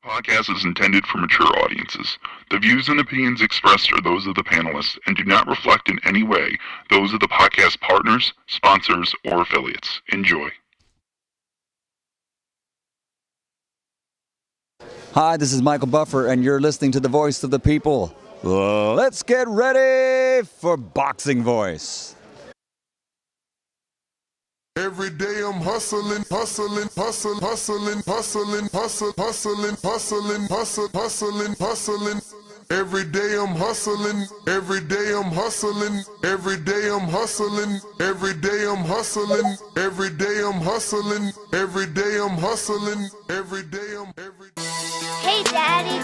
Podcast is intended for mature audiences. The views and opinions expressed are those of the panelists and do not reflect in any way those of the podcast partners, sponsors, or affiliates. Enjoy. Hi, this is Michael Buffer, and you're listening to the Voice of the People. Let's get ready for Boxing Voice. Every day I'm hustling, hustling, hustling, hustling, hustling, hustling, hustling, hustling, hustling, hustling, hustling. Every day I'm hustling, every day I'm hustling, every day I'm hustling, every day I'm hustling, every day I'm hustling, every day I'm hustling, every day I'm every. Hey Daddy,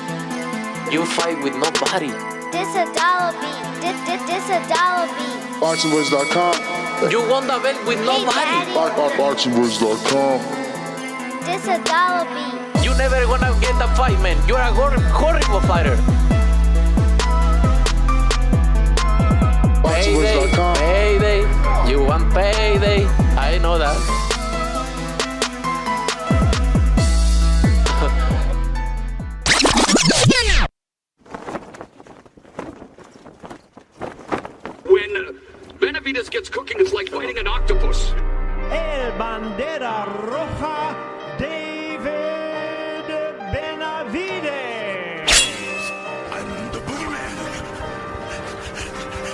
you fight with nobody. this a dollar beat, this a dollar beat. BoxingWords.com. You won the belt with nobody. Daddy. BoxingWords.com. This a dollar beat. You never gonna get the fight, man. You're a horrible fighter. Payday, BoxingWords.com. payday. You want payday. I know that. When Benavidez gets cooking, it's like fighting an octopus. El Bandera Roja, David Benavidez. I'm the boogeyman,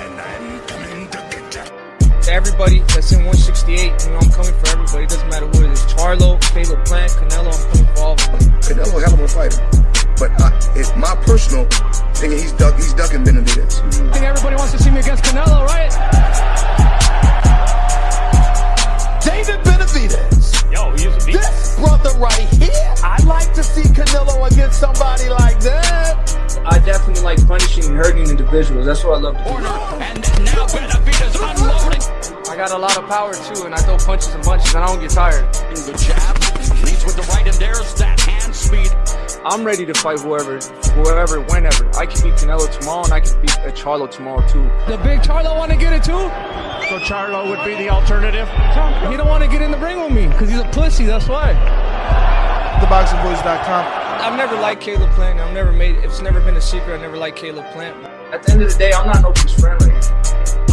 and I'm coming to get you. Everybody that's in 168, you know, I'm coming for everybody. It doesn't matter who it is. Charlo, Caleb Plant, Canelo, I'm coming for all of them. Canelo, hell of a fighter. But it's my personal opinion, he's ducking Benavidez. I think everybody wants to see me against Canelo, right? David Benavidez. Yo, he is a beast. This brother right here, I'd like to see Canelo against somebody like that. I definitely like punishing and hurting individuals. That's what I love to do. And now Benavidez unloading. I got a lot of power too, and I throw punches and bunches, and I don't get tired. The jab leads with the right, and there's that hand speed. I'm ready to fight whoever, whenever. I can beat Canelo tomorrow, and I can beat Charlo tomorrow too. The big Charlo want to get it too? So Charlo would be the alternative. He don't want to get in the ring with me because he's a pussy. That's why. TheBoxingVoice.com. I've never liked Caleb Plant. It's never been a secret. I never liked Caleb Plant. At the end of the day, I'm not nobody's friend right here.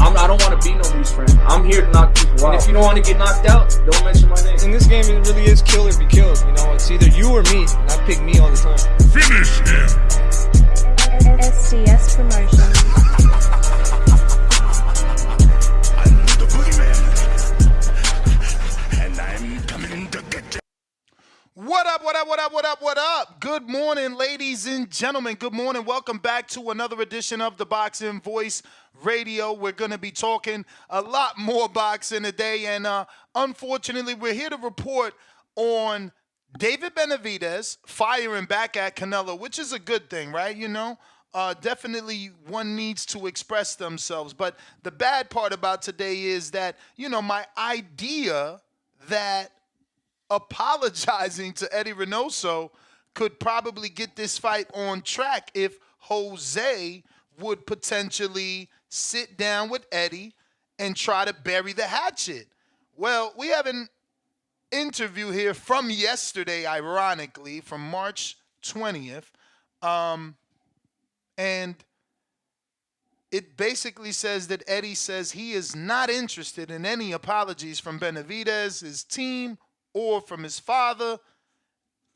I don't want to be nobody's friend. I'm here to knock people out. And if you don't want to get knocked out, don't mention my name. In this game, it really is kill or be killed. You know, it's either you or me, and I pick me all the time. Finish him. SDS Promotions. I'm the boogeyman, and I'm coming to get you. What up, what up, what up, what up, what up? Good morning, ladies and gentlemen. Good morning. Welcome back to another edition of the Boxing Voice Radio. We're going to be talking a lot more boxing today, and unfortunately, we're here to report on David Benavidez firing back at Canelo, which is a good thing, right? You know, definitely one needs to express themselves. But the bad part about today is that, you know, my idea that apologizing to Eddy Reynoso could probably get this fight on track if Jose would potentially sit down with Eddie and try to bury the hatchet. Well, we have an interview here from yesterday, ironically, from March 20th. And it basically says that Eddie says he is not interested in any apologies from Benavidez, his team, or from his father,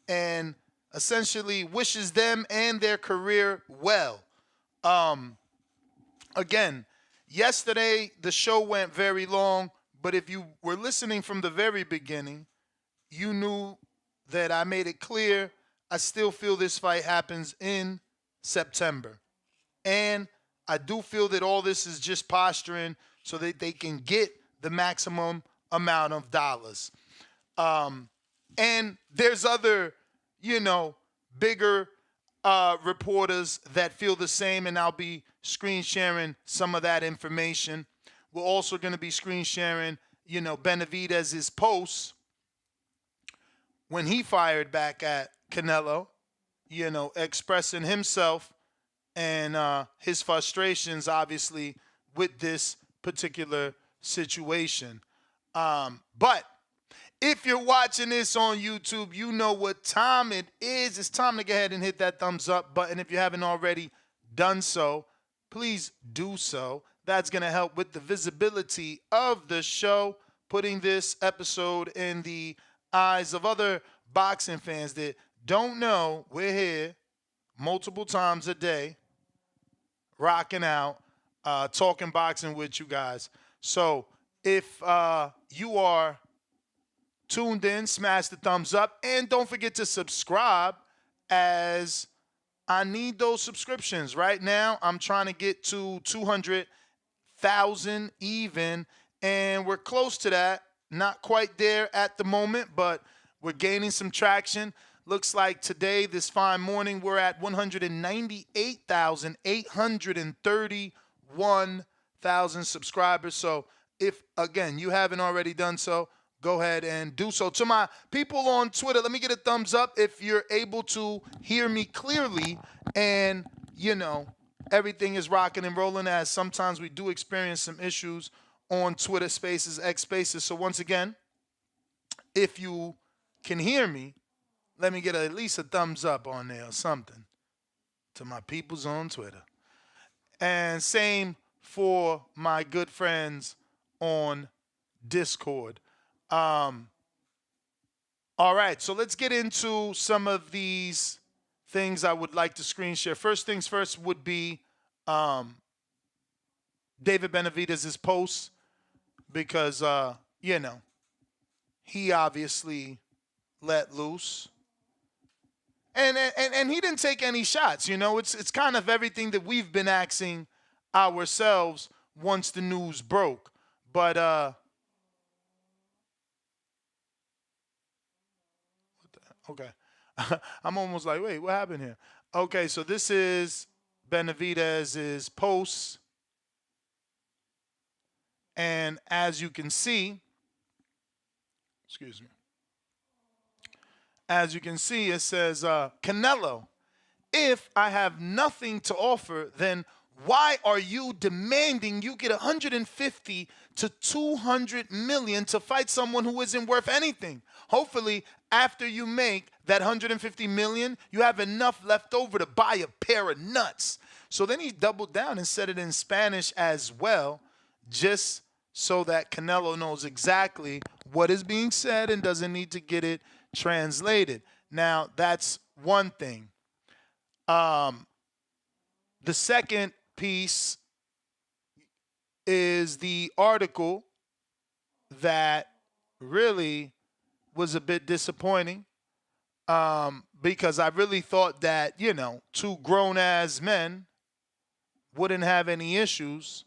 and essentially wishes them and their career well. Again, yesterday the show went very long, but if you were listening from the very beginning, you knew that I made it clear I still feel this fight happens in September. And I do feel that all this is just posturing so that they can get the maximum amount of dollars. And there's other, you know, bigger reporters that feel the same, and I'll be screen sharing some of that information. We're also going to be screen sharing, you know, Benavidez's posts when he fired back at Canelo, you know, expressing himself and his frustrations, obviously, with this particular situation. But If you're watching this on YouTube, you know what time it is. It's time to go ahead and hit that thumbs up button. If you haven't already done so, please do so. That's going to help with the visibility of the show, putting this episode in the eyes of other boxing fans that don't know we're here multiple times a day, rocking out, talking boxing with you guys. So if you are tuned in, smash the thumbs up, and don't forget to subscribe, as I need those subscriptions. Right now, I'm trying to get to 200,000 even, and we're close to that. Not quite there at the moment, but we're gaining some traction. Looks like today, this fine morning, we're at 198,831,000 subscribers. So if, again, you haven't already done so, go ahead and do so. To my people on Twitter, let me get a thumbs up if you're able to hear me clearly and, everything is rocking and rolling, as sometimes we do experience some issues on Twitter Spaces, X Spaces. So once again, if you can hear me, let me get at least a thumbs up on there or something to my peoples on Twitter. And same for my good friends on Discord. All right, so let's get into some of these things I would like to screen share. First things first would be David Benavidez' post, because, he obviously let loose. And he didn't take any shots, It's kind of everything that we've been asking ourselves once the news broke. But, okay. I'm almost like, wait, what happened here? Okay, so this is Benavidez's post. And as you can see, it says, Canelo, if I have nothing to offer, then why are you demanding you get 150 to 200 million to fight someone who isn't worth anything? Hopefully, after you make that 150 million, you have enough left over to buy a pair of nuts. So then he doubled down and said it in Spanish as well, just so that Canelo knows exactly what is being said and doesn't need to get it translated. Now, that's one thing. The second piece is the article that really was a bit disappointing, because I really thought that, two grown-ass men wouldn't have any issues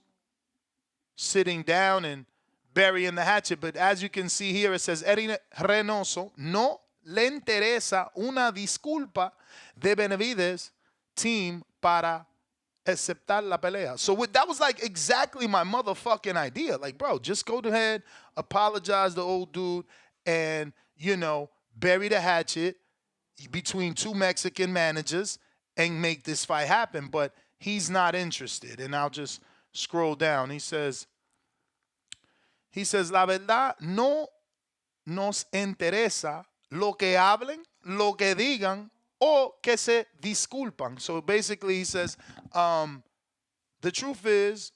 sitting down and burying the hatchet. But as you can see here, it says, Eddy Reynoso no le interesa una disculpa de Benavidez team para aceptar la pelea. So that was like exactly my motherfucking idea. Like, bro, just go ahead, apologize to old dude, and, bury the hatchet between two Mexican managers and make this fight happen. But he's not interested. And I'll just scroll down. He says, la verdad no nos interesa lo que hablen, lo que digan, o que se disculpan. So basically he says, the truth is,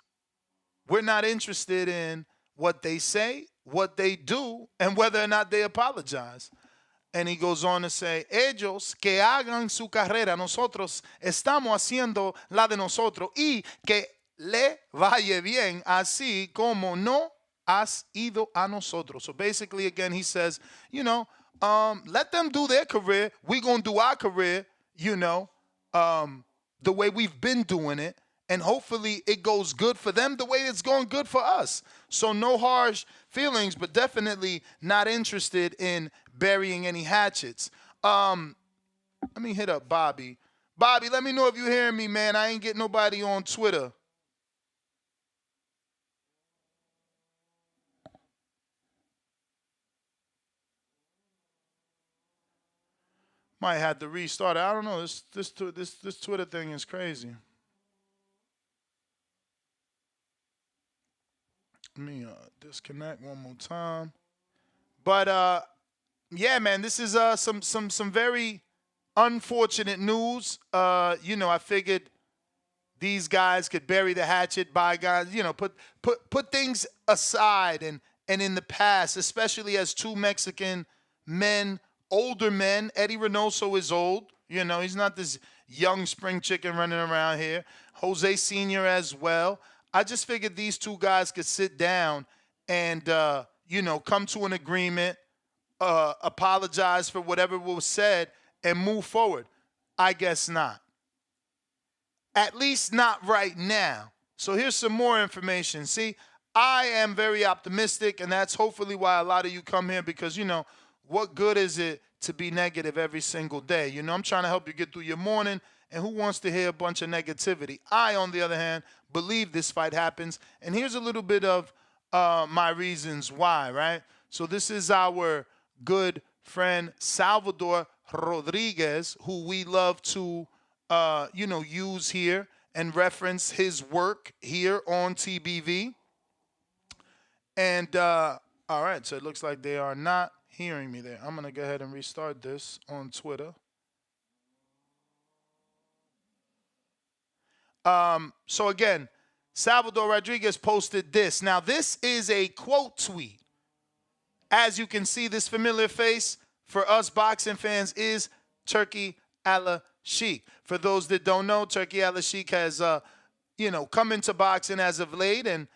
we're not interested in what they say, what they do, and whether or not they apologize. And he goes on to say, ellos que hagan su carrera, nosotros estamos haciendo la de nosotros, y que le vaya bien, así como no has ido a nosotros. So basically, again, he says, let them do their career. We're going to do our career, the way we've been doing it. And hopefully it goes good for them the way it's going good for us. So no harsh feelings, but definitely not interested in burying any hatchets. Let me hit up Bobby. Bobby, let me know if you're hearing me, man. I ain't getting nobody on Twitter. Might have to restart it. I don't know. This Twitter thing is crazy. Let me disconnect one more time. But yeah, man, this is some very unfortunate news. I figured these guys could bury the hatchet, bygones, put things aside and in the past, especially as two Mexican men, older men. Eddy Reynoso is old. He's not this young spring chicken running around here. Jose Sr. as well. I just figured these two guys could sit down and, come to an agreement, apologize for whatever was said, and move forward. I guess not. At least not right now. So here's some more information. See, I am very optimistic, and that's hopefully why a lot of you come here because, what good is it to be negative every single day? I'm trying to help you get through your morning, and who wants to hear a bunch of negativity? I, on the other hand, believe this fight happens, and here's a little bit of my reasons why, right? So this is our good friend Salvador Rodriguez, who we love to use here and reference his work here on TBV. And, all right, so it looks like they are not hearing me there. I'm going to go ahead and restart this on Twitter. So, again, Salvador Rodriguez posted this. Now, this is a quote tweet. As you can see, this familiar face for us boxing fans is Turki Al-Sheikh. For those that don't know, Turki Al-Sheikh has, come into boxing as of late and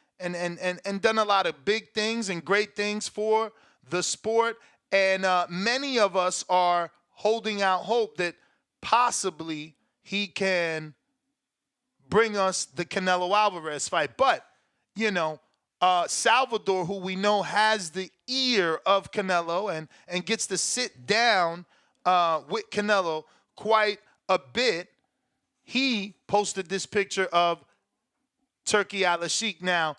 done a lot of big things and great things for the sport. And many of us are holding out hope that possibly he can bring us the Canelo Alvarez fight. But, Salvador, who we know has the ear of Canelo and gets to sit down with Canelo quite a bit, he posted this picture of Turki Al-Sheikh. Now,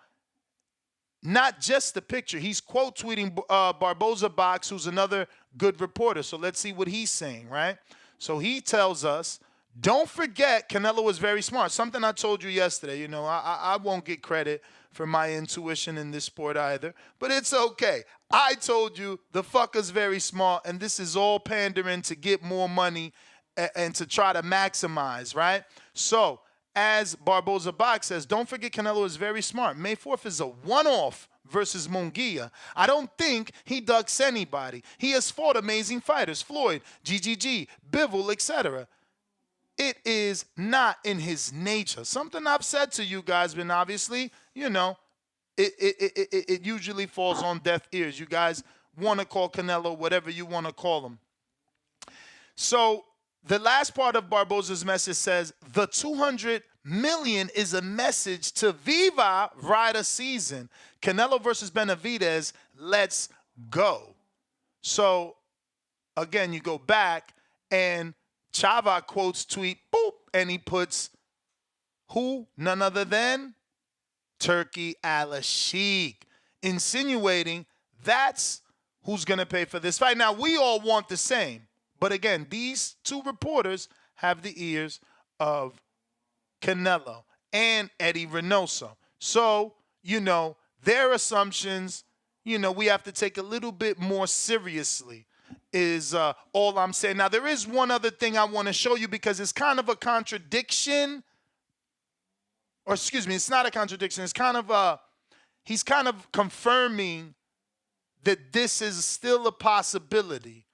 not just the picture. He's quote tweeting Barboza Box, who's another good reporter. So let's see what he's saying, right? So he tells us, don't forget Canelo is very smart. Something I told you yesterday. I won't get credit for my intuition in this sport either, but it's okay. I told you the fucker's very smart, and this is all pandering to get more money and to try to maximize, right? So, as Barboza Box says, don't forget Canelo is very smart. May 4th is a one-off versus Munguia. I don't think he ducks anybody. He has fought amazing fighters, Floyd, GGG, Bivol, etc. It is not in his nature. Something I've said to you guys, but obviously, it usually falls on deaf ears. You guys want to call Canelo whatever you want to call him. So the last part of Barboza's message says, the 200 million is a message to Viva Rider season. Canelo versus Benavidez, let's go. So, again, you go back and Chava quotes tweet, boop, and he puts who? None other than Turki Al-Sheikh, insinuating that's who's going to pay for this fight. Now, we all want the same. But again, these two reporters have the ears of Canelo and Eddy Reynoso. So, their assumptions, we have to take a little bit more seriously is all I'm saying. Now, there is one other thing I want to show you because it's kind of a contradiction. Or excuse me, it's not a contradiction. It's kind of he's kind of confirming that this is still a possibility.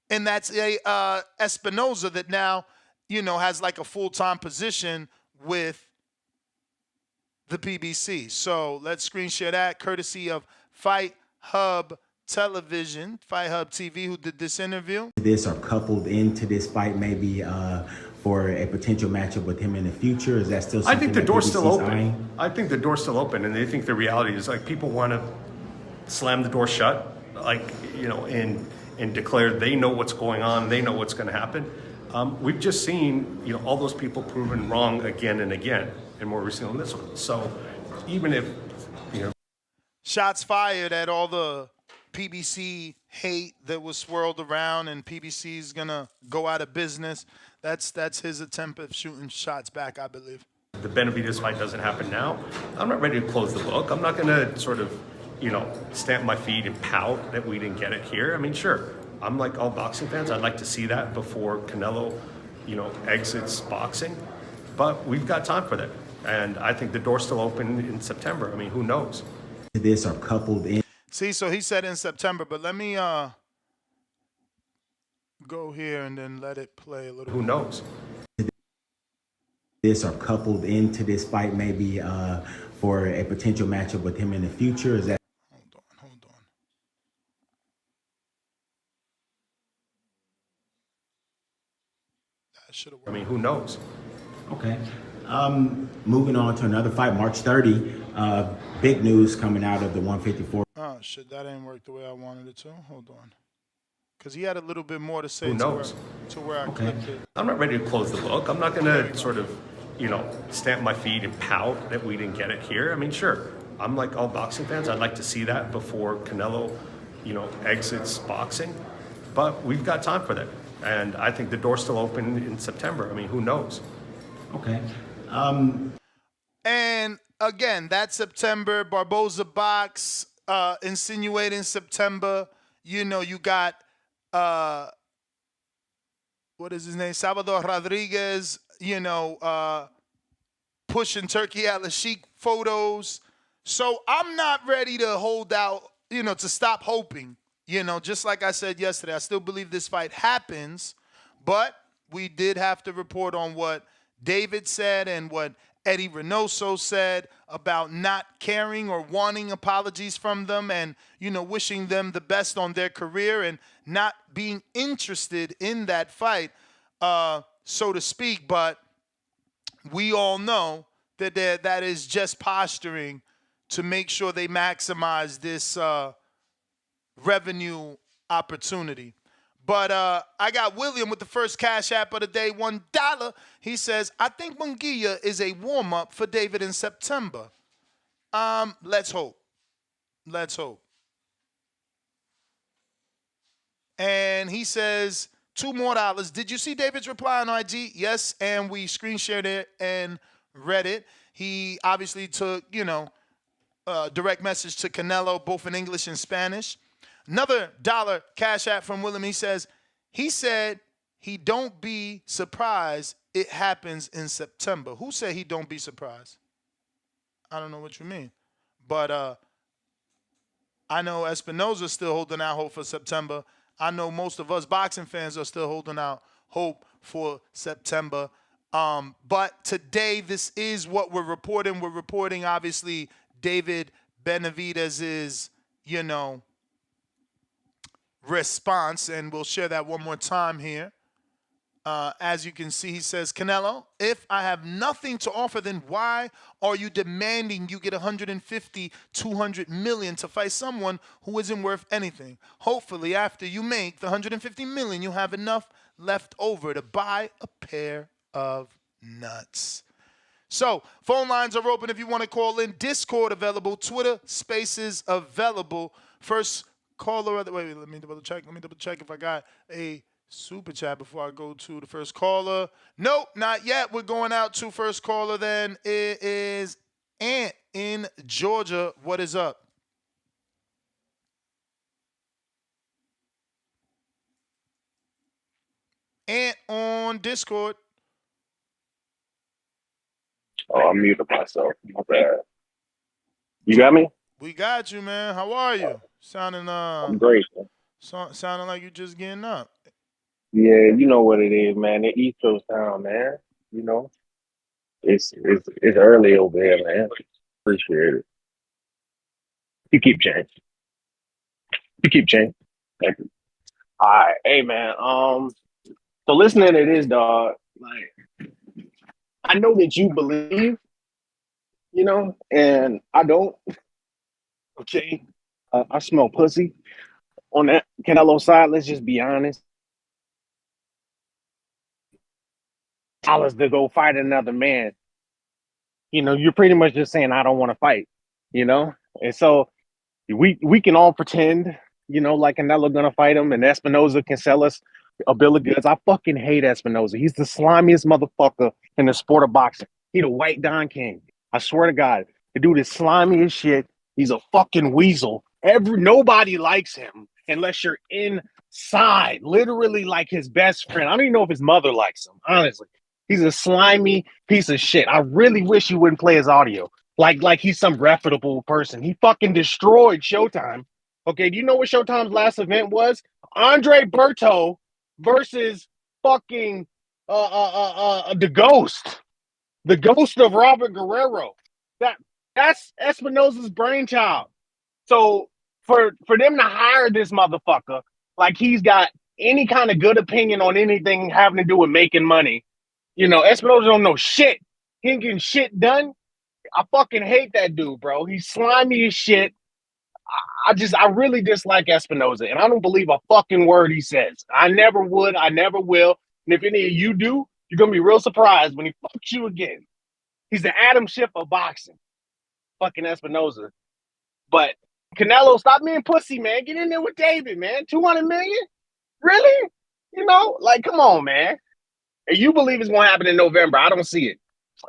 And that's Espinoza that now, has like a full-time position with the PBC. So let's screen share that, courtesy of Fight Hub Television, Fight Hub TV, who did this interview. This or coupled into this fight maybe for a potential matchup with him in the future? Is that still something I think the door's still open. Eyeing? I think the door's still open, and they think the reality is people want to slam the door shut, and declare they know what's going on, they know what's going to happen. We've just seen, all those people proven wrong again and again, and more recently on this one. So even if, shots fired at all the PBC hate that was swirled around, and PBC's going to go out of business. That's his attempt at shooting shots back, I believe. The Benavidez fight doesn't happen now, I'm not ready to close the book. I'm not going to sort of, stamp my feet and pout that we didn't get it here. I mean, sure, I'm like all boxing fans. I'd like to see that before Canelo, exits boxing. But we've got time for that. And I think the door's still open in September. I mean, who knows? This are coupled in. See, so he said in September, but let me go here and then let it play a little. Who knows? This are coupled into this fight, maybe for a potential matchup with him in the future. Is that? Hold on. That should have worked. I mean, who knows? Okay. Moving on to another fight, March 30. Big news coming out of the 154. Oh, shit, that ain't work the way I wanted it to. Hold on. Because he had a little bit more to say Who knows? to where I clicked it. I'm not ready to close the book. I'm not going to sort of, stamp my feet and pout that we didn't get it here. I mean, sure, I'm like all boxing fans. I'd like to see that before Canelo, exits boxing. But we've got time for that. And I think the door's still open in September. I mean, who knows? Okay. And again, that September, Barboza box, insinuating September. You got, what is his name? Salvador Rodriguez, pushing Turkey Al-Sheikh photos. So I'm not ready to hold out, to stop hoping. Just like I said yesterday, I still believe this fight happens, but we did have to report on what David said and what Eddy Reynoso said about not caring or wanting apologies from them and, wishing them the best on their career and not being interested in that fight, so to speak. But we all know that that is just posturing to make sure they maximize this revenue opportunity. But I got William with the first Cash App of the day, $1. He says, I think Munguia is a warm-up for David in September. Let's hope. Let's hope. And he says, $2 more. Did you see David's reply on IG? Yes, and we screen shared it and read it. He obviously took, direct message to Canelo, both in English and Spanish. Another $1 Cash App from William. He said he don't be surprised it happens in September. Who said he don't be surprised? I don't know what you mean. But I know Espinoza's still holding out hope for September. I know most of us boxing fans are still holding out hope for September. But today, this is what we're reporting. We're reporting, obviously, David Benavidez's, response, and we'll share that one more time here. As you can see, he says, Canelo, if I have nothing to offer, then why are you demanding you get 150, 200 million to fight someone who isn't worth anything? Hopefully, after you make the 150 million, you'll have enough left over to buy a pair of nuts. So, phone lines are open if you want to call in. Discord available. Twitter Spaces available. First caller. Wait, let me double check. Let me double check if I got a super chat before I go to the first caller. Nope, not yet. We're going out to first caller then. It is Ant in Georgia. What is up? Ant on Discord. Oh, I muted myself. My bad. You got me? We got you, man. How are you? Sounding I'm great. Sounding like you're just getting up. Yeah, you know what it is, man. The East Coast town, man. It's early over here, man. Appreciate it. You keep changing. Thank you. All right, hey man. So listening to this, dog, like, I know that you believe, and I don't. Okay, I smell pussy on that Canelo side. Let's just be honest. Dollars to go fight another man. You're pretty much just saying I don't want to fight. And so we can all pretend, like Canelo gonna fight him, and Espinoza can sell us a bill of goods. I fucking hate Espinoza. He's the slimiest motherfucker in the sport of boxing. He the white Don King. I swear to God, the dude is slimy as shit. He's a fucking weasel. Nobody likes him unless you're in side, literally like his best friend. I don't even know if his mother likes him, honestly. He's a slimy piece of shit. I really wish you wouldn't play his audio. Like he's some reputable person. He fucking destroyed Showtime. Okay, do you know what Showtime's last event was? Andre Berto versus fucking the ghost of Robert Guerrero. That's Espinosa's brainchild. So for them to hire this motherfucker, like he's got any kind of good opinion on anything having to do with making money, Espinosa don't know shit. He ain't getting shit done. I fucking hate that dude, bro. He's slimy as shit. I really dislike Espinosa, and I don't believe a fucking word he says. I never would. I never will. And if any of you do, you're gonna be real surprised when he fucks you again. He's the Adam Schiff of boxing, fucking Espinosa. But Canelo, stop being pussy, man. Get in there with David, man. 200 million? Really? Like, come on, man. And you believe it's gonna happen in November? I don't see it.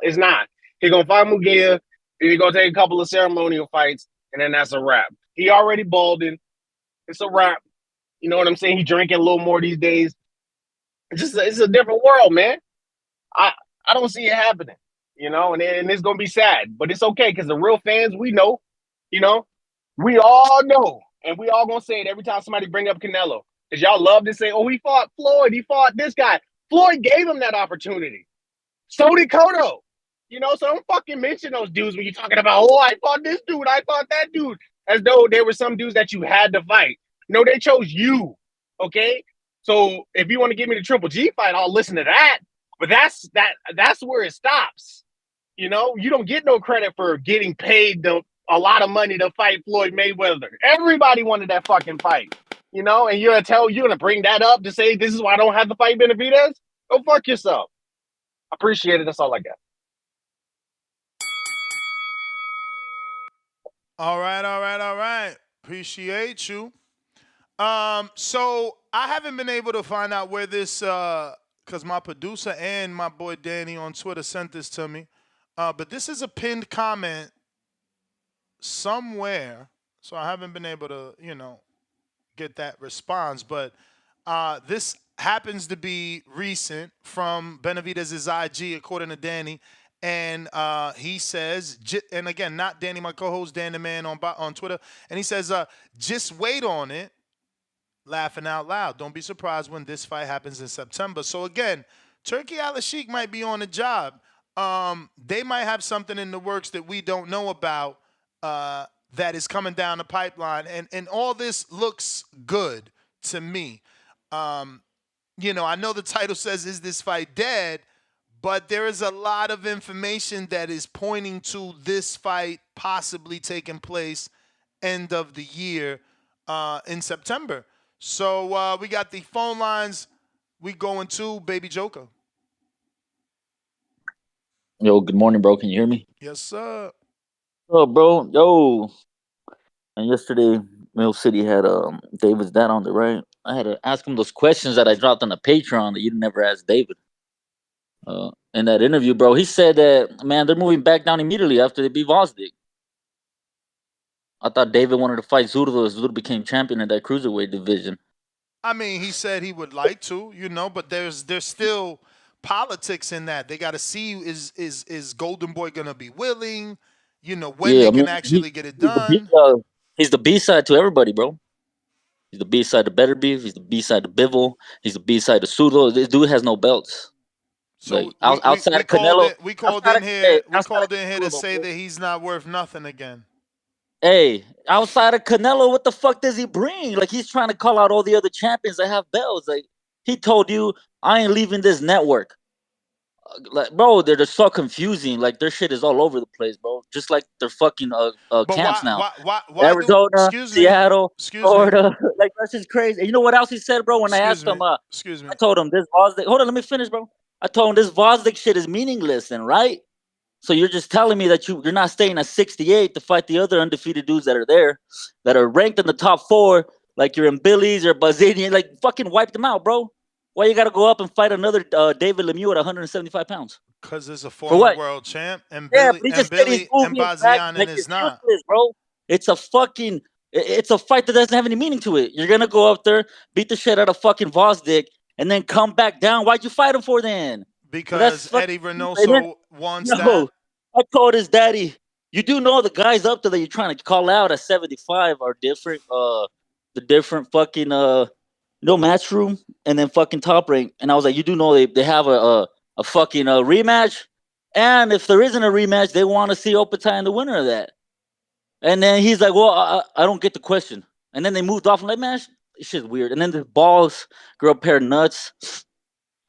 It's not. He's gonna fight Munguia. Then he's gonna take a couple of ceremonial fights, and then that's a wrap. He already balding. It's a wrap. You know what I'm saying? He drinking a little more these days. It's a different world, man. I don't see it happening, and it's gonna be sad, but it's okay because the real fans, we know, we all know, and we all gonna say it every time somebody bring up Canelo, because y'all love to say, oh, he fought Floyd, he fought this guy. Floyd gave him that opportunity. So did Cotto. So don't fucking mention those dudes when you're talking about, oh, I fought this dude, I fought that dude, as though there were some dudes that you had to fight. No, they chose you, okay? So if you want to give me the Triple G fight, I'll listen to that. But that's where it stops. You don't get no credit for getting paid a lot of money to fight Floyd Mayweather. Everybody wanted that fucking fight, and you're gonna bring that up to say this is why I don't have to fight Benavidez? Go fuck yourself. Appreciate it. That's all I got. All right. Appreciate you. So I haven't been able to find out where this, because my producer and my boy Danny on Twitter sent this to me. But this is a pinned comment somewhere, so I haven't been able to, get that response. But this happens to be recent from Benavidez's IG, according to Danny. And he says, and again, not Danny, my co-host, Dan the Man on Twitter. And he says, just wait on it, laughing out loud. Don't be surprised when this fight happens in September. So again, Turkey Al-Sheikh might be on the job. They might have something in the works that we don't know about that is coming down the pipeline. And all this looks good to me. I know the title says, is this fight dead? But there is a lot of information that is pointing to this fight possibly taking place end of the year in September. So we got the phone lines. We going to Baby Joker. Yo, good morning, bro. Can you hear me? Yes, sir. Oh, bro. Yo. And yesterday, Mill City had David's dad on the right. I had to ask him those questions that I dropped on the Patreon that you never asked David. In that interview, bro, he said that, man, they're moving back down immediately after they beat Vosdick. I thought David wanted to fight Zurdo as Zurdo became champion in that cruiserweight division. I mean, he said he would like to, but there's still politics in that. They got to see is Golden Boy gonna be willing, when they can actually get it done. He's the B-side to everybody, bro. He's the B-side to Better Beef. He's the B-side to Bivol. He's the B-side to Zurdo. This dude has no belts. So like, outside of Canelo, we called in here to say that he's not worth nothing again. Hey, outside of Canelo, what the fuck does he bring? Like, he's trying to call out all the other champions that have belts. Like, he told you, I ain't leaving this network. Like, bro, they're just so confusing. Like, their shit is all over the place, bro. Just like their fucking camps now. Why Arizona, Seattle, Florida. Me. Like, that's just crazy. And you know what else he said, bro? When I asked him, I told him this Vosdick. Hold on, let me finish, bro. I told him this Vosdick shit is meaningless, and right? So you're just telling me that you're not staying at 68 to fight the other undefeated dudes that are there, that are ranked in the top 4, like you're in Billy's or Bazinian, like fucking wipe them out, bro. Why you got to go up and fight another David Lemieux at 175 pounds? Because there's a former world champ, and Billy and Bazian is not. Bro. It's a fucking, It's a fight that doesn't have any meaning to it. You're gonna go up there, beat the shit out of fucking Vosdick, and then come back down. Why'd you fight him for then? Because Eddy Reynoso wants that. I told his daddy, you do know the guys up there that you're trying to call out at 75 are different. The different fucking match room and then fucking Top Rank. And I was like, you do know they have a fucking rematch, and if there isn't a rematch, they want to see Opeta and the winner of that. And then he's like, well, I don't get the question. And then they moved off. I'm like, man, this shit's weird. And then the balls grow a pair of nuts.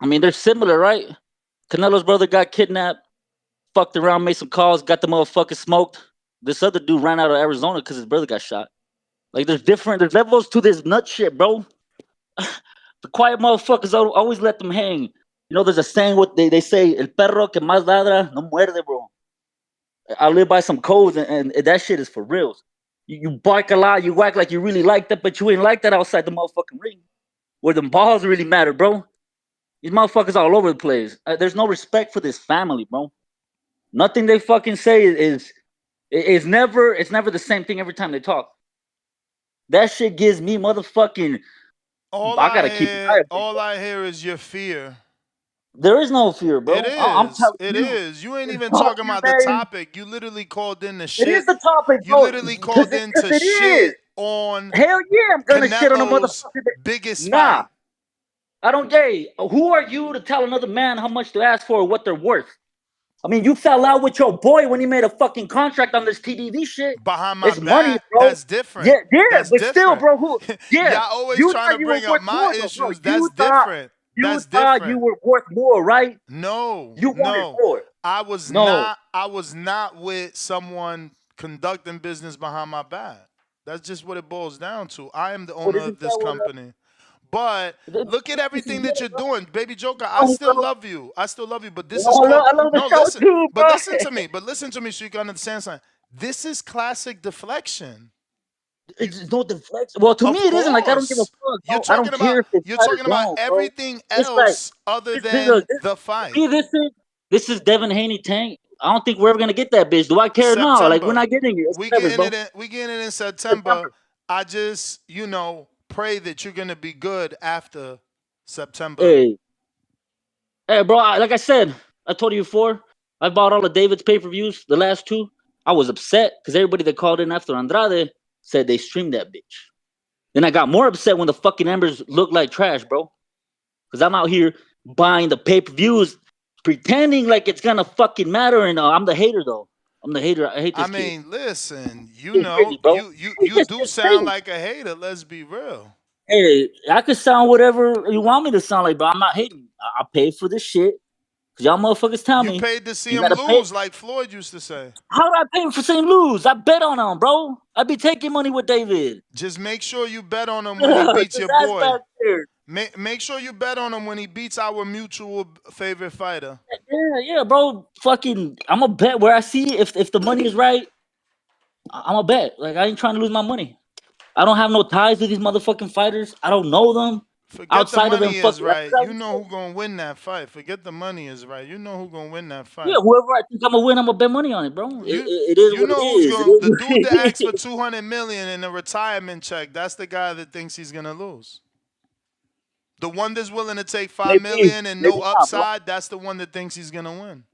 I mean, they're similar, right? Canelo's brother got kidnapped, fucked around, made some calls, got the motherfucker smoked. This other dude ran out of Arizona because his brother got shot. Like, there's levels to this nut shit, bro. The quiet motherfuckers always let them hang. You know, there's a saying what they say, el perro que más ladra no muerde, bro. I live by some codes, and that shit is for real. You bark a lot, you act like you really like that, but you ain't like that outside the motherfucking ring, where the balls really matter, bro. These motherfuckers all over the place. There's no respect for this family, bro. Nothing they fucking say is never the same thing every time they talk. That shit gives me motherfucking. All I hear is your fear. There is no fear, bro. It is. It is. You ain't even talking about the topic. You literally called in the shit. It is the topic, You bro. literally called in to shit on. Hell yeah, I'm gonna shit on a motherfucker. Biggest fight. I don't get. Who are you to tell another man how much to ask for or what they're worth? I mean, you fell out with your boy when he made a fucking contract on this TDV shit. Behind my back, money, bro. That's different. Yeah, that's but different. Still, bro. Who? Yeah, y'all always trying to bring up my issues. That's different. You thought you were worth more, right? No, you wanted more. I was not. I was not with someone conducting business behind my back. That's just what it boils down to. I am the owner of this company. But look at everything that you're doing, Baby Joker. I still love you. But this is called, listen. Too, but listen to me. So you can understand something. This is classic deflection. It's no deflection. Well, to me, it isn't. Like, I don't give a fuck. You're talking about everything else other than the fight. See, this is Devin Haney Tank. I don't think we're ever gonna get that bitch. Do I care? September. No, like, we're not getting it. We getting it in September. I just, pray that you're gonna be good after September. Hey, bro. Like I said, I told you before. I bought all of David's pay-per-views, the last two. I was upset because everybody that called in after Andrade said they streamed that bitch. Then I got more upset when the fucking Embers looked like trash, bro. Because I'm out here buying the pay-per-views, pretending like it's gonna fucking matter, and I'm the hater though. I'm the hater. I hate this. Listen, you do sound like a hater. Let's be real. Hey, I could sound whatever you want me to sound like, but I'm not hating. I paid for this shit. Cause y'all motherfuckers tell me. You paid to see him lose, like Floyd used to say. How did I pay for seeing him lose? I bet on him, bro. I be taking money with David. Just make sure you bet on him when he beats your boy. Make sure you bet on him when he beats our mutual favorite fighter. Yeah, bro. Fucking, I'm a bet where I see if the money is right. I'm a bet. Like, I ain't trying to lose my money. I don't have no ties to these motherfucking fighters. I don't know them. Forget the money is right. You know who gonna win that fight. Forget the money is right. You know who gonna win that fight. Yeah, whoever I think I'm gonna win, I'm gonna bet money on it, bro. It is. You know who's gonna the dude that asked for $200 million in a retirement check. That's the guy that thinks he's gonna lose. The one that's willing to take $5 million and no upside. That's the one that thinks he's gonna win.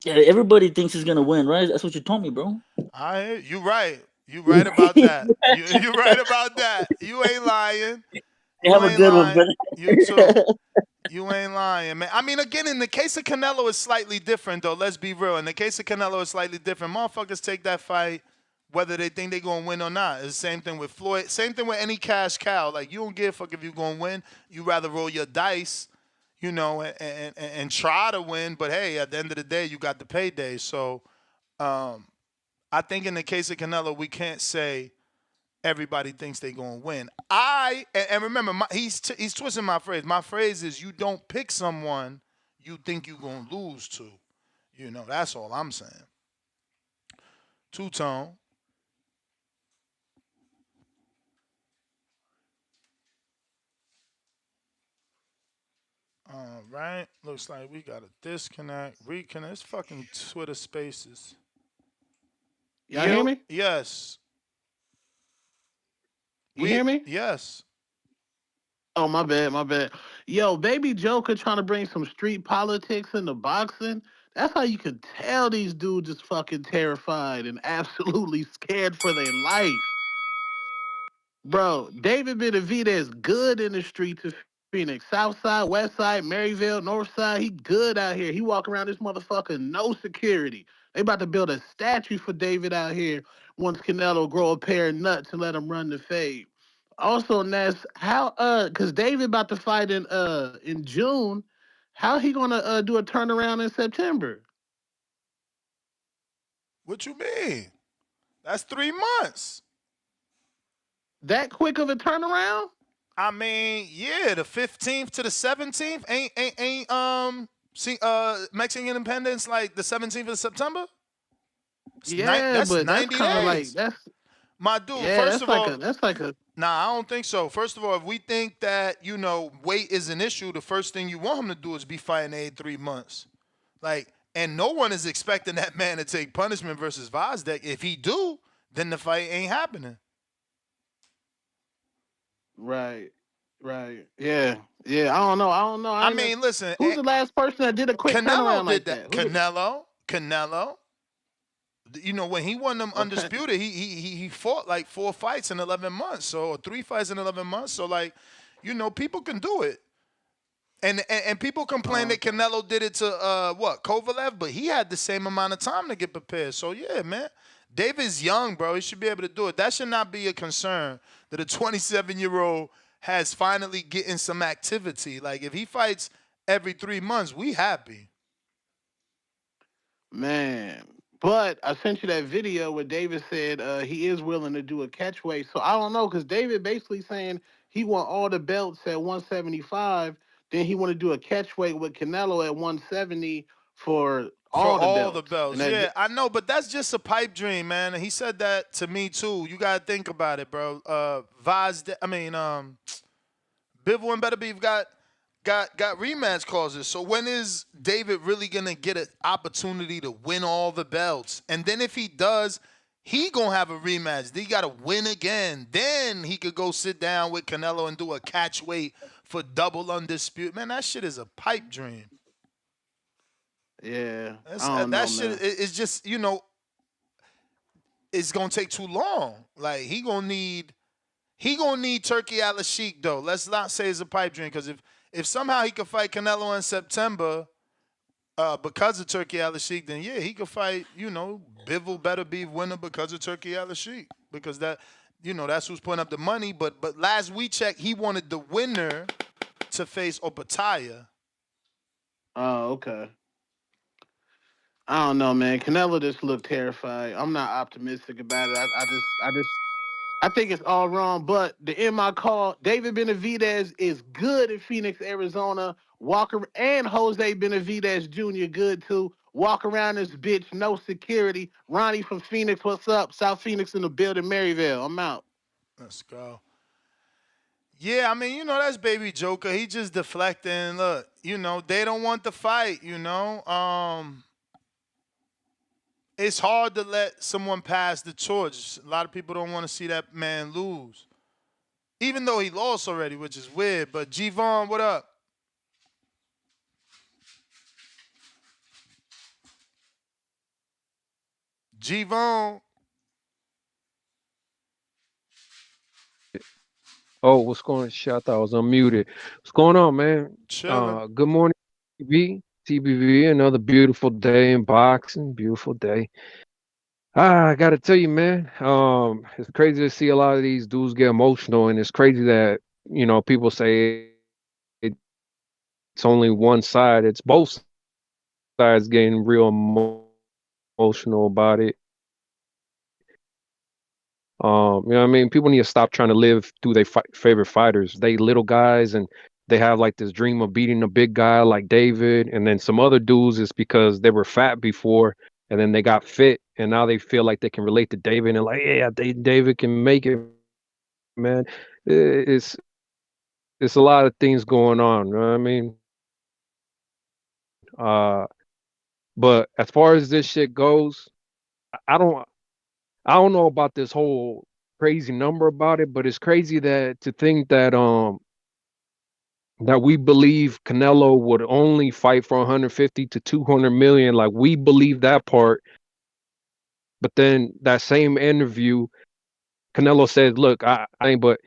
Yeah, everybody thinks he's gonna win, right? That's what you told me, bro. You right. You right about that. You right about that. You ain't lying. You have a good one, brother. You too. You ain't lying, man. I mean, again, in the case of Canelo, it's slightly different, though. Let's be real. In the case of Canelo, it's slightly different. Motherfuckers take that fight whether they think they're going to win or not. It's the same thing with Floyd. Same thing with any cash cow. Like, you don't give a fuck if you're going to win. You rather roll your dice, and try to win. But, hey, at the end of the day, you got the payday. So, I think in the case of Canelo, we can't say everybody thinks they're going to win. And remember, he's twisting my phrase. My phrase is you don't pick someone you think you're going to lose to. That's all I'm saying. Two-tone. All right. Looks like we got a disconnect, reconnect. It's fucking Twitter Spaces. Y'all hear me? Yes. You hear me? Yes. Oh, my bad. Yo, Baby Joker trying to bring some street politics into boxing. That's how you can tell these dudes is fucking terrified and absolutely scared for their life. Bro, David Benavidez good in the streets of Phoenix. South side, west side, Maryville, north side. He good out here. He walk around this motherfucker, no security. They about to build a statue for David out here once Canelo grow a pair of nuts and let him run the fade. Also, Ness, how cause David about to fight in June. How he gonna do a turnaround in September? What you mean? That's 3 months. That quick of a turnaround? I mean, yeah, the 15th to the 17th Mexican Independence like the 17th of September? That's That's but 90 kind of like days. that's My dude, yeah, first that's of like all, a that's like a nah, I don't think so. First of all, if we think that, weight is an issue, the first thing you want him to do is be fighting every 3 months. Like, and no one is expecting that man to take punishment versus Vozdek. If he do, then the fight ain't happening. right. Yeah. I don't know. I mean, listen, Who's the last person that did a quick Canelo turnaround did like that. that? Canelo. When he won them undisputed, he fought like 4 fights in 11 months, so 3 fights in 11 months. So like, people can do it. And people complain that Canelo did it to Kovalev, but he had the same amount of time to get prepared. So yeah, man, David's young, bro. He should be able to do it. That should not be a concern that a 27-year-old has finally getting some activity. Like if he fights every 3 months, we happy. Man. But I sent you that video where David said he is willing to do a catchweight. So I don't know, because David basically saying he want all the belts at 175, then he want to do a catchweight with Canelo at 170 for all the belts. Yeah, I know, but that's just a pipe dream, man. And he said that to me too. You gotta think about it, bro. Bivol and Better Beef got rematch clauses. So when is David really gonna get an opportunity to win all the belts? And then if he does, he gonna have a rematch. He gotta win again. Then he could go sit down with Canelo and do a catch weight for double undisputed. Man, that shit is a pipe dream. Yeah, that shit is just, it's gonna take too long. Like he gonna need Turkey Al Sheik though. Let's not say it's a pipe dream, because if somehow he could fight Canelo in September because of Turkey Al Sheik, then yeah, he could fight, Bivol Better Beef winner because of Turkey Al Sheik. Because that's who's putting up the money. But last we checked, he wanted the winner to face Opataya. Oh, okay. I don't know, man. Canelo just looked terrified. I'm not optimistic about it. I think it's all wrong. But the end my call, David Benavidez is good in Phoenix, Arizona. Walker and Jose Benavidez Jr. good too. Walk around this bitch, no security. Ronnie from Phoenix, what's up? South Phoenix in the building, Maryville. I'm out. Let's go. Yeah, I mean, that's Baby Joker. He just deflecting. Look, they don't want the fight, It's hard to let someone pass the torch. A lot of people don't want to see that man lose. Even though he lost already, which is weird. But G-Von, what up? G-Von. Oh, what's going on? Shit, I thought I was unmuted. What's going on, man? Chilling. Good morning, TBV. Another beautiful day in boxing. Beautiful day. I gotta tell you, man. It's crazy to see a lot of these dudes get emotional, and it's crazy that people say it's only one side. It's both sides getting real emotional about it. What I mean? People need to stop trying to live through their favorite fighters. They little guys, and they have like this dream of beating a big guy like David, and then some other dudes is because they were fat before, and then they got fit, and now they feel like they can relate to David, and like, yeah, David can make it, man. It's a lot of things going on. You know what I mean? But as far as this shit goes, I don't know about this whole crazy number about it, but it's crazy that to think that that we believe Canelo would only fight for 150 to 200 million. Like we believe that part, but then that same interview, Canelo says, "Look, I ain't but."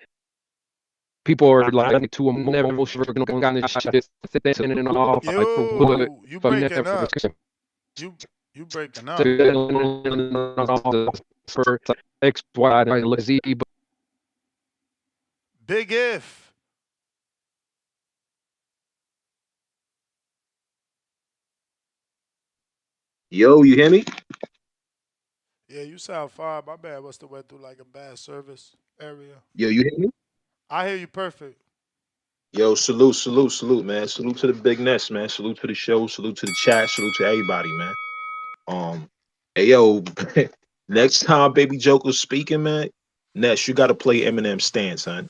People are like to him, never gonna this shit and off. Like You breaking up. You breaking up. For X, Y, Z, Big if. Yo, you hear me? Yeah, you sound fine. My bad must have went through like a bad service area. Yo, you hear me? I hear you perfect. Yo, salute, man. Salute to the big Ness, man. Salute to the show. Salute to the chat. Salute to everybody, man. Hey, yo, next time Baby Joker's speaking, man, Ness, you got to play Eminem Stand, son.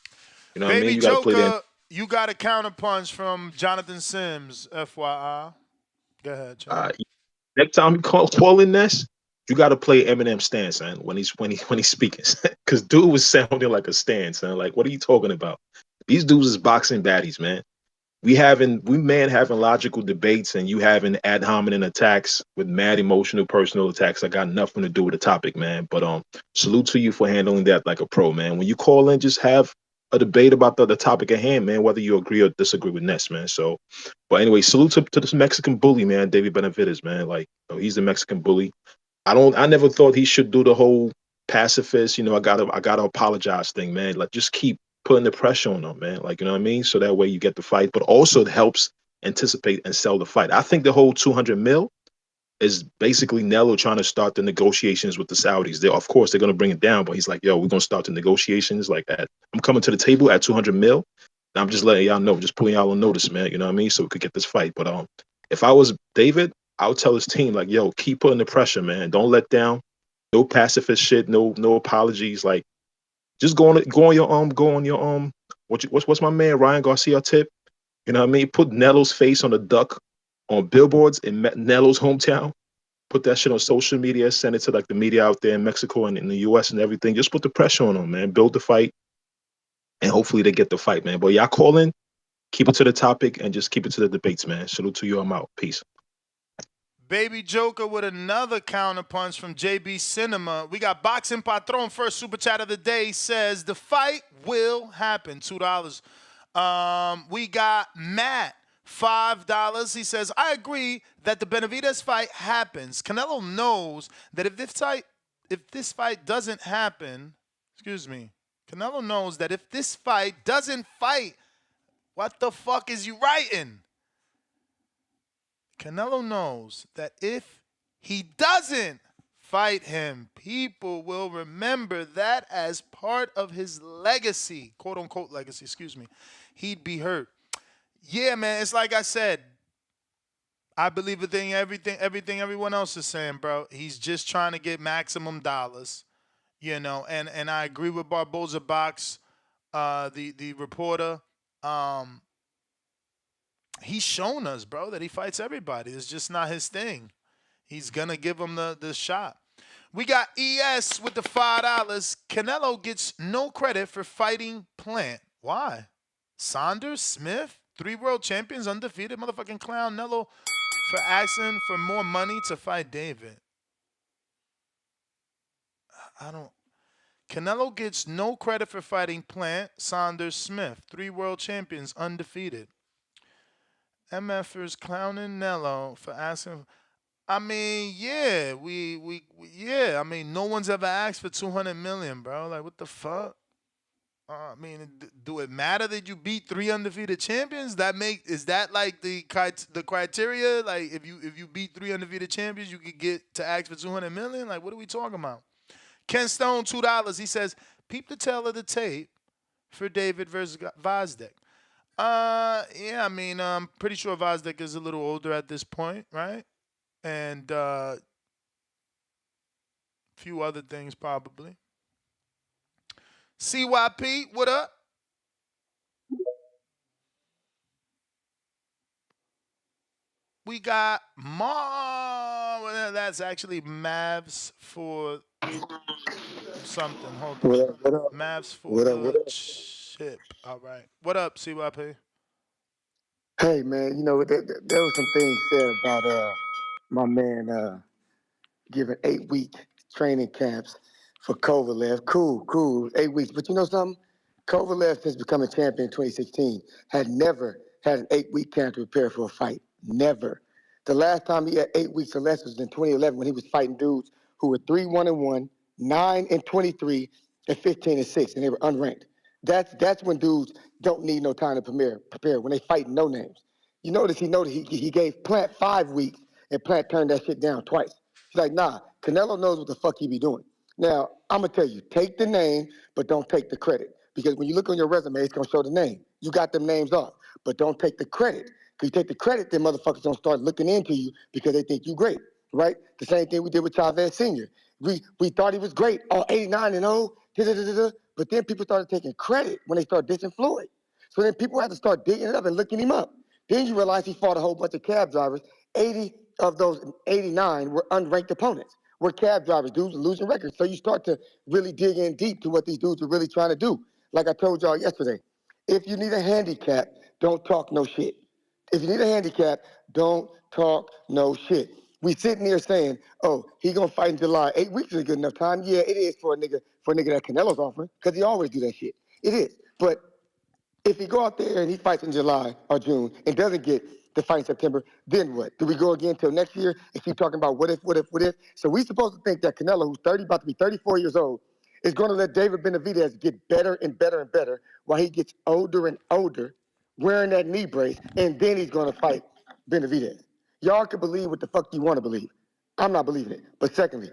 You know what I mean? Baby You got to play that. Joker, you got a counterpunch from Jonathan Sims, FYI. Go ahead, Chuck. Next time you call in Ness, you got to play Eminem Stand, son. When he's speaking, because dude was sounding like a stand, son. Like, what are you talking about? These dudes is boxing baddies, man. We having logical debates, and you having ad hominem attacks with mad emotional personal attacks that got nothing to do with the topic, man. But salute to you for handling that like a pro, man. When you call in, just have a debate about the topic at hand, man, whether you agree or disagree with Ness, man. So, but anyway, salute to this Mexican bully, man, David Benavidez, man. Like, he's the Mexican bully. I never thought he should do the whole pacifist, I gotta apologize thing, man. Like, just keep putting the pressure on them, man. Like, you know what I mean? So that way you get the fight, but also it helps anticipate and sell the fight. I think the whole 200 mil is basically Nello trying to start the negotiations with the Saudis. Of course, they're going to bring it down, but he's like, yo, we're going to start the negotiations like that. I'm coming to the table at 200 mil. And I'm just letting y'all know, just putting y'all on notice, man. You know what I mean? So we could get this fight. But if I was David, I would tell his team, like, yo, keep putting the pressure, man. Don't let down. No pacifist shit. No apologies. Like, just go on your what's my man Ryan Garcia tip? You know what I mean? Put Nelo's face on a duck on billboards in Nelo's hometown. Put that shit on social media. Send it to like the media out there in Mexico and in the U.S. and everything. Just put the pressure on them, man. Build the fight, and hopefully they get the fight, man. But y'all call in, keep it to the topic, and just keep it to the debates, man. Salute to you. I'm out. Peace. Baby Joker with another counterpunch from JB Cinema. We got Boxing Patron, first super chat of the day, says the fight will happen. $2. We got Matt, $5. He says, I agree that the Benavidez fight happens. Canelo knows that if this fight doesn't happen, Canelo knows that if this fight doesn't fight, what the fuck is you writing? Canelo knows that if he doesn't fight him, people will remember that as part of his legacy, quote unquote legacy, He'd be hurt. Yeah, man, it's like I said. I believe everything everyone else is saying, bro. He's just trying to get maximum dollars, and I agree with Barboza Box, the reporter. He's shown us, bro, that he fights everybody. It's just not his thing. He's going to give him the shot. We got ES with the $5. Canelo gets no credit for fighting Plant. Why? Saunders, Smith, 3 world champions, undefeated, motherfucking clown Nello for asking for more money to fight David. Canelo gets no credit for fighting Plant, Saunders, Smith, 3 world champions, undefeated. MFers clowning Nello for asking. I mean, yeah, I mean, no one's ever asked for 200 million, bro. Like, what the fuck? I mean, do it matter that you beat 3 undefeated champions? Is that like the criteria? Like, if you beat 3 undefeated champions, you could get to ask for 200 million? Like, what are we talking about? Ken Stone, $2. He says, peep the tail of the tape for David versus Vazdek. Yeah, I mean, I'm pretty sure Vazdek is a little older at this point, right? And a few other things probably. CYP, what up? We got that's actually Mavs for Something. Hold What on. up? What up? Mavs for What up? What the up? chip. All right. What up, CYP? Hey man, there was some things said about my man giving 8 week training camps for Kovalev. Cool, 8 weeks. But you know something? Kovalev, since becoming champion in 2016, had never had an 8 week camp to prepare for a fight. Never. The last time he had 8 weeks or less was in 2011 when he was fighting dudes who were 3-1-1, 9-23, and 15-6, and they were unranked. That's when dudes don't need no time to prepare when they fight no names. You notice he gave Plant 5 weeks, and Plant turned that shit down twice. He's like, nah, Canelo knows what the fuck he be doing. Now, I'm going to tell you, take the name, but don't take the credit. Because when you look on your resume, it's going to show the name. You got them names off, but don't take the credit. Because you take the credit, then motherfuckers don't start looking into you because they think you great, right? The same thing we did with Chavez Sr. We thought he was great, 89-0, but then people started taking credit when they started dissing Floyd. So then people had to start digging it up and looking him up. Then you realize he fought a whole bunch of cab drivers. 80 of those 89 were unranked opponents, were cab drivers, dudes with losing records. So you start to really dig in deep to what these dudes are really trying to do. Like I told y'all yesterday, if you need a handicap, don't talk no shit. If you need a handicap, don't talk no shit. We sitting here saying, oh, he gonna fight in July. 8 weeks is a good enough time. Yeah, it is for a nigga that Canelo's offering, because he always do that shit. It is. But if he go out there and he fights in July or June and doesn't get the fight in September, then what? Do we go again till next year and keep talking about what if? So we supposed to think that Canelo, who's about to be 34 years old, is going to let David Benavidez get better and better and better while he gets older and older, wearing that knee brace, and then he's going to fight Benavidez. Y'all can believe what the fuck you want to believe. I'm not believing it. But secondly,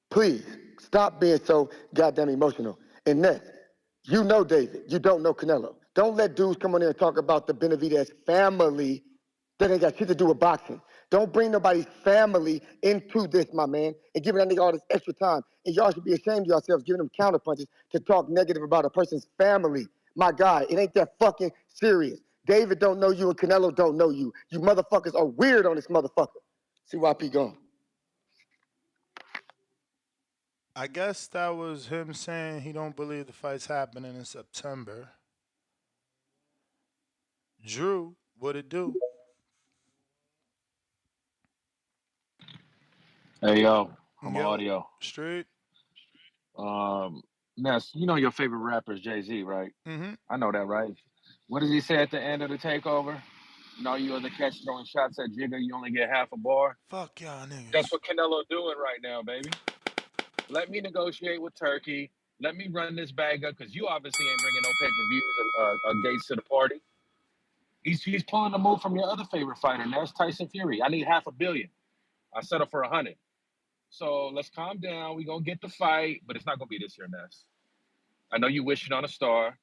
please stop being so goddamn emotional. And next, you know David. You don't know Canelo. Don't let dudes come on there and talk about the Benavidez family that ain't got shit to do with boxing. Don't bring nobody's family into this, my man, and giving that nigga all this extra time. And y'all should be ashamed of yourselves giving them counterpunches to talk negative about a person's family. My God, it ain't that fucking serious. David don't know you and Canelo don't know you. You motherfuckers are weird on this motherfucker. CYP gone. I guess that was him saying he don't believe the fight's happening in September. Drew, what it do? Hey yo, I'm Yo, audio. straight. Ness, you know your favorite rapper is Jay-Z, right? Mm-hmm. I know that, right? What does he say at the end of the takeover? You know, you other cats throwing shots at Jigga, you only get half a bar. Fuck y'all niggas. That's what Canelo doing right now, baby. Let me negotiate with Turkey. Let me run this bag up, because you obviously ain't bringing no pay-per-views or gates to the party. He's pulling the move from your other favorite fighter, Ness, Tyson Fury. I need $500 million. I settle for 100. So let's calm down. We're going to get the fight, but it's not going to be this year, Ness. I know you wishing on a star,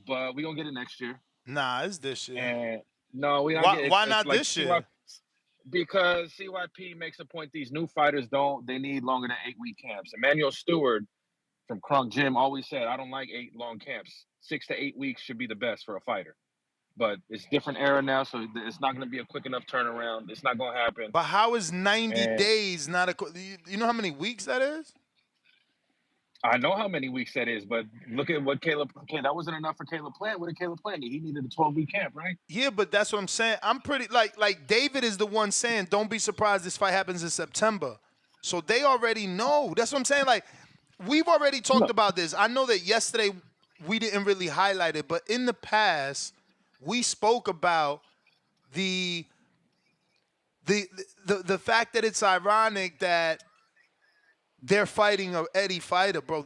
but we're going to get it next year. Nah, it's this year. And no, we don't get it. Why not like this year? Because CYP makes a point these new fighters they need longer than 8 week camps. Emmanuel Stewart from Crunk Gym always said, I don't like 8 long camps. 6 to 8 weeks should be the best for a fighter. But it's different era now, so it's not going to be a quick enough turnaround. It's not going to happen. But how is 90 days not a... You know how many weeks that is? I know how many weeks that is, but look at what that wasn't enough for Caleb Plant. What did Caleb Plant need? He needed a 12-week camp, right? Yeah, but that's what I'm saying. I'm pretty... Like David is the one saying, don't be surprised this fight happens in September. So they already know. That's what I'm saying. Like, we've already talked about this. I know that yesterday we didn't really highlight it, but in the past... we spoke about the fact that it's ironic that they're fighting a Eddie fighter, bro.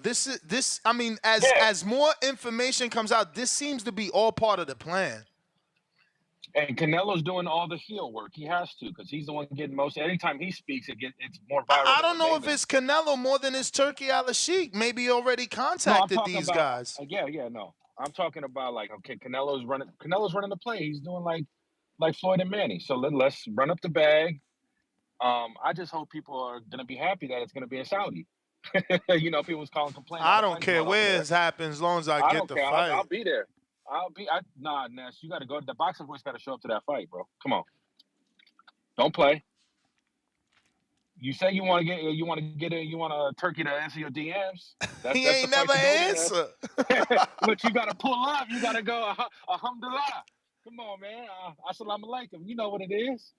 I mean, as more information comes out, this seems to be all part of the plan. And Canelo's doing all the heel work. He has to, because he's the one getting most. Anytime he speaks, it's more viral. I don't know if it's Canelo more than it's Turkey Al-Sheikh. Maybe he already contacted these guys. No. I'm talking about Canelo's running the play. He's doing like Floyd and Manny. So let's run up the bag. I just hope people are gonna be happy that it's gonna be in Saudi. You know, people was complaining. I don't care where it happens, as long as I get the fight. I'll be there. Nah, Ness, you gotta go. The boxing voice gotta show up to that fight, bro. Come on. Don't play. You say you want a turkey to answer your DMs. He That's the ain't fight never to go answer. there. But you gotta pull up. You gotta go. Alhamdulillah. Come on, man. Assalamu alaikum. You know what it is.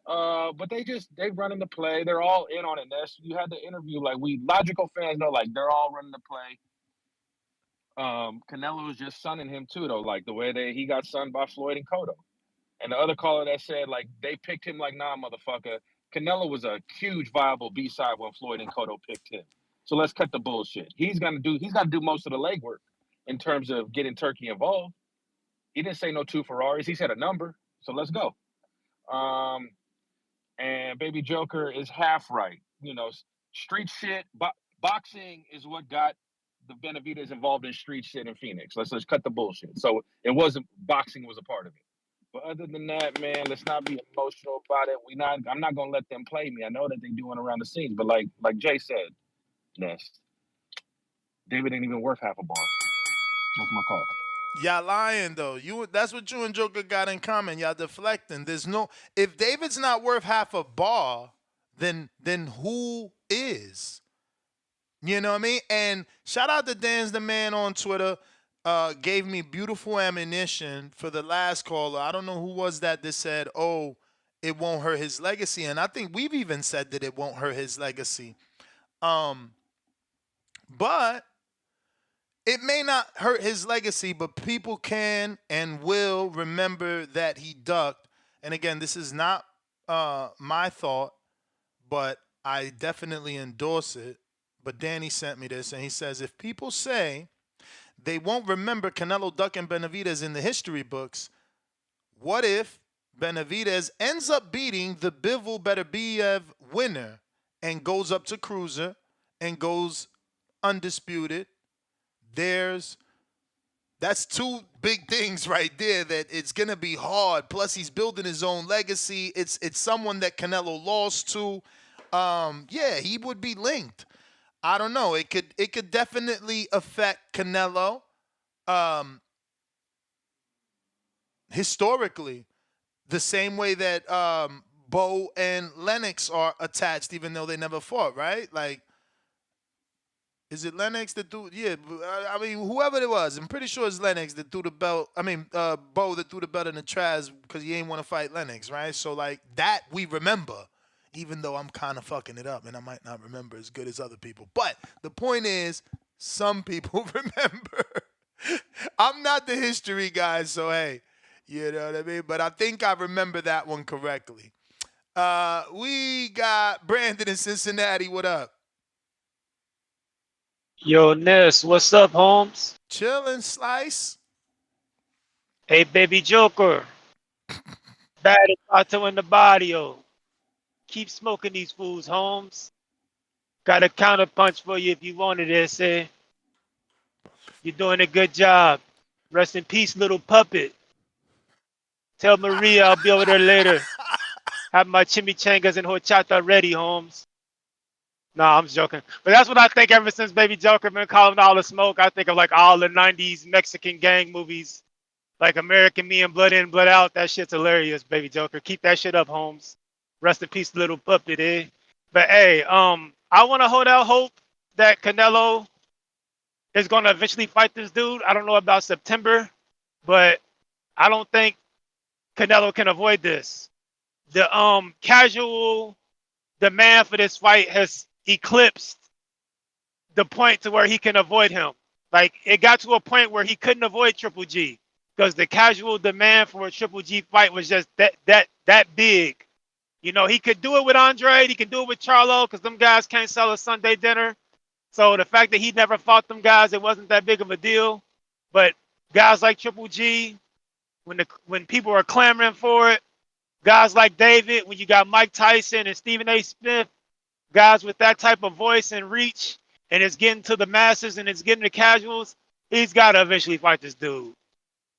But they running the play. They're all in on it. Ness. You had the interview. Like we logical fans know, like they're all running the play. Canelo was just sunning him too, though. Like the way he got sunned by Floyd and Cotto. And the other caller that said, like, they picked him like, nah, motherfucker. Canelo was a huge viable B-side when Floyd and Cotto picked him. So let's cut the bullshit. He's got to do most of the legwork in terms of getting Turkey involved. He didn't say no 2 Ferraris. He said a number. So let's go. And Baby Joker is half right. You know, street shit, boxing is what got the Benavidez involved in street shit in Phoenix. Let's cut the bullshit. So it wasn't boxing was a part of it. But other than that, man, let's not be emotional about it. I'm not gonna let them play me. I know that they doing around the scenes, but like Jay said, Ness, David ain't even worth half a bar. That's my call. Y'all lying though. That's what you and Joker got in common. Y'all deflecting. If David's not worth half a bar, then who is? You know what I mean? And shout out to Dan's the Man on Twitter. Gave me beautiful ammunition for the last caller. I don't know who was that said, oh, it won't hurt his legacy. And I think we've even said that it won't hurt his legacy. But it may not hurt his legacy, but people can and will remember that he ducked. And again, this is not my thought, but I definitely endorse it. But Danny sent me this, and he says, if people say they won't remember Canelo ducking Benavidez in the history books, what if Benavidez ends up beating the Bivol Beterbiev winner and goes up to cruiser and goes undisputed? That's 2 big things right there that it's going to be hard. Plus, he's building his own legacy. It's someone that Canelo lost to. Yeah, he would be linked. I don't know. It could definitely affect Canelo historically, the same way that Bo and Lennox are attached, even though they never fought, right? Like, is it Lennox that threw? Yeah, I mean, whoever it was, I'm pretty sure it's Lennox that threw the belt. I mean, Bo that threw the belt in the trash because he ain't want to fight Lennox, right? So like that we remember. Even though I'm kind of fucking it up and I might not remember as good as other people. But the point is, some people remember. I'm not the history guy, so hey, you know what I mean? But I think I remember that one correctly. We got Brandon in Cincinnati. What up? Yo, Ness, what's up, Holmes? Chillin', Slice. Hey, Baby Joker. Bad Pato in the barrio. Keep smoking these fools, Holmes. Got a counter punch for you if you wanted it, eh? You're doing a good job. Rest in peace, little puppet. Tell Maria I'll be over there later. Have my chimichangas and horchata ready, Holmes. Nah, I'm joking. But that's what I think ever since Baby Joker been calling all the smoke. I think of like all the 90s Mexican gang movies. Like American Me and Blood In, Blood Out. That shit's hilarious, Baby Joker. Keep that shit up, Holmes. Rest in peace, little puppet, eh? But hey, I want to hold out hope that Canelo is going to eventually fight this dude. I don't know about September, but I don't think Canelo can avoid this. The casual demand for this fight has eclipsed the point to where he can avoid him. Like it got to a point where he couldn't avoid Triple G because the casual demand for a Triple G fight was just that big. You know, he could do it with Andre. He can do it with Charlo because them guys can't sell a Sunday dinner. So the fact that he never fought them guys, it wasn't that big of a deal. But guys like Triple G, when people are clamoring for it, guys like David, when you got Mike Tyson and Stephen A. Smith, guys with that type of voice and reach, and it's getting to the masses and it's getting to casuals, he's got to eventually fight this dude.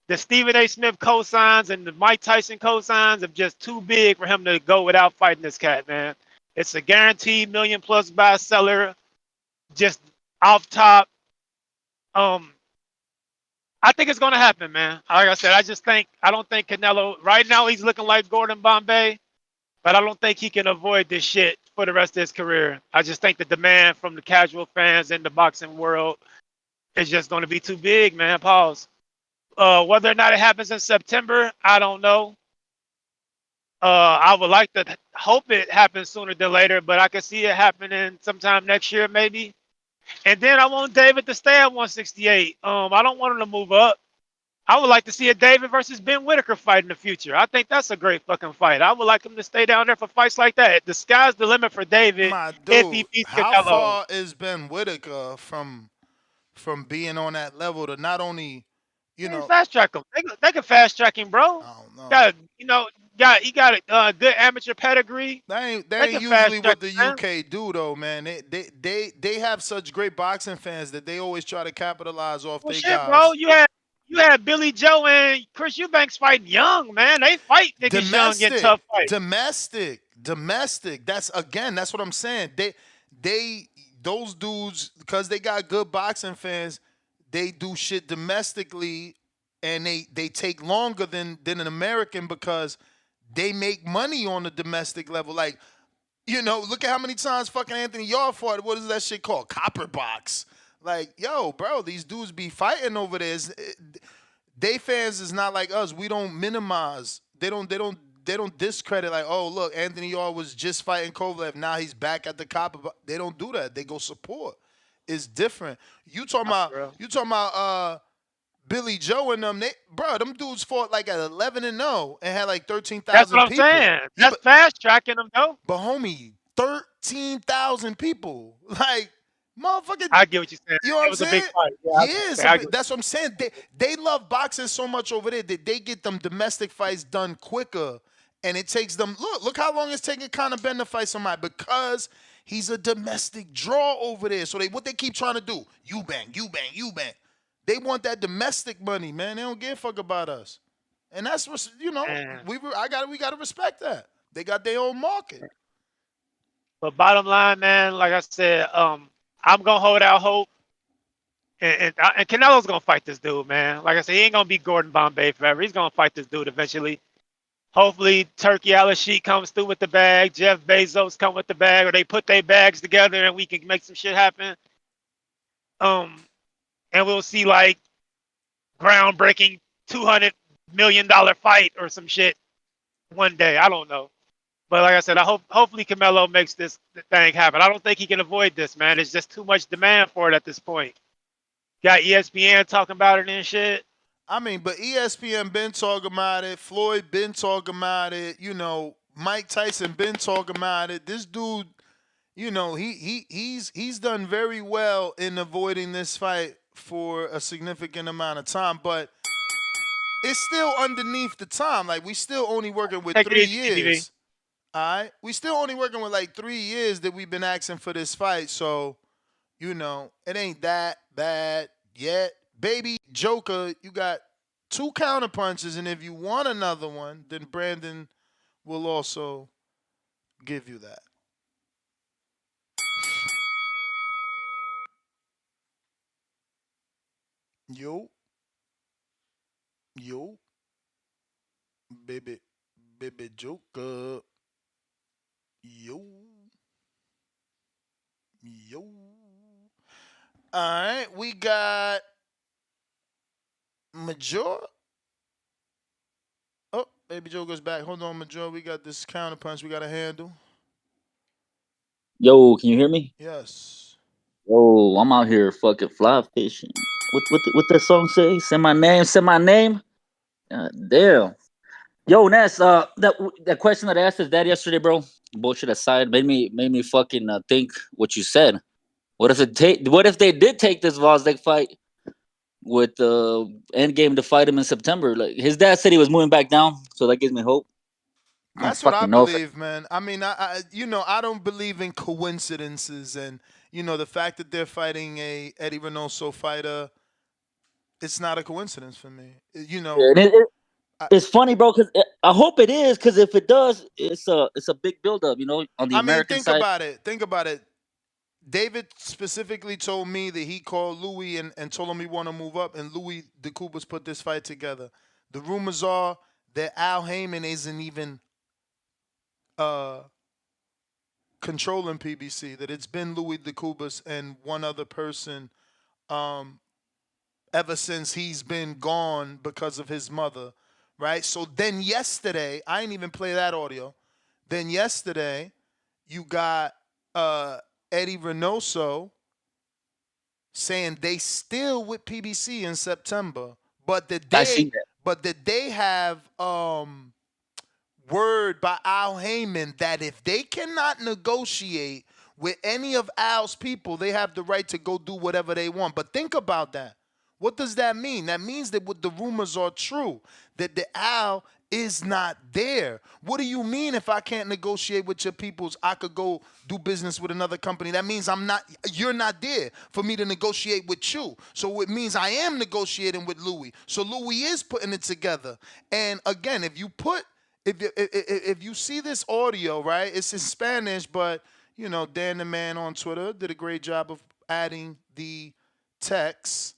The Stephen A. Smith cosigns and the Mike Tyson cosigns are just too big for him to go without fighting this cat, man. It's a guaranteed $1 million+ bestseller, just off top. I think it's gonna happen, man. Like I said, I don't think Canelo right now he's looking like Gordon Bombay, but I don't think he can avoid this shit for the rest of his career. I just think the demand from the casual fans in the boxing world is just going to be too big, man. Pause. Whether or not it happens in September, I don't know. I would like to hope it happens sooner than later, but I can see it happening sometime next year, maybe. And then I want David to stay at 168. I don't want him to move up. I would like to see a David versus Ben Whitaker fight in the future. I think that's a great fucking fight. I would like him to stay down there for fights like that. The sky's the limit for David My if he dude, beats how Canelo. far is Ben Whitaker from being on that level to not only, Fast track him. They can fast track him, bro. I don't know. He got a good amateur pedigree. They They ain't can usually fast track what the him, man. UK do though, man. They have such great boxing fans that they always try to capitalize off Well, their shit, bro. guys. You had Billy Joe and Chris Eubanks fighting young, man. They fight niggas young in tough fights. Domestic. That's what I'm saying. Those dudes, because they got good boxing fans, they do shit domestically, and they take longer than an American because they make money on the domestic level. Like, look at how many times fucking Anthony Yarde fought. What is that shit called? Copper box. Like, yo, bro, these dudes be fighting over there. They fans is not like us. We don't minimize. They don't discredit like, oh, look, Anthony Yarde was just fighting Kovalev. Now he's back at the Copper box. They don't do that. They go support. It's different. You talking about Billy Joe and them, them dudes fought like at 11-0 and had like 13,000 That's what I'm people. saying. That's fast tracking them, though. But homie, 13,000 people. Like, motherfucker. I get what you're saying. You know what I'm saying? It was a big fight. Yeah, That's what I'm saying. They love boxing so much over there that they get them domestic fights done quicker. And it takes them, look how long it's taking Conor Ben to fight somebody, because he's a domestic draw over there. So what they keep trying to do, you bang. They want that domestic money, man. They don't give a fuck about us. And that's what, we gotta respect that. They got their own market. But bottom line, man, like I said, I'm gonna hold out hope. And Canelo's gonna fight this dude, man. Like I said, he ain't gonna be Gordon Bombay forever. He's gonna fight this dude eventually. Hopefully, Turkey Al-Sheikh comes through with the bag. Jeff Bezos come with the bag, or they put their bags together and we can make some shit happen. And we'll see like groundbreaking $200 million fight or some shit one day. I don't know. But like I said, hopefully Canelo makes this thing happen. I don't think he can avoid this, man. There's just too much demand for it at this point. Got ESPN talking about it and shit. I mean, but ESPN been talking about it. Floyd been talking about it. Mike Tyson been talking about it. This dude, he's done very well in avoiding this fight for a significant amount of time. But it's still underneath the time. Like, we still only working with 3 years. All right? We still only working with like 3 years that we've been asking for this fight. So, it ain't that bad yet. Baby Joker, you got 2 counter punches, and if you want another one, then Brandon will also give you that. Yo. Baby Joker. Yo. All right, we got Major. Oh, Baby Joker's back. Hold on, Major. We got this counter punch we got to handle. Yo, can you hear me? Yes. Yo, I'm out here fucking fly fishing. What that song say? Say my name. Damn. Yo, Ness, that question that I asked his dad yesterday, bro. Bullshit aside, made me fucking think what you said. What if they did take this Vosdek fight with Endgame to fight him in September? Like, his dad said he was moving back down, so that gives me hope. That's what I believe, man. I mean, I don't believe in coincidences, and the fact that they're fighting a Eddy Reynoso fighter, it's not a coincidence for me. It's funny, bro, because I hope it is, because if it does, it's a big buildup, on the American side. Think about it. David specifically told me that he called Louis and told him he want to move up, and Louis the Coopers put this fight together. The rumors are that Al Heyman isn't even controlling PBC, that it's been Louis DeCubas and one other person ever since he's been gone because of his mother, right? So then yesterday, I didn't even play that audio. Then yesterday, you got Eddy Reynoso saying they still with PBC in September, but that they have word by Al Heyman that if they cannot negotiate with any of Al's people, they have the right to go do whatever they want. But think about that. What does that mean? That means that what the rumors are true, that the Al is not there. What do you mean if I can't negotiate with your peoples, I could go do business with another company? That means you're not there for me to negotiate with you. So it means I am negotiating with Louis. So Louis is putting it together. And again, if you see this audio, right, it's in Spanish, but you know, Dan the Man on Twitter did a great job of adding the text.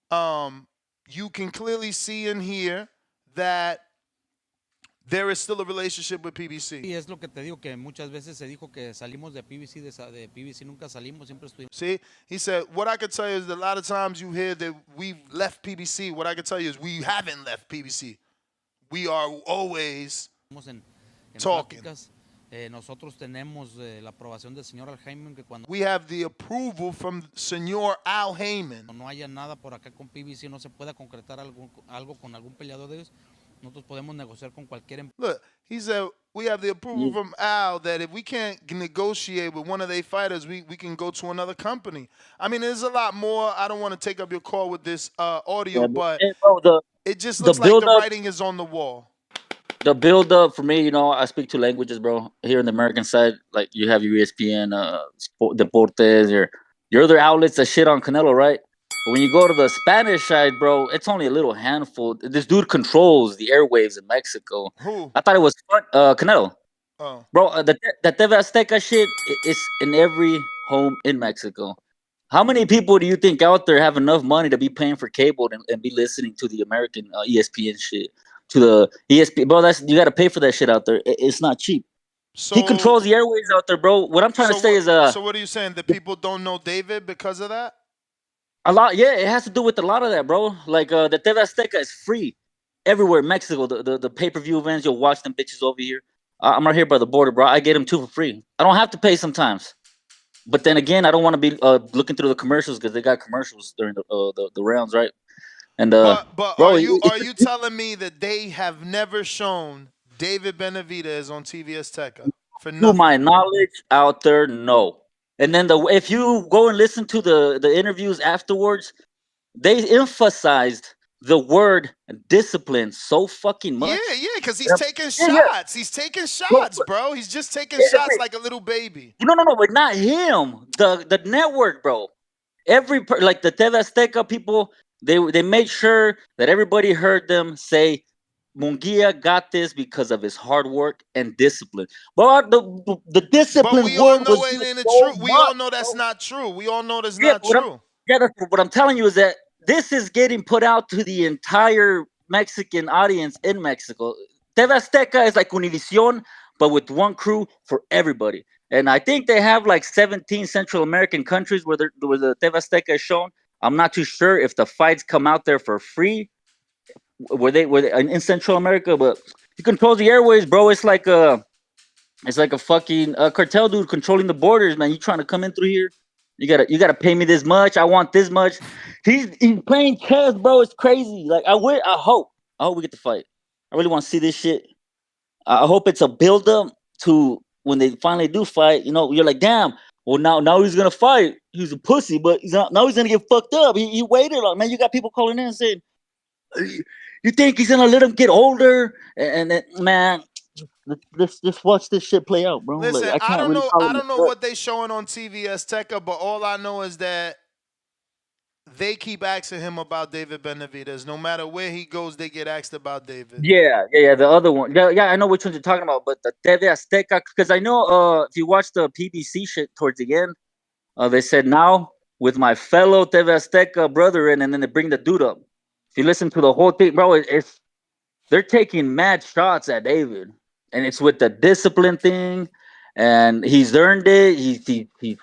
You can clearly see and hear that there is still a relationship with PBC. Y es lo que te digo, que muchas veces se dijo que salimos de PBC, de PBC nunca salimos, siempre estuvimos. See, he said, what I could tell you is that a lot of times you hear that we've left PBC. What I could tell you is we haven't left PBC. We are always talking. Nosotros tenemos la aprobación del señor Al Heyman que cuando we have the approval from Señor Al Heyman. No haya nada por acá con PBC, no se pueda concretar algo con algún peleador de ellos. Nosotros podemos negociar con cualquier. Look, he said we have the approval from Al that if we can't negotiate with one of their fighters, we can go to another company. I mean, there's a lot more. I don't want to take up your call with this audio, but it just looks like the writing is on the wall. The build up for me, you know, I speak two languages, bro. Here on the American side, like you have your ESPN, Deportes, your other outlets that shit on Canelo, right? But when you go to the Spanish side, bro, it's only a little handful. This dude controls the airwaves in Mexico. Who? I thought it was fun. Canelo. Oh. Bro, the TV Azteca shit is in every home in Mexico. How many people do you think out there have enough money to be paying for cable and be listening to the American ESPN shit? To the ESPN, bro, you got to pay for that shit out there. It's not cheap. So, he controls the airwaves out there, bro. What I'm trying to say is, so what are you saying? That people don't know David because of that? A lot, yeah. It has to do with a lot of that, bro. Like the TV Azteca is free everywhere in Mexico. The pay-per-view events, you'll watch them bitches over here. I'm right here by the border, bro. I get them too for free. I don't have to pay sometimes. But then again, I don't want to be looking through the commercials because they got commercials during the rounds, right? And but bro, are you telling me that they have never shown David Benavidez on TV Azteca for nothing? To my knowledge, out there, no. And then if you go and listen to the interviews afterwards, they emphasized the word discipline so fucking much. Yeah, because he's taking shots. Yeah. He's taking shots, bro. He's just taking shots like a little baby. No, but not him. The network, bro. Like the TV Azteca people. They made sure that everybody heard them say, Munguia got this because of his hard work and discipline. But the discipline. But we all know it ain't true. We all know that's not true. We all know that's not true. That's what I'm telling you is that this is getting put out to the entire Mexican audience in Mexico. TV Azteca is like Univision, but with one crew for everybody. And I think they have like 17 Central American countries where the TV Azteca is shown. I'm not too sure if the fights come out there for free. Were they in Central America? But he controls the airways, bro. It's like a fucking cartel dude controlling the borders, man. You trying to come in through here? You gotta pay me this much. I want this much. He's playing chess, bro. It's crazy. Like I hope we get the fight. I really want to see this shit. I hope it's a build up to when they finally do fight. You know, you're like, damn. Well, now he's gonna fight. He's a pussy, but now he's gonna get fucked up. He waited on, man. You got people calling in and saying, "You think he's gonna let him get older?" And then, man, let's just watch this shit play out, bro. Listen, like, I don't know what they showing on TV Azteca, but all I know is that they keep asking him about David Benavidez. No matter where he goes, they get asked about David. Yeah. The other one. Yeah, I know which one you're talking about, but the TV Azteca, because I know if you watch the PBC shit towards the end, they said now with my fellow TV Azteca brethren, and then they bring the dude up. If you listen to the whole thing, bro, they're taking mad shots at David, and it's with the discipline thing, and he's earned it. He's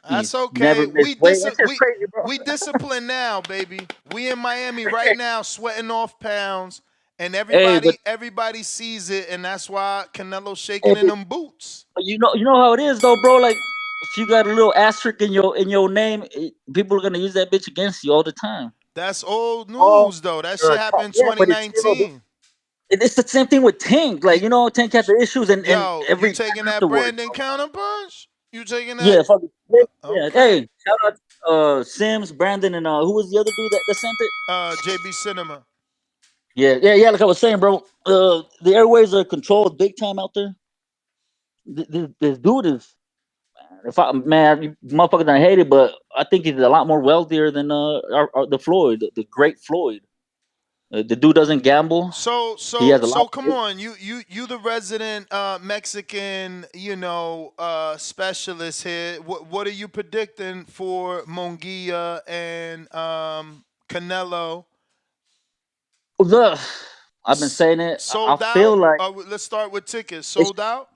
That's okay. never missed weight. That's just crazy, bro. We disciplined now, baby. We in Miami right now, sweating off pounds, and everybody sees it, and that's why Canelo's shaking in them boots. But you know how it is though, bro. Like if you got a little asterisk in your name, people are gonna use that bitch against you all the time. That's old news, though. That shit happened in 2019. It's the same thing with Tank. Like, Tank had the issues and every you taking that Brandon counter punch? You taking that? Yeah, Okay. Hey, shout out Sims, Brandon, and who was the other dude that sent it? JB Cinema. Yeah. Like I was saying, bro, the airways are controlled big time out there. This dude is, you motherfuckers don't hate it, but I think he's a lot more wealthier than the Floyd, the great Floyd. The dude doesn't gamble. So come on, you the resident Mexican, specialist here. What are you predicting for Munguia and Canelo? I've been saying it. Sold I out. Feel like Let's start with tickets. Sold out.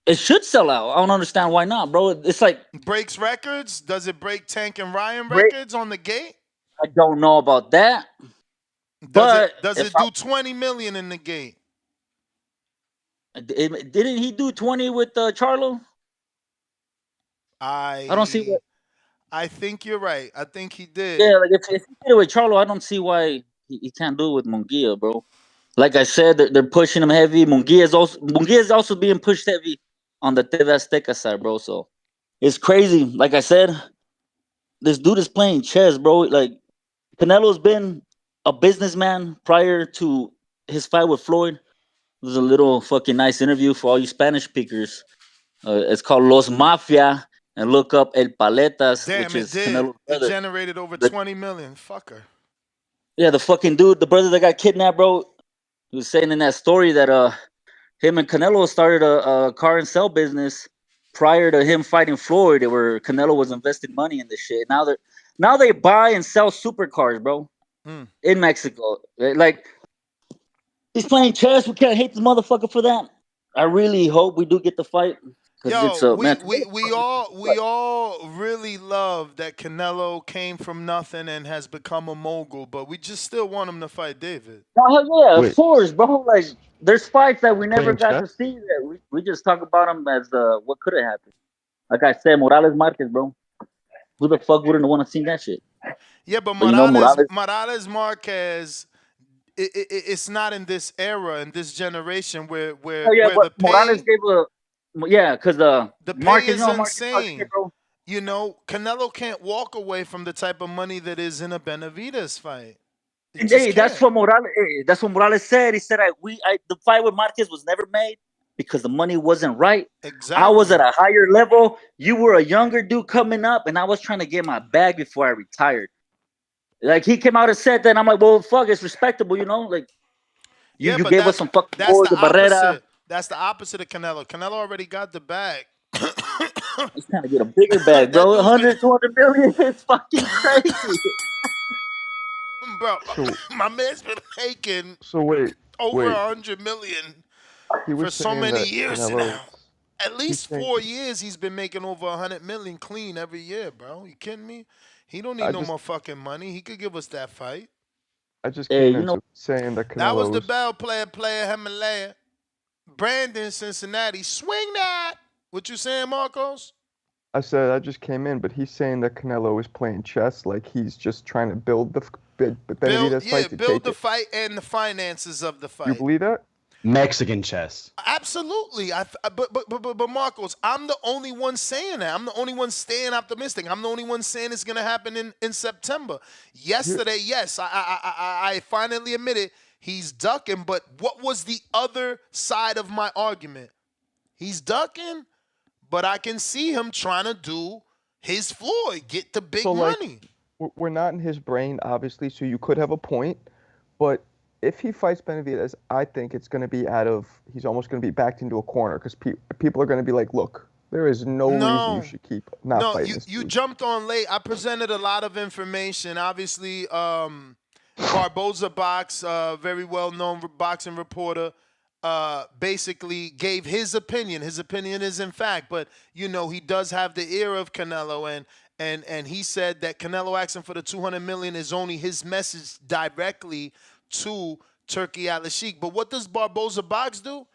It should sell out. I don't understand why not, bro. It's like breaks records. Does it break Tank and Ryan records on the gate? I don't know about that. Does it do 20 million in the gate? Didn't he do 20 with Charlo? I don't see what. I think you're right. I think he did. Yeah, like if he did it with Charlo, I don't see why he can't do it with Munguia, bro. Like I said, they're pushing him heavy. Munguia is also being pushed heavy on the TV Azteca side, bro. So it's crazy. Like I said, this dude is playing chess, bro. Like Canelo's been a businessman prior to his fight with Floyd. It was a little fucking nice interview for all you Spanish speakers. It's called Los Mafia, and look up El Paletas, which is Canelo's brother. It generated over 20 million. Fucker. Yeah, the fucking dude, the brother that got kidnapped, bro. He was saying in that story that him and Canelo started a car and sell business prior to him fighting Floyd, where Canelo was investing money in this shit. Now they buy and sell supercars, bro. In Mexico. Like, he's playing chess. We can't hate this motherfucker for that. I really hope we do get the fight. Yo, we all really love that Canelo came from nothing and has become a mogul, but we just still want him to fight David. Yeah, of course, bro. Like, there's fights that we never got to see that we just talk about them as what could have happened. Like I said, Morales Marquez, bro. Who the fuck wouldn't want to see that shit? Yeah, but Morales Marquez, it's not in this era, in this generation where the pay, Morales gave because the pay is insane. Canelo can't walk away from the type of money that is in a Benavidez fight. That's what Morales said. He said, the fight with Marquez was never made because the money wasn't right. Exactly. I was at a higher level. You were a younger dude coming up, and I was trying to get my bag before I retired. Like, he came out and said that, and I'm like, well, fuck, it's respectable, Like, you gave us some fucking Barrera. That's the opposite of Canelo. Canelo already got the bag. He's trying to get a bigger bag, bro. 100, 200 million is fucking crazy. Bro, my man's been making over 100 million for so many years now. At least 4 years he's been making over 100 million clean every year, bro. You kidding me? He don't need no more fucking money. He could give us that fight. I just came into saying that Canelo That was the bell player Himalaya. Brandon, Cincinnati, swing that. What you saying, Marcos? I said I just came in, but he's saying that Canelo is playing chess, like he's just trying to build the Benavidez fight to build the fight and the finances of the fight. You believe that? Mexican chess. Absolutely. But Marcos, I'm the only one saying that. I'm the only one staying optimistic. I'm the only one saying it's gonna happen in September. Yesterday, yes, I finally admitted he's ducking. But what was the other side of my argument? He's ducking, but I can see him trying to do his Floyd, get the big money. We're not in his brain, obviously, so you could have a point. But if he fights Benavidez, I think it's going to be he's almost going to be backed into a corner because people are going to be like, look, there is no reason you should keep not fighting this. You jumped on late. I presented a lot of information. Obviously, Barboza Box, very well-known boxing reporter. basically gave his opinion. His opinion is in fact, but he does have the ear of Canelo, and he said that Canelo asking for the $200 million is only his message directly to Turki Al-Sheikh. But what does Barboza Box do?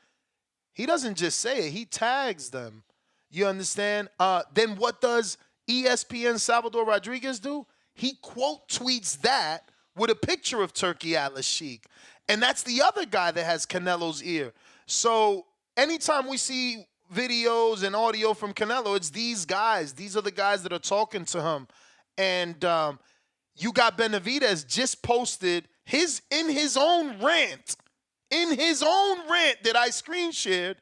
He doesn't just say it; he tags them. You understand? Then what does ESPN Salvador Rodriguez do? He quote tweets that with a picture of Turki Al-Sheikh. And that's the other guy that has Canelo's ear. So anytime we see videos and audio from Canelo, it's these guys. These are the guys that are talking to him. And you got Benavidez just posted in his own rant that I screen shared.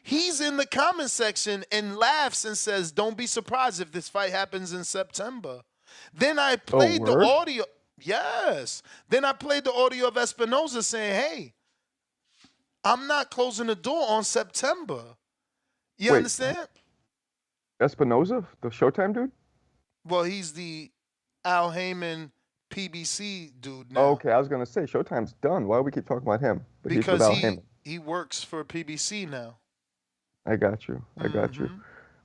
He's in the comment section and laughs and says, "Don't be surprised if this fight happens in September." Then I played the audio. Yes. Then I played the audio of Espinoza saying, "Hey, I'm not closing the door on September." You understand? Espinoza, the Showtime dude? Well, he's the Al Heyman PBC dude now. Oh, okay, I was going to say, Showtime's done. Why do we keep talking about him? But because he's Heyman. He works for PBC now. I got you.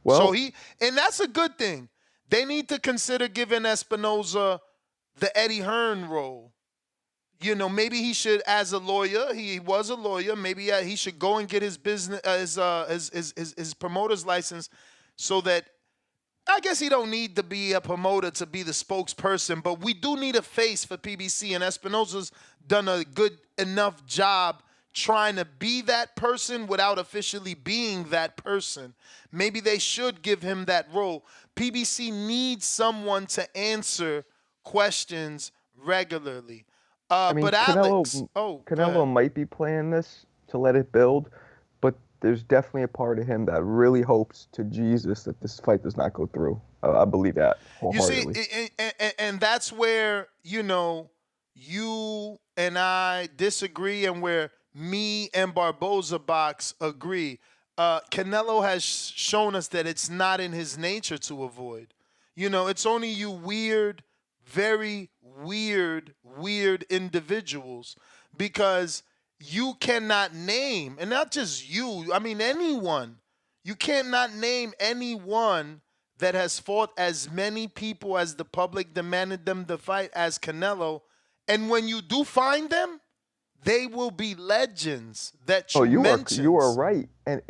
Well, and that's a good thing. They need to consider giving Espinoza the Eddie Hearn role. Maybe he should, as a lawyer, he was a lawyer, maybe he should go and get his business, his promoter's license, so that, I guess he don't need to be a promoter to be the spokesperson, but we do need a face for PBC, and Espinoza's done a good enough job trying to be that person without officially being that person. Maybe they should give him that role. PBC needs someone to answer questions regularly. But Canelo might be playing this to let it build, but there's definitely a part of him that really hopes to Jesus that this fight does not go through. I believe that wholeheartedly. You see, and that's where, you and I disagree, and where me and Barboza Box agree. Canelo has shown us that it's not in his nature to avoid. It's only you weird, very weird individuals, because you cannot name, and not just you, I mean anyone. You cannot name anyone that has fought as many people as the public demanded them to fight as Canelo. And when you do find them, they will be legends that you mentioned. You are right, and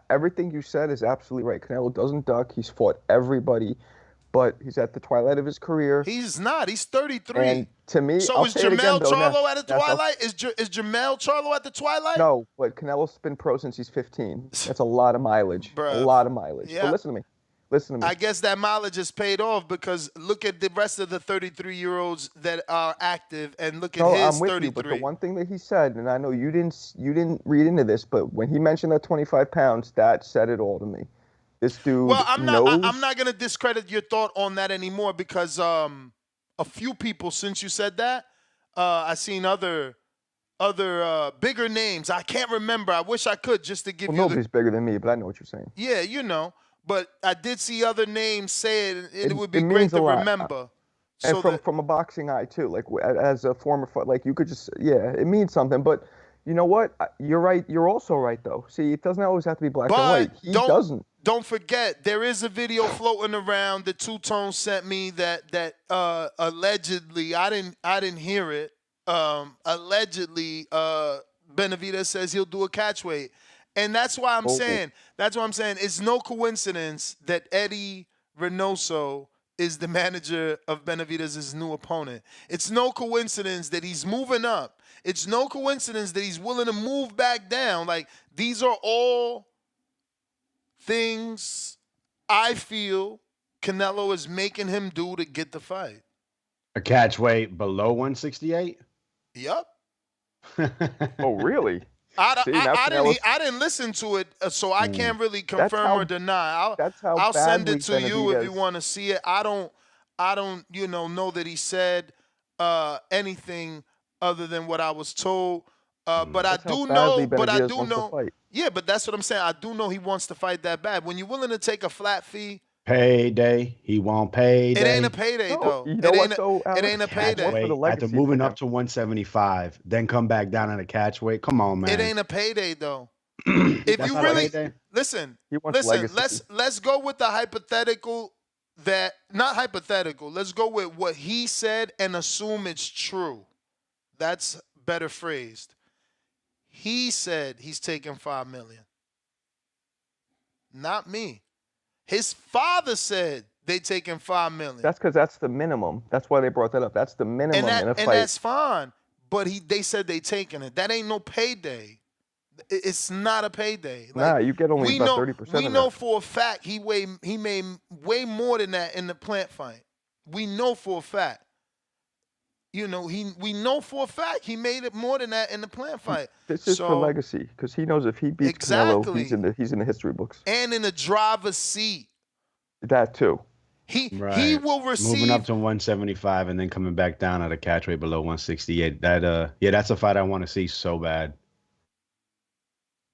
everything you said is absolutely right. Canelo doesn't duck. He's fought everybody, but he's at the twilight of his career. He's not. He's 33. And to me, so is Jermell Charlo at the twilight? Is Jermell Charlo at the twilight? No, but Canelo's been pro since he's 15. That's a lot of mileage. Bruh. A lot of mileage. Yeah. But listen to me. I guess that mileage is paid off, because look at the rest of the 33-year-olds that are active, and look at his I'm with 33. You, but the one thing that he said, and I know you didn't read into this, but when he mentioned that 25 pounds, that said it all to me. This dude knows. I'm not gonna discredit your thought on that anymore, because a few people since you said that, I seen other bigger names. I can't remember. I wish I could, just to give you. Nobody's bigger than me, but I know what you're saying. Yeah, but I did see other names say it, and it would be great to remember. And from a boxing eye too, like as a former, like you could just, it means something. But you know what? You're right. You're also right though. See, it doesn't always have to be black and white. He doesn't. Don't forget, there is a video floating around that Two Tone sent me that allegedly, I didn't hear it. Allegedly, Benavidez says he'll do a catchweight. And that's why I'm saying it's no coincidence that Eddy Reynoso is the manager of Benavidez's new opponent. It's no coincidence that he's moving up. It's no coincidence that he's willing to move back down. Like, these are all things I feel Canelo is making him do to get the fight. A catch weight below 168? Yep. Oh, really? I didn't listen to it, so I can't really confirm or deny. I'll send it to you if you want to see it. I don't know that he said anything other than what I was told. But I do know. Yeah, but that's what I'm saying. I do know he wants to fight that bad. When you're willing to take a flat fee Payday. He won't pay. It ain't a payday though. You know what though, It Alex? ain't a I want for the Catchweight after legacy moving for up him. to 175, then come back down at a catchweight. Come on, man. It ain't a payday though. If That's you not a really payday? listen, He wants legacy. let's go with the hypothetical that not hypothetical. Let's go with what he said and assume it's true. That's better phrased. He said he's taking $5 million. Not me. His father said they taking $5 million. That's because that's the minimum. That's why they brought that up. That's the minimum in a fight. And that's fine. But they said they taking it. That ain't no payday. It's not a payday. Nah, you get only about 30%. We know for a fact he made way more than that in the Plant fight. We know for a fact. You know, we know for a fact he made it more than that in the Plant fight. This is for legacy because he knows if he beats Canelo, he's in the history books. And in the driver's seat. That too. He will receive moving up to 175 and then coming back down at a catchweight below 168. That's a fight I want to see so bad.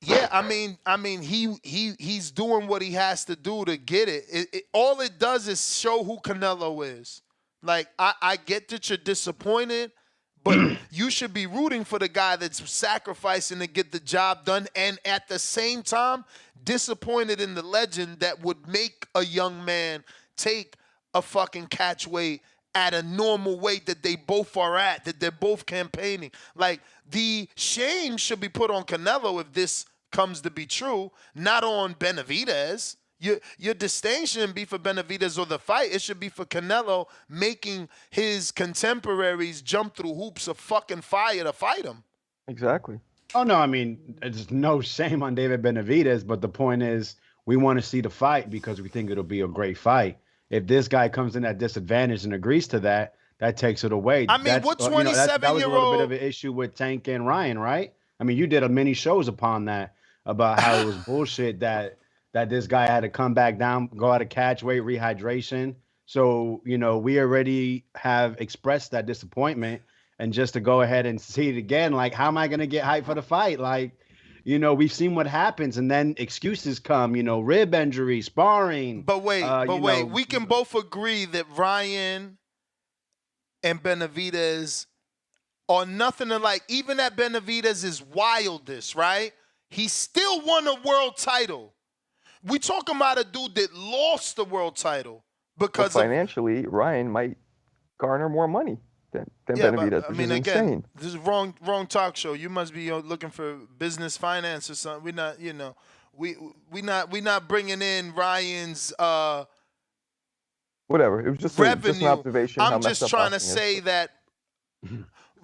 Yeah, I mean, he's doing what he has to do to get it. All it does is show who Canelo is. Like, I get that you're disappointed, but you should be rooting for the guy that's sacrificing to get the job done, and at the same time, disappointed in the legend that would make a young man take a fucking catch weight at a normal weight that they both are at, that they're both campaigning. Like, the shame should be put on Canelo if this comes to be true, not on Benavidez. Your disdain shouldn't be for Benavidez or the fight. It should be for Canelo making his contemporaries jump through hoops of fucking fire to fight him. Exactly. Oh, no, I mean, there's no shame on David Benavidez, but the point is we want to see the fight because we think it'll be a great fight. If this guy comes in at disadvantage and agrees to that, that takes it away. I mean, what 27-year-old... that was a little bit of an issue with Tank and Ryan, right? I mean, you did a many shows upon that about how it was bullshit that this guy had to come back down, go out of catch weight, rehydration. So, you know, we already have expressed that disappointment. And just to go ahead and see it again, like, how am I going to get hyped for the fight? Like, you know, we've seen what happens, and then excuses come, you know, rib injury, sparring. But wait, we can both agree that Ryan and Benavidez are nothing alike. Even at Benavidez' wildest, right? He still won a world title. We talking about a dude that lost the world title because financially, Ryan might garner more money than Benavidez, which is insane. This is wrong talk show. You must be looking for business finance or something. We're not, you know, we not bringing in Ryan's whatever. It was just an observation. I'm just trying to say that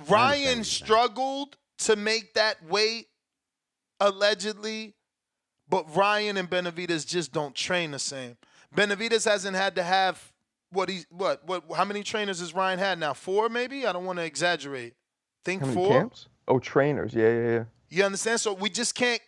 Ryan struggled to make that weight allegedly, but Ryan and Benavidez just don't train the same. Benavidez hasn't had to have how many trainers has Ryan had now? 4 maybe? I don't want to exaggerate. Think how many 4? Camps? Oh, trainers. Yeah. You understand? So we just can't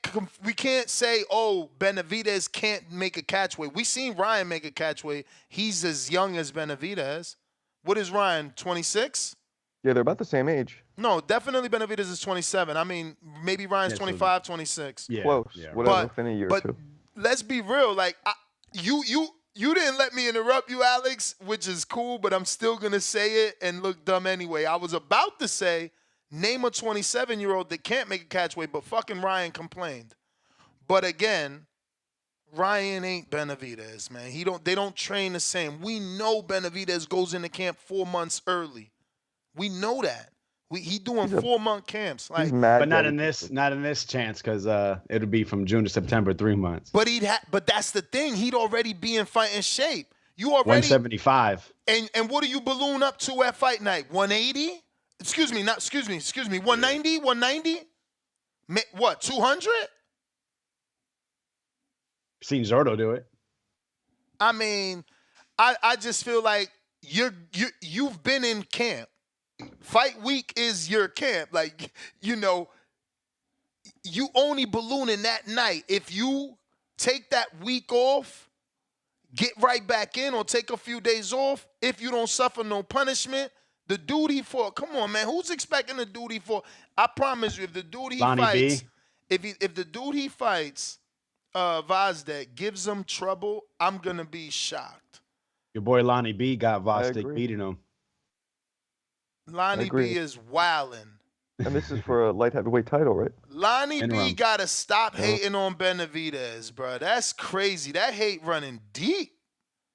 say, oh, Benavidez can't make a catch weight. We seen Ryan make a catch weight. He's as young as Benavidez. What is Ryan, 26? Yeah, they're about the same age. No, definitely Benavidez is 27. I mean, maybe Ryan's 25, 26. Yeah, close. Yeah, whatever, within a year or two. But let's be real. Like, you didn't let me interrupt you, Alex, which is cool, but I'm still going to say it and look dumb anyway. I was about to say, name a 27-year-old that can't make a catch weight, but fucking Ryan complained. But again, Ryan ain't Benavidez, man. They don't train the same. We know Benavidez goes into camp 4 months early. We know that. He doing 4-month camps. Like, but not in this chance, because it'll be from June to September, 3 months. But but that's the thing. He'd already be in fighting shape. You already 175. And what do you balloon up to at fight night? 180? Excuse me. 190? 190? What, 200? Seen Zordo do it. I mean, I just feel like you've been in camp. Fight week is your camp. Like, you know, you only ballooning that night. If you take that week off, get right back in, or take a few days off, if you don't suffer no punishment, the duty for, come on, man, who's expecting the duty for? I promise you, if the dude he fights, if the dude he fights Vazdev gives him trouble, I'm going to be shocked. Your boy Lonnie B got I Vostok agree. beating him. Lonnie B is wildin'. And this is for a light heavyweight title, right? Lonnie B Interim. got to stop Oh. hating on Benavidez, bro. That's crazy. That hate running deep.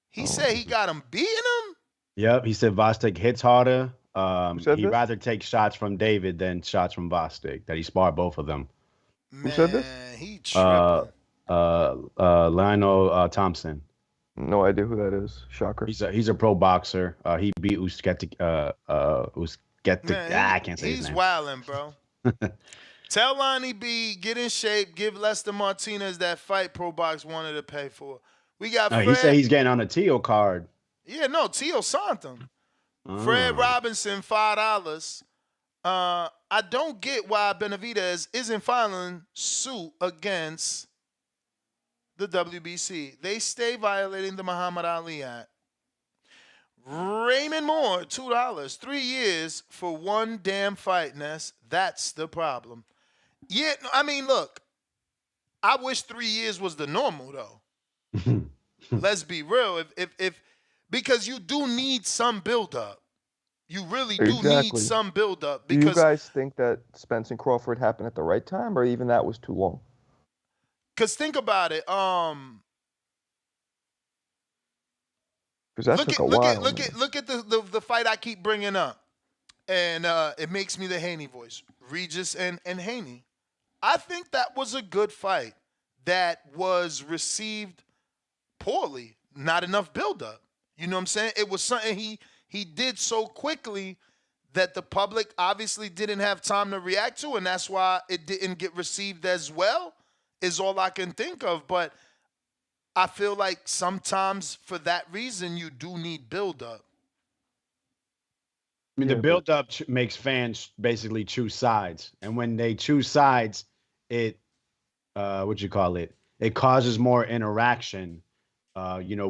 He said he got him beating him? Yep, he said Vostok hits harder. said He'd this? rather take shots from David than shots from Vostok. That he sparred both of them. Who said this? He tripping. Lionel Thompson. No idea who that is. Shocker. He's a pro boxer. He beat Usketic. I can't say his He's name. wildin', bro. Tell Lonnie B, get in shape, give Lester Martinez that fight Pro Box wanted to pay for. We got Fred. He said he's getting on a Tio card. Yeah, no, Tio signed him. Fred Robinson, $5. I don't get why Benavidez isn't filing suit against the WBC. They stay violating the Muhammad Ali Act. Raymond Moore, $2. 3 years for one damn fight, Ness. That's the problem. Yeah, I mean, look, I wish 3 years was the normal, though. Let's be real. If because you do need some buildup. You really do need some buildup. Do you guys think that Spence and Crawford happened at the right time, or even that was too long? Because think about it. Because that took a while. Look at the fight I keep bringing up, and it makes me the Haney voice. Regis and Haney. I think that was a good fight that was received poorly. Not enough buildup. You know what I'm saying? It was something he did so quickly that the public obviously didn't have time to react to, and that's why it didn't get received as well, is all I can think of. But I feel like sometimes for that reason, you do need buildup. I mean, the build-up makes fans basically choose sides, and when they choose sides, it it causes more interaction,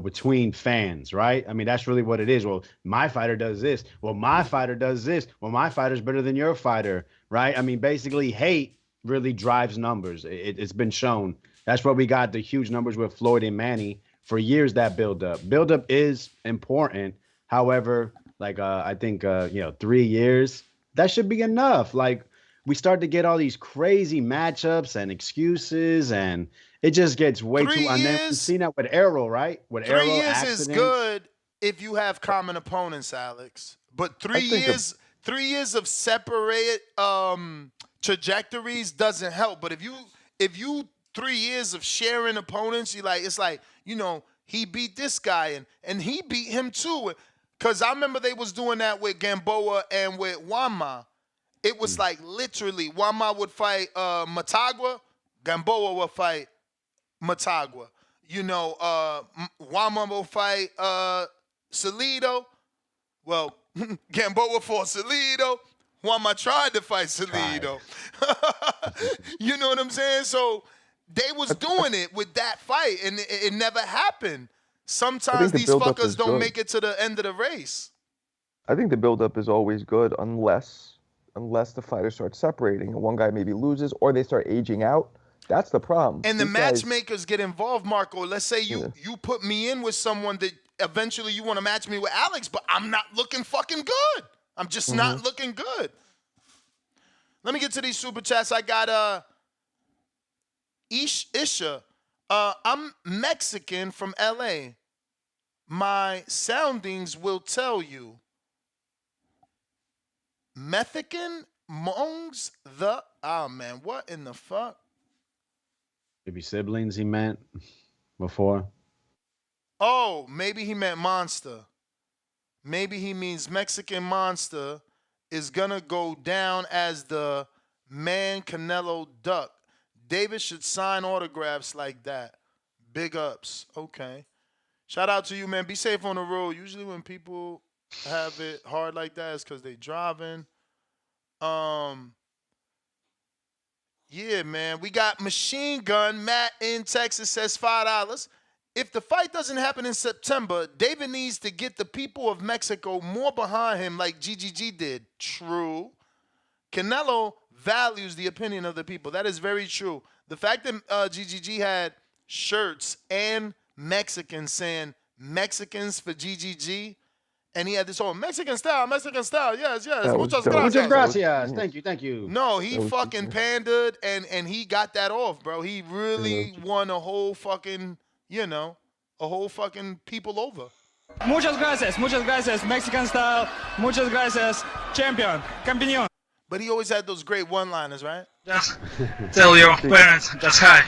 between fans, right? I mean, that's really what it is. Well, my fighter does this. Well, my fighter does this. Well, my fighter's better than your fighter, right? I mean, basically, hate really drives numbers. It's been shown. That's why we got the huge numbers with Floyd and Manny for years. That build-up is important. However, I think 3 years, that should be enough. Like, we start to get all these crazy matchups and excuses, and it just gets way too. And then we've seen that with Errol, right? With 3 Errol, years accidents. is good if you have common opponents, Alex. But 3 years, 3 years of separate trajectories doesn't help. But if you 3 years of sharing opponents, it's like he beat this guy and he beat him too. Because I remember they was doing that with Gamboa and with Wama. It was like literally Wama would fight Matagua, Gamboa would fight Matagua. Wama will fight Salido. Well, Gamboa fought Salido. Wama tried to fight Salido. You know what I'm saying? So they was doing it with that fight, and it never happened. Sometimes these fuckers don't make it to the end of the race. I think the buildup is always good unless the fighters start separating and one guy maybe loses or they start aging out. That's the problem. And the matchmakers get involved, Marco. Let's say you put me in with someone that eventually you want to match me with Alex, but I'm not looking fucking good. I'm just not looking good. Let me get to these super chats. I got Isha. I'm Mexican from LA. My soundings will tell you. Mexican Mongs the man, what in the fuck? Maybe siblings he meant before. Oh, maybe he meant monster. Maybe he means Mexican monster is gonna go down as the man Canelo duck. David should sign autographs like that. Big ups. Okay. Shout out to you, man. Be safe on the road. Usually when people have it hard like that, it's because they driving. Yeah, man. We got Machine Gun. Matt in Texas says $5. If the fight doesn't happen in September, David needs to get the people of Mexico more behind him like GGG did. True. Canelo values the opinion of the people. That is very true. The fact that GGG had shirts and Mexicans saying Mexicans for GGG. And he had this whole Mexican style, yes, muchas gracias. Muchas gracias. Thank you. No, he fucking pandered, and he got that off, bro. He really won a whole fucking, a whole fucking people over. Muchas gracias, Mexican style. Muchas gracias, champion, campeón. But he always had those great one-liners, right? Just tell your parents that's hi.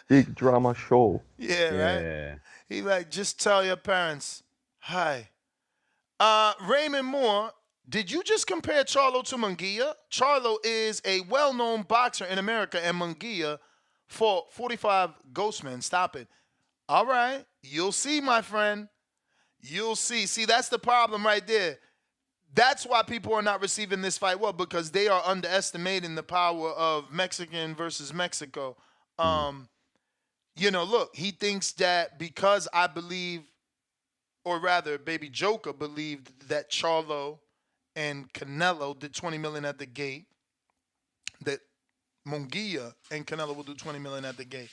Big drama show. Yeah, right? He like, just tell your parents hi. Raymond Moore, did you just compare Charlo to Munguia? Charlo is a well-known boxer in America, and Munguia fought 45 Ghostmen. Stop it. All right. You'll see, my friend. You'll see. See, that's the problem right there. That's why people are not receiving this fight well, because they are underestimating the power of Mexican versus Mexico. Look, he thinks that because I believe, or rather, Baby Joker believed that Charlo and Canelo did $20 million at the gate, that Munguia and Canelo will do $20 million at the gate.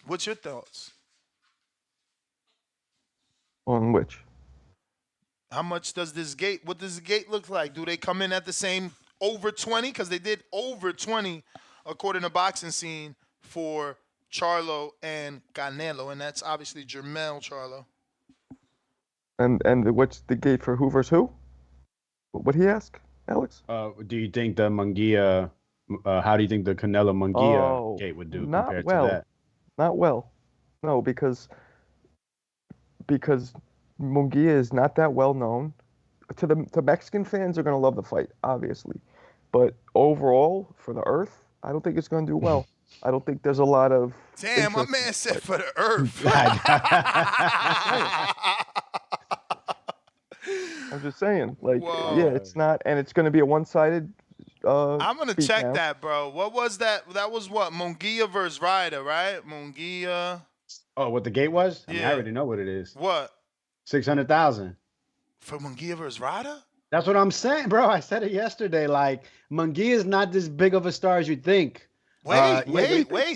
What's your thoughts? On which? How much does what does the gate look like? Do they come in at the same over 20? Because they did over 20, according to Boxing Scene, for Charlo and Canelo, and that's obviously Jermell Charlo. And what's the gate for who versus who? What he ask, Alex? Do you think the Munguia? How do you think the Canelo Munguia gate would do compared to that? Not well. No, because Munguia is not that well known. To the Mexican fans are going to love the fight, obviously, but overall for the Earth, I don't think it's going to do well. I don't think there's a lot of. Damn, my man said for the Earth. I'm just saying, it's not, and it's going to be a one-sided. I'm gonna check that, bro. What was that? That was what? Munguia versus Ryder, right? Munguia. Oh, what the gate was? I mean, I already know what it is. What? 600,000 for Munguia versus Ryder. That's what I'm saying, bro. I said it yesterday. Like, Munguia is not this big of a star as you think. Wait.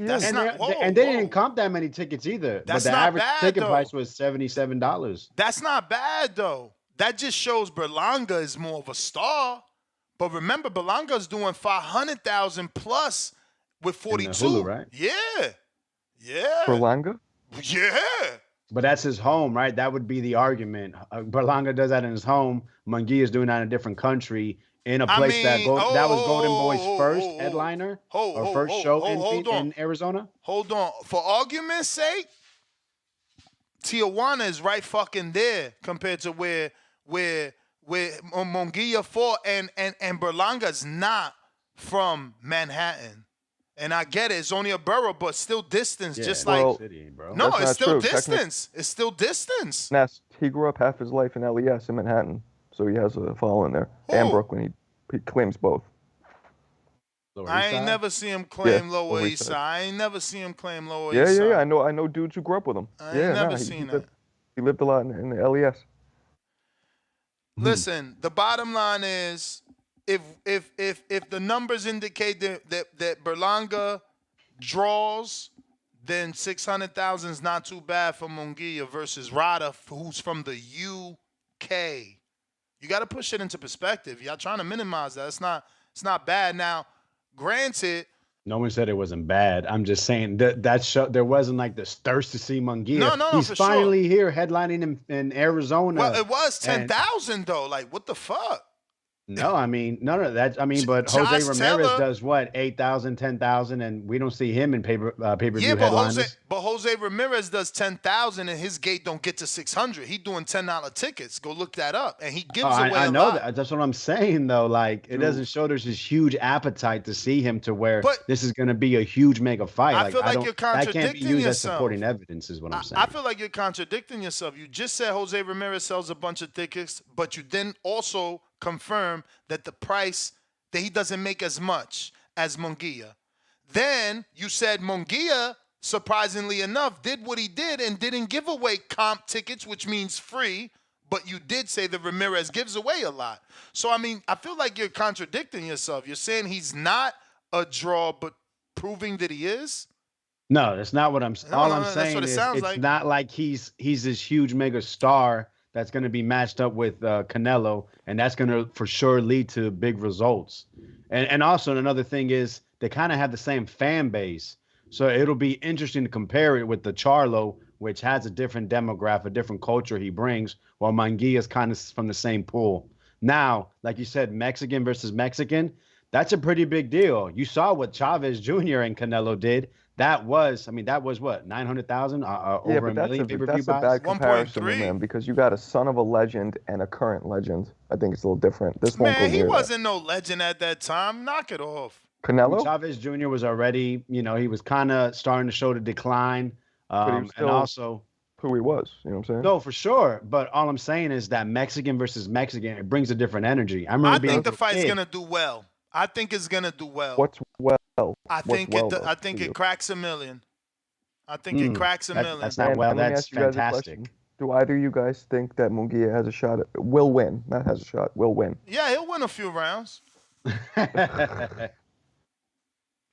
That's not. They didn't comp that many tickets either. That's but the not average bad, ticket though. price was $77. That's not bad though. That just shows Berlanga is more of a star. But remember, Berlanga's doing 500,000 plus with 42. Hulu, right? Yeah. Berlanga? Yeah. But that's his home, right? That would be the argument. Berlanga does that in his home. Munguia is doing that in a different country, in a place that was Golden Boy's first headliner or first show in Arizona. Hold on. For argument's sake, Tijuana is right fucking there compared to where Munguia fought, and Berlanga's not from Manhattan. And I get it, it's only a borough, but still distance, city, bro. No, That's it's not still true. distance. It's still distance. Ness, he grew up half his life in LES in Manhattan, so he has a following there. And Brooklyn, he claims both. I ain't never see him claim Lower East Side. I ain't never see him claim Lower East Side. Yeah. I know dudes who grew up with him. I ain't never seen that. He lived a lot in the LES. Listen, the bottom line is, if the numbers indicate that Berlanga draws, then 600,000 is not too bad for Munguia versus Rada, who's from the UK. You got to push it into perspective. Y'all trying to minimize that. It's not bad. Now, granted, no one said it wasn't bad. I'm just saying that show, there wasn't like this thirst to see Munguia. No, he's finally here headlining in Arizona. Well, it was 10,000 though. Like, what the fuck? No, I mean, none of that. I mean, but Jose Ramirez does what, 8,000, 10,000, and we don't see him in pay-per-view headliners. But Jose Ramirez does 10,000, and his gate don't get to 600. He's doing $10 tickets. Go look that up, and he gives away I a know lot. that. That's what I'm saying, though. Like, it doesn't show there's this huge appetite to see him to where this is going to be a huge mega fight. I feel like you're contradicting that can't be used yourself. as supporting evidence, is what I'm saying. I feel like you're contradicting yourself. You just said Jose Ramirez sells a bunch of tickets, but you then also confirm that the price, that he doesn't make as much as Munguia. Then you said Munguia, surprisingly enough, did what he did and didn't give away comp tickets, which means free, but you did say that Ramirez gives away a lot. So, I mean, I feel like you're contradicting yourself. You're saying he's not a draw, but proving that he is? No, that's not what I'm. All I'm that's saying what it is sounds it's like. not like he's this huge mega star that's going to be matched up with Canelo, and that's going to for sure lead to big results. And also another thing is they kind of have the same fan base, so it'll be interesting to compare it with the Charlo, which has a different demographic, a different culture he brings, while Munguia is kind of from the same pool. Now, like you said, Mexican versus Mexican, that's a pretty big deal. You saw what Chavez Jr. and Canelo did. That was what 900,000 over a million pay-per-view that's a buys. bad comparison, man, because you got a son of a legend and a current legend. I think it's a little different. This won't go Man, he near that. wasn't no legend at that time. Knock it off. Canelo? Chavez Jr. was already, he was kind of starting to show the decline. But he was still and also who he was. You know what I'm saying? no, for sure. But all I'm saying is that Mexican versus Mexican, it brings a different energy. I remember being think the a fight's kid. gonna do well. I think it's gonna do well. What's well? I think it cracks a million. I think it cracks a million. That's not well. And let me That's ask you guys a fantastic. question. Do either of you guys think that Munguia has a shot? Will win, not has a shot. Will win. Yeah, he'll win a few rounds.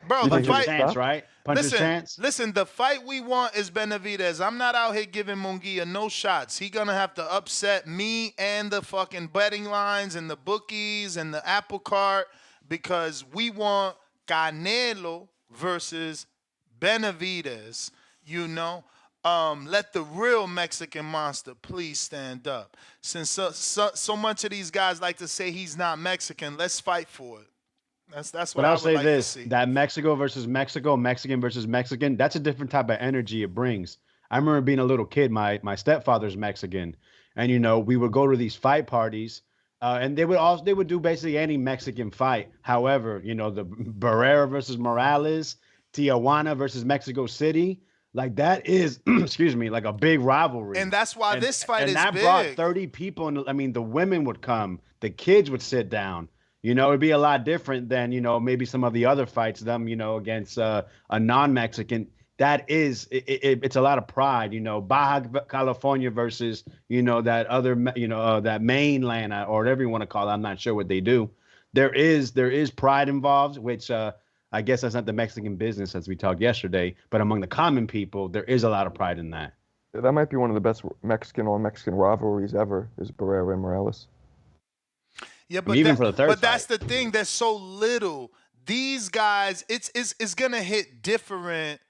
Bro, the fight, chance, right? Puncher's chance. Listen, the fight we want is Benavidez. I'm not out here giving Munguia no shots. He gonna have to upset me and the fucking betting lines and the bookies and the apple cart because we want Canelo versus Benavidez. You know, let the real Mexican monster please stand up. Since so much of these guys like to say he's not Mexican, let's fight for it. That's what But I I'll would say like this: to see. that Mexico versus Mexico, Mexican versus Mexican, that's a different type of energy it brings. I remember being a little kid. My stepfather's Mexican, and we would go to these fight parties, and they would do basically any Mexican fight. However, the Barrera versus Morales, Tijuana versus Mexico City, like that is, excuse me, like a big rivalry. And that's why this fight is that big. brought 30 people, and I mean, the women would come, the kids would sit down. It'd be a lot different than, maybe some of the other fights, against a non-Mexican. That is, it's a lot of pride, Baja California versus, that other, that mainland or whatever you want to call it. I'm not sure what they do. There is pride involved, which I guess that's not the Mexican business as we talked yesterday, but among the common people, there is a lot of pride in that. That might be one of the best Mexican rivalries ever is Barrera and Morales. Yeah, but even for the third but that's the thing. There's so little. These guys, it's gonna hit different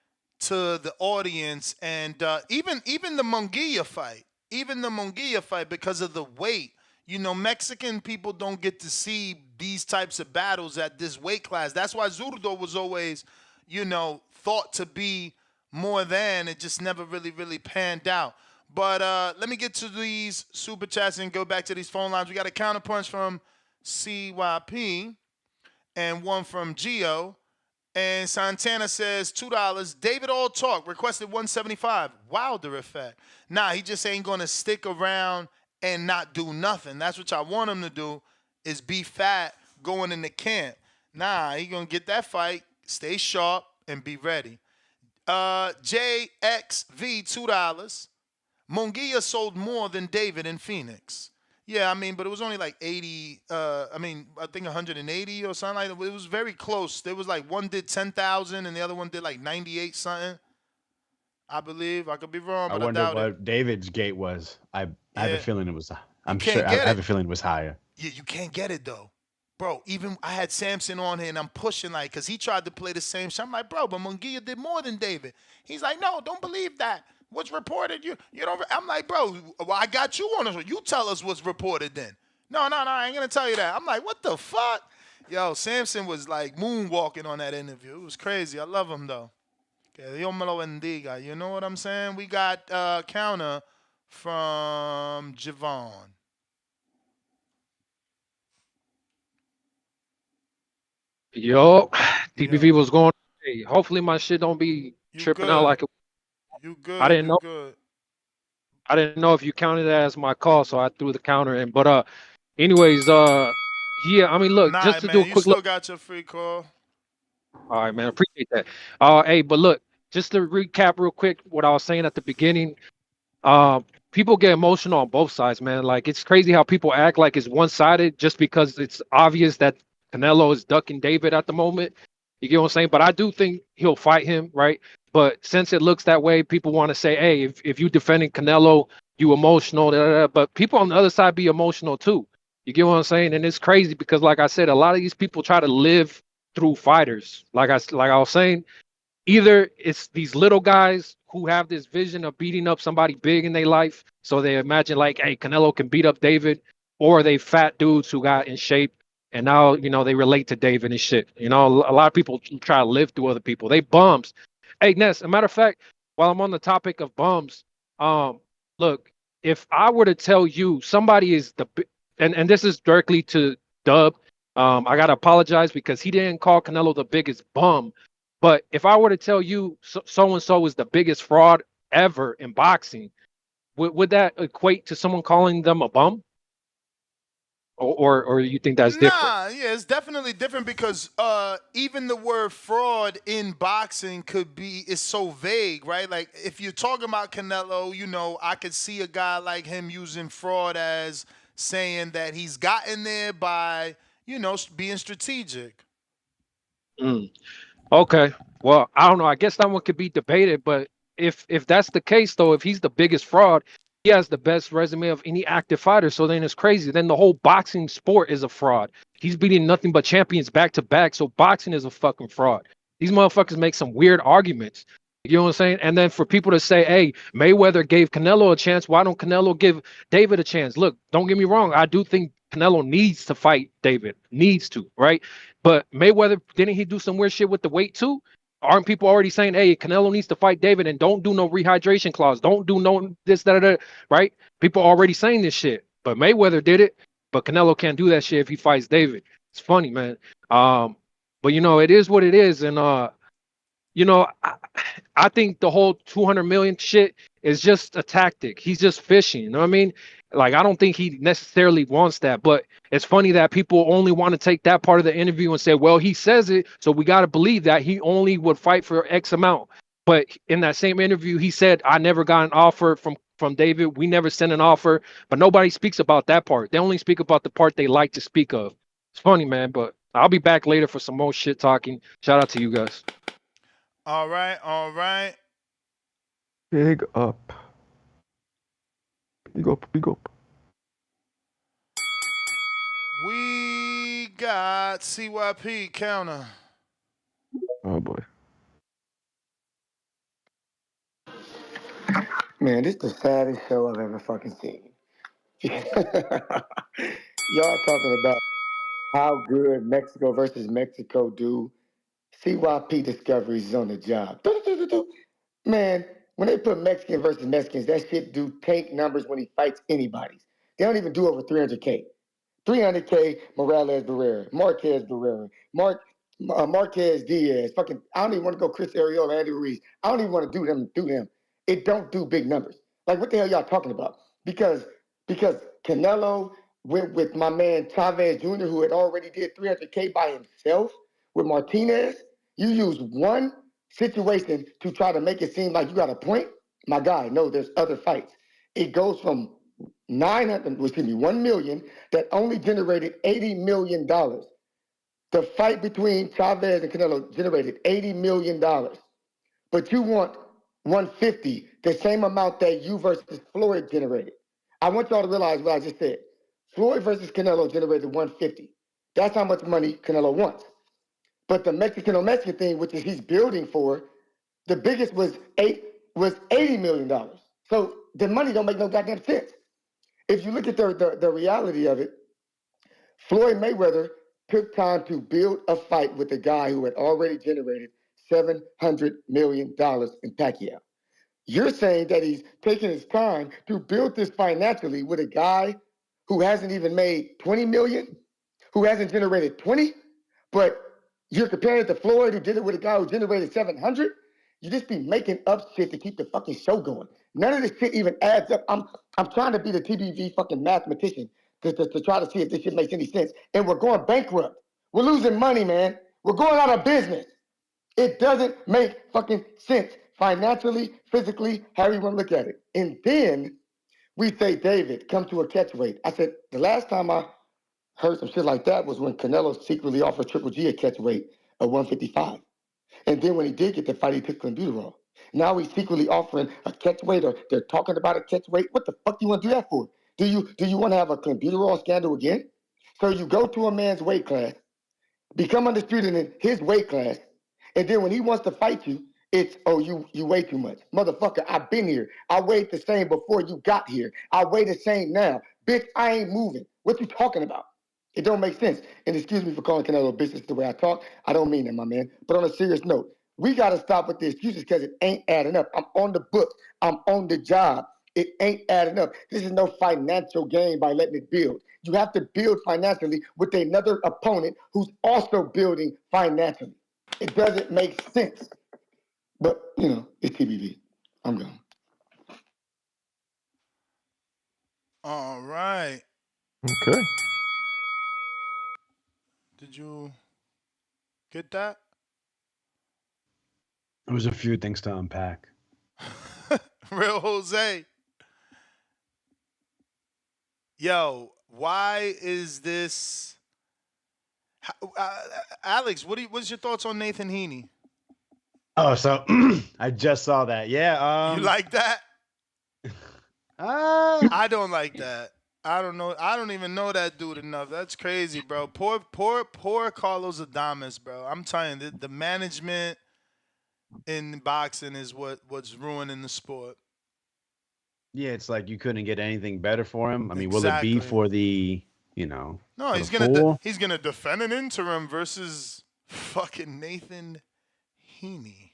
to the audience, and even the Munguia fight, because of the weight. Mexican people don't get to see these types of battles at this weight class. That's why Zurdo was always, thought to be more than. It just never really panned out. But let me get to these super chats and go back to these phone lines. We got a counterpunch from CYP and one from Gio. And Santana says $2. David All Talk requested $175. Wilder effect. Nah, he just ain't going to stick around and not do nothing. That's what I want him to do, is be fat going into camp. Nah, he going to get that fight, stay sharp, and be ready. JXV, $2. Munguia sold more than David in Phoenix. Yeah, but it was only like 80. I think 180 or something like that. It was very close. There was like one did 10,000 and the other one did like 98 something. I believe. I could be wrong, but I wonder doubt what it. David's gate was. I have a feeling it was. I get have it. a feeling it was higher. Yeah, you can't get it though. Bro, even I had Samson on here and I'm pushing because he tried to play the same shit. I'm like, bro, but Munguia did more than David. He's like, no, don't believe that. What's reported? You don't. I'm like, bro, well, I got you on it. You tell us what's reported then. No, I ain't gonna tell you that. I'm like, what the fuck? Yo, Samson was like moonwalking on that interview. It was crazy. I love him though. Que Dios me lo bendiga. You know what I'm saying? We got counter from Javon. Yo, DPV was going. Hey, hopefully my shit don't be tripping out like it. You good? I didn't know. Good. I didn't know if you counted it as my call, so I threw the counter in. But anyways, yeah. Look, just to do a quick you still look. got your free call. All right, man. Appreciate that. Hey, but look, just to recap real quick what I was saying at the beginning. People get emotional on both sides, man. Like, it's crazy how people act like it's one-sided just because it's obvious that Canelo is ducking David at the moment. You get what I'm saying? But I do think he'll fight him, right? But since it looks that way, people want to say, hey, if you defending Canelo, you emotional. Da, da, da. But people on the other side be emotional too. You get what I'm saying? And it's crazy because, like I said, a lot of these people try to live through fighters. Like I was saying, either it's these little guys who have this vision of beating up somebody big in their life, so they imagine like, hey, Canelo can beat up David, or they fat dudes who got in shape and now they relate to David and shit. A lot of people try to live through other people. They bums. Hey, Ness, a matter of fact, while I'm on the topic of bums, look, if I were to tell you somebody is and this is directly to Dub, I gotta apologize because he didn't call Canelo the biggest bum. But if I were to tell you so and so is the biggest fraud ever in boxing, would that equate to someone calling them a bum? Or you think that's different? Nah, yeah, it's definitely different because even the word fraud in boxing is so vague, right? Like if you're talking about Canelo, I could see a guy like him using fraud as saying that he's gotten there by, being strategic. Okay. Well, I don't know. I guess that one could be debated, but if that's the case, though, if he's the biggest fraud, he has the best resume of any active fighter. So then it's crazy. Then the whole boxing sport is a fraud. He's beating nothing but champions back to back. So boxing is a fucking fraud. These motherfuckers make some weird arguments. You know what I'm saying? And then for people to say, hey, Mayweather gave Canelo a chance, why don't Canelo give David a chance? Look, don't get me wrong. I do think Canelo needs to fight David. Needs to, right? But Mayweather, didn't he do some weird shit with the weight too? Aren't people already saying, hey, Canelo needs to fight David and don't do no rehydration clause. Don't do no this, that, right? People already saying this shit. But Mayweather did it. But Canelo can't do that shit if he fights David. It's funny, man. But it is what it is. And I think the whole 200 million shit is just a tactic. He's just fishing. You know what I mean? Like, I don't think he necessarily wants that. But it's funny that people only want to take that part of the interview and say, well, he says it, so we got to believe that he only would fight for X amount. But in that same interview, he said, I never got an offer from David. We never sent an offer. But nobody speaks about that part. They only speak about the part they like to speak of. It's funny, man. But I'll be back later for some more shit talking. Shout out to you guys. All right, all right. Big up. Big up, big up. We got CYP counter. Oh boy. Man, this is the saddest show I've ever fucking seen. Y'all talking about how good Mexico versus Mexico do. CYP Discoveries is on the job. Man, when they put Mexican versus Mexicans, that shit do tank numbers when he fights anybody. They don't even do over 300K. 300K, Morales Barrera, Marquez Barrera, Marquez Diaz. Fucking, I don't even want to go Chris Arreola, Andy Ruiz. I don't even want to do them. It don't do big numbers. Like, what the hell y'all talking about? Because Canelo went with my man Chavez Jr., who had already did 300K by himself with Martinez. You use one situation to try to make it seem like you got a point. My guy, no, there's other fights. It goes from 1 million that only generated $80 million. The fight between Chavez and Canelo generated $80 million. But you want 150, the same amount that you versus Floyd generated. I want y'all to realize what I just said. Floyd versus Canelo generated 150. That's how much money Canelo wants. But the Mexican thing, which is he's building for, the biggest was $80 million. So the money don't make no goddamn sense. If you look at the reality of it, Floyd Mayweather took time to build a fight with a guy who had already generated $700 million in Pacquiao. You're saying that he's taking his time to build this financially with a guy who hasn't even made 20 million, who hasn't generated 20, but you're comparing it to Floyd, who did it with a guy who generated 700. You just be making up shit to keep the fucking show going. None of this shit even adds up. I'm trying to be the TBV fucking mathematician to try to see if this shit makes any sense. And we're going bankrupt. We're losing money, man. We're going out of business. It doesn't make fucking sense financially, physically, however you want to look at it. And then we say, David, come to a catch weight. I said, the last time I heard some shit like that was when Canelo secretly offered Triple G a catch weight at 155. And then when he did get the fight, he took clenbuterol. Now he's secretly offering a catch weight, or they're talking about a catch weight. What the fuck do you want to do that for? Do you want to have a clenbuterol scandal again? So you go to a man's weight class, become undisputed in his weight class, and then when he wants to fight you, it's, oh, you weigh too much. Motherfucker, I've been here. I weighed the same before you got here. I weigh the same now. Bitch, I ain't moving. What you talking about? It don't make sense. And excuse me for calling Canelo a bitch the way I talk. I don't mean that, my man. But on a serious note, we got to stop with the excuses because it ain't adding up. I'm on the book. I'm on the job. It ain't adding up. This is no financial gain by letting it build. You have to build financially with another opponent who's also building financially. It doesn't make sense. But, you know, it's TBV. I'm gone. All right. Okay. Did you get that? There was a few things to unpack. Real Jose. Yo, why is this? Alex, what's your thoughts on Nathan Heaney? Oh, so I just saw that. Yeah. You like that? I don't like that. I don't know. I don't even know that dude enough. That's crazy, bro. Poor Carlos Adames, bro. I'm telling you, the management in boxing is what's ruining the sport. Yeah, it's like you couldn't get anything better for him. I mean, will it Exactly. be for the, you know? No, for he's the gonna full? he's gonna defend an interim versus fucking Nathan Heaney.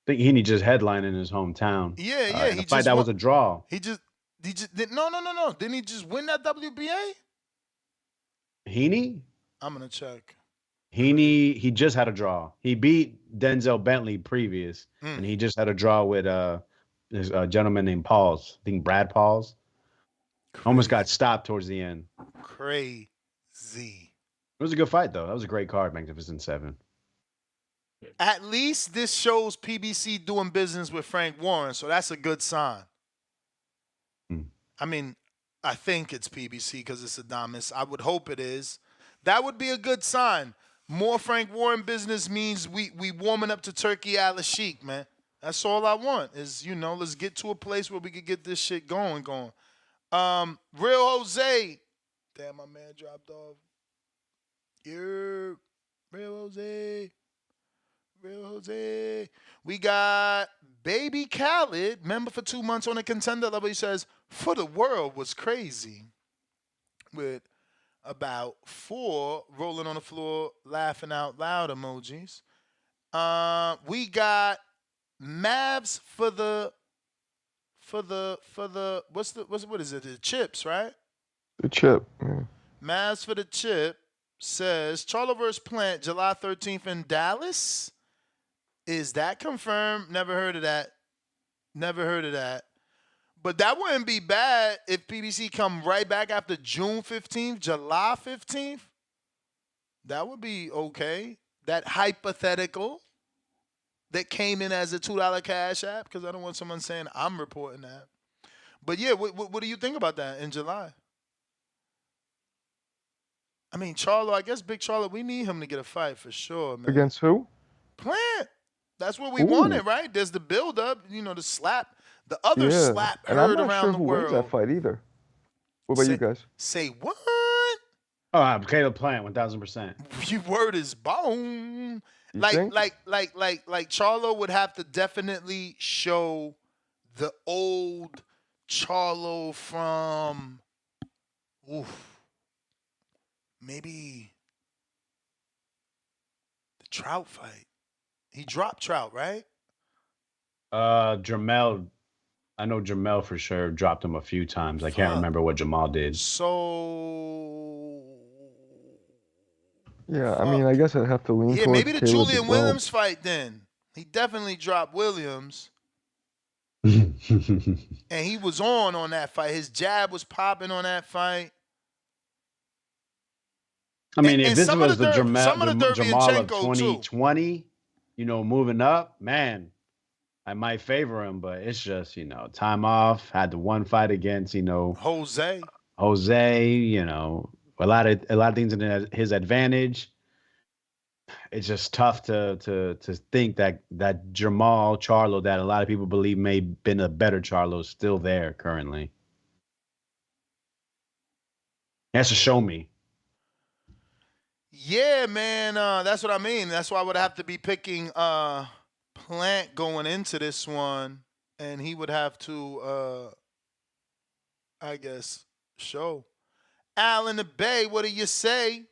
I think Heaney just headlined in his hometown. Yeah. The fight that was a draw. He just no. Didn't he just win that WBA? Heaney? I'm gonna check. He just had a draw. He beat Denzel Bentley previous, and he just had a draw with this gentleman named Pauls. I think Brad Pauls. Almost got stopped towards the end. Crazy. It was a good fight though. That was a great card, Magnificent Seven. At least this shows PBC doing business with Frank Warren, so that's a good sign. I mean, I think it's PBC because it's Adames. I would hope it is. That would be a good sign. More Frank Warren business means we warming up to Turkey Al-Sheikh, man. That's all I want is, let's get to a place where we could get this shit going. Real Jose. Damn, my man dropped off. Real Jose. We got Baby Khaled, member for 2 months on a contender level. He says, for the world was crazy. With about 4 rolling on the floor, laughing out loud emojis. We got Mavs for the what is it? The chips, right? The chip. Yeah. Mavs for the chip says Charlo vs. Plant, July 13th in Dallas. Is that confirmed? Never heard of that. But that wouldn't be bad if PBC come right back after June 15th, July 15th. That would be okay. That hypothetical that came in as a $2 cash app, because I don't want someone saying I'm reporting that. But yeah, what do you think about that in July? I mean, Charlo, I guess Big Charlo, we need him to get a fight for sure, man. Against who? Plant. That's what we wanted, right? There's the build-up, the slap. The other slap and heard I'm not around sure the who wins world. that fight either. What about you guys? Say what? Oh, Caleb Plant, 1,000%. Your word is bone. You Like think? Charlo would have to definitely show the old Charlo from, maybe the Trout fight. He dropped Trout, right? Jamel, I know Jamel for sure dropped him a few times. I can't remember what Jamal did. So Yeah, I mean, I guess I'd have to lean towards maybe the Caleb Julian as well. Williams fight then. He definitely dropped Williams. I And he was on that fight. His jab was popping on that fight. mean, And if this some was of the the Jamal of Derevyanchenko, too. 2020, moving up, man, I might favor him, but it's just, time off, had the one fight against, Jose, a lot of things in his advantage. it's just tough to think that Jamal Charlo, that a lot of people believe may have been a better Charlo, is still there currently. He has to show me. Yeah, man. That's what I mean. That's why I would have to be picking Plant going into this one, and he would have to, I guess, show. Al in the Bay, what do you say?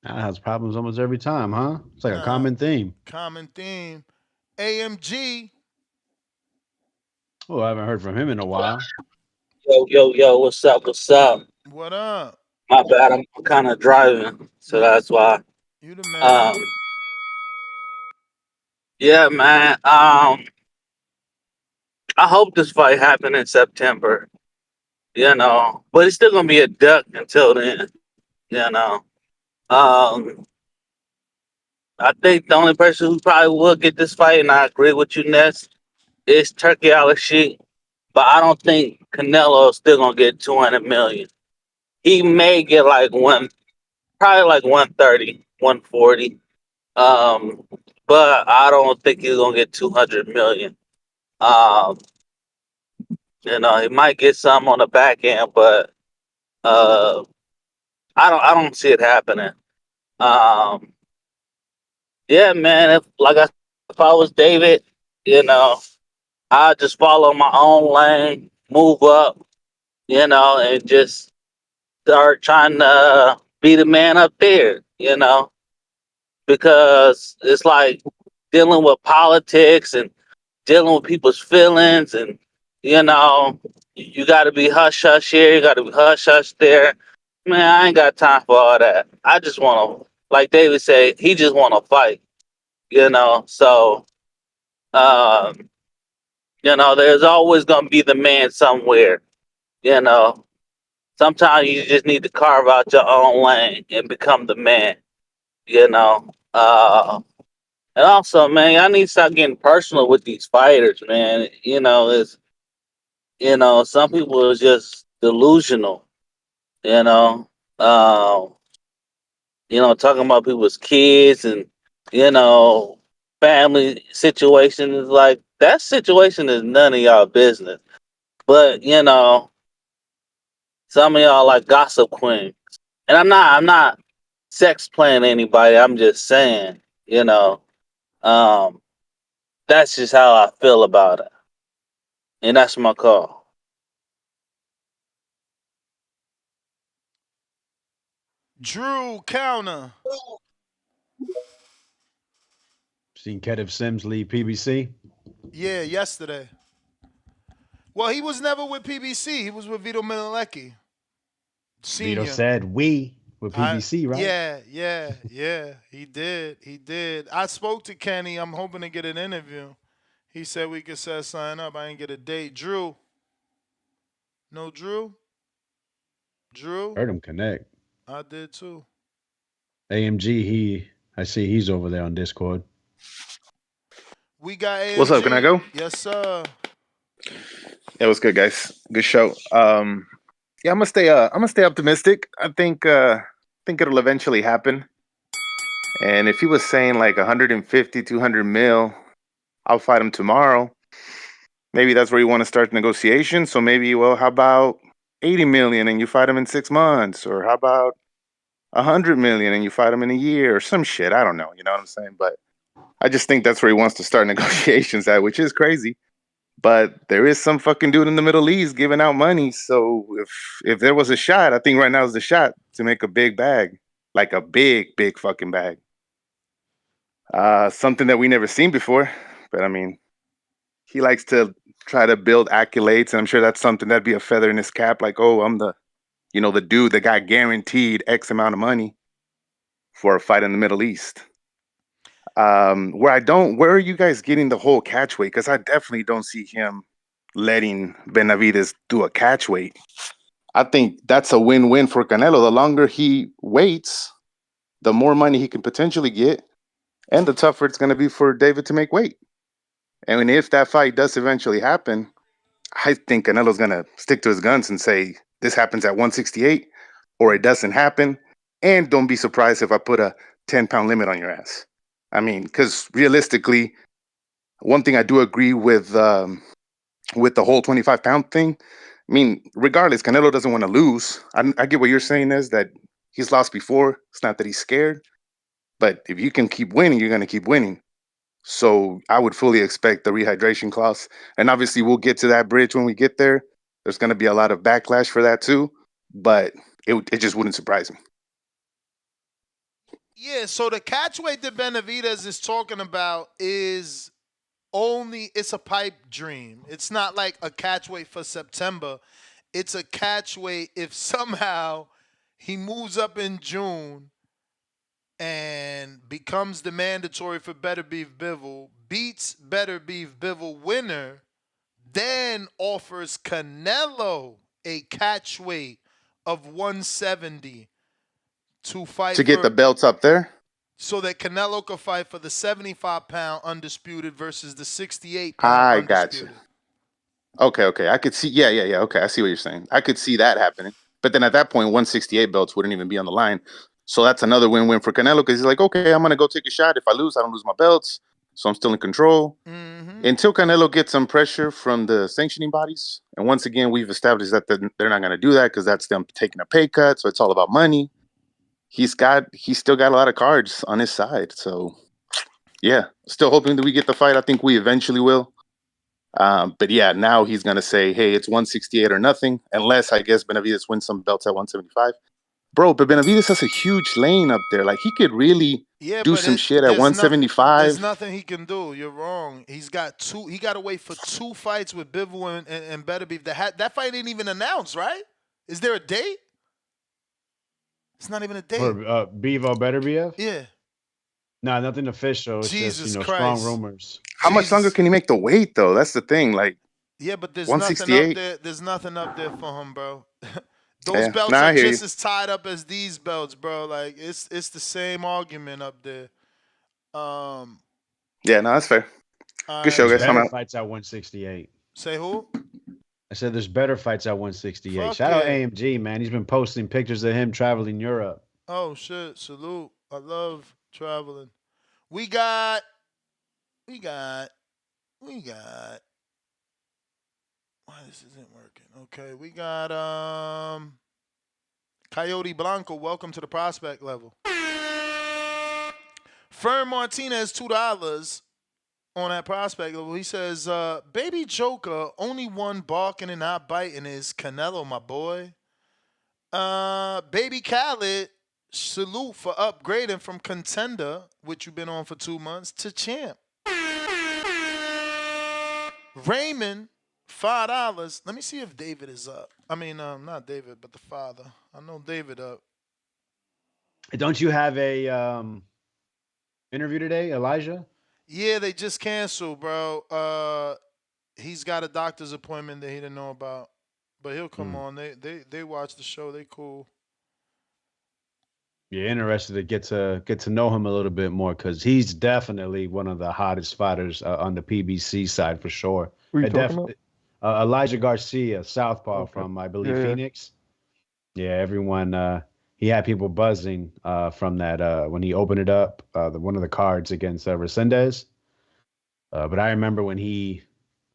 That has problems almost every time, huh? It's like a common theme. Common theme. AMG. Oh, I haven't heard from him in a while. Yo, what's up? What's up? What up? My bad, I'm kind of driving, so that's why. You the man. Yeah, man. I hope this fight happen in September. But it's still gonna be a duck until then. You know. Um, I think the only person who probably will get this fight, and I agree with you, Ness, is Turkey Al-Sheikh. But I don't think Canelo is still gonna get 200 million. He may get like probably like 130, 140. But I don't think he's gonna get 200 million. Um, he might get some on the back end, but I don't see it happening. Yeah, man. If I was David, I'd just follow my own lane, move up, and just start trying to be the man up there, because it's like dealing with politics and dealing with people's feelings, and you got to be hush hush here, you got to be hush hush there. Man, I ain't got time for all that. I just want to, like David said, he just want to fight, So, there's always gonna be the man somewhere, you know. Sometimes you just need to carve out your own lane and become the man, you know. And also, man, I need to start getting personal with these fighters, man. Some people are just delusional, you know. Uh, talking about people's kids and, family situations, like that situation is none of y'all business. But, some of y'all like gossip queens. And I'm not sex playing anybody. I'm just saying, that's just how I feel about it. And that's my call. Drew counter. Seen Kedev Sims leave PBC? Yeah, yesterday. Well, he was never with PBC. He was with Vito Minelecki. Vito said we with PBC, right? Yeah. He did. I spoke to Kenny. I'm hoping to get an interview. He said we could set something up. I ain't get a date. Drew. No Drew? Drew? Heard him connect. I did too. AMG, I see he's over there on Discord. We got AMG. What's up? Can I go? Yes, sir. Yeah, what's good, guys? Good show. Yeah, I'm gonna stay optimistic. I think it'll eventually happen. And if he was saying like 150, 200 mil, I'll fight him tomorrow. Maybe that's where you want to start negotiations. So maybe, well, how about 80 million and you fight him in 6 months? Or how about 100 million and you fight him in a year or some shit? I don't know. You know what I'm saying? But I just think that's where he wants to start negotiations at, which is crazy. But there is some fucking dude in the Middle East giving out money. So if there was a shot, I think right now is the shot to make a big bag, like a big fucking bag. Something that we never seen before. But I mean, he likes to try to build accolades, and I'm sure that's something that'd be a feather in his cap. Like, oh, I'm the dude that got guaranteed X amount of money for a fight in the Middle East. Where are you guys getting the whole catch weight? Because I definitely don't see him letting Benavidez do a catch weight. I think that's a win-win for Canelo. The longer he waits, the more money he can potentially get, and the tougher it's going to be for David to make weight. And if that fight does eventually happen, I think Canelo's going to stick to his guns and say this happens at 168 or it doesn't happen. And don't be surprised if I put a 10-pound limit on your ass. I mean, because realistically, one thing I do agree with the whole 25-pound thing. I mean, regardless, Canelo doesn't want to lose. I get what you're saying is that he's lost before. It's not that he's scared. But if you can keep winning, you're going to keep winning. So I would fully expect the rehydration clause. And obviously, we'll get to that bridge when we get there. There's going to be a lot of backlash for that too. But it just wouldn't surprise me. Yeah, so the catchweight that Benavidez is talking about is it's a pipe dream. It's not like a catchweight for September. It's a catchweight if somehow he moves up in June and becomes the mandatory for Better Beef Bivol, beats Better Beef Bivol winner, then offers Canelo a catchweight of 170 to fight to get the belts up there, so that Canelo could fight for the 75-pound undisputed versus the 68-pound I undisputed. got you. Okay. I could see. Yeah. Okay, I see what you're saying. I could see that happening. But then at that point, 168 belts wouldn't even be on the line. So that's another win-win for Canelo because he's like, okay, I'm going to go take a shot. If I lose, I don't lose my belts. So I'm still in control. Mm-hmm. Until Canelo gets some pressure from the sanctioning bodies. And once again, we've established that they're not going to do that because that's them taking a pay cut. So it's all about money. He's still got a lot of cards on his side. So, yeah, still hoping that we get the fight. I think we eventually will. But yeah, now he's going to say, hey, it's 168 or nothing, unless I guess Benavidez wins some belts at 175. Bro, but Benavidez has a huge lane up there. Like, he could really do some shit at 175. There's nothing he can do. You're wrong. He's got two. He got to wait for 2 fights with Bivol and Better Beef. That fight ain't even announced, right? Is there a date? It's not even a date. For Bevo Better Beef? Yeah. No, nothing official. It's Jesus just, Christ. strong rumors. How much longer can he make the weight, though? That's the thing. Like, yeah, but there's nothing up there. There's nothing up there for him, bro. Those belts are just as tied up as these belts, bro. Like, it's the same argument up there. Yeah, no, that's fair. Good show, guys. Better fights at 168. Say who? I said there's better fights at 168. Fuck Shout out yeah. AMG, man. He's been posting pictures of him traveling Europe. Oh, shit. Salute. I love traveling. We got. Why this isn't working? Okay, we got Coyote Blanco. Welcome to the prospect level. Fern Martinez, $2 on that prospect level. He says, Baby Joker, only one barking and not biting is Canelo, my boy. Baby Khaled, salute for upgrading from contender, which you've been on for 2 months, to champ. Raymond, $5. Let me see if David is up. I mean, not David, but the father. I know David up. Don't you have a interview today, Elijah? Yeah, they just canceled, bro. He's got a doctor's appointment that he didn't know about, but he'll come on. They watch the show. They cool. Yeah, interested to get to know him a little bit more because he's definitely one of the hottest fighters on the PBC side for sure. Who are you talking about? Elijah Garcia, Southpaw from I believe Phoenix. Yeah, everyone. He had people buzzing from that when he opened it up, one of the cards against Resendez. But I remember when the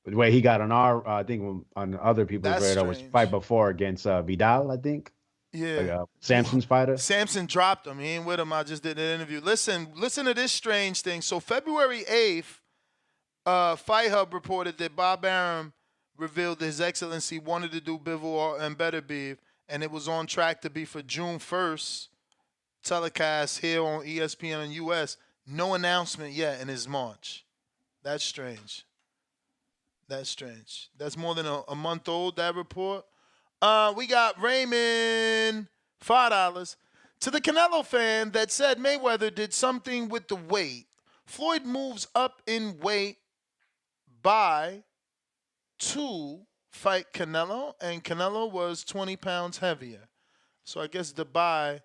way he got on our, I think on other people's radar was fight before against Vidal, I think. Yeah. Samson's fighter. Samson dropped him. He ain't with him. I just did an interview. Listen to this strange thing. So February 8th, Fight Hub reported that Bob Arum revealed that His Excellency wanted to do Bivol and Better Beef, and it was on track to be for June 1st, telecast here on ESPN and US. No announcement yet in his March. That's strange. That's more than a month old, that report. We got Raymond, $5. To the Canelo fan that said Mayweather did something with the weight, Floyd moves up in weight to fight Canelo, and Canelo was 20 pounds heavier. So I guess the buy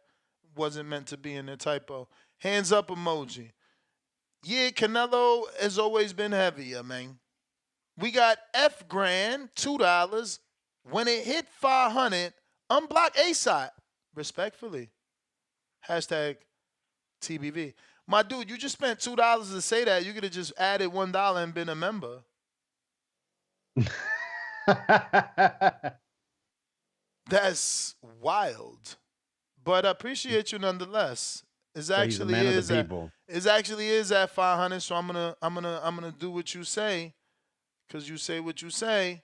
wasn't meant to be in the typo. Hands up emoji. Yeah, Canelo has always been heavier, man. We got F Grand, $2. When it hit 500, unblock ASAP. Respectfully. Hashtag TBV. My dude, you just spent $2 to say that. You could have just added $1 and been a member. That's wild. But I appreciate you nonetheless. It's So he's a actually man of is the at people. at 500. So I'm gonna do what you say, cause you say what you say.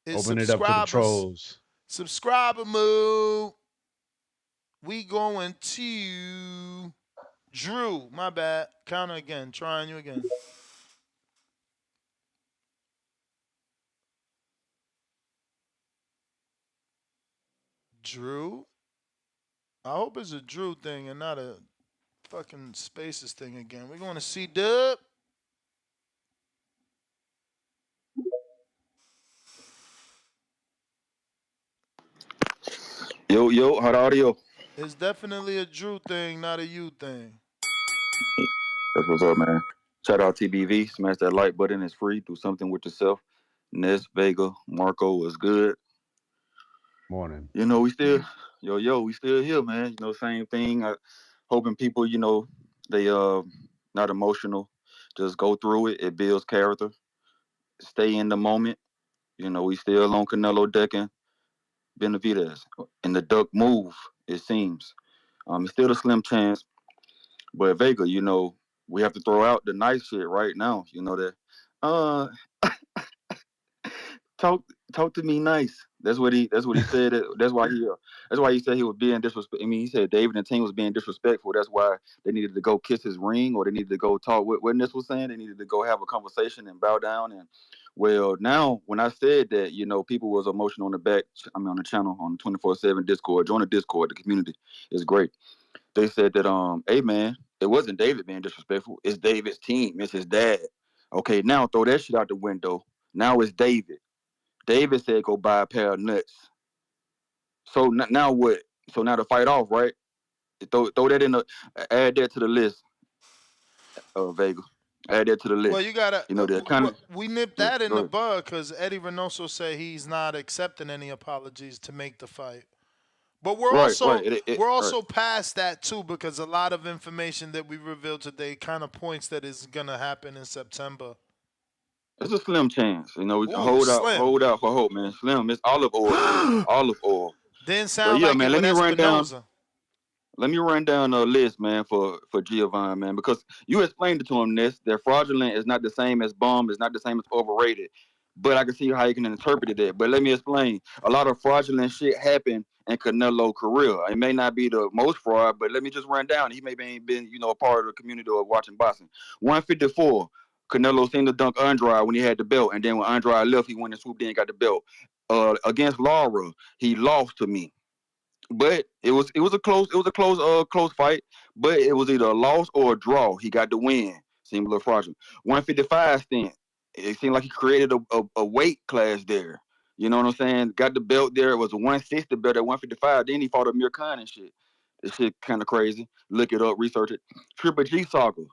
It's Open it up to the subscribers. trolls. Subscriber move. We going to Drew. My bad. Counter again. Trying you again. Drew. I hope it's a Drew thing and not a fucking Spaces thing again. We're going to see Dub. Yo, hot audio. It's definitely a Drew thing, not a you thing. That's what's up, man. Shout out TBV. Smash that like button. It's free. Do something with yourself. Ness, Vega, Marco was good. Morning. You know, we still, we still here, man. You know, same thing. Hoping people, they not emotional. Just go through it. It builds character. Stay in the moment. You know, we still on Canelo decking Benavidez. And the duck move, it seems. It's still a slim chance. But Vega, we have to throw out the nice shit right now. You know that. Uh, talk talk to me nice. That's what he said. That's why he said he was being disrespectful. I mean, he said David and Ting was being disrespectful. That's why they needed to go kiss his ring, or they needed to go talk. What this was saying, they needed to go have a conversation and bow down. And well, now when I said that, people was emotional on the back. I mean, on the channel on 24/7 Discord. Join the Discord. The community is great. They said that hey man, it wasn't David being disrespectful. It's David's team. It's his dad. Okay, now throw that shit out the window. Now it's David. David said go buy a pair of nuts. So now what? So now to fight off, right? Throw that in the add that to the list, Vega. Add that to the Well, list. you gotta. The kind We nipped that in the bud because Eddie Reynoso said he's not accepting any apologies to make the fight. But we're also past that too, because a lot of information that we revealed today kind of points that it's gonna happen in September. It's a slim chance, hold out for hope, man. Slim, it's olive oil, olive oil. Didn't sound like man, it with Espinoza. Let me run down a list, man, for Giovanni, man, because you explained it to him, this, that fraudulent is not the same as bum, is not the same as overrated. But I can see how you can interpret it. But let me explain. A lot of fraudulent shit happened in Canelo's career. It may not be the most fraud, but let me just run down. He maybe ain't been, a part of the community of watching boxing. 154, Canelo seemed to dunk Andrade when he had the belt. And then when Andrade left, he went and swooped in and got the belt. Against Lara, he lost to me. But it was a close fight. But it was either a loss or a draw. He got the win. Seemed a little fraudulent. 155 stint. It seemed like he created a weight class there. You know what I'm saying? Got the belt there. It was a 160 belt at 155. Then he fought a Mir Khan and shit. This shit kind of crazy. Look it up, research it. Triple G saga.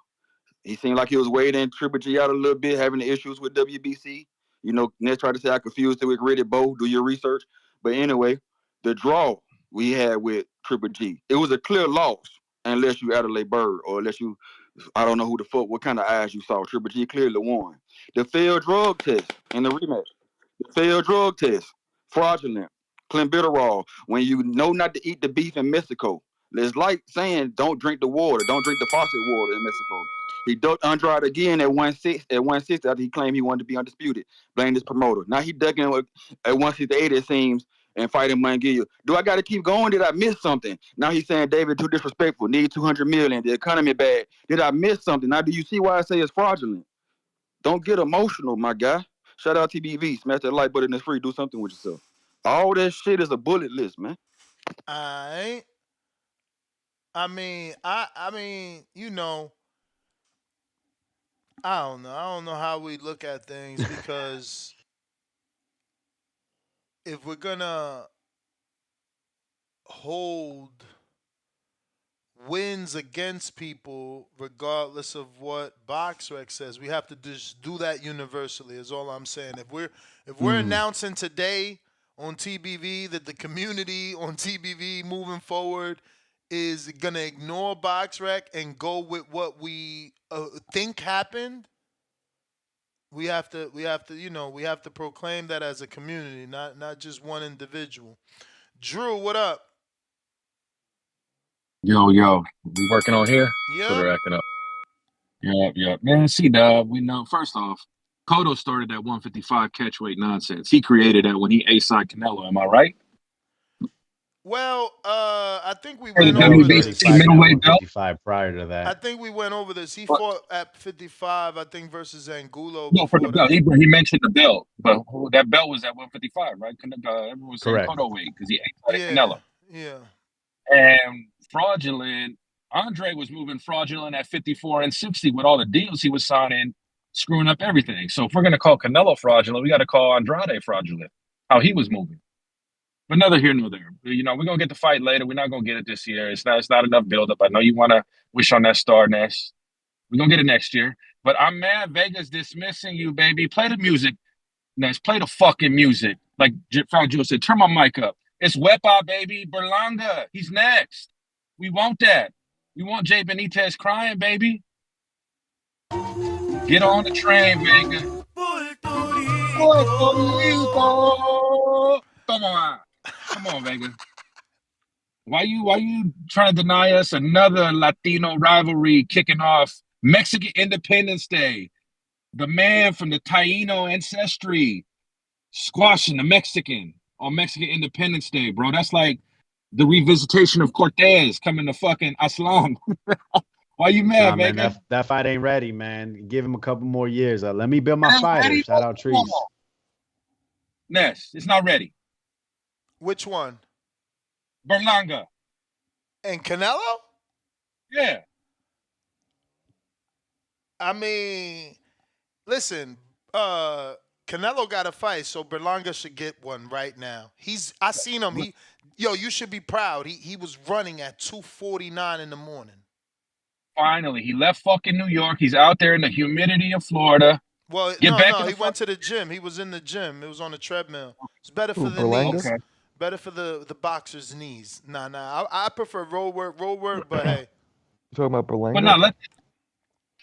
He seemed like he was waiting Triple G out a little bit, having issues with WBC. Ness tried to say I confused it with Riddick Bowe. Do your research. But anyway, the draw we had with Triple G, it was a clear loss unless you Adelaide Bird or unless you, I don't know who the fuck, what kind of eyes you saw. Triple G clearly won. The failed drug test in the rematch. The failed drug test. Fraudulent. Clenbuterol. When you know not to eat the beef in Mexico. It's like saying don't drink the water. Don't drink the faucet water in Mexico. He ducked Andrade again at 160 after he claimed he wanted to be undisputed. Blamed his promoter. Now he ducking at 168, it seems, and fighting Munguia. Do I got to keep going? Did I miss something? Now he's saying David too disrespectful. Need 200 million. The economy bad. Did I miss something? Now do you see why I say it's fraudulent? Don't get emotional, my guy. Shout out TBV. Smash that like button. It's free. Do something with yourself. All that shit is a bullet list, man. I mean, I don't know. I don't know how we look at things because if we're gonna hold wins against people regardless of what BoxRec says. We have to just do that universally is all I'm saying. If we're announcing today on TBV that the community on TBV moving forward is going to ignore BoxRec and go with what we think happened, we have to proclaim that as a community, not just one individual. Drew, what up? Yo, we working on here? Yeah. Twitter acting up. Yeah. Man, see, dog, we know, first off, Cotto started that 155 catchweight nonsense. He created that when he A-side Canelo, am I right? Well, I think we Or the went over WBC this. middleweight belt? 55 prior to that. I think we went over this. He fought at 55, I think, versus Angulo. No, for the belt. He mentioned the belt, but that belt was at 155, right? Everyone was saying Correct. Cotto weight because he A-sided Canelo. Yeah. And fraudulent, Andre was moving fraudulent at 54 and 60 with all the deals he was signing, screwing up everything. So if we're going to call Canelo fraudulent, we got to call Andrade fraudulent, how he was moving. But neither here nor there. We're going to get the fight later. We're not going to get it this year. It's not enough buildup. I know you want to wish on that star nest. We're going to get it next year. But I'm mad Vegas dismissing you, baby. Play the music. Ness, play the fucking music. Like Frau Jewel said, turn my mic up. It's Wepa, baby. Berlanga. He's next. We want that. We want Jay Benitez crying, baby. Get on the train, Vegas. Come on, Vegas. Why you trying to deny us another Latino rivalry kicking off Mexican Independence Day? The man from the Taino ancestry squashing the Mexican on Mexican Independence Day, bro. That's like the revisitation of Cortez coming to fucking Aslan. Why you mad, man? Vegas? That fight ain't ready, man. Give him a couple more years. Let me build my fighter. Shout out Trees. Ness, it's not ready. Which one? Berlanga. And Canelo? Yeah. I mean, listen, Canelo got a fight, so Berlanga should get one right now. I seen him. You should be proud. He was running at 2:49 in the morning. Finally, he left fucking New York. He's out there in the humidity of Florida. Well, he went to the gym. He was in the gym. It was on the treadmill. It's better for the knees. Okay. Better for the boxer's knees. Nah. I prefer roll work, but hey. You talking about Berlanga? But no,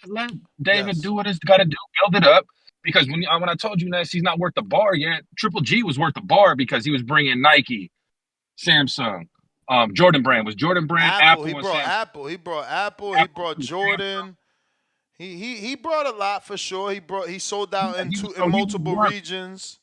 let David do what he's got to do. Build it up. Because when I told you, Ness, he's not worth the bar yet. Triple G was worth the bar because he was bringing Nike, Samsung, Jordan Brand. Was Jordan Brand Apple? He brought Apple. He brought Jordan. He brought a lot for sure. He sold out in multiple regions.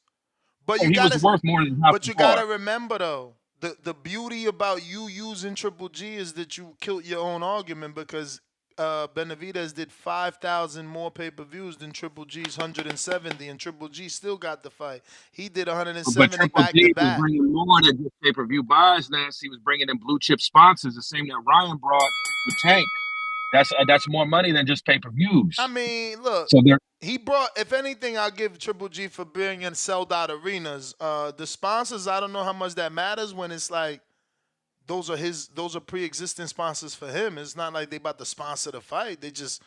But you gotta worth more than half. But you gotta remember though, the beauty about you using Triple G is that you killed your own argument because Benavidez did 5,000 more pay-per-views than Triple G's 170, and Triple G still got the fight. He did 170 back to back. But Triple G was bringing more than just pay-per-view buys. Ness, he was bringing in blue chip sponsors, the same that Ryan brought with Tank. That's more money than just pay-per-views. I mean, look, he brought, if anything, I'll give Triple G for being in sold-out arenas. The sponsors, I don't know how much that matters when it's like those are pre-existing sponsors for him. It's not like they about to sponsor the fight. They just,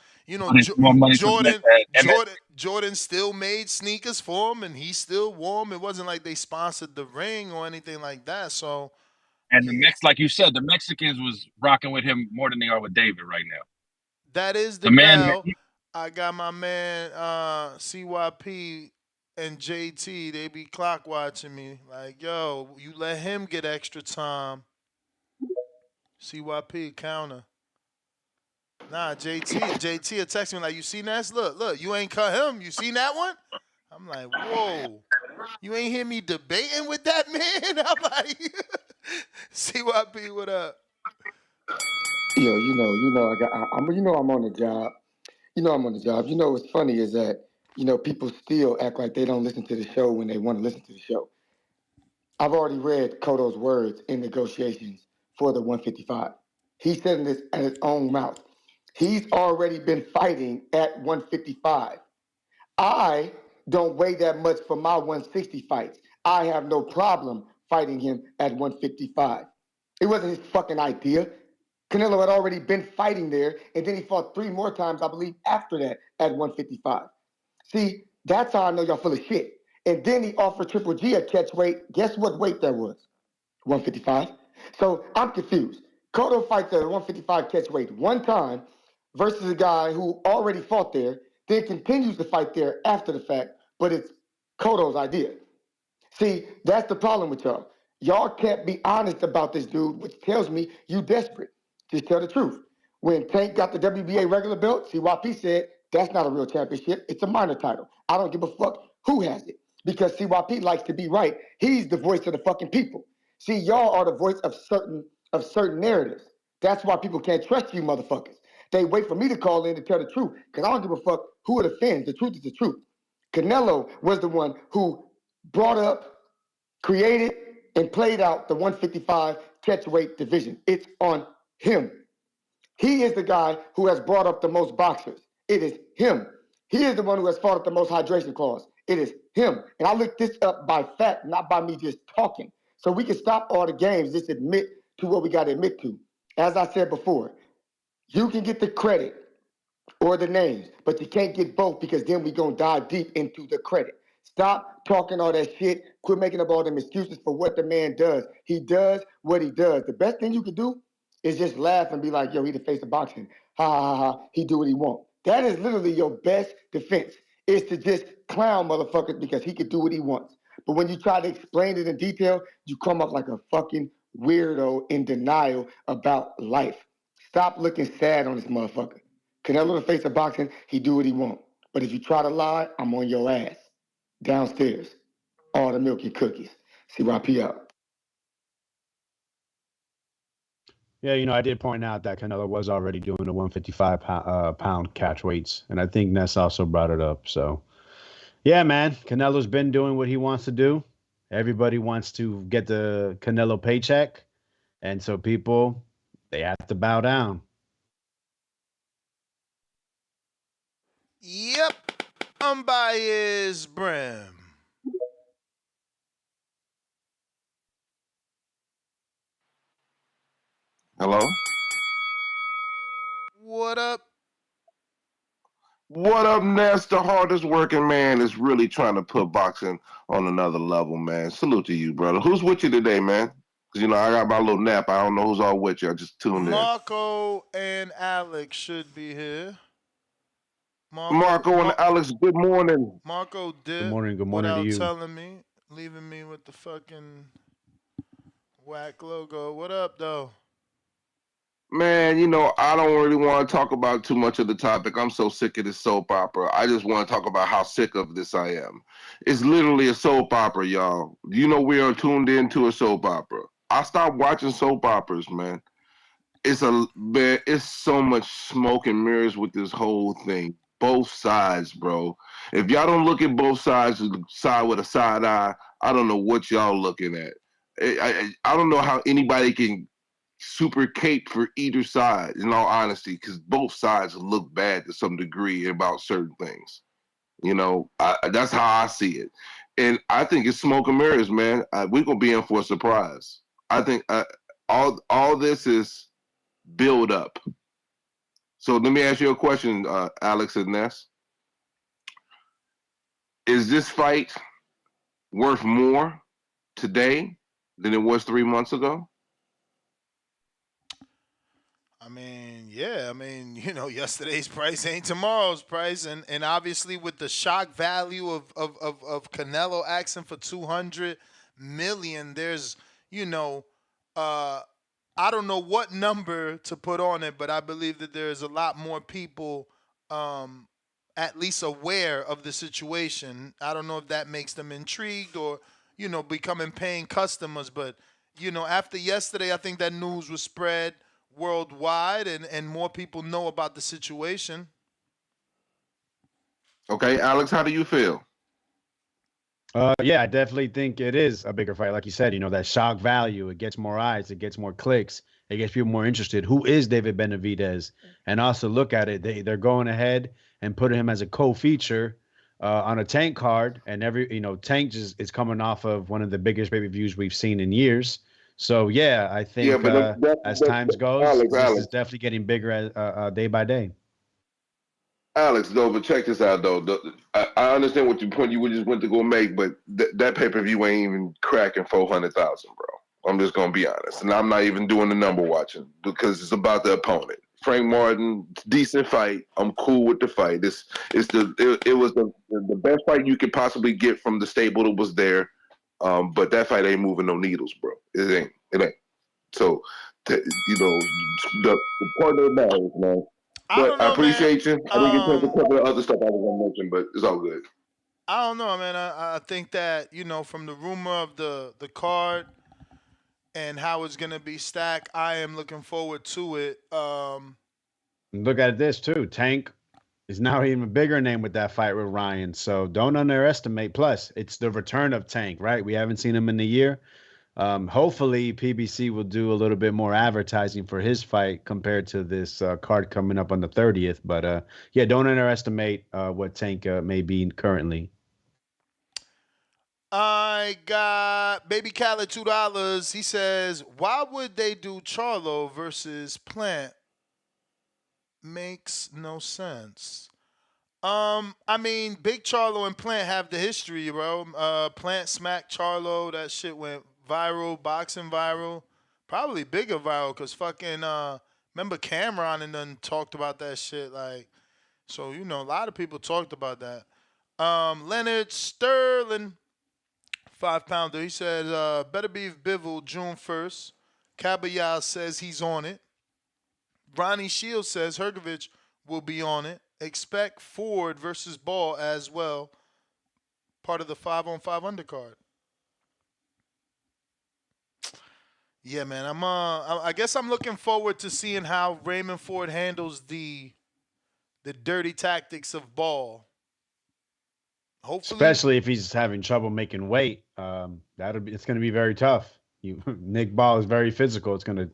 Jordan still made sneakers for him, and he still wore them. It wasn't like they sponsored the ring or anything like that. So, and like you said, the Mexicans was rocking with him more than they are with David right now. That is the man. I got my man CYP and JT. They be clock watching me. Like, yo, you let him get extra time. CYP counter. Nah, JT will text me like, you seen that? Look, you ain't cut him. You seen that one? I'm like, whoa. You ain't hear me debating with that man? I'm like, CYP, what up? Yo, I'm on the job. I'm on the job. What's funny is that, people still act like they don't listen to the show when they want to listen to the show. I've already read Cotto's words in negotiations for the 155. He said in this at his own mouth. He's already been fighting at 155. I don't weigh that much for my 160 fights. I have no problem fighting him at 155. It wasn't his fucking idea. Canelo had already been fighting there, and then he fought 3 more times, I believe, after that at 155. See, that's how I know y'all full of shit. And then he offered Triple G a catch weight. Guess what weight that was? 155. So I'm confused. Cotto fights at 155 catch weight one time versus a guy who already fought there, then continues to fight there after the fact, but it's Cotto's idea. See, that's the problem with y'all. Y'all can't be honest about this dude, which tells me you desperate. Just tell the truth. When Tank got the WBA regular belt, CYP said, that's not a real championship. It's a minor title. I don't give a fuck who has it. Because CYP likes to be right. He's the voice of the fucking people. See, y'all are the voice of certain narratives. That's why people can't trust you motherfuckers. They wait for me to call in to tell the truth, because I don't give a fuck who it offends. The truth is the truth. Canelo was the one who brought up, created, and played out the 155 catchweight division. It's on him. He is the guy who has brought up the most boxers. It is him. He is the one who has fought up the most hydration clause. It is him. And I looked this up by fact, not by me just talking. So we can stop all the games, just admit to what we got to admit to. As I said before, you can get the credit or the names, but you can't get both, because then we going to dive deep into the credit. Stop talking all that shit. Quit making up all them excuses for what the man does. He does what he does. The best thing you can do is just laugh and be like, yo, he the face of boxing. Ha, ha, ha, ha. He do what he want. That is literally your best defense, is to just clown motherfuckers because he can do what he wants. But when you try to explain it in detail, you come up like a fucking weirdo in denial about life. Stop looking sad on this motherfucker. Canelo the face of boxing, he do what he want. But if you try to lie, I'm on your ass. Downstairs. All the milk and cookies. CYP out. Yeah, I did point out that Canelo was already doing the 155 pound catch weights, and I think Ness also brought it up. So, yeah, man, Canelo's been doing what he wants to do. Everybody wants to get the Canelo paycheck, and so people, they have to bow down. Yep. Unbiased Brim. Hello? What up? What up, Ness? The hardest working man is really trying to put boxing on another level, man. Salute to you, brother. Who's with you today, man? Because, I got my little nap. I don't know who's all with you. I just tuned in. Marco and Alex should be here. Marco and Alex, good morning. Marco did Good morning to without you. telling me, leaving me with the fucking whack logo. What up, though? Man, I don't really want to talk about too much of the topic. I'm so sick of this soap opera. I just want to talk about how sick of this I am. It's literally a soap opera, y'all. We are tuned into a soap opera. I stopped watching soap operas, man. It's so much smoke and mirrors with this whole thing. Both sides, bro. If y'all don't look at both sides with a side eye, I don't know what y'all looking at. I don't know how anybody can super cape for either side, in all honesty, because both sides look bad to some degree about certain things. That's how I see it. And I think it's smoke and mirrors, man. We're going to be in for a surprise. I think all this is build up. So let me ask you a question, Alex and Ness. Is this fight worth more today than it was 3 months ago? I mean, yeah. Yesterday's price ain't tomorrow's price, and obviously with the shock value of Canelo asking for $200 million, there's I don't know what number to put on it, but I believe that there's a lot more people at least aware of the situation. I don't know if that makes them intrigued or becoming paying customers, but after yesterday, I think that news was spread worldwide, and more people know about the situation. Okay, Alex, how do you feel? Yeah, I definitely think it is a bigger fight. Like you said, that shock value, it gets more eyes, it gets more clicks, it gets people more interested. Who is David Benavidez? And also look at it, they're going ahead and putting him as a co-feature on a Tank card, and Tank is coming off of one of the biggest pay-per-views we've seen in years. So yeah, I Yeah, think but as times goes, this Alex, is definitely getting bigger day by day. Alex, though, but check this out, though. I understand what your point you just went to go make, but that pay per view ain't even cracking 400,000, bro. I'm just gonna be honest, and I'm not even doing the number watching because it's about the opponent. Frank Martin, decent fight. I'm cool with the fight. It was the best fight you could possibly get from the stable that was there. But that fight ain't moving no needles, bro. It ain't. So, the partner matters, man. But I appreciate you. I didn't get to a couple of other stuff I was gonna mention, but it's all good. I don't know, man. I think that, from the rumor of the card and how it's gonna be stacked, I am looking forward to it. Look at this too. Tank is now even a bigger name with that fight with Ryan. So don't underestimate. Plus, it's the return of Tank, right? We haven't seen him in a year. Hopefully, PBC will do a little bit more advertising for his fight compared to this card coming up on the 30th. But yeah, don't underestimate what Tank may be currently. I got Baby Khaled $2. He says, "Why would they do Charlo versus Plant? Makes no sense." I mean, Big Charlo and Plant have the history, bro. Plant smacked Charlo. That shit went viral, boxing viral. Probably bigger viral because fucking, remember Cameron and then talked about that shit. Like, so, a lot of people talked about that. Leonard Sterling, 5-pounder. He says, Better Beef Bivol, June 1st. Kabayal says he's on it. Ronnie Shields says Hergovich will be on it. Expect Ford versus Ball as well. Part of the 5-on-5 undercard. Yeah, man. I guess I'm looking forward to seeing how Raymond Ford handles the dirty tactics of Ball. Hopefully, especially if he's having trouble making weight, it's going to be very tough. Nick Ball is very physical. It's going to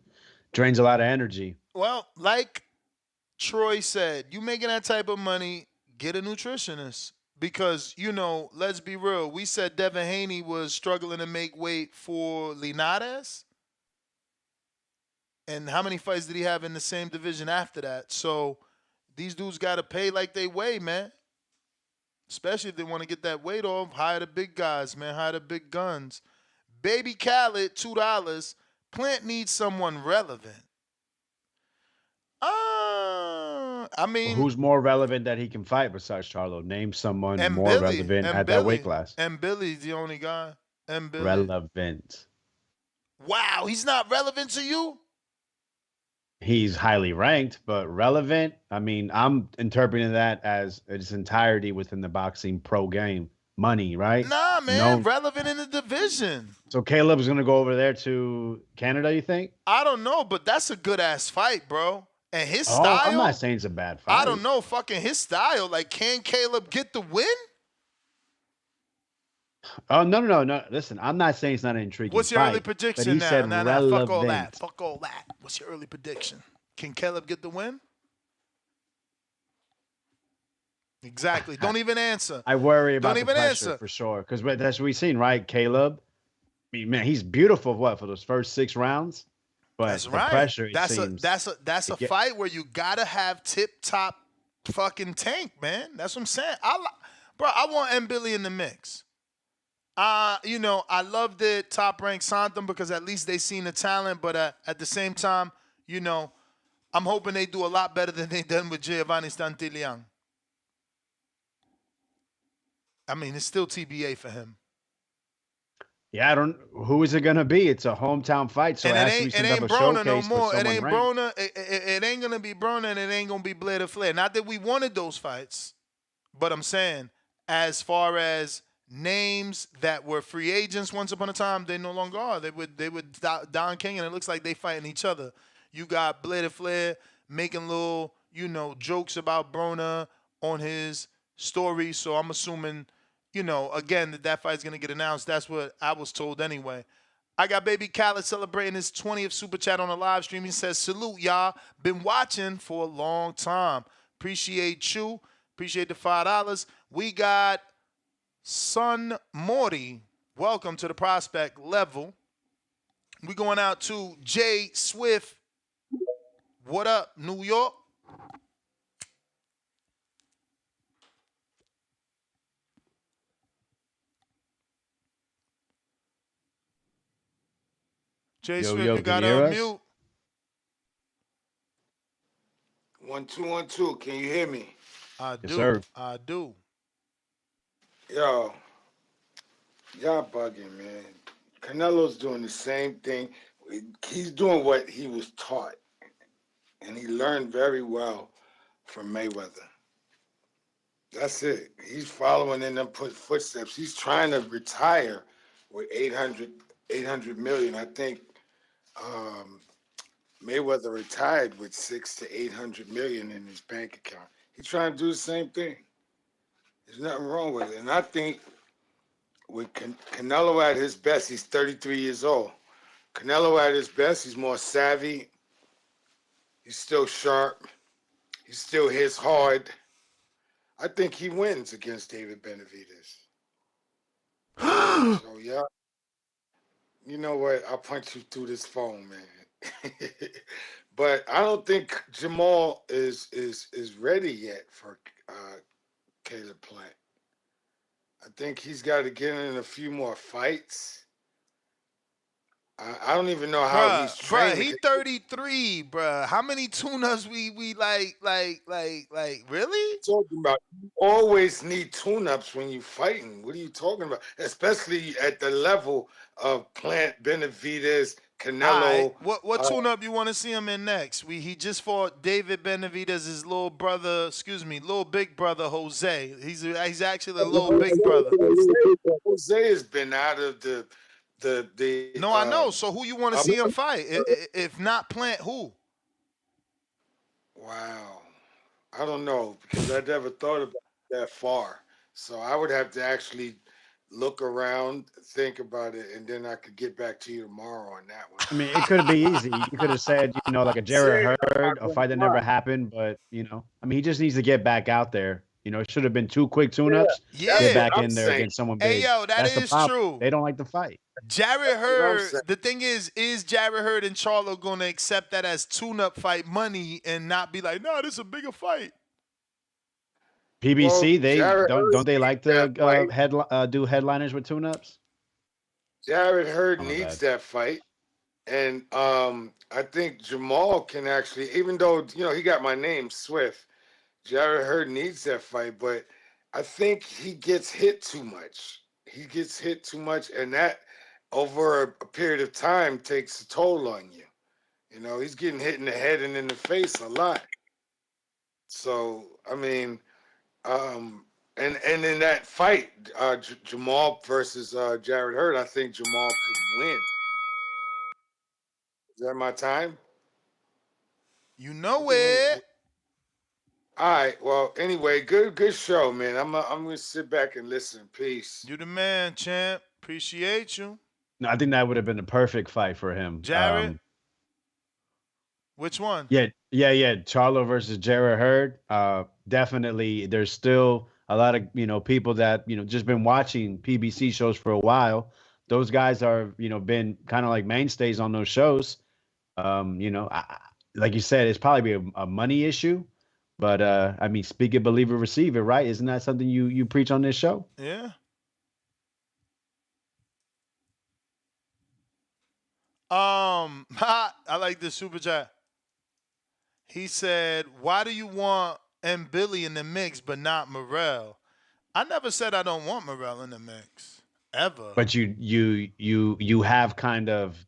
drains a lot of energy. Well, like Troy said, you making that type of money, get a nutritionist. Because, let's be real. We said Devin Haney was struggling to make weight for Linares. And how many fights did he have in the same division after that? So these dudes got to pay like they weigh, man. Especially if they want to get that weight off. Hire the big guys, man. Hire the big guns. Baby Khaled, $2. Plant needs someone relevant. I mean, who's more relevant that he can fight besides Charlo? Name someone more Billy, relevant at that weight class. And Billy's the only guy. And Billy. Relevant. Wow, he's not relevant to you? He's highly ranked, but relevant. I mean, I'm interpreting that as its entirety within the boxing pro game. Money, right? Nah, man, relevant in the division. So Caleb's gonna go over there to Canada, you think? I don't know, but that's a good ass fight, bro. And his style. I'm not saying it's a bad fight. I don't know, fucking his style. Like, can Caleb get the win? Oh no. Listen, I'm not saying it's not an intriguing. What's your early prediction now? Said relevant. Fuck all that. Fuck all that. What's your early prediction? Can Caleb get the win? Exactly. Don't even answer. I worry about the pressure for sure. Because that's what we've seen, right? Caleb, I mean, man, he's beautiful for those first 6 rounds. But that's the right. Pressure, that's a fight where you gotta have tip top fucking Tank, man. That's what I'm saying. I want M. Billy in the mix. I love the Top Rank Santum because at least they seen the talent, but at the same time, I'm hoping they do a lot better than they done with Giovanni Stantillian. I mean, it's still TBA for him. Yeah, who is it gonna be? It's a hometown fight, so and it ain't Broner no more. It ain't Broner. It ain't gonna be Broner, and it ain't gonna be Blair to Flair. Not that we wanted those fights, but I'm saying as far as names that were free agents once upon a time, they no longer are. They would Don King, and it looks like they fighting each other. You got Blair to Flair making little jokes about Broner on his story, so I'm assuming. Again, that fight's going to get announced. That's what I was told anyway. I got Baby Khaled celebrating his 20th Super Chat on the live stream. He says, salute, y'all. Been watching for a long time. Appreciate you. Appreciate the $5. We got Son Morty. Welcome to the prospect level. We going out to Jay Swift. What up, New York? Jay Swift, you can got you to hear us? unmute. 1 2 1 2. Can you hear me? I Yes, do. sir. I do. Yo, y'all bugging, man. Canelo's doing the same thing. He's doing what he was taught, and he learned very well from Mayweather. That's it. He's following in them footsteps. He's trying to retire with 800 million. I think Mayweather retired with 600 to 800 million in his bank account. He's trying to do the same thing. There's nothing wrong with it. And I think with Canelo at his best, he's 33 years old. Canelo at his best, he's more savvy. He's still sharp. He still hits hard. I think he wins against David Benavidez. So, yeah. You know what? I'll punch you through this phone, man. But I don't think Jamal is ready yet for Caleb Plant. I think he's got to get in a few more fights. I don't even know how he's trained. He 33, bruh. How many tune-ups we like, really? Talking about, you always need tune-ups when you're fighting. What are you talking about? Especially at the level of Plant, Benavidez, Canelo. Right. What tune-up you want to see him in next? He just fought David Benavidez's little big brother Jose. He's actually a little big brother. Jose has been out of the No, I know. So who you want to see him fight? If not Plant, who? Wow. I don't know, because I never thought about it that far. So I would have to actually look around, think about it, and then I could get back to you tomorrow on that one. I mean, it could be easy. You could have said, like a Jared Hurd, a fight that never happened, but I mean, he just needs to get back out there. It should have been 2 quick tune-ups. Yeah. Get back in there against someone big. Hey, yo, That's is the problem. true. They don't like to fight. Jared Hurd, the thing is Jared Hurd and Charlo going to accept that as tune-up fight money and not be like, no, this is a bigger fight? PBC, Well, don't they like to do headliners with tune-ups? Jared Hurd needs that fight. And I think Jamal can actually, even though, he got my name, Swift, Jared Hurd needs that fight, but I think he gets hit too much. And that, over a period of time, takes a toll on you. He's getting hit in the head and in the face a lot. So, I mean, and in that fight, Jamal versus Jared Hurd, I think Jamal could win. Is that my time? You know it. All right. Well, anyway, good show, man. I'm gonna sit back and listen. Peace. You the man, champ. Appreciate you. No, I think that would have been a perfect fight for him. Jared? Which one? Yeah. Charlo versus Jared Hurd. Definitely, there's still a lot of people that just been watching PBC shows for a while. Those guys are been kind of like mainstays on those shows. Like you said, it's probably a money issue. But I mean, speak it, believe it, receive it, right? Isn't that something you preach on this show? Yeah. I like this super chat. He said, "Why do you want M. Billy in the mix but not Morrell?" I never said I don't want Morrell in the mix ever. But you have kind of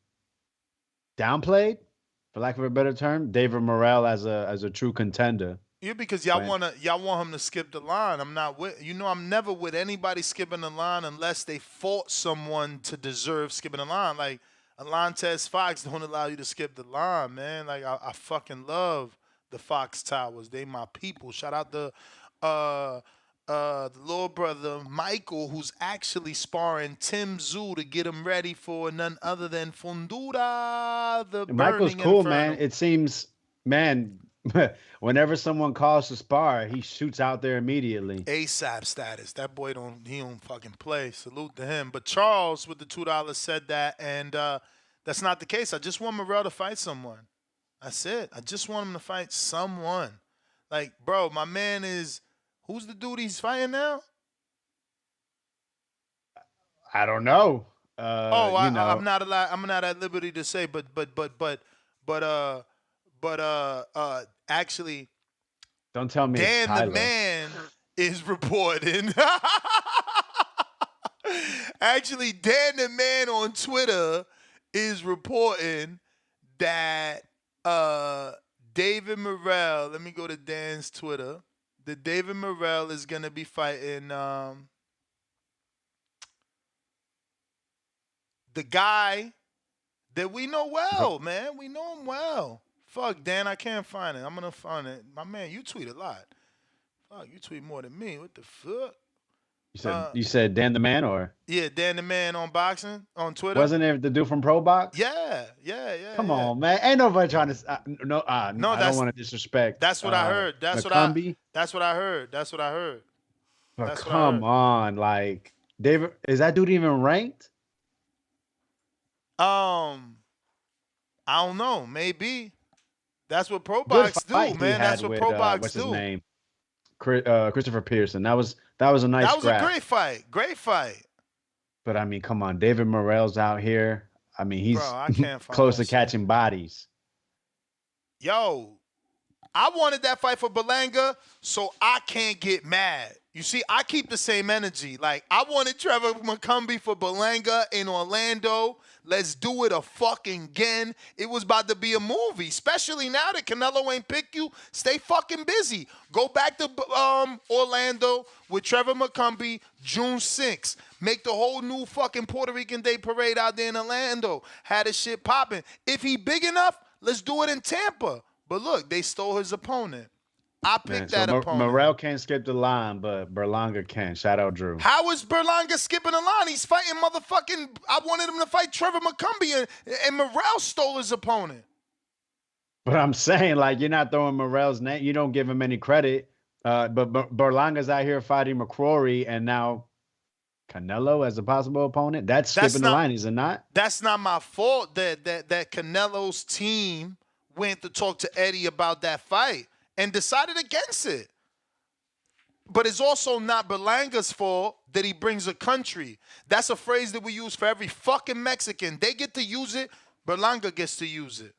downplayed, for lack of a better term, David Morrell as a true contender. Yeah, because y'all want him to skip the line. I'm not with I'm never with anybody skipping the line unless they fought someone to deserve skipping the line. Like Alantez Fox don't allow you to skip the line, man. Like I fucking love the Fox Towers. They my people. Shout out to the little brother Michael, who's actually sparring Tim Zoo to get him ready for none other than Fundura, the Michael's Burning cool, Inferno. man. It seems, man, whenever someone calls to spar, he shoots out there immediately. ASAP status. That boy don't fucking play. Salute to him. But Charles with the $2 said that, and the That's not the case. I just want Morrell to fight someone. That's it. I just want him to fight someone. Like, bro, my man is. Who's the dude he's fighting now? I don't know. I'm not allowed. I'm not at liberty to say, but actually, don't tell me Dan it's Tyler. the man is reporting. Actually, Dan the man on Twitter is reporting that David Morrell. Let me go to Dan's Twitter. That David Morrell is gonna be fighting the guy that we know well, man. We know him well. Fuck, Dan, I can't find it. I'm gonna find it. My man, you tweet a lot. Fuck, you tweet more than me. What the fuck? You said Dan the man, or yeah, Dan the man on boxing on Twitter. Wasn't it the dude from Pro Box? Yeah. Come on, man. Ain't nobody trying to. No, I don't want to disrespect. That's what I heard. That's what I heard. But come on, like David, is that dude even ranked? I don't know. Maybe. That's what Pro Box do, man. That's what Pro Box what's do. His name? Christopher Pearson. That was a nice. That was scrap. a great fight. But I mean, come on, David Morrell's out here. I mean, he's I can't find close to shit. catching bodies. Yo, I wanted that fight for Berlanga, so I can't get mad. You see, I keep the same energy. Like, I wanted Trevor McCumbee for Berlanga in Orlando. Let's do it fucking again. It was about to be a movie, especially now that Canelo ain't pick you. Stay fucking busy. Go back to Orlando with Trevor McCumbee June 6th. Make the whole new fucking Puerto Rican Day parade out there in Orlando. Had his shit popping. If he big enough, let's do it in Tampa. But look, they stole his opponent. I picked that opponent. Morrell can't skip the line, but Berlanga can. Shout out Drew. How is Berlanga skipping the line? He's fighting motherfucking. I wanted him to fight Trevor McCumbee, and Morrell stole his opponent. But I'm saying, like, you're not throwing Morrell's name. You don't give him any credit. But Berlanga's out here fighting McCrory, and now Canelo as a possible opponent. That's skipping the line, is it not? That's not my fault that Canelo's team went to talk to Eddie about that fight and decided against it. But it's also not Berlanga's fault that he brings a country. That's a phrase that we use for every fucking Mexican. They get to use it. Berlanga gets to use it.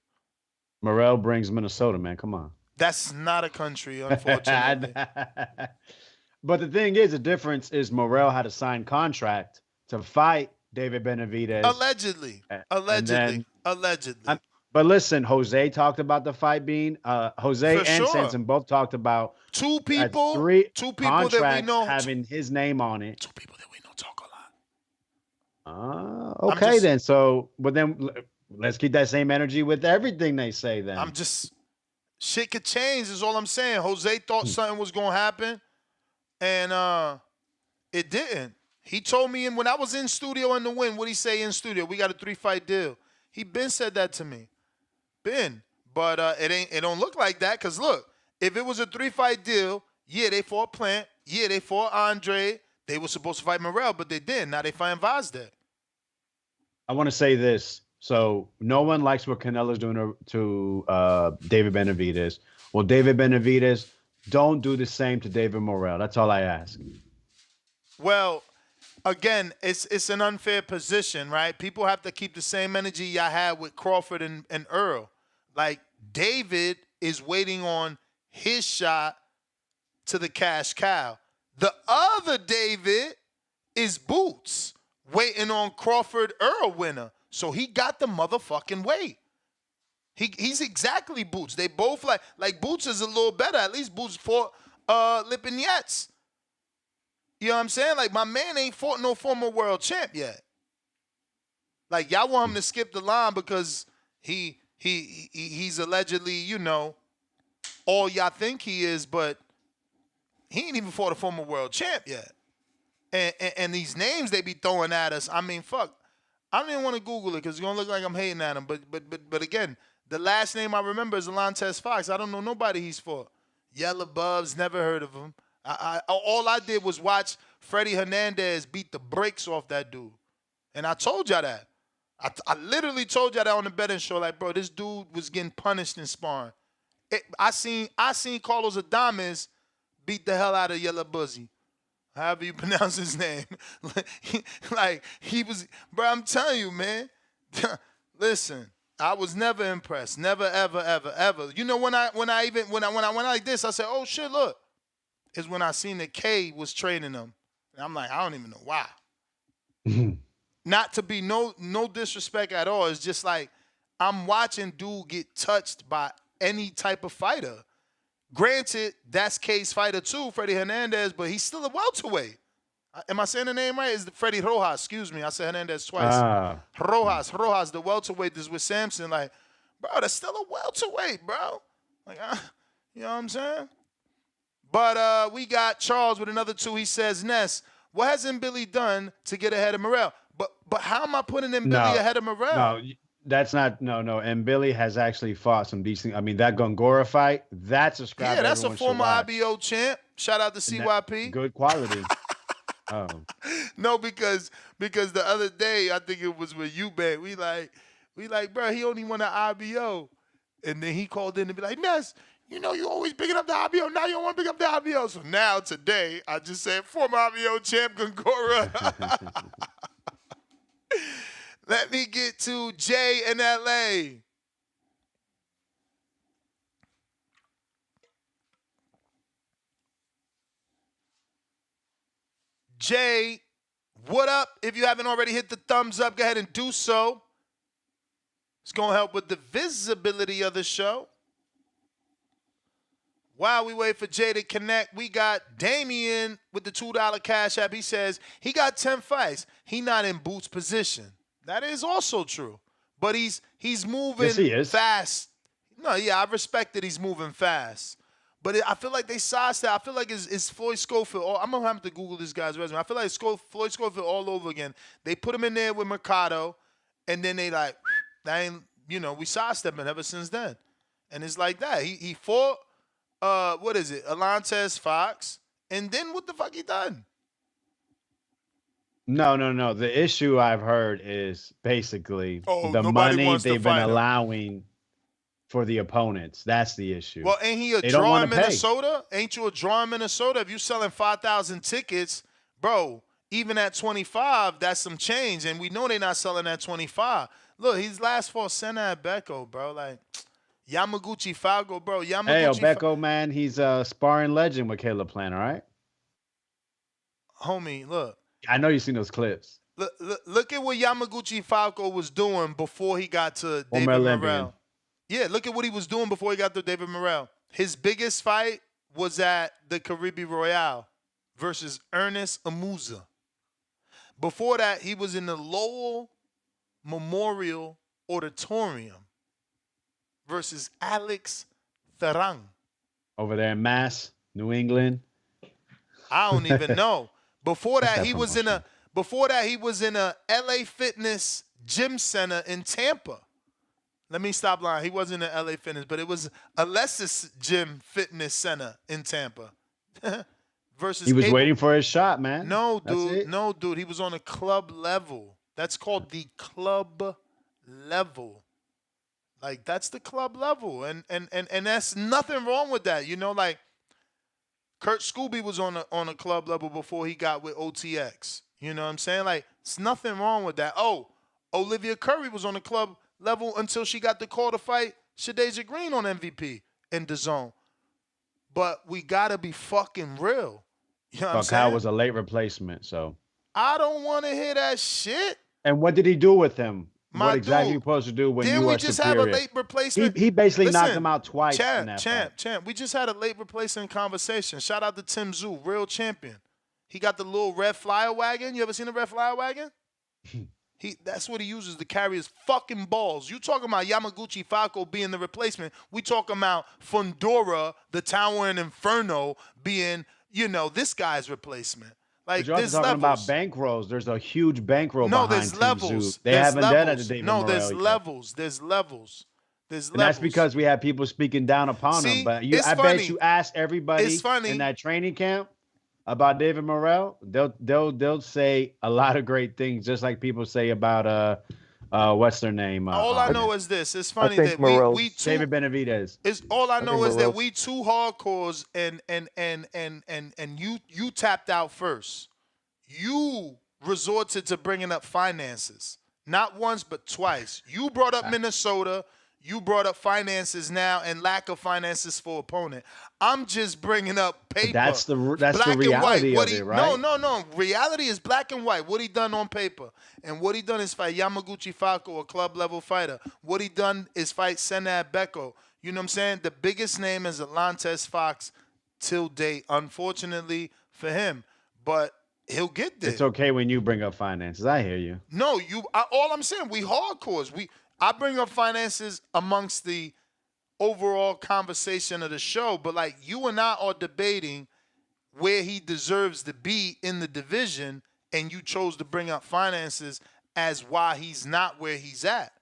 Morrell brings Minnesota, man. Come on. That's not a country, unfortunately. But the thing is, the difference is Morrell had a signed contract to fight David Benavidez. Allegedly. But listen, Jose talked about the fight being Jose For and sure. Sanson both talked about two people that we know having his name on it. Two people that we know talk a lot. Okay, then. So, but then let's keep that same energy with everything they say. Then shit could change. Is all I'm saying. Jose thought something was gonna happen, and it didn't. He told me when I was in studio in the win. What he say in studio? We got a 3-fight deal. He been said that to me. But it don't look like that. Cause look, if it was a 3-fight deal, yeah, they fought Plant, yeah, they fought Andre. They were supposed to fight Morrell, but they didn't. Now they fighting Vazda. I want to say this. So no one likes what Canelo's doing to David Benavidez. Well, David Benavidez, don't do the same to David Morrell. That's all I ask. Well, again, it's an unfair position, right? People have to keep the same energy I had with Crawford and Earl. Like, David is waiting on his shot to the cash cow. The other David is Boots, waiting on Crawford Earl winner. So he got the motherfucking weight. He's exactly Boots. They both like Boots is a little better. At least Boots fought Lipinets. You know what I'm saying? Like, my man ain't fought no former world champ yet. Like, y'all want him to skip the line because he's allegedly, you know, all y'all think he is, but he ain't even fought a former world champ yet. And these names they be throwing at us, I mean, fuck. I don't even want to Google it because it's going to look like I'm hating at him. But again, the last name I remember is Alontes Fox. I don't know nobody he's fought. Yellow Bubs, never heard of him. All I did was watch Freddie Hernandez beat the brakes off that dude. And I told y'all that. I literally told y'all that on the betting show. Like, bro, this dude was getting punished in sparring. I seen Carlos Adames beat the hell out of Yellow Buzzy. However you pronounce his name. Like, he was, bro, I'm telling you, man. Listen, I was never impressed. Never, ever, ever, ever. You know, when I went like this, I said, oh shit, look. Is when I seen that K was training them. And I'm like, I don't even know why. Not to be no disrespect at all. It's just like I'm watching dude get touched by any type of fighter. Granted, that's K's fighter too, Freddie Hernandez, but he's still a welterweight. Am I saying the name right? It's Freddie Rojas. Excuse me. I said Hernandez twice. Rojas, the welterweight that's with Samson. Like, bro, that's still a welterweight, bro. Like, you know what I'm saying? But we got Charles with another 2. He says, Ness, what hasn't Billy done to get ahead of Morrell? But how am I putting in Billy ahead of Morrell? No, that's not. No. And Billy has actually fought some decent. I mean, that Gongora fight, that's a scrap. Yeah, that's a former IBO champ. Shout out to CYP. Good quality. Oh. No, because the other day, I think it was with Eubank, we like, bro, he only won an IBO. And then he called in and be like, Ness, you know you always picking up the IBO. Now you don't want to pick up the IBO. So now, today, I just said former IBO champ Gongora. Let me get to Jay in L.A. Jay, what up? If you haven't already hit the thumbs up, go ahead and do so. It's going to help with the visibility of the show. While we wait for Jay to connect, we got Damien with the $2 Cash App. He says he got 10 fights. He not in Boots' position. That is also true. But he's moving fast. No, yeah, I respect that he's moving fast. But I feel like they sidestep. I feel like it's Floyd Schofield. I'm going to have to Google this guy's resume. I feel like Floyd Schofield all over again. They put him in there with Mercado, and then they like, that ain't, we sidestepping ever since then. And it's like that. He fought, what is it, Alantez Fox, and then what the fuck he done? No. The issue I've heard is basically the money they've been allowing for the opponents. That's the issue. Well, ain't he a draw in Minnesota? Ain't you a draw in Minnesota? If you selling 5,000 tickets, bro, even at 25, that's some change. And we know they're not selling at 25. Look, he's last fought Senna at Becco, bro. Like, Yamaguchi Falco, bro. Becco, man, he's a sparring legend with Caleb Plant, all right? Homie, look. I know you've seen those clips. Look at what Yamaguchi Falco was doing before he got to David Morrell. Yeah, look at what he was doing before he got to David Morrell. His biggest fight was at the Caribe Royale versus Ernest Amuza. Before that, he was in the Lowell Memorial Auditorium versus Alex Ferrang. Over there in Mass, New England. I don't even know. Before that, he was in a LA Fitness gym center in Tampa. Let me stop lying. He wasn't in LA Fitness, but it was Alexis Gym Fitness Center in Tampa. Versus he was waiting for his shot, man. No, dude. He was on a club level. That's called the club level. Like, that's the club level. And that's nothing wrong with that. Like Kurt Scooby was on a club level before he got with OTX. You know what I'm saying? Like, it's nothing wrong with that. Oh, Olivia Curry was on the club level until she got the call to fight Shadeja Green on MVP in the zone. But we gotta be fucking real. You know what I'm saying? Kyle was a late replacement, so I don't want to hear that shit. And what did he do with him? What exactly are you supposed to do when you are superior? Didn't we just have a late replacement? He basically knocked him out twice. Champ. We just had a late replacement conversation. Shout out to Tim Zoo, real champion. He got the little red flyer wagon. You ever seen a red flyer wagon? That's what he uses to carry his fucking balls. You talking about Yamaguchi Falco being the replacement. We talking about Fundora, the Tower and Inferno, being, this guy's replacement. Like, you're also talking about bankrolls. There's a huge bankroll behind there's levels. They haven't done it to David Morrell there's yet. levels. There's levels. And that's because we have people speaking down upon him. But I bet you ask everybody in that training camp about David Morrell, they'll say a lot of great things, just like people say about what's their name? All I know is this. It's funny think that Morrell's- we too. David Benavidez. Is all I know think is that Morrell's- we two hardcores and you tapped out first. You resorted to bringing up finances, not once but twice. You brought up Minnesota. You brought up finances now and lack of finances for opponent. I'm just bringing up paper. That's the black reality and white. of it, right? No. Reality is black and white. What he done on paper. And what he done is fight Yamaguchi Falco, a club level fighter. What he done is fight Senad Beko. You know what I'm saying? The biggest name is Atlantes Fox till date, unfortunately for him. But he'll get there. It's okay when you bring up finances. I hear you. No, all I'm saying, we hardcores. I bring up finances amongst the overall conversation of the show, but like you and I are debating where he deserves to be in the division, and you chose to bring up finances as why he's not where he's at.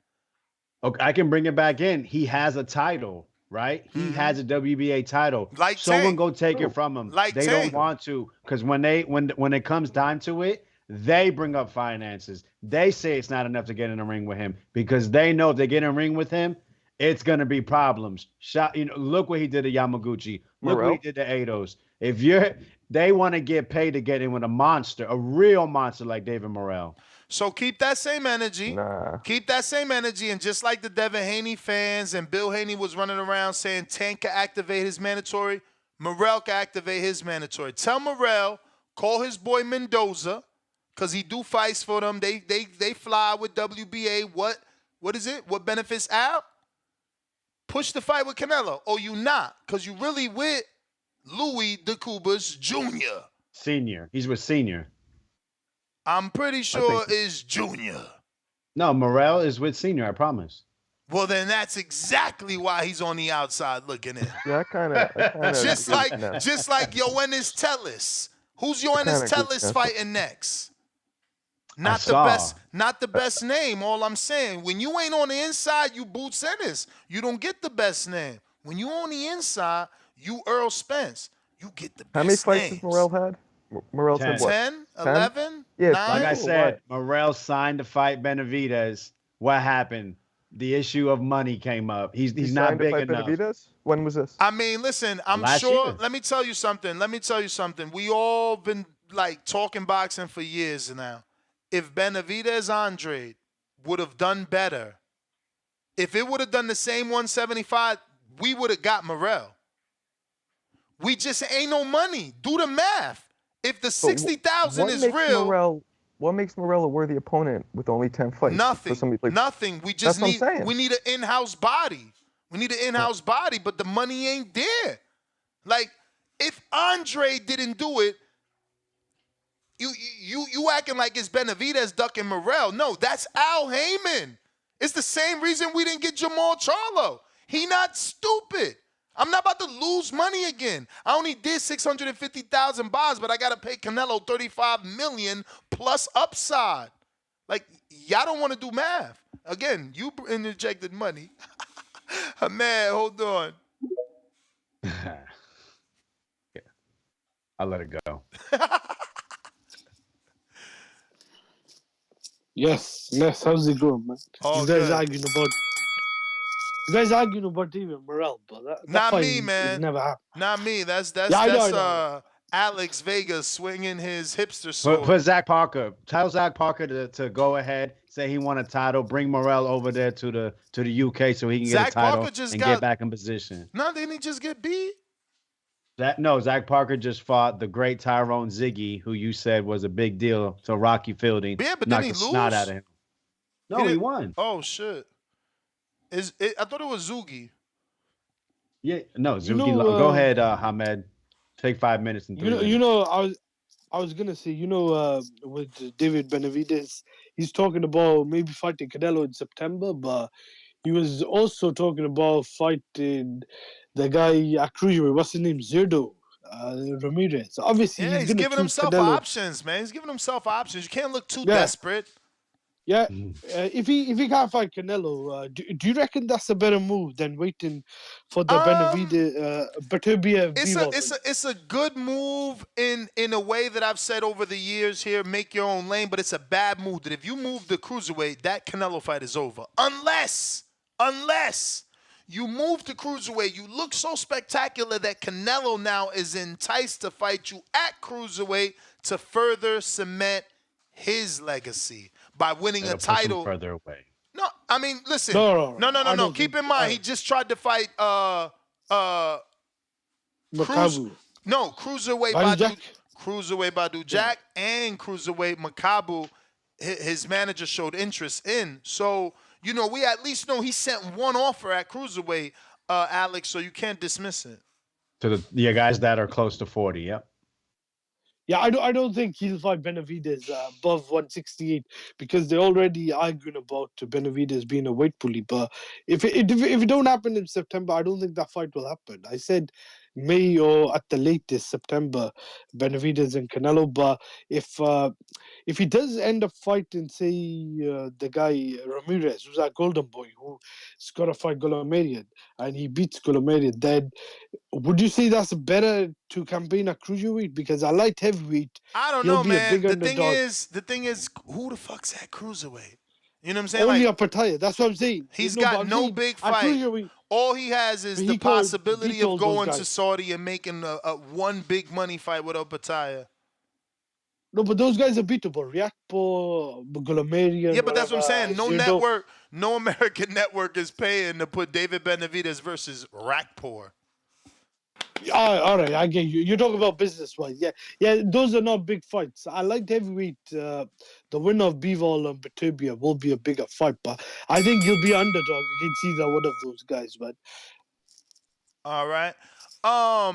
Okay, I can bring it back in. He has a title, right? He has a WBA title. Like someone Tank. go take it from him. Like they Tank. don't want to, because when it comes down to it, they bring up finances. They say it's not enough to get in the ring with him because they know if they get in the ring with him, it's gonna be problems. Look what he did to Yamaguchi. Look what he did to Eidos. They want to get paid to get in with a monster, a real monster like David Morrell. So keep that same energy. Nah. Keep that same energy. And just like the Devin Haney fans and Bill Haney was running around saying Tank can activate his mandatory, Morrell can activate his mandatory. Tell Morrell, call his boy Mendoza, because he do fights for them. They fly with WBA. What is it? What benefits Al? Push the fight with Canelo. Or you not, because you really with Louis DeCubas Jr. Senior. He's with Senior. I'm pretty sure it's Junior. No, Morrell is with Senior, I promise. Well, then that's exactly why he's on the outside looking in. Yeah, I kind of just like Yoenis Tellis. Who's Yoenis Tellis fighting next? Not the best name. All I'm saying, when you ain't on the inside, you Boots Ennis. You don't get the best name. When you on the inside, you Earl Spence. You get the best How many fights names. has Morrell had? Morrell's had what? 10, 11, Yeah, 9? Like I said, Morrell signed to fight Benavidez. What happened? The issue of money came up. He's not signed to big fight enough. Benavidez? When was this? I mean, listen, I'm Last sure. year. Let me tell you something. We all been like talking boxing for years now. If Benavidez Andre would have done better, if it would have done the same 175, we would have got Morrell. We just ain't no money. Do the math. If the 60,000 is real, what makes Morrell a worthy opponent with only 10 fights? nothing. Nothing. We just That's what I'm saying. we need an in-house body. We need an in-house body, but the money ain't there. Like, if Andre didn't do it, you acting like it's Benavidez ducking Morrell. No, that's Al Heyman. It's the same reason we didn't get Jamal Charlo. He not stupid. I'm not about to lose money again. I only did 650,000 buys, but I got to pay Canelo 35 million plus upside. Like, y'all don't want to do math. Again, you interjected money. Man, hold on. Yeah. I'll let it go. Yes, how's it going, man? Oh, you guys good. arguing about David Morrell, but that Not fight me, man. is never happened. Not me. That's Yeah, I know. Alex Vega swinging his hipster sword. Put Zach Parker. Tell Zach Parker to go ahead, say he won a title, bring Morrell over there to the UK so he can get Zach a title Parker just and got- get back in position. No, didn't he just get beat? Zach Parker just fought the great Tyrone Ziggy, who you said was a big deal to Rocky Fielding. Yeah, but knocked didn't the he lose? snot out of him. No, he didn't- won. Oh shit! I thought it was Zugi. Yeah, no, Zuki. You know, go ahead, Hamed. Take 5 minutes and 3 minutes. I was gonna say, with David Benavidez, he's talking about maybe fighting Canelo in September, but he was also talking about fighting the guy at cruiserweight. What's his name? Zerdo Ramirez. Obviously, Yeah, he's gonna giving choose himself Canelo. options, man. He's giving himself options. You can't look too Yeah. desperate. Yeah, if he can't fight Canelo, do you reckon that's a better move than waiting for the Benavidez, Beterbiev Bivol? It's a good move in a way that I've said over the years here, make your own lane, but it's a bad move that if you move the cruiserweight, that Canelo fight is over. Unless you move to cruiserweight, you look so spectacular that Canelo now is enticed to fight you at cruiserweight to further cement his legacy by winning a title. Further away. No, I mean, listen. No. Keep in mind, he just tried to fight Makabu. Cruiserweight Badu Jack and Cruiserweight Makabu. His manager showed interest in. So, we at least know he sent one offer at Cruiserweight, Alex, so you can't dismiss it. To the guys that are close to 40, yep. Yeah, I don't think he'll fight Benavidez above 168 because they're already arguing about Benavidez being a weight bully. But if it don't happen in September, I don't think that fight will happen. I said May or at the latest September, Benavidez and Canelo. But if he does end up fighting, say the guy Ramirez, who's that Golden Boy, who's got to fight Goloverian, and he beats Goloverian, then would you say that's better to campaign at cruiserweight? Because I like heavyweight. I don't know, man. The thing is, who the fuck's at cruiserweight? You know what I'm saying? Only Opataya. That's what I'm saying. He's got no big fight. All he has is the possibility of going to Saudi and making a one big money fight with Opataya. No, but those guys are beatable. Riakpo, Goloverian. Yeah, but that's what I'm saying. No American network is paying to put David Benavidez versus Riakpo. All right, I get you. You're talking about business-wise. Yeah, those are not big fights. I like heavyweight. The winner of Bivol and Beterbiev will be a bigger fight, but I think he'll be underdog against either one of those guys, man. All right. I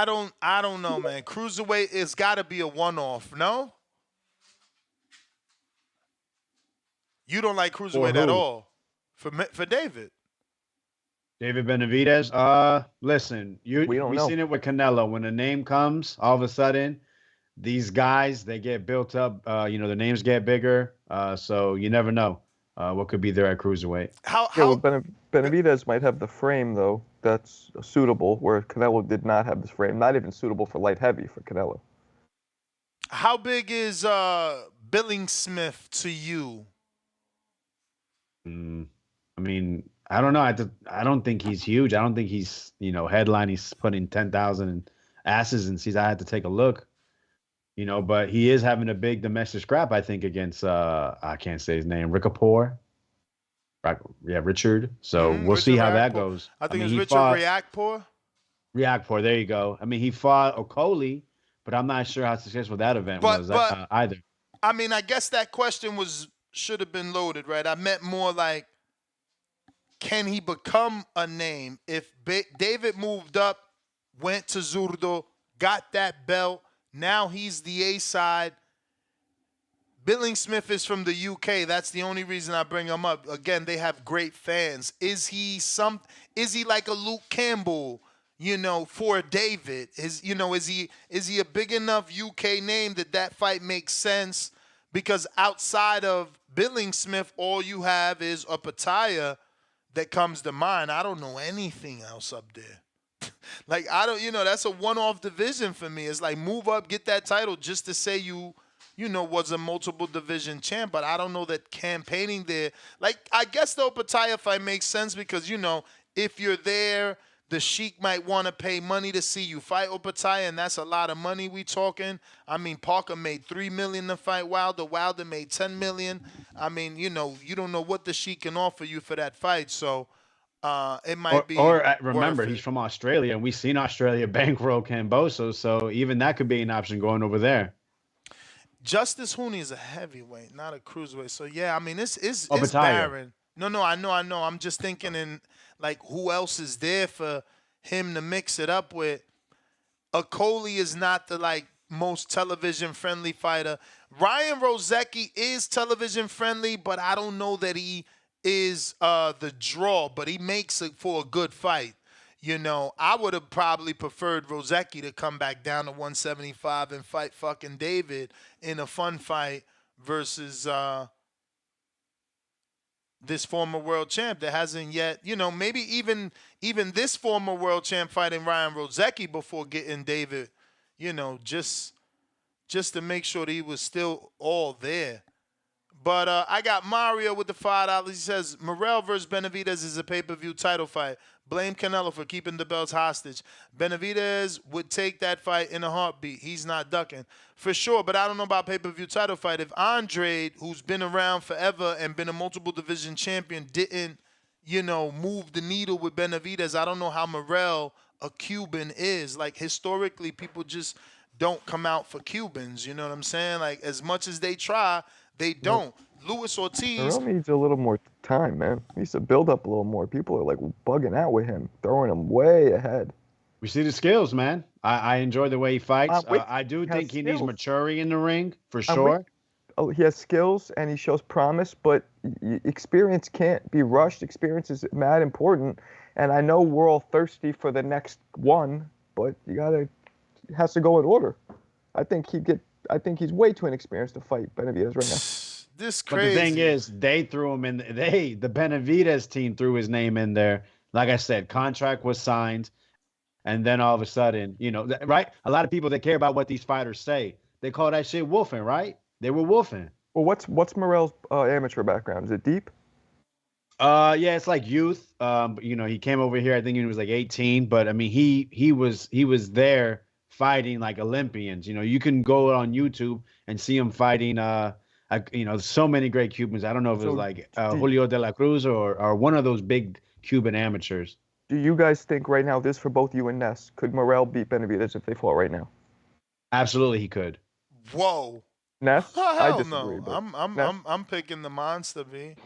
don't know, man. Cruiserweight, it's got to be a one-off, no? You don't like cruiserweight at all? For David. David Benavidez? Listen, we seen it with Canelo. When a name comes, all of a sudden, these guys, they get built up. The names get bigger. So you never know what could be there at cruiserweight. Benavidez might have the frame, though, that's suitable, where Canelo did not have this frame. Not even suitable for light heavy for Canelo. How big is Billingsmith to you? I mean, I don't know. I don't think he's huge. I don't think he's, headline. He's putting 10,000 asses in seats. I had to take a look, but he is having a big domestic scrap, I think, against, I can't say his name, Riakpo. Yeah, Richard. So we'll see how that goes. I think it's Richard Riakpo. Riakpo, there you go. I mean, he fought Okoli, but I'm not sure how successful that event was either. I mean, I guess that question should have been loaded, right? I meant more like, can he become a name? If David moved up, went to Zurdo, got that belt, now he's the A-side. Billingsmith is from the UK. That's the only reason I bring him up. Again, they have great fans. Is he like a Luke Campbell, for David? Is he a big enough UK name that fight makes sense? Because outside of Billingsmith, all you have is Opataya that comes to mind. I don't know anything else up there. Like, that's a one-off division for me. It's like move up, get that title just to say you was a multiple division champ. But I don't know that campaigning there. Like, I guess the Opataya fight makes sense because, if you're there, the Sheik might want to pay money to see you fight Opataya, and that's a lot of money we talking. I mean, Parker made $3 million to fight Wilder. Wilder made $10 million. I mean, you don't know what the Sheik can offer you for that fight, so it might be. Or remember, he's from Australia, and we've seen Australia bankroll Camboso, so even that could be an option going over there. Justice Hooney is a heavyweight, not a cruiserweight. So yeah, I mean, it's barren. No, I know. I'm just thinking who else is there for him to mix it up with? Okoli is not the most television friendly fighter. Ryan Rozecki is television friendly, but I don't know that he is the draw. But he makes it for a good fight. You know, I would have probably preferred Rozeki to come back down to 175 and fight fucking David in a fun fight versus this former world champ that hasn't yet, you know, maybe even this former world champ fighting Ryan Rozeki before getting David, you know, just to make sure that he was still all there. But I got Mario with the $5. He says, Morrell versus Benavidez is a pay-per-view title fight. Blame Canelo for keeping the belts hostage. Benavidez would take that fight in a heartbeat. He's not ducking. For sure, but I don't know about pay-per-view title fight. If Andre, who's been around forever and been a multiple division champion, didn't, you know, move the needle with Benavidez, I don't know how Morrell, a Cuban, is. Like, historically, people just don't come out for Cubans. You know what I'm saying? Like, as much as they try, they don't. Luis Ortiz. Morrell needs a little more time, man. He needs to build up a little more. People are like bugging out with him, throwing him way ahead. We see the skills, man. I enjoy the way he fights. I do think he needs maturing in the ring, for sure. He has skills and he shows promise, but experience can't be rushed. Experience is mad important. And I know we're all thirsty for the next one, but it has to go in order. I think he's way too inexperienced to fight Benavidez right now. This crazy. But the thing is, they threw him in. The Benavidez team threw his name in there. Like I said, contract was signed, and then all of a sudden, you know, right? A lot of people that care about what these fighters say, they call that shit wolfing, right? They were wolfing. Well, what's Morrell's amateur background? Is it deep? Yeah, it's like youth. You know, he came over here. I think he was like 18, but I mean, he was there fighting like Olympians. You know, you can go on YouTube and see him fighting. You know, so many great Cubans. I don't know if it was like Julio de la Cruz or one of those big Cuban amateurs. Do you guys think right now, this for both you and Ness, could Morrell beat Benavidez if they fought right now? Absolutely, he could. Whoa. Ness? Hell I disagree. No. I'm picking the monster, B.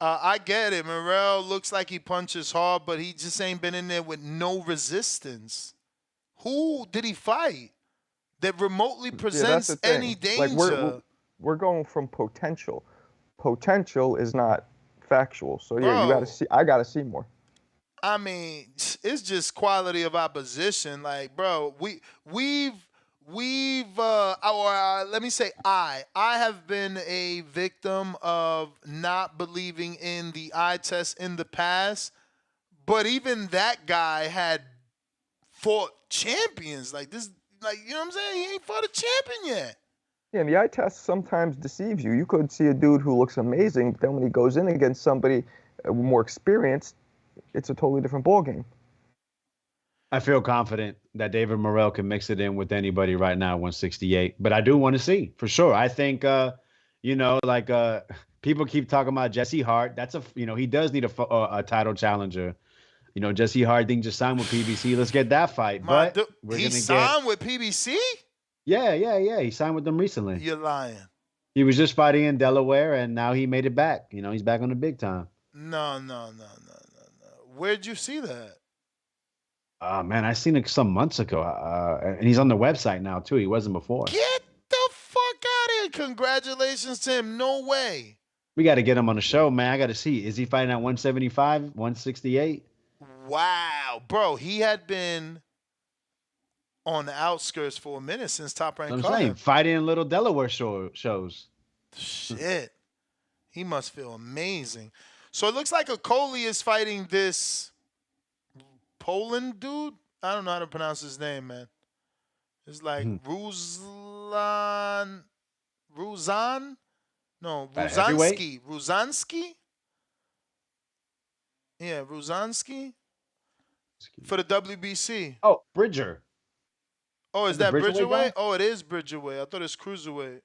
I get it. Morrell looks like he punches hard, but he just ain't been in there with no resistance. Who did he fight that remotely presents any danger? Like we're going from potential. Potential is not factual. So yeah, you gotta see. I gotta see more. I mean, it's just quality of opposition. Like, bro, we've let me say I have been a victim of not believing in the eye test in the past, but even that guy had fought champions like this. Like, you know what I'm saying? He ain't fought a champion yet. Yeah, and the eye test sometimes deceives you. You could see a dude who looks amazing, but then when he goes in against somebody more experienced, it's a totally different ballgame. I feel confident that David Morrell can mix it in with anybody right now, 168. But I do want to see, for sure. I think, you know, like people keep talking about Jesse Hart. That's he does need a title challenger. You know, Jesse Hart didn't just sign with PBC. Let's get that fight. He signed with PBC? Yeah. He signed with them recently. You're lying. He was just fighting in Delaware, and now he made it back. You know, he's back on the big time. No. Where'd you see that? Man, I seen it some months ago. And he's on the website now, too. He wasn't before. Get the fuck out of here. Congratulations to him. No way. We got to get him on the show, man. I got to see. Is he fighting at 175, 168? Wow. Bro, he had been on the outskirts for a minute since Top Rank caught him. Fighting in little Delaware shows. Shit. He must feel amazing. So it looks like Okoli is fighting this Poland dude. I don't know how to pronounce his name, man. It's like Ruzan? No, Ruzansky. Ruzansky? Yeah, Ruzansky for the WBC. Oh, Bridger. Oh, is that Bridgerweight? Oh, it is Bridgerweight. I thought it's Cruiserweight.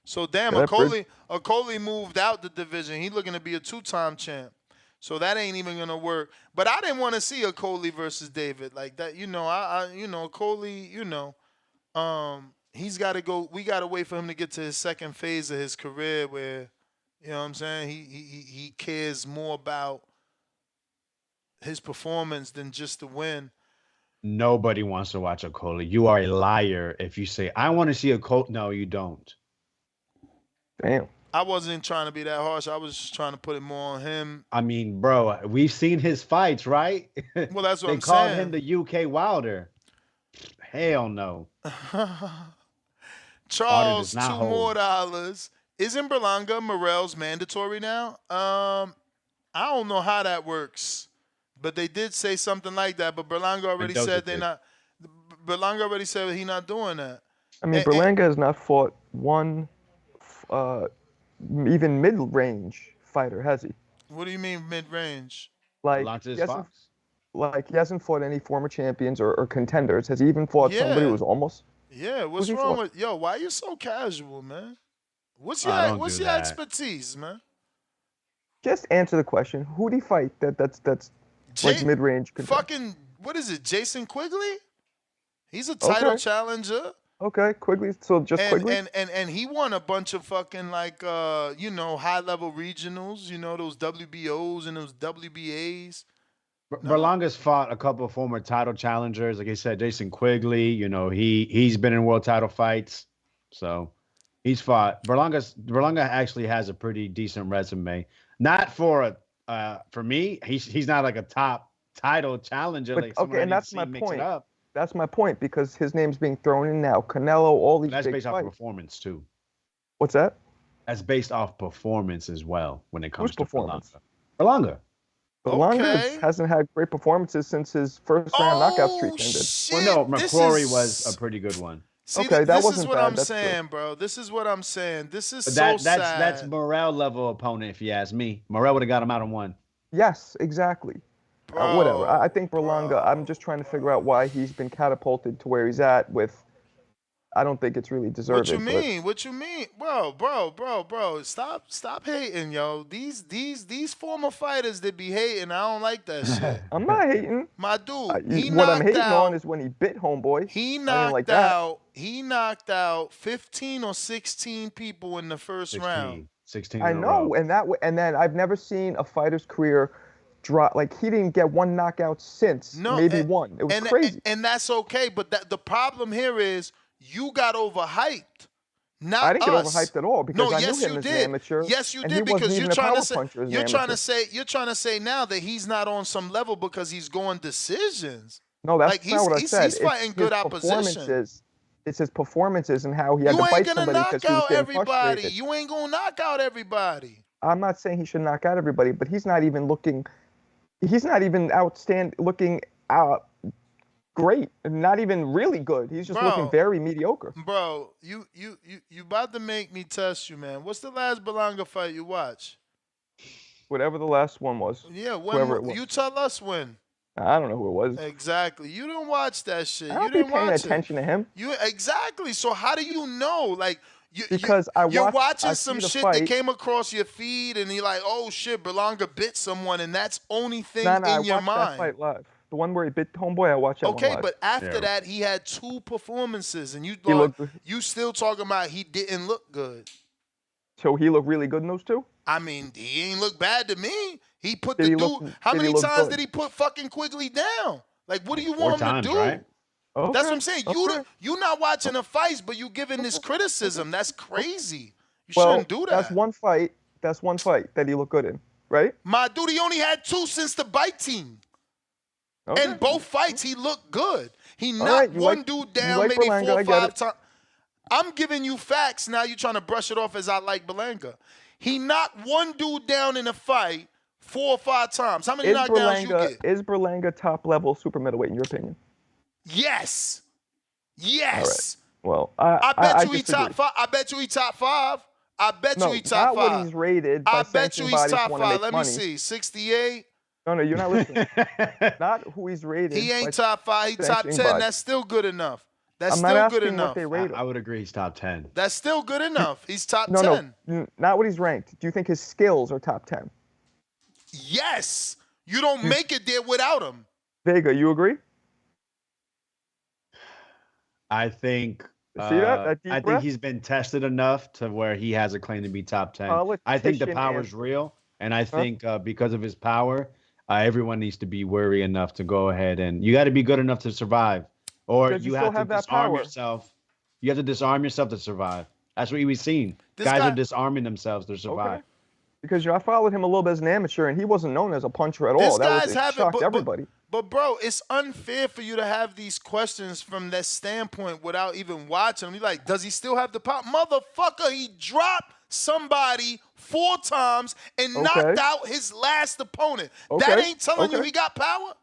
So, damn, Okoli moved out the division. He's looking to be a two-time champ. So that ain't even gonna work. But I didn't want to see Okoli versus David like that. You know, Okoli. You know, he's got to go. We got to wait for him to get to his second phase of his career, where, you know what I'm saying, he cares more about his performance than just the win. Nobody wants to watch Okoli. You are a liar if you say I want to see Okoli. No, you don't. Damn. I wasn't trying to be that harsh. I was just trying to put it more on him. I mean, bro, we've seen his fights, right? Well, that's what they I'm called saying. him the UK Wilder. Hell no. Charles, not $2 more. hold. Isn't Berlanga Morel's mandatory now? I don't know how that works, but they did say something like that. But Berlanga already said they're not. Berlanga already said he's not doing that. I mean, Berlanga has not fought one even mid-range fighter, has he? What do you mean mid-range? Like he hasn't fought any former champions or contenders. Has he even fought somebody who was almost? Yeah, what's wrong with why you so casual, man? What's your expertise, man? Just answer the question. Who did he fight that's like mid-range contender? Fucking what is it, Jason Quigley? He's a title challenger. Okay, Quigley. So just Quigley. And he won a bunch of fucking like high level regionals. You know, those WBOs and those WBAs. Berlanga's fought a couple of former title challengers, like I said, Jason Quigley. You know, he's been in world title fights, so he's fought. Berlanga actually has a pretty decent resume. Not for me. He's not like a top title challenger. But, like okay, and that's my point. That's my point because his name's being thrown in now. Canelo, all these. That's big based fights. off performance too. What's that? That's based off performance as well when it comes to performance? Berlanga. Berlanga hasn't had great performances since his first round knockout streak ended. Shit, well, no, McCrory was a pretty good one. See, okay, that this wasn't is what bad. I'm That's saying, true. bro. This is what I'm saying. This is But sad. that's Morel level opponent, if you ask me. Morel would have got him out in one. Yes, exactly. Whatever. I think Berlanga. I'm just trying to figure out why he's been catapulted to where he's at. I don't think it's really deserved. What you mean? What you mean, bro? Stop hating, yo. These former fighters that be hating, I don't like that shit. I'm not hating. My dude, what I'm hating on is when he bit homeboy. He knocked out. He knocked out 15 or 16 people in the first round. 16. I know, and then I've never seen a fighter's career drop. Like he didn't get one knockout since maybe one. It was crazy. And that's okay. But the problem here is you got overhyped. Not I didn't get us. overhyped at all because I knew him as an did. amateur. Yes, you and did he because wasn't you're even a trying power to say puncher as an you're amateur. trying to say now that he's not on some level because he's going decisions. No, that's like not what I said. He's fighting good opposition. It's his performances and how he had to bite somebody because he was getting frustrated. You ain't gonna knock out everybody. I'm not saying he should knock out everybody, but he's not even looking. He's not even looking out great. Not even really good. He's just looking very mediocre. Bro, you about to make me test you, man. What's the last Berlanga fight you watched? Whatever the last one was. Yeah, when you tell us when. I don't know who it was. Exactly. You didn't watch that shit. I don't be paying attention to him. Exactly. So how do you know? Like you're watching some shit that came across your feed, and you're like, "Oh shit, Berlanga bit someone," and that's only thing in your mind. I watched that fight live. The one where he bit homeboy, I watched that one live. But after that, he had 2 performances, and you still talking about he didn't look good. So he looked really good in those 2? I mean, he ain't look bad to me. He put the dude. How many times did he put fucking Quigley down? Like, what do you want him to do? Right? Okay. That's what I'm saying. You not watching the fights, but you giving this criticism. That's crazy. You shouldn't do that. That's one fight that he looked good in, right? My dude, he only had 2 since the bite team. Okay. And both fights, he looked good. He knocked one dude down maybe 4 or 5 times. I'm giving you facts. Now you're trying to brush it off as I like Berlanga. He knocked one dude down in a fight 4 or 5 times. How many knockdowns you get? Is Berlanga top level super middleweight in your opinion? Yes. Well, I bet you he top 5. I bet you he top 5. I bet you he top 5. Not what he's rated. I bet you he's top 5. Let me see. 68. No, you're not listening. Not who he's rated. He ain't top 5. He top 10. That's still good enough. That's still good enough. I would agree he's top 10. That's still good enough. He's top 10. No, not what he's ranked. Do you think his skills are top 10? Yes. You don't make it there without him. Vega, you agree? I think. See that deep breath? think he's been tested enough to where he has a claim to be top 10. I think the power's real, and I think because of his power, everyone needs to be wary enough to go ahead and you got to be good enough to survive, or you have to disarm yourself. You have to disarm yourself to survive. That's what we've seen. Guys are disarming themselves to survive. Okay. Because I followed him a little bit as an amateur, and he wasn't known as a puncher at This all. guy's It shocked everybody. But bro, it's unfair for you to have these questions from that standpoint without even watching him. You're like, does he still have the power? Motherfucker, he dropped somebody 4 times and knocked out his last opponent. That ain't telling you he got power?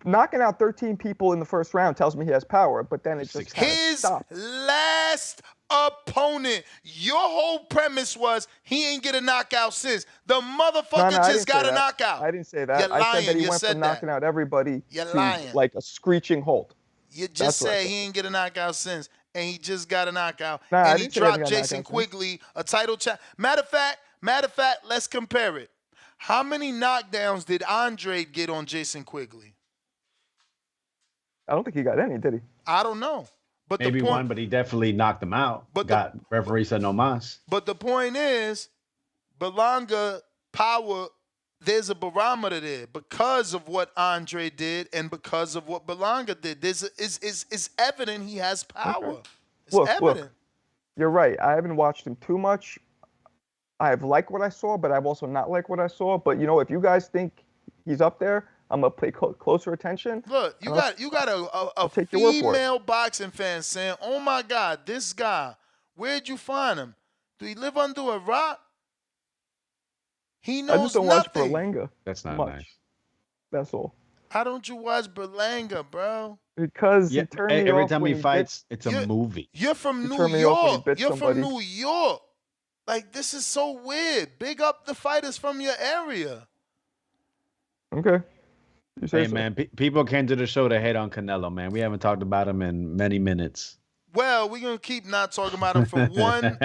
Knocking out 13 people in the first round tells me he has power, but then it just his last opponent. Your whole premise was he ain't get a knockout since. The motherfucker just got a knockout. I didn't say that. You're I lying. said that he You went said from that. knocking out everybody You're to lying. like a screeching halt. You just said he ain't get a knockout since, and he just got a knockout. Nah, I and he didn't say he got dropped a Jason knockout since. Quigley, a title chat. Matter of fact, let's compare it. How many knockdowns did Andre get on Jason Quigley? I don't think he got any, did he? I don't know. But Maybe the point, one, but he definitely knocked him out. But referee said no mas. But the point is, Berlanga power, there's a barometer there because of what Andre did and because of what Berlanga did. It's evident he has power. Okay. It's evident. Look, you're right. I haven't watched him too much. I've liked what I saw, but I've also not liked what I saw. But, if you guys think he's up there, I'm going to pay closer attention. Look, you got a female boxing fan saying, oh, my God, this guy, where'd you find him? Do he live under a rock? He knows I just don't nothing. watch Berlanga. That's not much. nice. That's all. How don't you watch Berlanga, bro? Because he turned me every off time when he fights, it's a movie. You're from He New turned me off when he York. bit You're somebody. from New York. Like, this is so weird. Big up the fighters from your area. Okay. Hey, man, people came to the show to hate on Canelo, man. We haven't talked about him in many minutes. Well, we're gonna keep not talking about him for one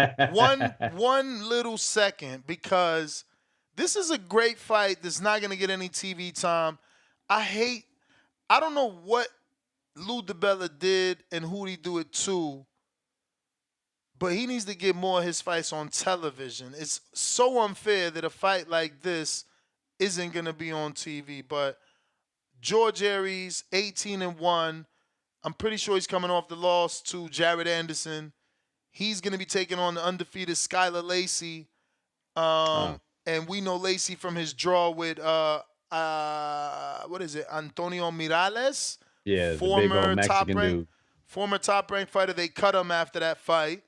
little second because this is a great fight that's not gonna get any TV time. I don't know what Lou DiBella did and who he do it to, but he needs to get more of his fights on television. It's so unfair that a fight like this isn't gonna be on TV, but George Aries, 18-1. I'm pretty sure he's coming off the loss to Jared Anderson. He's going to be taking on the undefeated Skylar Lacey. And we know Lacey from his draw with, what is it, Antonio Miralles? Yeah, the big old Mexican dude. Former top-ranked fighter. They cut him after that fight.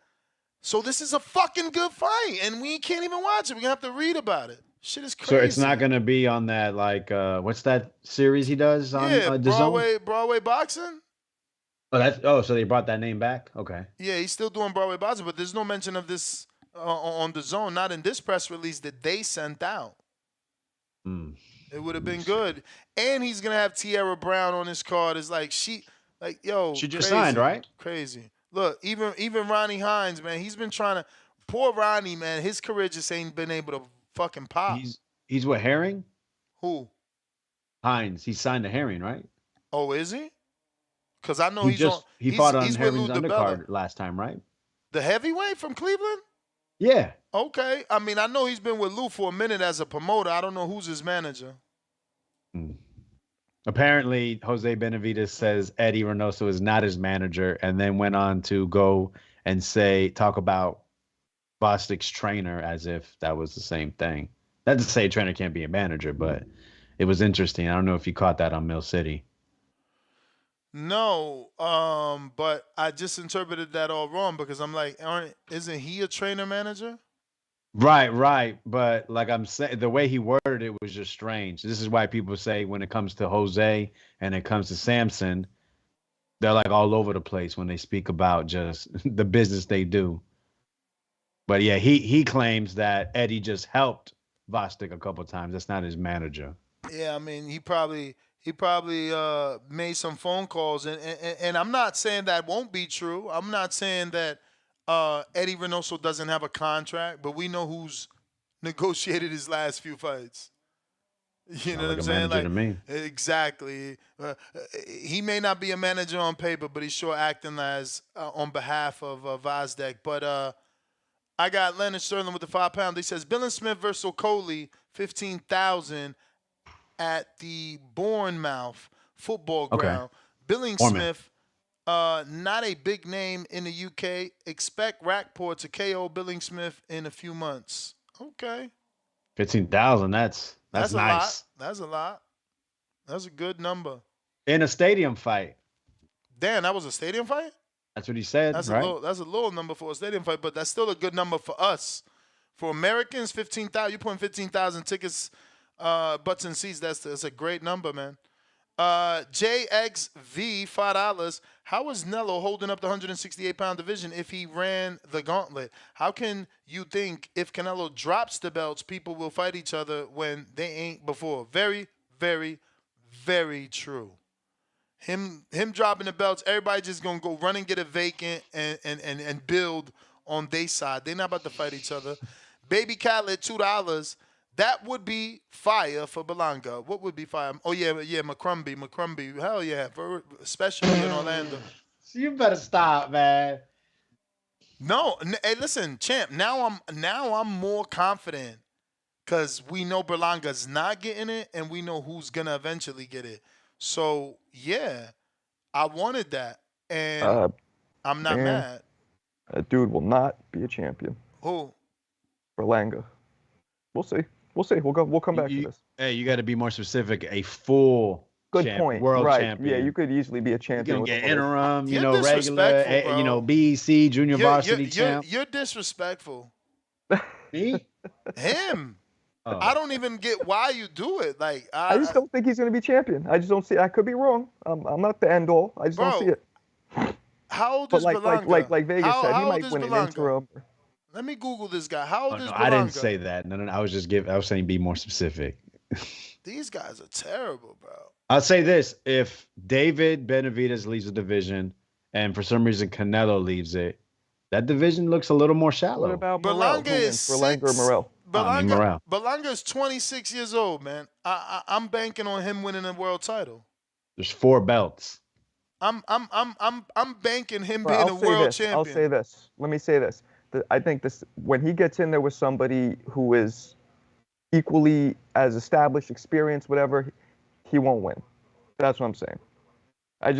So this is a fucking good fight, and we can't even watch it. We're going to have to read about it. Shit is crazy. So it's not going to be on that, like, what's that series he does on Broadway boxing? So they brought that name back? Okay. Yeah, he's still doing Broadway boxing, but there's no mention of this on the zone, not in this press release that they sent out. It would have been good. And he's going to have Tierra Brown on his card. It's like, she just signed, right? Crazy. Look, even Ronnie Hines, man, he's been trying to, poor Ronnie, man, his career just ain't been able to fucking pop. He's with Herring? Who? Hines. He signed to Herring, right? Oh, is he? Because I know he fought on Herring's undercard last time, right? The heavyweight from Cleveland? Yeah. Okay. I mean, I know he's been with Lou for a minute as a promoter. I don't know who's his manager. Apparently, Jose Benavidez says Eddy Reynoso is not his manager, and then went on to go and talk about Bostic's trainer as if that was the same thing. Not to say a trainer can't be a manager, but it was interesting. I don't know if you caught that on Mill City. No, but I just interpreted that all wrong because I'm like, isn't he a trainer manager? Right. But like I'm saying, the way he worded it was just strange. This is why people say when it comes to Jose and it comes to Samson, they're like all over the place when they speak about just the business they do. But yeah, he claims that Eddie just helped Bostic a couple of times. That's not his manager. Yeah, I mean, he probably made some phone calls, and I'm not saying that won't be true. I'm not saying that Eddy Reynoso doesn't have a contract, but we know who's negotiated his last few fights. You know what I'm saying? Like, to me. Exactly. He may not be a manager on paper, but he's sure acting as on behalf of Vazdeck. But I got Leonard Sterling with the 5 pound. He says Bill Smith versus Okoli, 15,000 at the Bournemouth football ground. Billing Smith Not a big name in the UK. Expect Rackport to KO Billingsmith in a few months. Okay. 15,000. That's That's a lot. nice. That's a lot. That's a good number. In a stadium fight. Damn, that was a stadium fight? That's what he said, That's right? a little number for a stadium fight, but that's still a good number for us. For Americans, 15,000. You putting 15,000 tickets, butts and seats. That's a great number, man. JXV $5. How is Nello holding up the 168-pound division if he ran the gauntlet? How can you think if Canelo drops the belts, people will fight each other when they ain't before? Very, very, very true. Him dropping the belts, everybody just gonna go run and get a vacant and build on their side. They're not about to fight each other. Baby Khaled, $2. That would be fire for Belanga. What would be fire? Oh yeah, McCrumbie. Hell yeah, especially in Orlando. So you better stop, man. No, hey, listen, champ. Now I'm more confident because we know Berlanga's not getting it, and we know who's gonna eventually get it. So yeah, I wanted that, and I'm not mad. That dude will not be a champion. Who? Berlanga. We'll see. We'll come back to this. Hey, you got to be more specific. A full point. World right. champion. Yeah, you could easily be a champion. You can get interim, You're regular, bro. BEC, junior varsity champ. You're disrespectful. Me? Him. Oh. I don't even get why you do it. Like I just don't think he's going to be champion. I just don't see. I could be wrong. I'm not the end all. I just don't see it. How old is Berlanga? Like Vegas said, he might win an interim. Let me Google this guy. How old is Berlanga? I didn't say that. No. I was saying be more specific. These guys are terrible, bro. I'll say this: if David Benavidez leaves the division, and for some reason Canelo leaves it, that division looks a little more shallow. What about Berlanga is Berlanga or Morel? Morel. Berlanga is 26 years old, man. I'm banking on him winning a world title. There's 4 belts. I'm banking him being a world champion. I'll say this. Let me say this. I think this when he gets in there with somebody who is equally as established, experienced, whatever, he won't win. That's what I'm saying. I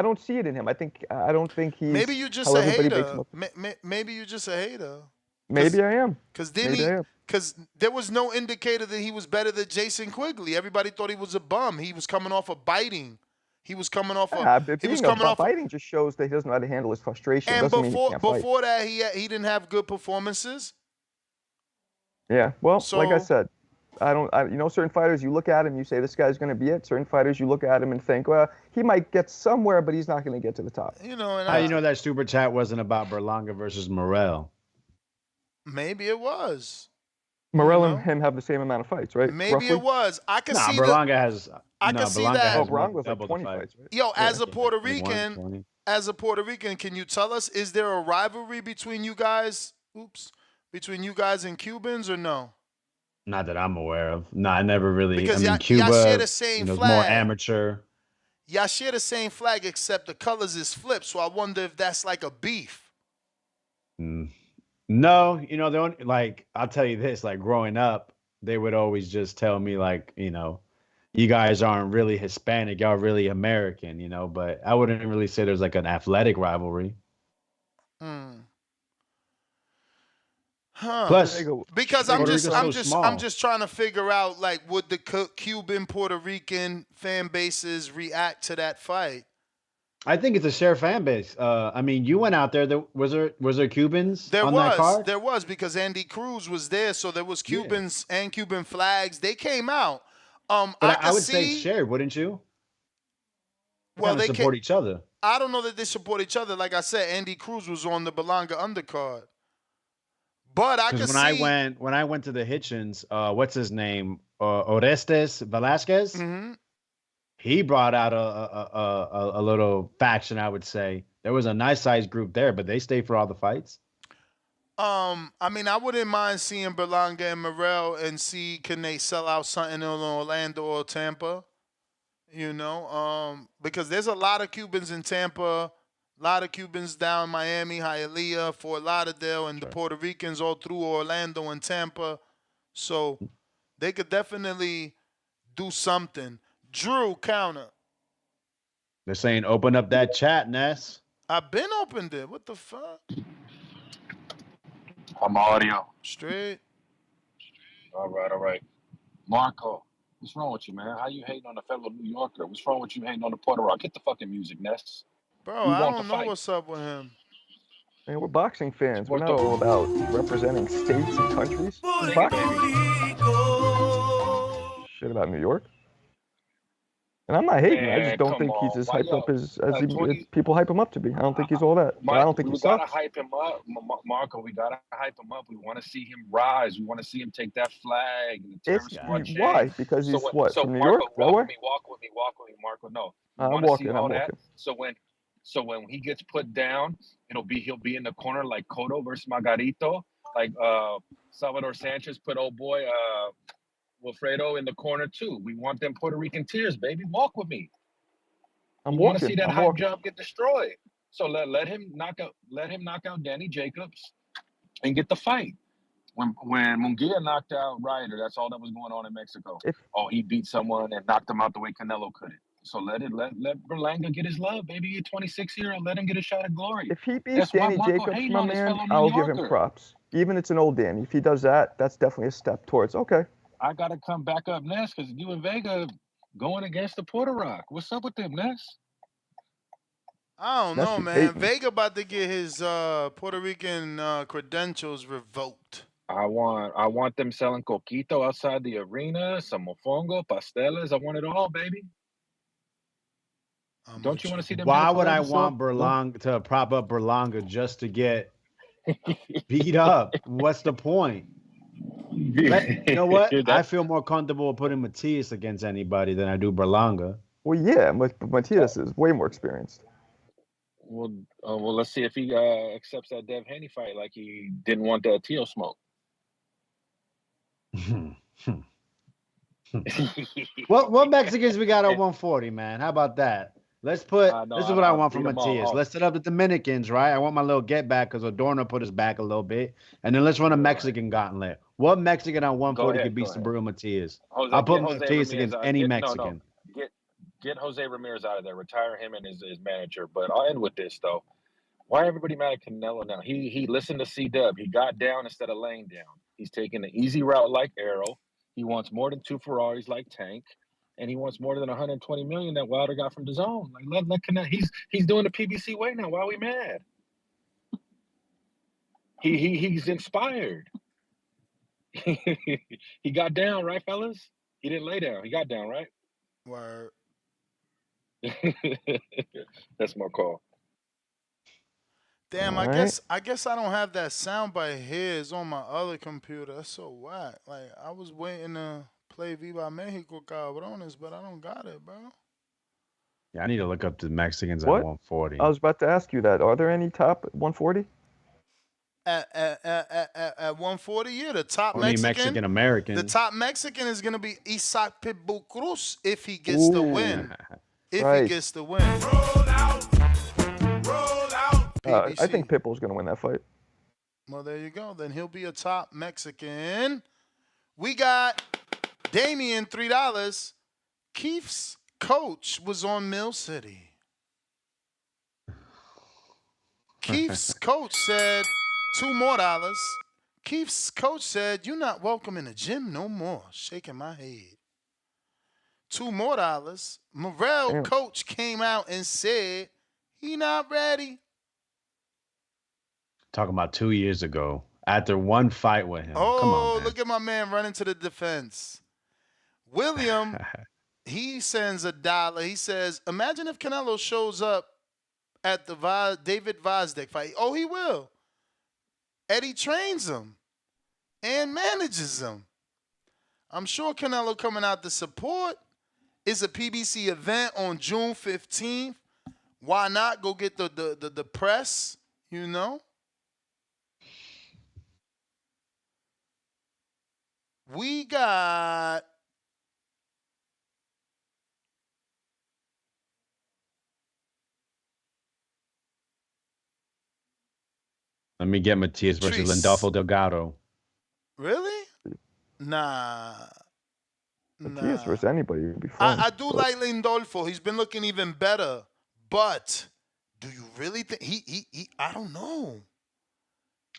don't see it in him. I don't think he's. Maybe you're just a hater. Maybe you're just a hater. Maybe I am. Because there was no indicator that he was better than Jason Quigley. Everybody thought he was a bum. He was coming off of biting. He was coming off of fighting. Just shows that he doesn't know how to handle his frustration. And before that, he didn't have good performances. Yeah. Well, like I said, certain fighters you look at him, you say this guy's going to be it. Certain fighters you look at him and think, well, he might get somewhere, but he's not going to get to the top. How you know that super chat wasn't about Berlanga versus Morel? Maybe it was. Morel and him have the same amount of fights, right? Maybe roughly? it was. I can see Berlanga has. I can see that. Berlanga's like 20 fights, right? Yo, as a Puerto Rican, can you tell us, is there a rivalry between you guys? Between you guys and Cubans, or no? Not that I'm aware of. No, I never really. Because Cuba, y'all share the same flag. More amateur. Y'all share the same flag, except the colors is flipped. So I wonder if that's like a beef. No, the only, I'll tell you this, growing up, they would always just tell me you guys aren't really Hispanic, y'all really American, but I wouldn't really say there's an athletic rivalry. Huh. Plus, because I'm just trying to figure out would the Cuban Puerto Rican fan bases react to that fight? I think it's a shared fan base. You went out there. Was there Cubans on that card? There was, because Andy Cruz was there, so there was Cubans and Cuban flags. They came out. But I would say shared, wouldn't you? Well, they support each other. I don't know that they support each other. Like I said, Andy Cruz was on the Berlanga undercard. But I could see when I went to the Hitchens, what's his name? Orestes Velasquez. Mm-hmm. He brought out a little faction, I would say. There was a nice sized group there, but they stayed for all the fights. I wouldn't mind seeing Berlanga and Morel and see can they sell out something in Orlando or Tampa. Because there's a lot of Cubans in Tampa, a lot of Cubans down Miami, Hialeah, Fort Lauderdale, and the Puerto Ricans all through Orlando and Tampa. So they could definitely do something. Drew, counter. They're saying open up that chat, Ness. I've been opened it. What the fuck? I'm audio. Straight. All right. Marco, what's wrong with you, man? How you hating on a fellow New Yorker? What's wrong with you hating on the Puerto Rico? Get the fucking music, Ness. Bro, We I want don't the know fight. what's up with him. Man, we're boxing fans. We're Puerto not all about representing states and countries. It's boxing. Shit about New York. And I'm not hating. I just Man, don't come think he's on. as Why hyped up y'all? as People hype him up to be. I don't think he's all that. But I don't think he we gotta sucks. hype him up, Marco. We gotta hype him up. We want to see him rise. We want to see him take that flag and the terrorist watch. Why? Because he's what? From New York? Marco, Delaware? walk with me, Marco. No, we I'm want to see walking. all I'm that. walking. So when he gets put down, he'll be in the corner like Cotto versus Margarito, like Salvador Sanchez put old boy Wilfredo in the corner too. We want them Puerto Rican tears, baby. Walk with me. I'm We want to see walking. that I'm hype walking. job get destroyed. So let him knock out Danny Jacobs and get the fight. When Munguia knocked out Ryder, that's all that was going on in Mexico. He beat someone and knocked him out the way Canelo couldn't. So let Berlanga get his love, baby. You're 26-year-old. Let him get a shot at glory. If he beats That's why Danny Marco Jacobs, hating my on his man, fellow New I'll give him Yorker. props. Even it's an old Danny. If he does that, that's definitely a step towards okay. I gotta come back up, Ness, because you and Vega going against the Puerto Rock. What's up with them, Ness? I don't That's know, the man. Peyton. Vega about to get his Puerto Rican credentials revoked. I want them selling coquito outside the arena, some mofongo, pasteles. I want it all, baby. Don't you want to see them? Why would I want Berlanga to prop up Berlanga just to get beat up? What's the point? You know what? I feel more comfortable putting Matias against anybody than I do Berlanga. Well, yeah, Matias is way more experienced. Well, let's see if he accepts that Dev Haney fight like he didn't want that Tio smoke. What Mexicans we got at 140, man? How about that? Let's put. This is what I want from Matias. Let's set up the Dominicans, right? I want my little get back because Adorno put us back a little bit, and then let's run a Mexican gauntlet. What Mexican at 140 could beat Subaru Matias? I'll put Matias against any Mexican. Get Jose Ramirez out of there. Retire him and his manager. But I'll end with this though. Why everybody mad at Canelo now? He listened to C-Dub. He got down instead of laying down. He's taking the easy route like Arrow. He wants more than 2 Ferraris like Tank. And he wants more than 120 million that Wilder got from DAZN. Like let Canelo. He's doing the PBC way now. Why are we mad? He's inspired. He got down, right, fellas? He didn't lay down. He got down, right? Word. That's my call. Damn, I guess I don't have that sound by his on my other computer. That's so whack. Like I was waiting to play Viva Mexico Cabrones, but I don't got it, bro. Yeah, I need to look up the Mexicans at What? 140. I was about to ask you that. Are there any top 140? At 140, yeah, the top Only Mexican American. The top Mexican is gonna be Isaac Pitbull Cruz if he gets the win. If he gets the win. I think Pitbull's going to win that fight. Well, there you go. Then he'll be a top Mexican. We got Damian, $3. Keith's coach was on Mill City. Keith's coach said $2 more. Keith's coach said, "You're not welcome in the gym no more." Shaking my head. $2 more. Morrell coach came out and said he not ready. Talking about 2 years ago, after one fight with him. Oh, Come on, man. Look at my man running to the defense. William, he sends $1. He says, "Imagine if Canelo shows up at the David Vazdeck fight." Oh, he will. Eddie trains him and manages him. I'm sure Canelo coming out to support. It's a PBC event on June 15th. Why not go get the press, you know? We got Let me get Matias versus Lindolfo Delgado. Really? Nah. Matias versus anybody would be fun. I do like Lindolfo. He's been looking even better But do you really think he I don't know.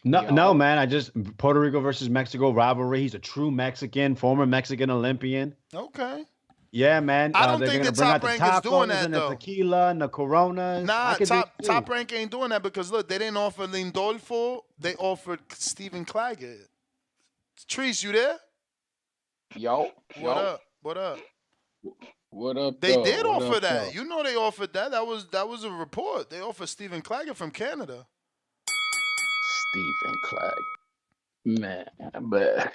No, man. I just Puerto Rico versus Mexico rivalry. He's a true Mexican, former Mexican Olympian. Okay. Yeah, man. I don't They're think gonna the bring out Top the Rank is doing tacos that and the though. tequila and the Coronas. Nah, I could do it too. Top Rank ain't doing that because look, they didn't offer Lindolfo. They offered Stephen Claggett. Trees, you there? What up? What up? What up? They though? did What offer up, that. though? You know they offered that. That was a report. They offered Stephen Claggett from Canada. Stephen Clegg, man. But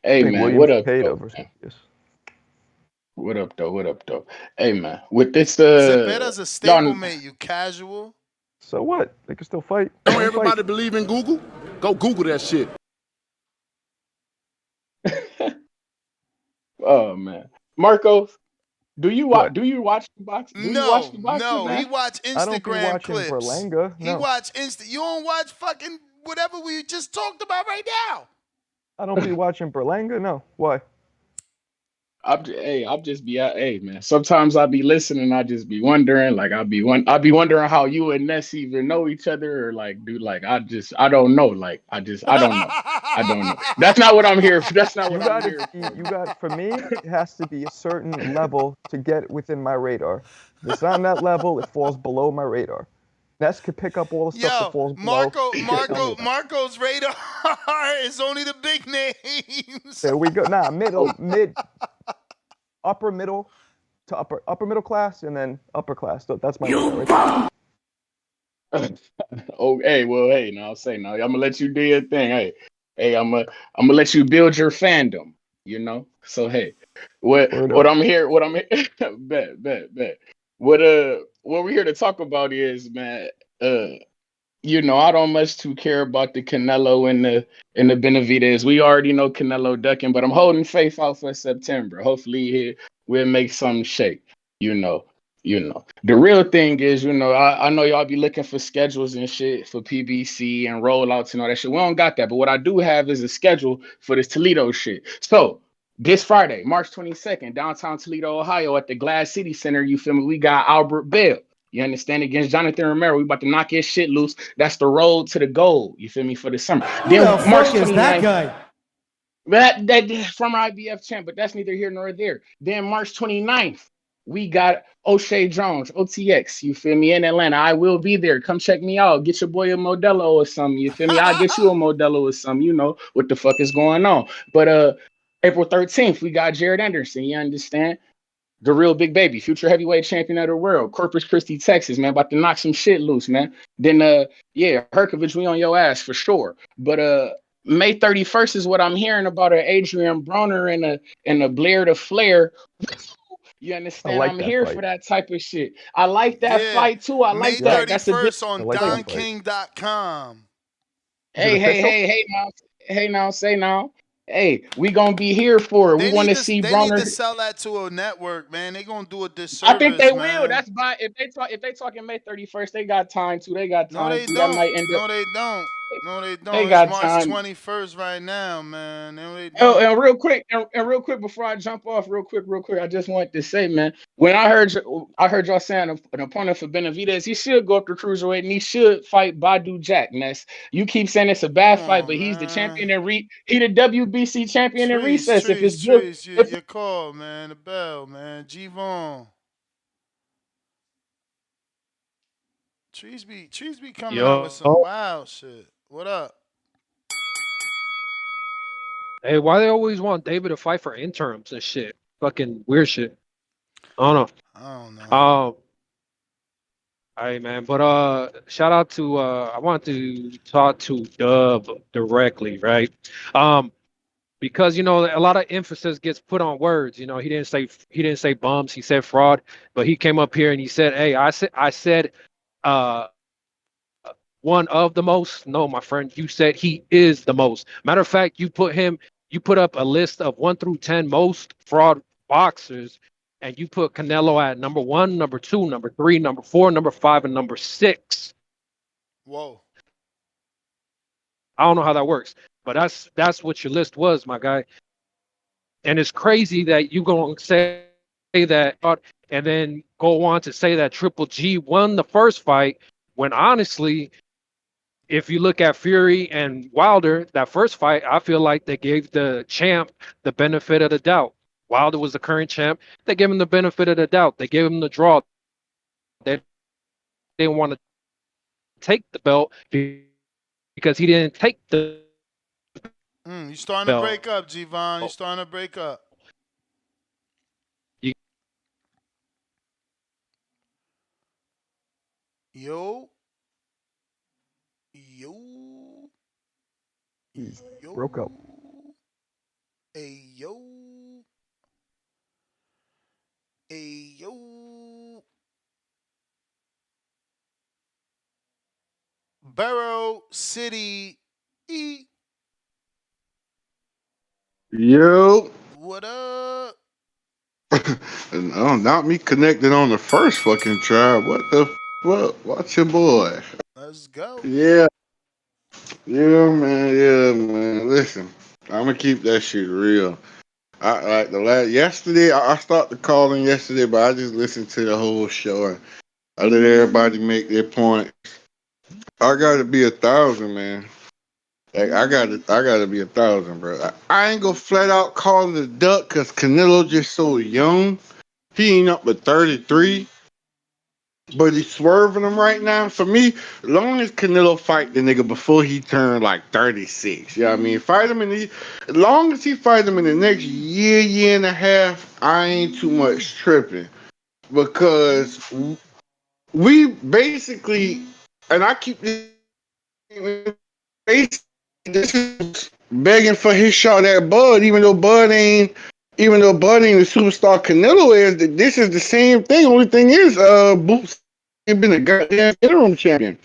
hey, I think man. William What up, Tato though? versus yes. What up, though? What up, though? Hey, man. With this, Zebeda's a y'all, stablemate, you casual. So what? They can still fight. Don't Let 'em everybody fight. believe in Google? Go Google that shit. oh man, Marco, What? do you watch the box? Do you watch the boxing, No. He man? watch I don't be Instagram watching clips. Berlanga. He No, watch You don't watch fucking whatever we just talked about right now. I don't be watching Berlanga. No, why? I'll just be hey man. Sometimes I'll be listening. I just be wondering, like I'll be wondering how you and Ness even know each other, or like, dude, like I don't know, like I don't know, I don't know. That's not what I'm here for. That's not You what I'm got to here be. for. You got for me. It has to be a certain level to get within my radar. If it's not on that level, it falls below my radar. Ness could pick up all the stuff that Yo, falls below. He can't tell me that. Marco's radar is only the big names. There we go. Nah, upper middle to upper middle class, and then upper class. So that's my radar right there. Oh, hey, well, hey, now say now. I'm gonna let you do your thing. Hey, I'm gonna let you build your fandom. You know. So hey, Word what up. I'm here, bet. What we're here to talk about is, man. I don't much too care about the Canelo and the Benavidez. We already know Canelo ducking, but I'm holding faith out for September. Hopefully, we'll make something shake. You know. The real thing is, I know y'all be looking for schedules and shit for PBC and rollouts and all that shit. We don't got that, but what I do have is a schedule for this Toledo shit. So this Friday, March 22nd, downtown Toledo, Ohio, at the Glass City Center, you feel me? We got Albert Bell. You understand? Against Jonathan Romero, we about to knock his shit loose. That's the road to the goal. You feel me? For the summer. Who the fuck is that guy? That former IBF champ, but that's neither here nor there. Then March 29th, we got O'Shea Jones, OTX. You feel me? In Atlanta, I will be there. Come check me out. Get your boy a Modelo or something. You feel me? I'll get you a Modelo or something. You know what the fuck is going on. But April 13th, we got Jared Anderson. You understand? The real big baby, future heavyweight champion of the world, Corpus Christi, Texas, man, about to knock some shit loose, man. Then, Herkovich, we on your ass for sure. But May 31st is what I'm hearing about Adrian Broner and a Blair to Flair. You understand? I'm here for that type of shit. I like that fight too. I like that. That's a good. 31st on DonKing.com. Hey, now, say now. Hey, we gonna be here for it. We want to see Bronner. They need to sell that to a network, man. They gonna do a disservice. I think they man. will. That's by if they talking May 31st, they got time too. They got time. No, they too. don't. That might end No, up. they don't. No, they don't. They It's got March time. 21st right now, man. No, they Oh, don't. and real quick before I jump off, real quick, I just want to say, man, when I heard y'all saying an opponent for Benavidez, he should go up to cruiserweight and he should fight Badu Jack. Ness, you keep saying it's a bad fight, but he's the champion and he the WBC champion in recess. If it's good, Your call, man. The bell, man. G-Von. Trees be coming out with some wild shit. What up? Hey, why they always want David to fight for interims and shit? Fucking weird shit. I don't know. Hey man, but shout out to I want to talk to Dub directly, right? Because a lot of emphasis gets put on words. He didn't say bums, he said fraud, but he came up here and he said, "Hey, I said one of the most." No, my friend, you said he is the most. Matter of fact, you put up a list of 1 through 10 most fraud boxers, and you put Canelo at number 1, number 2, number 3, number 4, number 5, and number 6. Whoa. I don't know how that works, but that's what your list was, my guy. And it's crazy that you gonna say that, and then go on to say that Triple G won the first fight, when honestly, if you look at Fury and Wilder, that first fight, I feel like they gave the champ the benefit of the doubt. Wilder was the current champ. They gave him the benefit of the doubt. They gave him the draw. They didn't want to take the belt because he didn't take the You're starting to belt. break up, G-Von. You're starting to break up. Yo. Broke up. Hey, yo. Hey, yo. Borough City. Yo. What up? No, not me connected on the first fucking try. What the fuck? Watch your boy. Let's go. Yeah. Yeah, man. Yeah, man. Listen, I'm gonna keep that shit real. I like the last yesterday. I started calling yesterday, but I just listened to the whole show and I let everybody make their point. I gotta be 1,000, man. Like I gotta be 1,000, bro. I ain't gonna flat out call it a duck because Canelo just so young. He ain't up but 33, but he's swerving him right now. For me, as long as Canelo fight the nigga before he turned like 36, you know what I mean? Fight him as long as he fight him in the next year and a half, I ain't too much tripping because we basically, and I keep this begging for his shot at Bud, even though Bud ain't the superstar Canelo is. This is the same thing. Only thing is, Boots ain't been a goddamn interim champion.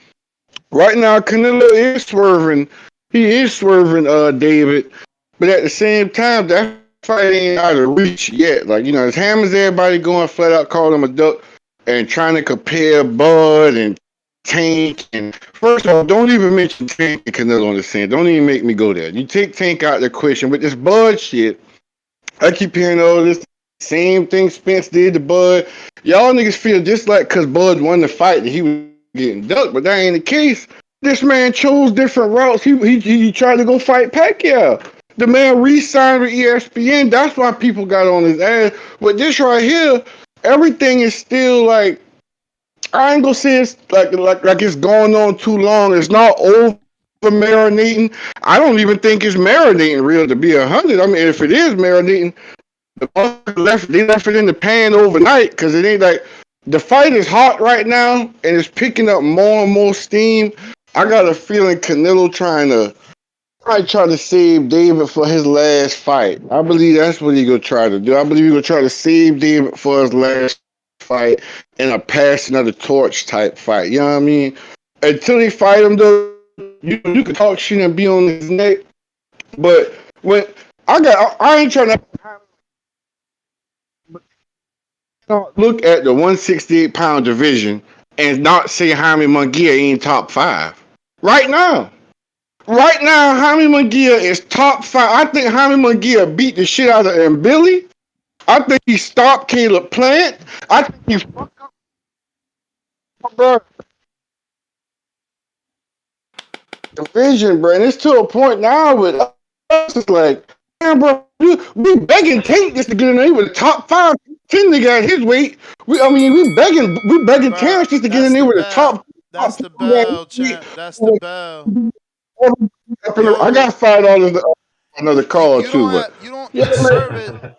Right now, Canelo is swerving. He is swerving, David. But at the same time, that fight ain't out of reach yet. Like, as ham as everybody going flat out calling him a duck and trying to compare Bud and Tank. And first of all, don't even mention Tank and Canelo on the same. Don't even make me go there. You take Tank out of the question. But this Bud shit, I keep hearing all this same thing Spence did to Bud. Y'all niggas feel just like because Bud won the fight that he was getting ducked, but that ain't the case. This man chose different routes. He tried to go fight Pacquiao. The man re-signed with ESPN. That's why people got on his ass. But this right here, everything is still like, I ain't gonna say it's like it's going on too long. It's not over marinating. I don't even think it's marinating real to be 100. I mean, if it is marinating, they left it in the pan overnight because it ain't like the fight is hot right now and it's picking up more and more steam. I got a feeling Canelo might try to save David for his last fight. I believe that's what he gonna try to do. I believe he gonna try to save David for his last fight in a passing of the torch type fight. You know what I mean? Until they fight him, though, you can talk shit and be on his neck. But when I ain't trying to look at the 168-pound division and not say Jaime Munguia ain't top 5. Right now, Jaime Munguia is top 5. I think Jaime Munguia beat the shit out of Billy. I think he stopped Caleb Plant. I think he fucked up, bro. Division, bro. And it's to a point now with us. It's like, damn, bro, we begging Tank just to get in there with the top 5, 10 nigga at his weight. We begging Terrence just to get in there with the top. That's the bell, champ. That's the bell. I got $5 another call too, but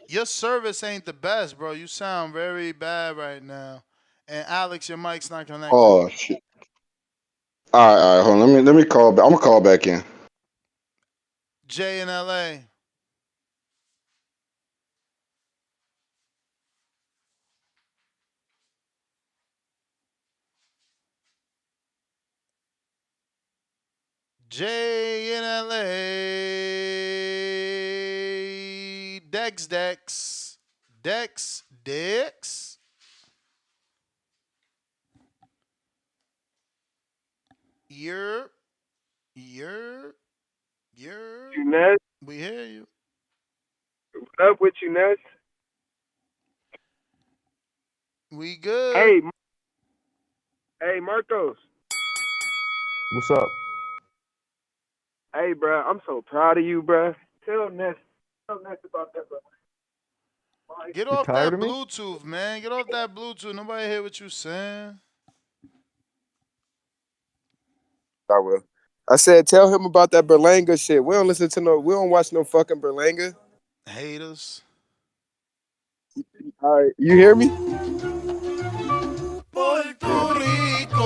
Your service ain't the best, bro. You sound very bad right now. And Alex, your mic's not connected. Oh shit. All right, hold on. Let me call back. I'm gonna call back in. Jay in LA. Jay in LA. Dex. You're. You Ness? We hear you. What up with you, Ness? We good. Hey, Marcos. What's up? Hey, bro, I'm so proud of you, bro. Tell Ness about that, bro. Get You off tired that of me? Bluetooth, man. Get off that Bluetooth. Nobody hear what you saying. I will. I said, tell him about that Berlanga shit. We don't watch no fucking Berlanga. Haters. All right, you hear me? Puerto Rico.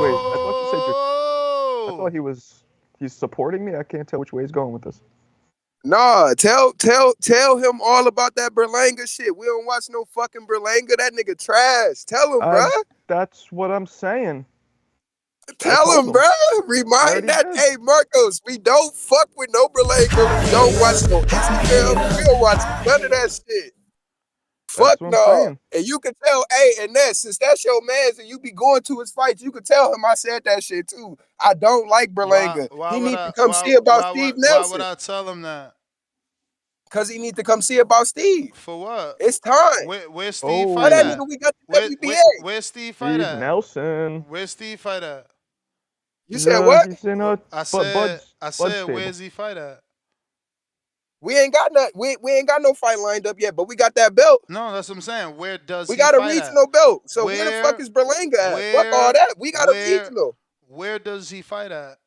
Wait, I thought you said I thought he's supporting me. I can't tell which way he's going with this. Nah, tell him all about that Berlanga shit. We don't watch no fucking Berlanga. That nigga trash. Tell him, bruh. That's what I'm saying. Tell him, bruh. Remind that. Hey, Marcos, we don't fuck with no Berlanga. We don't watch no Instagram. We don't watch none of that shit. Fuck no. And you can tell, hey, and that since that's your man's and you be going to his fights, you can tell him I said that shit too. I don't like Berlanga. He need to come see about Steve Nelson. Why would I tell him that? Because he need to come see about Steve. For what? It's time. Where's Steve fight that at? nigga, we got the WBA. Where's Steve fight at? Nelson. Where's Steve fight at? You said what? He's in a I said, stable. where's he fight at? We ain't got no fight lined up yet, but we got that belt. No, that's what I'm saying. Where does we he got a fight regional at? belt? So where the fuck is Berlanga at? Fuck all that. We got a regional. Where does he fight at?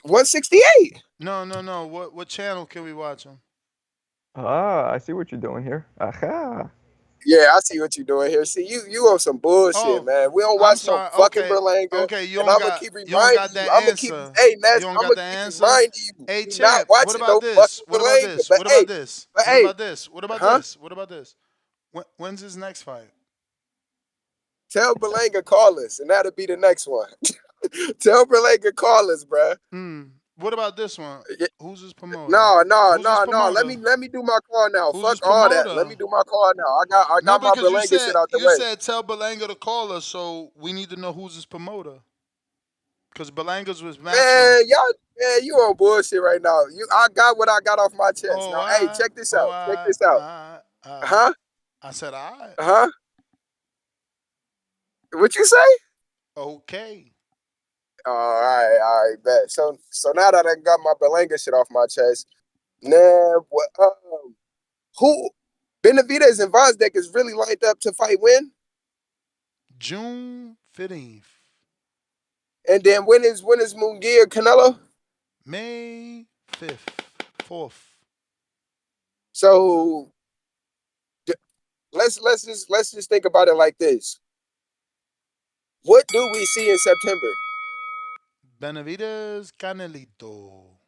168. No. What channel can we watch him? I see what you're doing here. Aha. Yeah, I see what you're doing here. See, you on some bullshit, man. We don't watch no fucking Berlanga. Okay, you and don't I'm got, gonna keep reminding you don't got that I'm answer. gonna keep, hey, Ness, you I'm don't gonna got the keep answer? reminding you. Hey, Not champ, watching what about no this? What about Berlanga, this? but What about this? but What about this? What about this? What about this? When's his next fight? Tell Berlanga call us, and that'll be the next one. Tell Berlanga call us, bruh. What about this one? Who's his promoter? No. Promoter? Let me do my call now. Who's Fuck his all that. promoter? Let me do my call now. I got my Berlanga shit out the way. You said tell Berlanga to call us, so we need to know who's his promoter. Because Berlanga's was matching. Man, you on bullshit right now. I got what I got off my chest. Hey, check this out. Check this out. Huh? I said all right. Huh? What you say? Okay. All right, bet. So now that I got my Berlanga shit off my chest, now who Benavidez and Vozdek is really lined up to fight when? June 15th. And then when is Munguia Canelo? May 5th, 4th. So let's just think about it like this. What do we see in September? Benavidez, Canelito.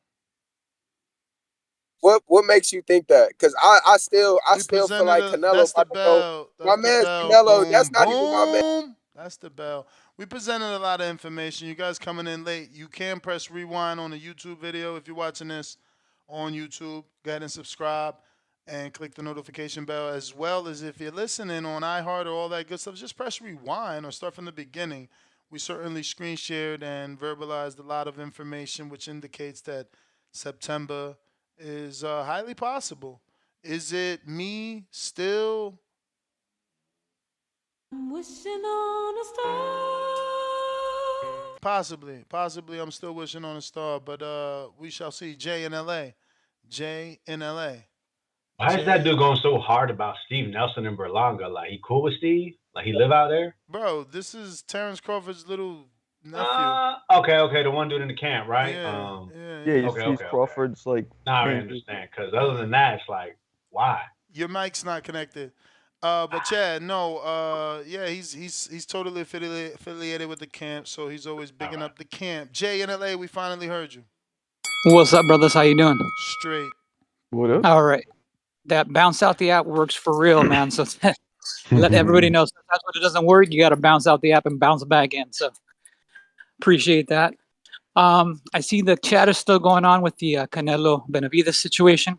What makes you think that? Because I still feel like Canelo. That's the bell. My man's Canelo. Boom, that's not even my man. That's the bell. We presented a lot of information. You guys coming in late. You can press rewind on the YouTube video if you're watching this on YouTube. Go ahead and subscribe and click the notification bell, as well as if you're listening on iHeart or all that good stuff, just press rewind or start from the beginning. We certainly screen shared and verbalized a lot of information, which indicates that September is highly possible. Is it me still? I'm wishing on a star. Possibly I'm still wishing on a star, but we shall see. Jay in LA. Why is that dude going so hard about Steve Nelson and Berlanga? Like, he cool with Steve? Like, he live out there? Bro, this is Terrence Crawford's little nephew. Okay, the one dude in the camp, right? He's Crawford's like. Nah, I understand. Because other than that, it's like, why? Your mic's not connected. But Chad, no, he's totally affiliated with the camp, so he's always bigging up the camp. Jay in LA, we finally heard you. What's up, brothers? How you doing? Straight. What up? All right. That bounce out the app works for real, man. So let everybody know. Sometimes when it doesn't work, you got to bounce out the app and bounce back in. So appreciate that. I see the chat is still going on with the Canelo Benavidez situation.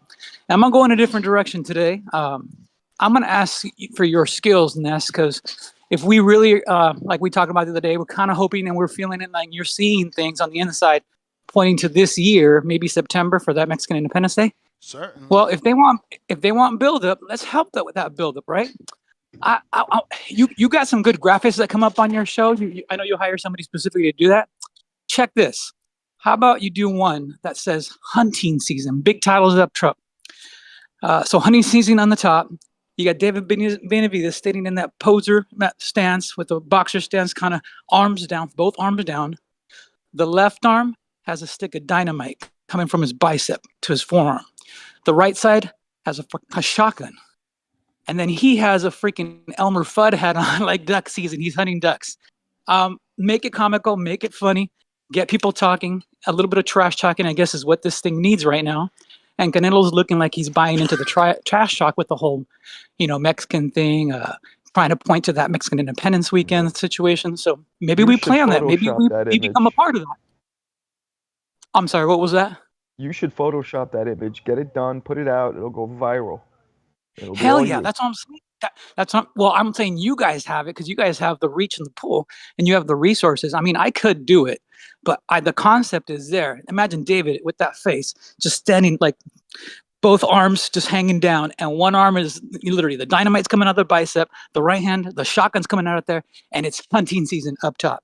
I'm going to go in a different direction today. I'm going to ask for your skills, Ness, because if we really, like we talked about the other day, we're kind of hoping and we're feeling it like you're seeing things on the inside pointing to this year, maybe September for that Mexican Independence Day. Certainly. Well, if they want buildup, let's help them with that buildup, right? You got some good graphics that come up on your show. I know you'll hire somebody specifically to do that. Check this. How about you do one that says hunting season? Big titles up top. So hunting season on the top. You got David Benavidez standing in that poser stance with the boxer stance, kind of arms down, both arms down. The left arm has a stick of dynamite coming from his bicep to his forearm. The right side has a shotgun. And then he has a freaking Elmer Fudd hat on, like duck season. He's hunting ducks. Make it comical, make it funny, get people talking. A little bit of trash talking, I guess, is what this thing needs right now. And Canelo's looking like he's buying into the trash talk with the whole, Mexican thing, trying to point to that Mexican Independence Weekend situation. So maybe we play on that. Maybe we become a part of that. I'm sorry, what was that? You should Photoshop that image, get it done, put it out. It'll go viral. Hell yeah, that's what I'm saying. That's not, well, I'm saying you guys have it because you guys have the reach and the pull and you have the resources. I mean, I could do it, but the concept is there. Imagine David with that face, just standing like both arms just hanging down, and one arm is literally the dynamite's coming out of the bicep, the right hand, the shotgun's coming out of there, and it's hunting season up top.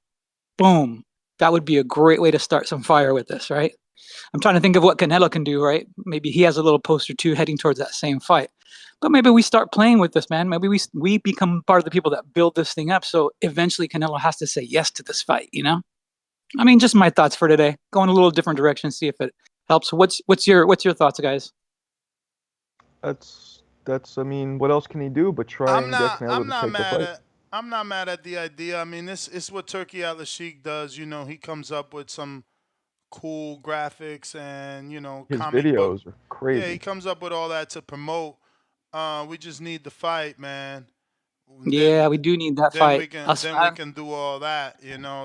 Boom. That would be a great way to start some fire with this, right? I'm trying to think of what Canelo can do, right? Maybe he has a little poster too heading towards that same fight. But maybe we start playing with this, man. Maybe we become part of the people that build this thing up. So eventually Canelo has to say yes to this fight, I mean, just my thoughts for today. Going a little different direction, see if it helps. What's your thoughts, guys? That's I mean, what else can he do but try and get Canelo to take the fight? I'm not mad at the idea. I mean, this is what Turkey Al-Sheikh does. He comes up with some cool graphics and His comic videos book. are crazy. Yeah, he comes up with all that to promote. We just need the fight, man. Yeah, we do need that fight. We can do all that.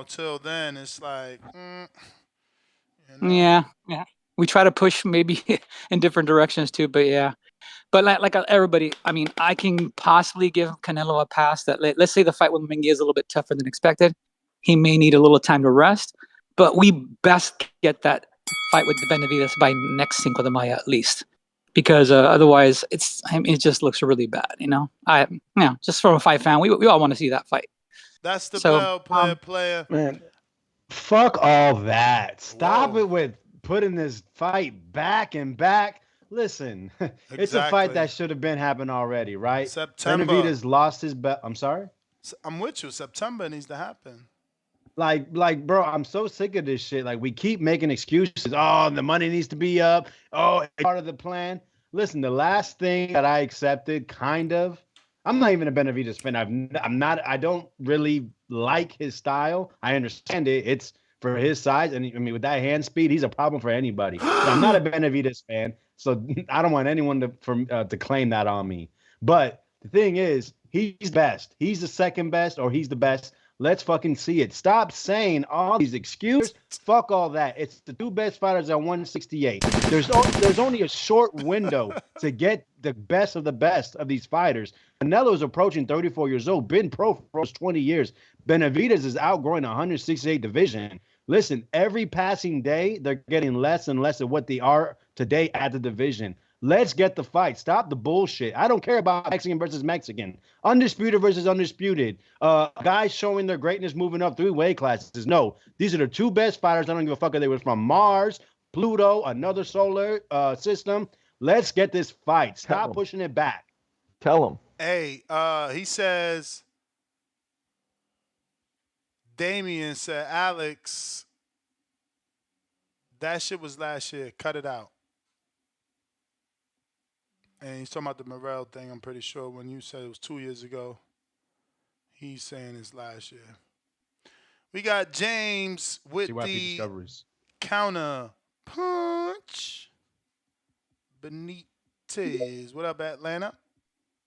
Till then, it's like, yeah. We try to push maybe in different directions too, but yeah. But like everybody, I mean, I can possibly give Canelo a pass that let's say the fight with Munguia is a little bit tougher than expected. He may need a little time to rest, but we best get that fight with Benavidez by next Cinco de Mayo at least, because otherwise it just looks really bad, just from a fight fan, we all want to see that fight. That's the player. Man, fuck all that. Stop it with putting this fight back and back. Listen, it's a fight that should have been happened already, right? September. Benavidez lost his belt. I'm sorry? I'm with you. September needs to happen. Like, bro, I'm so sick of this shit. Like, we keep making excuses. Oh, the money needs to be up. Oh, it's part of the plan. Listen, the last thing that I accepted, I'm not even a Benavidez fan. I don't really like his style. I understand it. It's for his size. And I mean, with that hand speed, he's a problem for anybody. But I'm not a Benavidez fan. So I don't want anyone to claim that on me. But the thing is, he's best. He's the second best, or he's the best. Let's fucking see it. Stop saying all these excuses. Fuck all that. It's the two best fighters at 168. There's only a short window to get the best of the best of these fighters. Canelo's approaching 34 years old, been pro for almost 20 years. Benavidez is outgrowing 168 division. Listen, every passing day, they're getting less and less of what they are today at the division. Let's get the fight. Stop the bullshit. I don't care about Mexican versus Mexican. Undisputed versus undisputed. Guys showing their greatness moving up 3 weight classes. No, these are the two best fighters. I don't give a fuck if they were from Mars, Pluto, another solar system. Let's get this fight. Stop pushing it back. Tell him. Hey, he says, Damien said, Alex, that shit was last year. Cut it out. And he's talking about the Morel thing, I'm pretty sure. When you said it was 2 years ago, he's saying it's last year. We got James with the counter punch. Benitez. What up, Atlanta?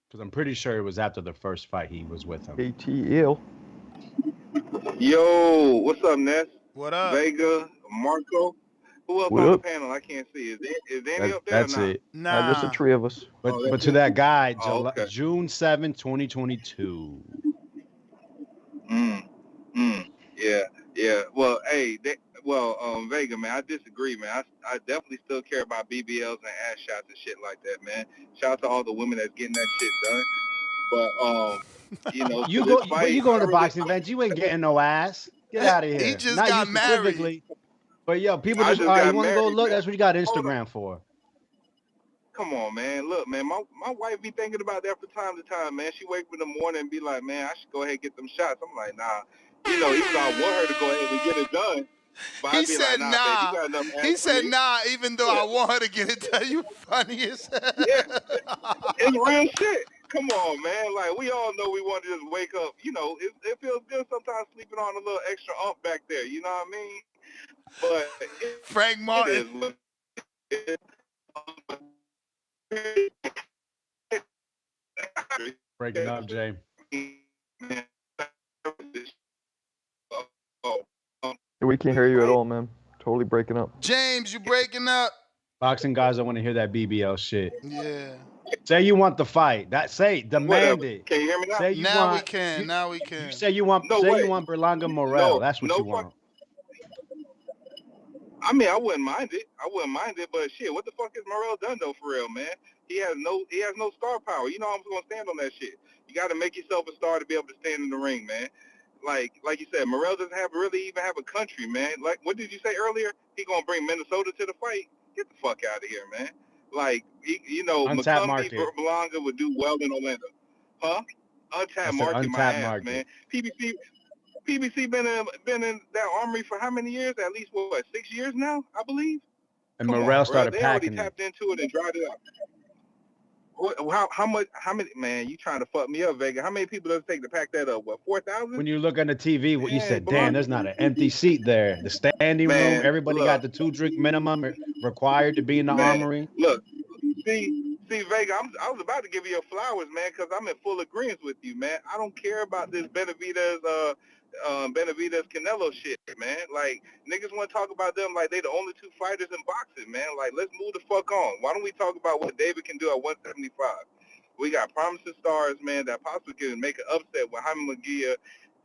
Because I'm pretty sure it was after the first fight he was with him. ATL. Yo, what's up, Ness? What up? Vega, Marco. Who up on the panel? I can't see. Is Danny up there? That's or not? it. Nah. Just the 3 of us. But to that guy, okay. June 7, 2022. Yeah. Well, hey, Vega, man, I disagree, man. I definitely still care about BBLs and ass shots and shit like that, man. Shout out to all the women that's getting that shit done. But you know, You to go, this but fight, you going I to really, boxing events, you ain't getting no ass. Get out of He here. just Not you got married. specifically, but yo, people I just all just right. You got want to go married, look? man. That's what you got Hold on. Instagram for. Come on, man. Look, man, my wife be thinking about that from time to time, man. She wake up in the morning and be like, man, I should go ahead and get them shots. I'm like, nah. You know, even though I want her to go ahead and get it done, but He I'd be like, said, nah, babe, you nah. got enough ass He for said, me. nah, even though I want her to get it done. You funny as hell. Yeah, it's real shit. Come on, man. Like, we all know we want to just wake up. You know, it feels good sometimes sleeping on a little extra ump back there. You know what I mean? But Frank it Martin. is what it is. Breaking up, Jay. We can't hear you at all, man. Totally breaking up. James, you breaking up. Boxing guys, I want to hear that BBL shit. Yeah. Say you want the fight. Demand Whatever. it. Can you hear me now? Say you Now we want. can. Now we You can. say you want. No Say way. you want Berlanga Morel. That's what no you fuck. want. I mean, I wouldn't mind it. But shit, what the fuck is Morel done though, for real, man? He has no star power. You know I'm gonna stand on that shit. You got to make yourself a star to be able to stand in the ring, man. Like you said, Morel doesn't really even have a country, man. Like, what did you say earlier? He gonna bring Minnesota to the fight? Get the fuck out of here, man. Like, Untapped McCumbee, market. Berlanga would do well in Orlando, huh? I Untapped said market, my untapped ass, market. man. PBC been in that armory for how many years? At least what, 6 years now, I believe. And Come Morel on, bro. started They already packing it. tapped into it and dried it up. How many, man, you trying to fuck me up, Vega? How many people does it take to pack that up? What, 4,000? When you look on the TV, what you Man, said, damn, there's not an empty seat there. The standing room, man, everybody look, got the 2-drink minimum required to be in the man, armory. look. See, Vega, I was about to give you your flowers, man, because I'm in full agreement with you, man. I don't care about this Benavidez Canelo shit, man. Like, niggas want to talk about them like they the only two fighters in boxing, man. Like, let's move the fuck on. Why don't we talk about what David can do at 175? We got promising stars, man, that possibly can make an upset with Jaime Munguia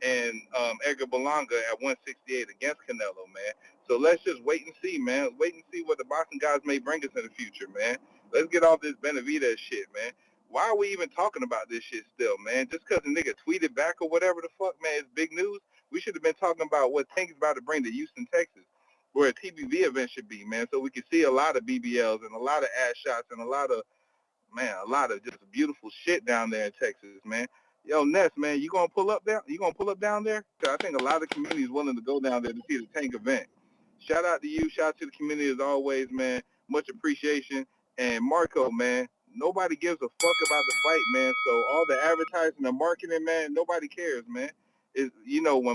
and Edgar Berlanga at 168 against Canelo, man. So let's just wait and see, man. Wait and see what the boxing guys may bring us in the future, man. Let's get off this Benavidez shit, man. Why are we even talking about this shit still, man? Just because the nigga tweeted back or whatever the fuck, man, it's big news. We should have been talking about what Tank is about to bring to Houston, Texas, where a TBV event should be, man, so we can see a lot of BBLs and a lot of ass shots and a lot of just beautiful shit down there in Texas, man. Yo, Ness, man, you gonna pull up there? You gonna pull up down there? 'Cause I think a lot of the community is willing to go down there to see the Tank event. Shout out to you. Shout out to the community as always, man. Much appreciation. And Marco, man, nobody gives a fuck about the fight, man. So all the advertising and marketing, man, nobody cares, man. When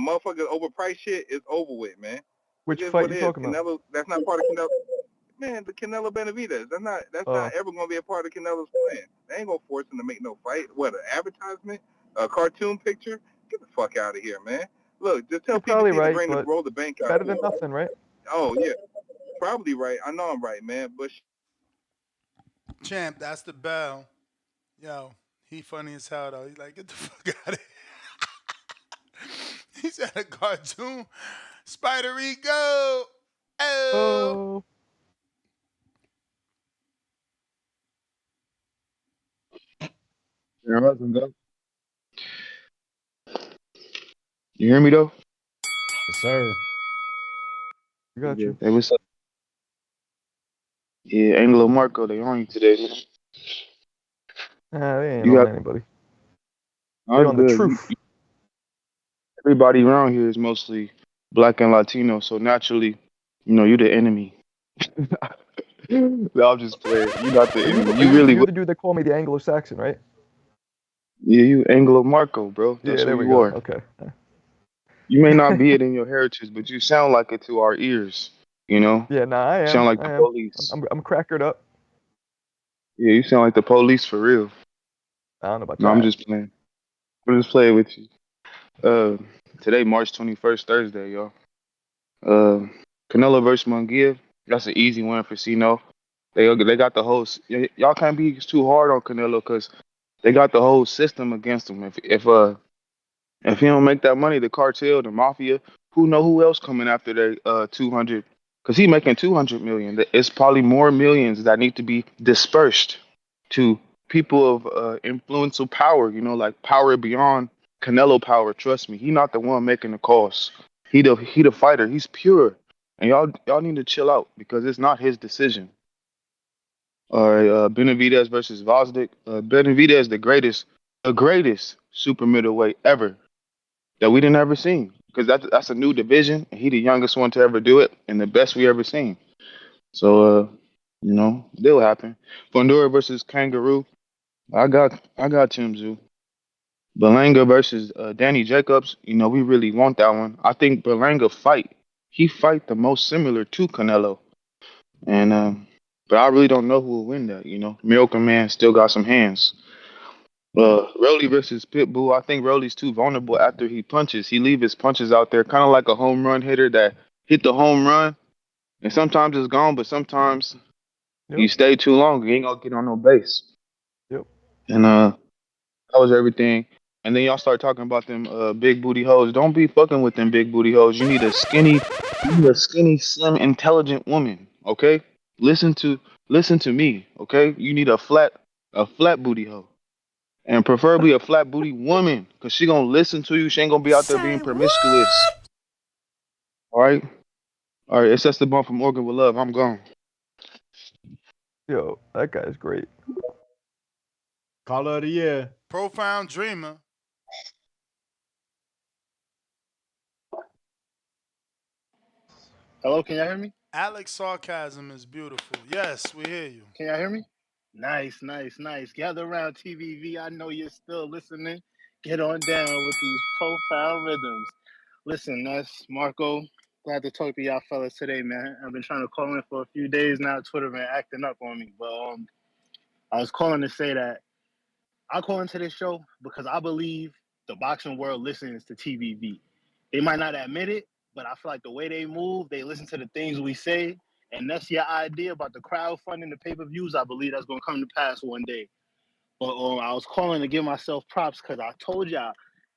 motherfuckers overprice shit, it's over with, man. Which It is fight what you it is. talking about? Canelo, that's not part of Canelo. Man, the Canelo Benavidez. That's not ever gonna be a part of Canelo's plan. They ain't gonna force him to make no fight. What, an advertisement? A cartoon picture? Get the fuck out of here, man. Look, just tell You're probably PBC right, to but roll the bank out. better than nothing, right? Oh yeah, probably right. I know I'm right, man. But Champ, that's the bell. Yo, he funny as hell though. He's like, get the fuck out of here. He said a cartoon. Spider Rico. Oh. Your husband go. You hear me though? Yes, sir. I got you. Hey, what's up? Yeah, Angelo Marco, they on you today, man. They ain't You on got anybody. oh, They that's on the good. truth. Everybody around here is mostly black and Latino, so naturally, you're the enemy. No, I'm just playing. You're not the enemy. You really You're the dude that called me the Anglo-Saxon, right? Yeah, you Angelo Marco, bro. That's Yeah, who there we you go. are. Okay. You may not be it in your heritage, but you sound like it to our ears. Yeah, nah, I You am. sound like I the am. police. I'm crackered up. Yeah, you sound like the police for real. I don't know about No, I'm that. just playing. I'm just playing with you. Uh, Today, March 21st, Thursday, y'all. Canelo versus Munguia. That's an easy one for Cino. They got the whole. Y'all can't be too hard on Canelo because they got the whole system against him. If he don't make that money, the cartel, the mafia, who else coming after their 200? Because he making 200 million. It's probably more millions that need to be dispersed to people of influential power, like power beyond Canelo power. Trust me, he not the one making the calls. He the fighter. He's pure, and y'all need to chill out because it's not his decision. All right, Benavidez versus Vosdick. Benavidez, the greatest super middleweight ever that we didn't ever seen because that's a new division, and he the youngest one to ever do it and the best we ever seen. So it'll happen. Fundora versus Kangaroo. I got Tim Zoo. Berlanga versus Danny Jacobs. We really want that one. I think Berlanga he fight the most similar to Canelo, and but I really don't know who will win that. Miracle Man still got some hands. Rolly versus Pitbull. I think Rolly's too vulnerable after he punches. He leave his punches out there, kind of like a home run hitter that hit the home run, and sometimes it's gone, but sometimes you stay too long, you ain't gonna get on no base. Yep. And that was everything. And then y'all start talking about them big booty hoes. Don't be fucking with them big booty hoes. You need a skinny, slim, intelligent woman. Okay? Listen to me. Okay? You need a flat booty hoe. And preferably a flat booty woman. Cause she gonna listen to you. She ain't gonna be out there being promiscuous. Alright? Alright, it's just the bump from Morgan with love. I'm gone. Yo, that guy's great. Caller of the year. Profound Dreamer. Hello, can y'all hear me? Alex Sarcasm is beautiful. Yes, we hear you. Can y'all hear me? Nice. Gather around TVV. I know you're still listening. Get on down with these profound rhythms. Listen, that's Marco. Glad to talk to y'all fellas today, man. I've been trying to call in for a few days now. Twitter been acting up on me, but I was calling to say that I call into this show because I believe the boxing world listens to TVV. They might not admit it, but I feel like the way they move, they listen to the things we say, and that's your idea about the crowdfunding, the pay-per-views. I believe that's going to come to pass one day. But I was calling to give myself props because I told y'all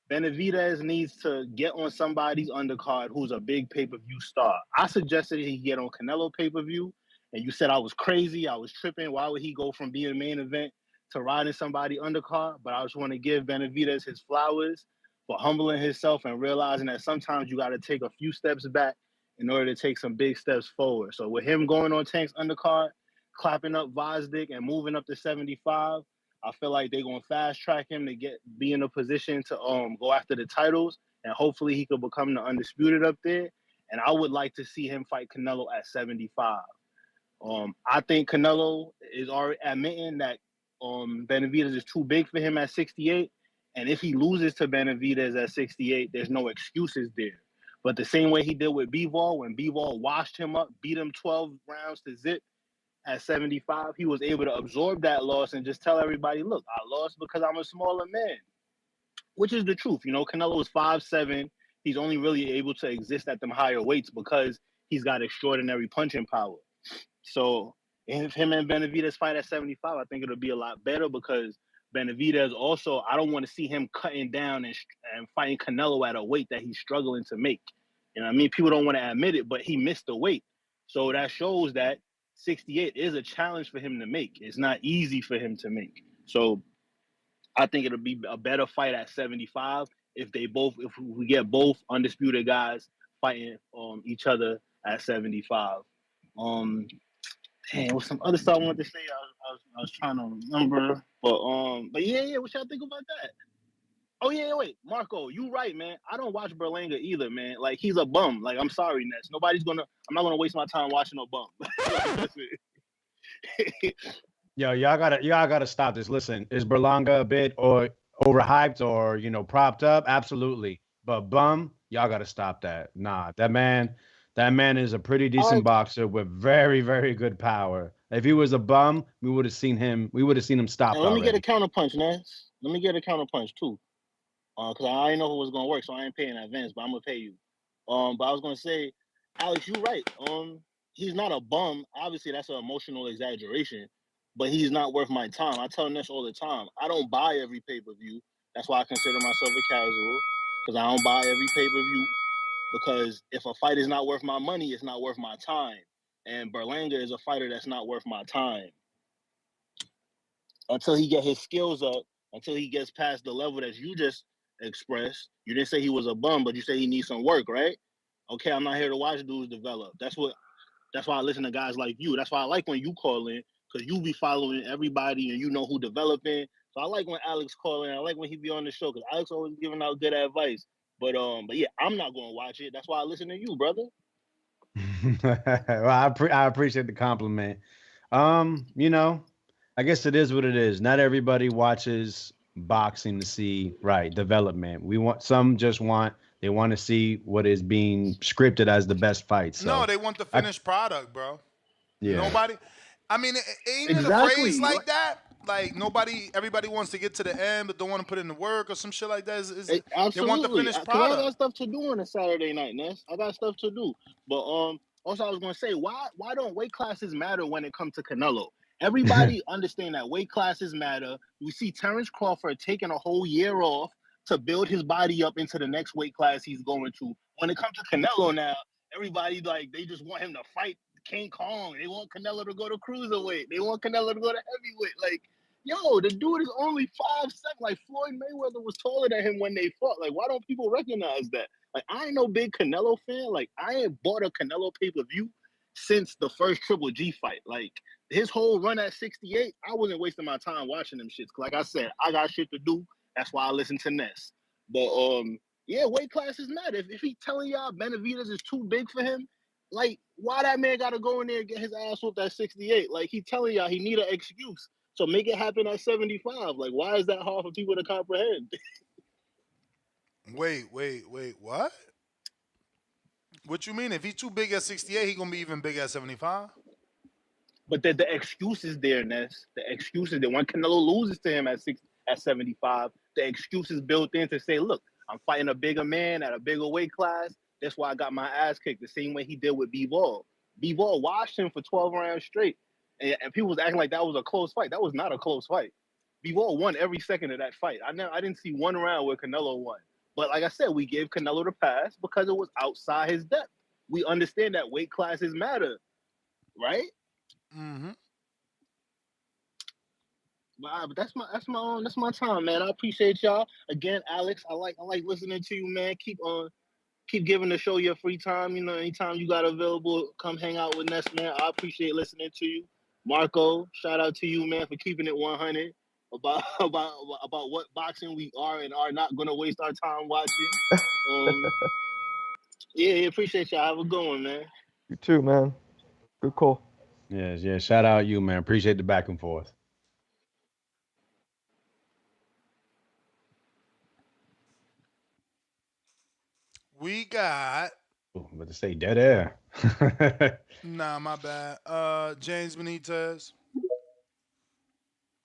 Benavidez needs to get on somebody's undercard who's a big pay-per-view star. I suggested he get on Canelo pay-per-view, and you said I was crazy, I was tripping. Why would he go from being a main event to riding somebody undercard? But I just want to give Benavidez his flowers for humbling himself and realizing that sometimes you got to take a few steps back in order to take some big steps forward. So with him going on Tank's undercard, clapping up Vosdick and moving up to 75, I feel like they're gonna fast track him to be in a position to go after the titles, and hopefully he could become the undisputed up there. And I would like to see him fight Canelo at 75. I think Canelo is already admitting that Benavidez is too big for him at 68. And if he loses to Benavidez at 68, there's no excuses there. But the same way he did with Bivol, when Bivol washed him up, beat him 12 rounds to zip, at 75, he was able to absorb that loss and just tell everybody, look, I lost because I'm a smaller man, which is the truth. Canelo is 5'7". He's only really able to exist at them higher weights because he's got extraordinary punching power. So if him and Benavidez fight at 75, I think it'll be a lot better because Benavidez also, I don't want to see him cutting down and fighting Canelo at a weight that he's struggling to make. You know what I mean? People don't want to admit it, but he missed the weight. So that shows that 68 is a challenge for him to make. It's not easy for him to make. So I think it'll be a better fight at 75 if we get both undisputed guys fighting each other at 75. What's some other stuff I wanted to say? I was trying to remember, but yeah, what y'all think about that? Oh yeah, wait, Marco, you right, man. I don't watch Berlanga either, man. Like he's a bum. Like I'm sorry, Ness. I'm not gonna waste my time watching no bum. That's it. Yo, y'all gotta stop this. Listen, is Berlanga a bit or overhyped or propped up? Absolutely. But bum, y'all gotta stop that. Nah, that man is a pretty decent boxer with very, very good power. If he was a bum, we would have seen him stop. Let me get a counterpunch, Ness. Let me get a counterpunch too. Because I didn't know if it was gonna work, so I ain't paying in advance, but I'm gonna pay you. But I was gonna say, Alex, you're right. He's not a bum. Obviously, that's an emotional exaggeration, but he's not worth my time. I tell Ness all the time, I don't buy every pay-per-view. That's why I consider myself a casual, because I don't buy every pay-per-view. Because if a fight is not worth my money, it's not worth my time. And Berlanga is a fighter that's not worth my time. until he get his skills up, until he gets past the level that you just expressed. You didn't say he was a bum, but you said he needs some work, right? Okay, I'm not here to watch dudes develop. That's why I listen to guys like you. That's why I like when you call in, because you be following everybody and you know who developing. So I like when Alex call in. I like when he be on the show, because Alex always giving out good advice. But yeah, I'm not gonna watch it. That's why I listen to you, brother. Well, I appreciate the compliment. You know, I guess it is what it is. Not everybody watches boxing to see development. Some just they want to see what is being scripted as the best fight. So No, they want the finished product, bro. Yeah. Nobody. I mean, ain't it a phrase like that? Like everybody wants to get to the end, but don't want to put in the work or some shit like that. Absolutely. They want the finished Because I product. got stuff to do on a Saturday night, Ness. I got stuff to do. But also I was gonna say, why don't weight classes matter when it comes to Canelo? Everybody understand that weight classes matter. We see Terrence Crawford taking a whole year off to build his body up into the next weight class he's going to. When it comes to Canelo now, everybody they just want him to fight King Kong. They want Canelo to go to cruiserweight. They want Canelo to go to heavyweight. Yo, the dude is only 5'7". Like Floyd Mayweather was taller than him when they fought. Like, why don't people recognize that? Like, I ain't no big Canelo fan. Like, I ain't bought a Canelo pay-per-view since the first Triple G fight. Like, his whole run at 68, I wasn't wasting my time watching them shits. Like I said, I got shit to do. That's why I listen to Ness. But yeah, weight classes matter. If he telling y'all Benavidez is too big for him, like, why that man got to go in there and get his ass whooped at 68? Like, he telling y'all he need an excuse. So make it happen at 75. Like, why is that hard for people to comprehend? Wait, what? What you mean? If he's too big at 68, he gonna be even big at 75? But the excuse is there, Ness. The excuse is there. When Canelo loses to him at 75, the excuse is built in to say, look, I'm fighting a bigger man at a bigger weight class. That's why I got my ass kicked, the same way he did with B-Ball. B-Ball washed him for 12 rounds straight. And people was acting like that was a close fight. That was not a close fight. B-Ball won every second of that fight. I didn't see one round where Canelo won. But like I said, we gave Canelo the pass because it was outside his depth. We understand that weight classes matter, right? Mm-hmm. But that's my time, man. I appreciate y'all. Again, Alex, I like listening to you, man. Keep giving the show your free time. You know, anytime you got available, come hang out with Ness, man. I appreciate listening to you. Marco, shout out to you, man, for keeping it 100 about what boxing we are and are not gonna waste our time watching. Yeah, appreciate y'all. Have a good one, man. You too, man. Good call. Yes, yeah. Shout out you, man. Appreciate the back and forth. We got. But to say dead air. Nah, my bad. James Benitez.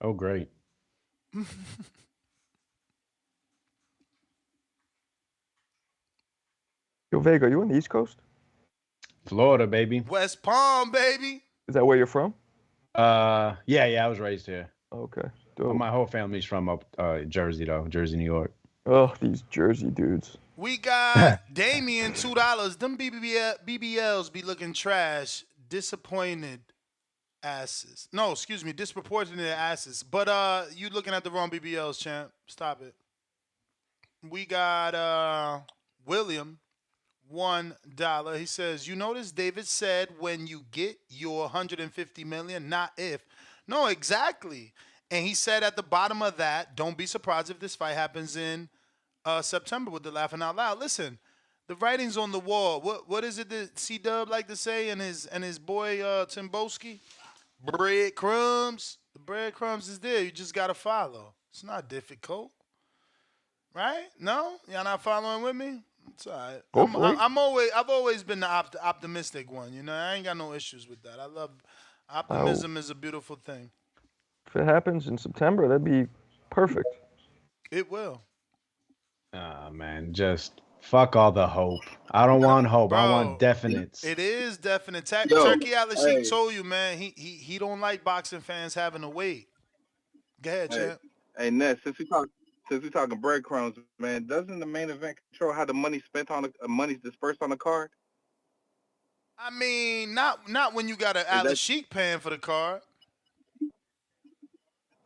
Oh, great. Yo, Vega, you on the East Coast? Florida, baby. West Palm, baby. Is that where you're from? Yeah, I was raised here. Okay. Well, my whole family's from up Jersey, though. Jersey, New York. Oh, these Jersey dudes. We got Damien $2. Them BBLs be looking trash. Disappointed asses. No, excuse me, disproportionate asses. But you looking at the wrong BBLs, champ. Stop it. We got William $1. He says, you notice David said when you get your 150 million, not if. No, exactly. And he said at the bottom of that, don't be surprised if this fight happens in September with the Laughing Out Loud. Listen, the writing's on the wall. What is it that C-Dub like to say and his boy Timboski? Breadcrumbs. The breadcrumbs is there. You just gotta follow. It's not difficult, right? No, y'all not following with me? It's all right. I've always been the optimistic one. You know, I ain't got no issues with that. I love optimism. Is a beautiful thing. If it happens in September, that'd be perfect. It will. Man, just fuck all the hope. I don't want hope. Bro, I want definites. It is definite. Turkey Al-Sheikh told you, man. He don't like boxing fans having to wait. Go ahead, champ. Hey, Ness, since we talking breadcrumbs, man, doesn't the main event control how the money's spent on the money's dispersed on the card? I mean, not when you got an Al-Sheikh paying for the card.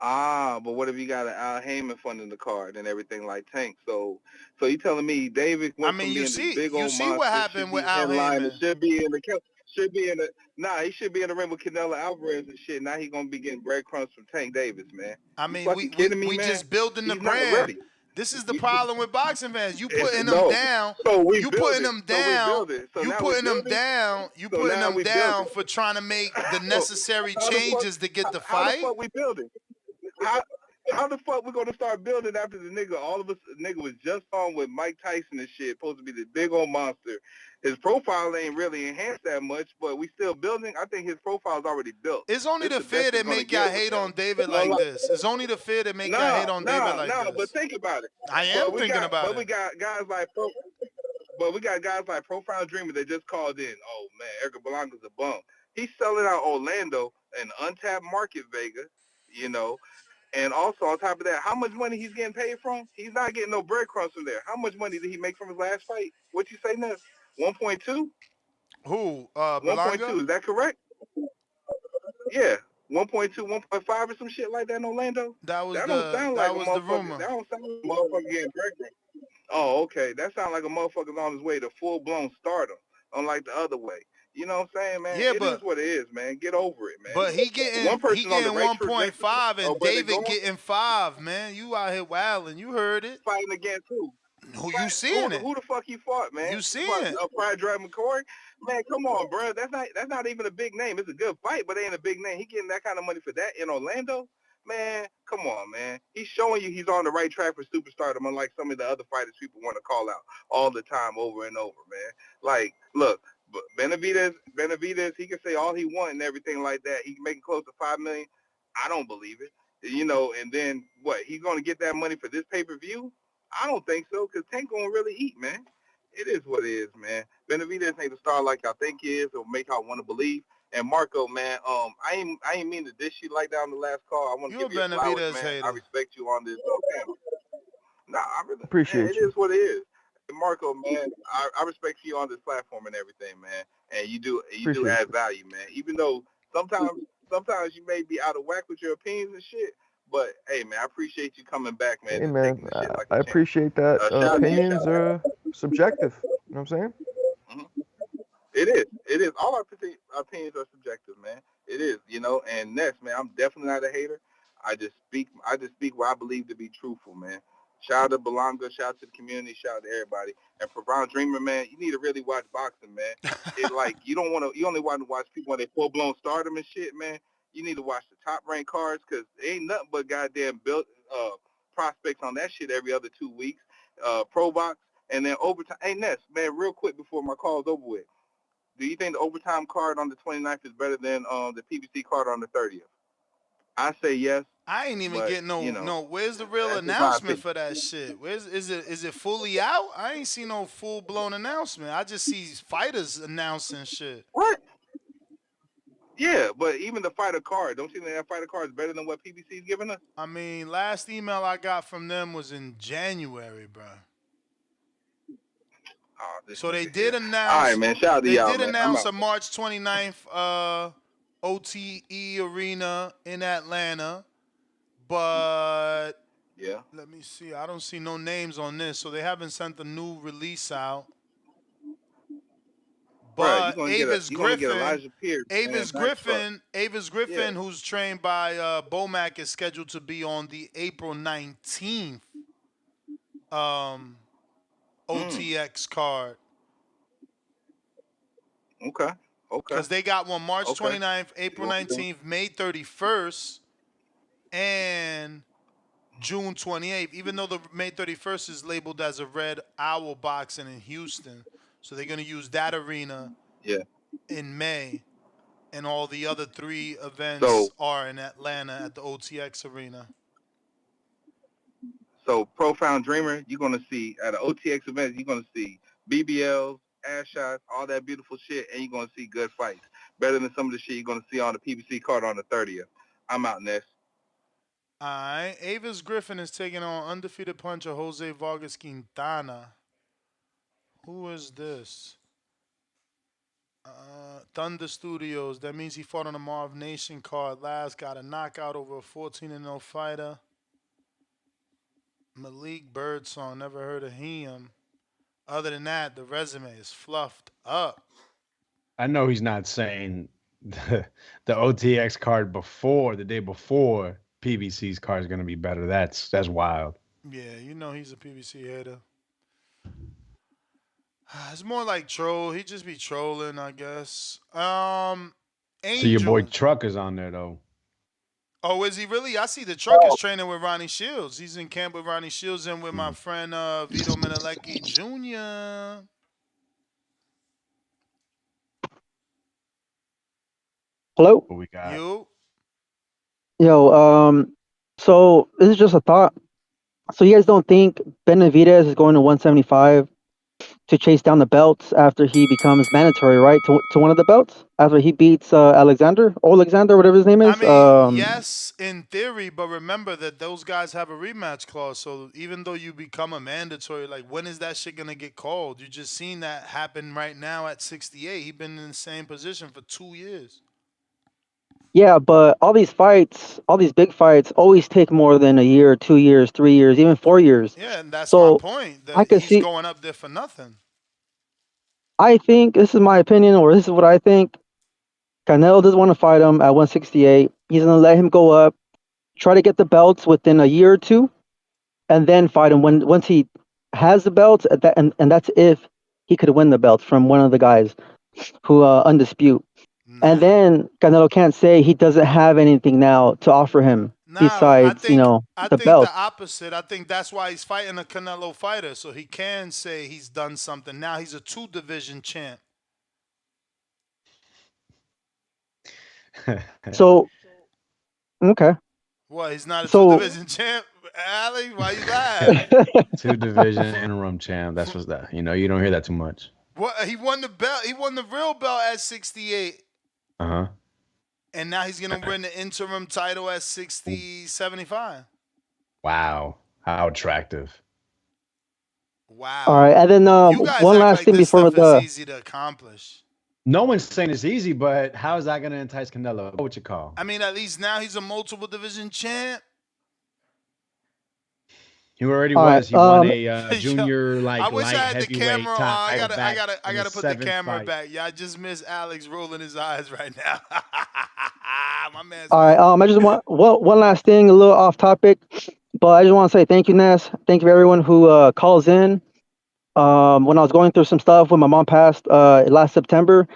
But what if you got an Al Heyman funding the card and everything like Tank? So you telling me David I went mean, from you being this big see old what monster, should happened with be Al headlining, Heyman. he should be in the ring with Canelo Alvarez and shit. Now he gonna be getting breadcrumbs from Tank Davis, man. I You mean, fucking kidding me, we man? just building the He's not brand. ready. This is the problem with boxing fans. You putting them No. down. So we You build putting it. them So we down. build it. So You now we putting them building. down. You So putting now them we build down it. for trying to make the necessary How the fuck? changes to get the How the fight. fuck we building? How the fuck we gonna start building after the nigga? All of us, nigga was just on with Mike Tyson and shit, supposed to be this big old monster. His profile ain't really enhanced that much, but we still building. I think his profile's already built. It's only the fear that make y'all hate on David like this. It's only the fear that make y'all hate on David like this. But think about it. I am thinking about it. We got guys like Profile Dreamer that just called in. Oh man, Edgar Belanga's a bum. He's selling out Orlando, an untapped market, Vega. You know. And also, on top of that, how much money he's getting paid from? He's not getting no breadcrumbs from there. How much money did he make from his last fight? What you say, Ness? 1.2? Who? 1.2, is that correct? Yeah. 1.2, 1.5 or some shit like that in Orlando? That was don't sound like a motherfucker. rumor. That don't sound like a motherfucker getting breadcrumbs. Oh, okay. That sounds like a motherfucker's on his way to full-blown stardom, unlike the other way. You know what I'm saying, man? Yeah, it is what it is, man. Get over it, man. But he getting one person on the right 1.5 and where they David going? getting 5, man. You out here wilding. You heard it. Fighting against who? Who you seeing it? Who the fuck he fought, man? You seeing fought, it? Pride Drive McCoy? Man, come on, bro. That's not even a big name. It's a good fight, but it ain't a big name. He getting that kind of money for that in Orlando? Man, come on, man. He's showing you he's on the right track for superstardom, unlike some of the other fighters people want to call out all the time over and over, man. Like, look, Benavidez, he can say all he want and everything like that. He can make close to $5 million. I don't believe it. You know, and then what? He's going to get that money for this pay-per-view? I don't think so, because Tank gonna really eat, man. It is what it is, man. Benavidez ain't the star like y'all think he is, or make y'all want to believe. And Marco, man, I ain't mean to dish you like that on the last call. I want to give you flowers, man. Hater. I respect you on this panel. Nah, I really appreciate man, you. It is what it is. And Marco, man, I respect you on this platform and everything, man. And you do add value, man. Even though sometimes you may be out of whack with your opinions and shit. But hey, man, I appreciate you coming back, man. Hey, man, I appreciate that. Opinions are subjective. You know what I'm saying? Mm-hmm. It is. All our opinions are subjective, man. It is, you know. And next, man, I'm definitely not a hater. I just speak what I believe to be truthful, man. Shout out to Belonga, shout out to the community, shout out to everybody. And for Brown Dreamer, man, you need to really watch boxing, man. It like you only want to watch people when they full blown stardom and shit, man. You need to watch the top ranked cards because ain't nothing but goddamn built prospects on that shit every other 2 weeks. Pro box and then overtime. Hey Ness, man, real quick before my call's over with. Do you think the overtime card on the 29th is better than the PBC card on the 30th? I say yes. I ain't even getting no. Where's the real that's announcement for that shit? Is it fully out? I ain't see no full blown announcement. I just see fighters announcing shit. What? Yeah, but even the fighter card, don't you think that fighter card is better than what PBC is giving us? I mean, last email I got from them was in January, bro. So they did announce. All right, man. Shout out to y'all, They did announce man. a March 29th OTE arena in Atlanta, but yeah. Let me see. I don't see no names on this, so they haven't sent the new release out. But Avis Griffin, who's trained by Bomac, is scheduled to be on the April 19th OTX card. Okay. Because they got one March 29th, April 19th, May 31st, and June 28th. Even though the May 31st is labeled as a Red Owl Boxing in Houston. So they're going to use that arena in May. And all the other 3 events are in Atlanta at the OTX arena. So Profound Dreamer, you're going to see at an OTX event, you're going to see BBLs, ass shots, all that beautiful shit, and you're going to see good fights. Better than some of the shit you're going to see on the PBC card on the 30th. I'm out, Ness. All right. Avis Griffin is taking on undefeated puncher Jose Vargas Quintana. Who is this? Thunder Studios. That means he fought on a Marv Nation card last. Got a knockout over a 14-0 fighter. Malik Birdsong. Never heard of him. Other than that, the resume is fluffed up. I know he's not saying the OTX card before the day before PBC's card is going to be better. That's wild. Yeah, you know he's a PBC hater. It's more like troll. He just be trolling, I guess. Angel. So your boy Truck is on there though. Oh, is he really? I see the Truck is training with Ronnie Shields. He's in camp with Ronnie Shields and with my friend Vito Menelecki Jr. Hello? What we got? You? Yo, so this is just a thought. So you guys don't think Benavidez is going to 175 to chase down the belts after he becomes mandatory, right? To one of the belts after he beats Alexander, whatever his name is. I mean, yes, in theory, but remember that those guys have a rematch clause. So even though you become a mandatory, like when is that shit gonna get called? You just seen that happen right now at 68. He's been in the same position for 2 years. Yeah, but all these fights, all these big fights, always take more than a year, 2 years, 3 years, even 4 years. Yeah, and that's So my point. I That could he's see. going up there for nothing. I think this is my opinion, or this is what I think. Canelo doesn't want to fight him at 168. He's gonna let him go up, try to get the belts within a year or two, and then fight him once he has the belts. And that's if he could win the belts from one of the guys who undispute. And then Canelo can't say he doesn't have anything now to offer him besides, I the think belts. the opposite. I think that's why he's fighting a Canelo fighter, so he can say he's done something. Now he's a 2-division champ. So, okay. What? He's not a So- 2-division champ, Ali? Why you laugh? 2-division interim champ. That's what's that. You don't hear that too much. What? He won the belt. He won the real belt at 68, Uh-huh. and now he's gonna win the interim title at 75. Wow. How attractive. Wow. All right, and then You guys one act last like thing this before stuff is the. easy to accomplish. No one's saying it's easy, but how is that going to entice Canelo? What you call? I mean, at least now he's a multiple division champ. He already All was. right, He won a junior I wish light I had the heavyweight camera on. title I back in gotta his put the seventh camera fight. back. Yeah, I just miss Alex rolling his eyes right now. My man's All right, I just want one last thing, a little off topic, but I just want to say thank you, Ness. Thank you for everyone who calls in. When I was going through some stuff when my mom passed last September,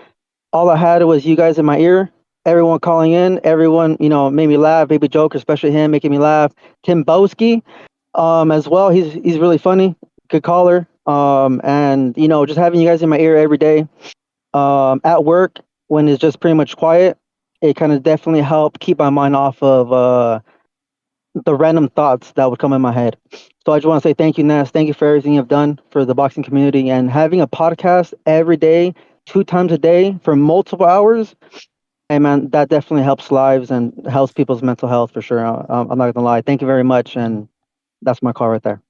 all I had was you guys in my ear. Everyone calling in, everyone made me laugh. Baby Joker, especially him, making me laugh. Tim Bowski, as well. He's really funny, good caller. And just having you guys in my ear every day, at work when it's just pretty much quiet, it kind of definitely helped keep my mind off of the random thoughts that would come in my head. So I just want to say thank you, Ness. Thank you for everything you've done for the boxing community, and having a podcast every day, 2 times a day for multiple hours. Hey man, that definitely helps lives and helps people's mental health for sure. I'm not gonna lie. Thank you very much, and that's my call right there.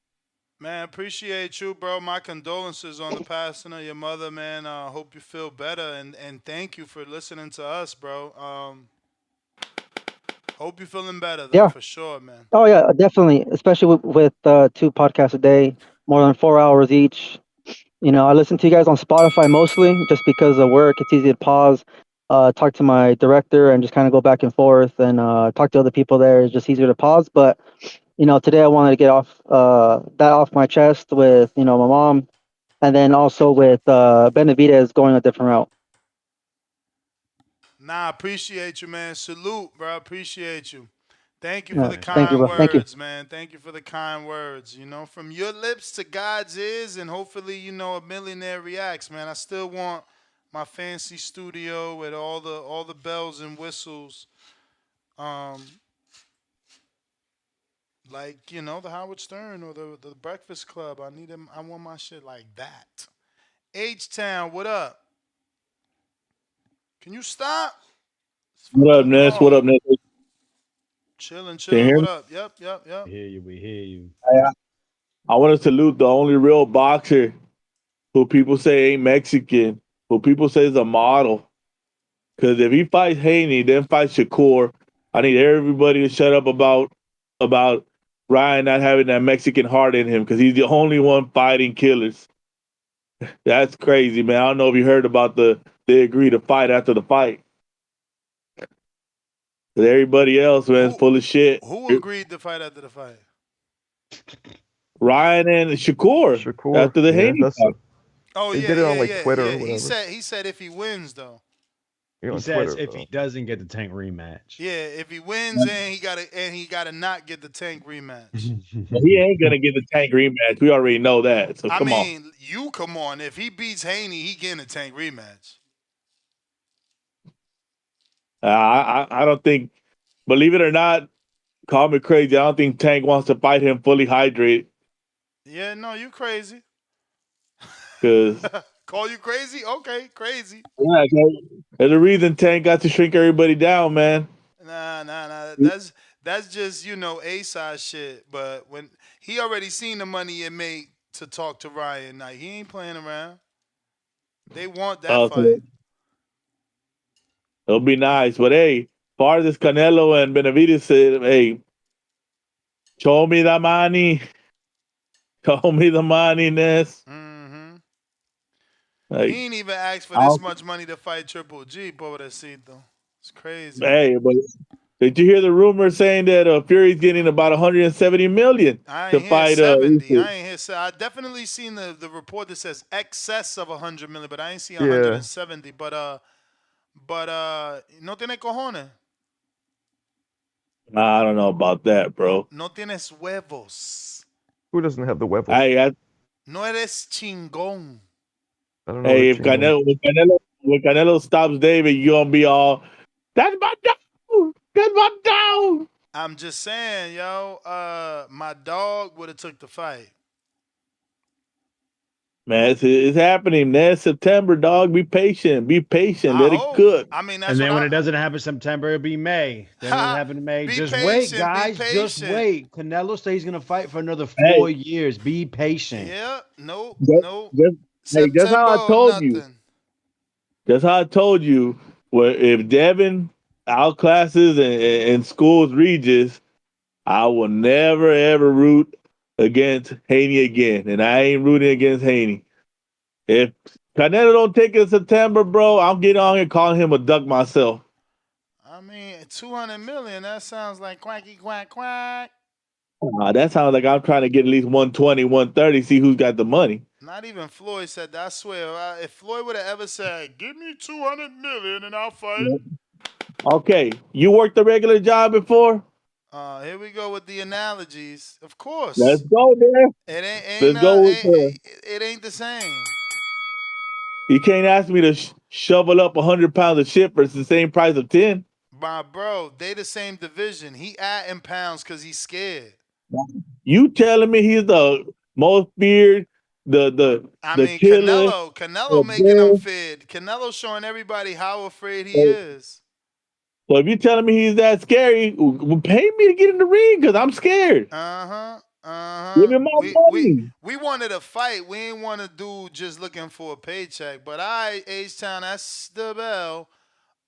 Man, appreciate you, bro. My condolences on the passing of your mother, man. Hope you feel better, and thank you for listening to us, bro. Hope you're feeling better, though, Yeah. for sure, man. Oh yeah, definitely. Especially with 2 podcasts a day, more than 4 hours each. I listen to you guys on Spotify mostly, just because of work. It's easy to pause, talk to my director, and just kind of go back and forth, and talk to other people there. It's just easier to pause. But today I wanted to get that off my chest with my mom, and then also with Benavidez going a different route. Nah, appreciate you, man. Salute, bro. Appreciate you. Thank you Yeah, for the thank you, kind bro. Thank you. words, man. Thank you for the kind words. From your lips to God's ears, and hopefully, a millionaire reacts, man. I still want my fancy studio with all the bells and whistles. Like, the Howard Stern or the Breakfast Club. I want my shit like that. H-Town, what up? Can you stop? What up, Ness? What up, Ness? Chilling. Can you hear What me? up? Yep. We hear you. I want to salute the only real boxer who people say ain't Mexican, who people say is a model. Because if he fights Haney, then fights Shakur, I need everybody to shut up about Ryan not having that Mexican heart in him because he's the only one fighting killers. That's crazy, man. I don't know if you heard about they agreed to fight after the fight. But everybody else, man, is full of shit. Who agreed to fight after the fight? Ryan and Shakur after the Haney fight. Oh They yeah, did it on yeah, like yeah, Twitter yeah. or whatever. He said if he wins though. He says if he doesn't get the Tank rematch. Yeah, if he wins and he gotta not get the Tank rematch. He ain't gonna get the Tank rematch. We already know that. So come on. You come on. If he beats Haney, he getting a Tank rematch. I don't think, believe it or not, call me crazy. I don't think Tank wants to fight him fully hydrated. Yeah, no, you crazy. Because Call you crazy? Okay, crazy. yeah, there's a reason Tank got to shrink everybody down, man. Nah. That's just A side shit. But when he already seen the money it made to talk to Ryan, like he ain't playing around. They want that fight. It'll be nice, but hey, far as this Canelo and Benavidez said, hey, show me the money. Show me the money, Ness. Mm-hmm. Like, He ain't even asked for this much money to fight Triple G, pobrecito. It's crazy. Hey, but did you hear the rumor saying that Fury's getting about 170 million I to ain't hear fight? 70. I ain't hear. I definitely seen the report that says excess of 100 million, but I ain't see 170. But no tiene cojones. Nah, I don't know about that, bro. No tienes huevos. Who doesn't have the huevos? No eres chingón. I don't know. Hey, if when Canelo stops David, you gonna be all, that's my dog. That's my dog. I'm just saying, yo. My dog would have took the fight. Man, it's happening. Next September, dog. Be patient. Be patient. Let it cook. I mean, and then when it doesn't happen September, it'll be May. Then when it happens in May, just wait, guys. Just wait. Canelo says he's gonna fight for another 4 years. Be patient. Yeah. Nope. That's how I told you. That's how I told you. Where if Devin outclasses and schools Regis, I will never ever root against Haney again, and I ain't rooting against Haney. If Canelo don't take it in September, bro, I'm getting on here calling him a duck myself. I mean, 200 million. That sounds like quacky quack quack. That sounds like I'm trying to get at least 120, 130, see who's got the money. Not even Floyd said that. I swear, if Floyd would have ever said, "Give me 200 million and I'll fight," Okay, you worked a regular job before? Here we go with the analogies. Of course. Let's go there. Let's go with it ain't the same. You can't ask me to shovel up 100 pounds of shit for the same price of 10. My bro, they the same division. He adding pounds because he's scared. You telling me he's the most feared, the killer? Canelo making him feared. Canelo showing everybody how afraid he is. So if you're telling me he's that scary, pay me to get in the ring because I'm scared. Give me my money. We wanted a fight. We ain't want to do just looking for a paycheck. But H-Town, that's the bell.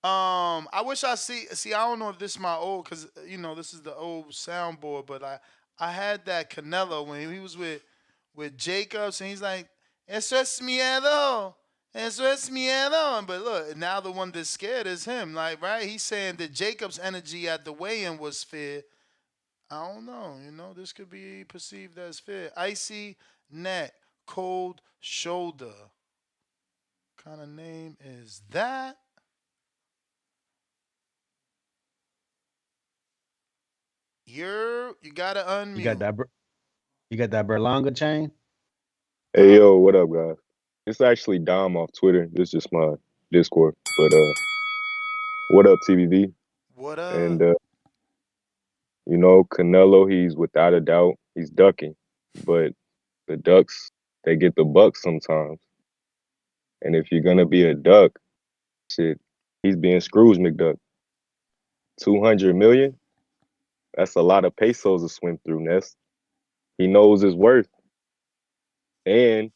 I wish I see. I don't know if this is my old, because this is the old soundboard. But I had that Canelo when he was with Jacobs, and he's like, "Eso es miedo, eso es miedo." But look, now the one that's scared is him. Like, right? He's saying that Jacobs' energy at the weigh-in was fear. I don't know. This could be perceived as fear. Icy neck, cold shoulder. What kind of name is that? You gotta unmute. You got that Berlanga chain? Hey yo, what up, guys? It's actually Dom off Twitter. This is just my Discord. But what up, TBV? What up? And Canelo, he's without a doubt, he's ducking. But the ducks, they get the bucks sometimes. And if you're gonna be a duck, shit, he's being Scrooge McDuck. 200 million? That's a lot of pesos to swim through, Ness. He knows his worth. And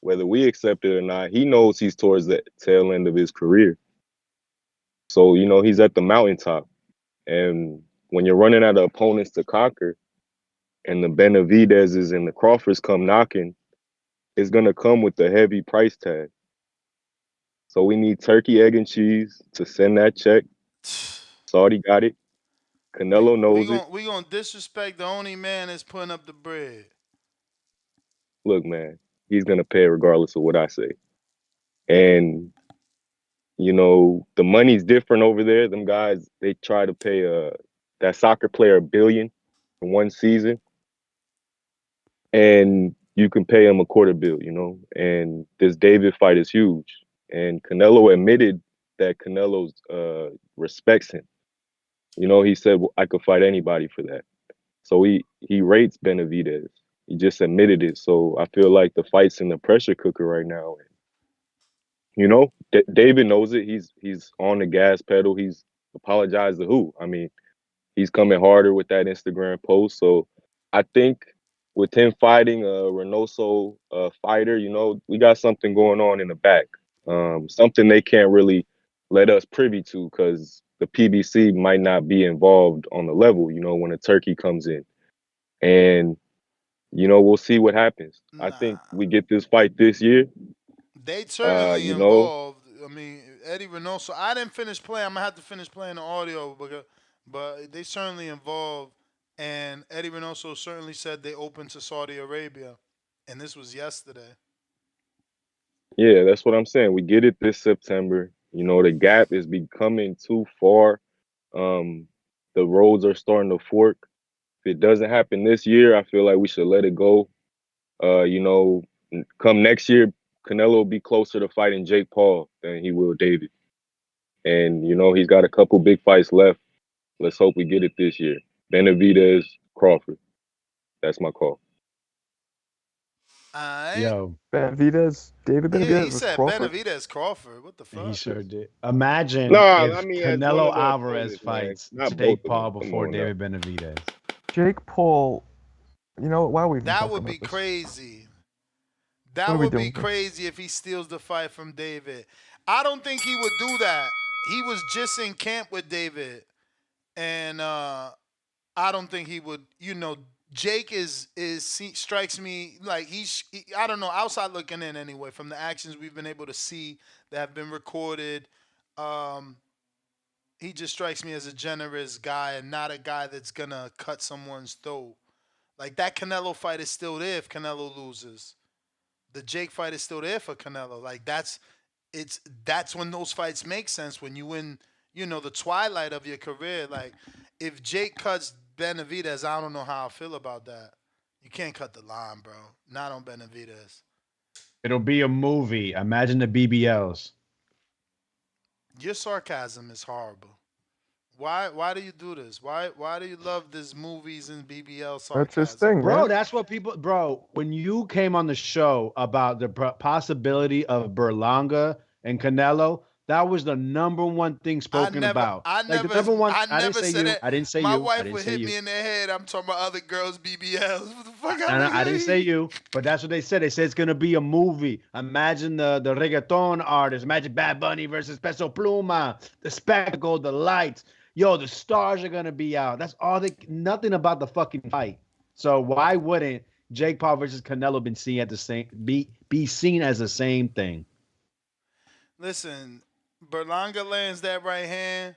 whether we accept it or not, he knows he's towards the tail end of his career. So, you know, he's at the mountaintop. And when you're running out of opponents to conquer and the Benavidez's and the Crawfords come knocking, it's going to come with a heavy price tag. So we need turkey, egg, and cheese to send that check. Saudi got it. Canelo knows it. We gonna disrespect the only man that's putting up the bread. Look, man, he's going to pay regardless of what I say. And, you know, the money's different over there. Them guys, they try to pay that soccer player $1 billion in one season. And you can pay him $250 million, you know. And this David fight is huge. And Canelo admitted that Canelo respects him. You know, he said, well, I could fight anybody for that. So he rates Benavidez. He just admitted it. So I feel like the fight's in the pressure cooker right now. You know, David knows it. He's on the gas pedal. He's apologized to who? I mean, he's coming harder with that Instagram post. So I think with him fighting a Reynoso fighter, you know, we got something going on in the back. Something they can't really let us privy to because the PBC might not be involved on the level, you know, when a turkey comes in. And, you know, we'll see what happens. I think we get this fight this year. They certainly involved. I mean, Eddy Reynoso. I didn't finish playing. I'm going to have to finish playing the audio, but they certainly involved. And Eddy Reynoso certainly said they opened to Saudi Arabia. And this was yesterday. Yeah, that's what I'm saying. We get it this September. You know, the gap is becoming too far. The roads are starting to fork. If it doesn't happen this year, I feel like we should let it go. You know, come next year, Canelo will be closer to fighting Jake Paul than he will David. And, you know, he's got a couple big fights left. Let's hope we get it this year. Benavidez, Crawford. That's my call. Yo, Benavidez, David Benavidez. Yeah, he said Crawford? Benavidez Crawford. What the fuck? he sure did. Imagine Nah, if I mean, as one Canelo of the Alvarez opponents, man. fights Not both Jake of Paul them. Come before on now. David Benavidez. Jake Paul. You know, why are we even That talking would about be this? crazy. What That are we would be doing here? crazy if he steals the fight from David. I don't think he would do that. He was just in camp with David. And I don't think he would, you know, Jake strikes me like I don't know, outside looking in anyway, from the actions we've been able to see that have been recorded. He just strikes me as a generous guy and not a guy that's gonna cut someone's throat. Like that Canelo fight is still there if Canelo loses. The Jake fight is still there for Canelo. Like that's when those fights make sense, when you in, you know, the twilight of your career. Like if Jake cuts Benavidez, I don't know how I feel about that. You can't cut the line, bro. Not on Benavidez. It'll be a movie. Imagine the BBLs. Your sarcasm is horrible. Why do you do this? Why do you love this movies and BBL sarcasm? That's his thing, Bro, man. that's what people. Bro, when you came on the show about the possibility of Berlanga and Canelo, that was the number one thing spoken about. I Like never, the number one. I I didn't never say said you. it. I didn't say My you. I wife didn't would say hit you. me in the head. I'm talking about other girls' BBLs. What the fuck? I didn't say you, but that's what they said. They said it's gonna be a movie. Imagine the reggaeton artist. Imagine Bad Bunny versus Peso Pluma. The spectacle, the lights. Yo, the stars are gonna be out. That's all they. Nothing about the fucking fight. So why wouldn't Jake Paul versus Canelo be seen as the same thing? Listen, Berlanga lands that right hand,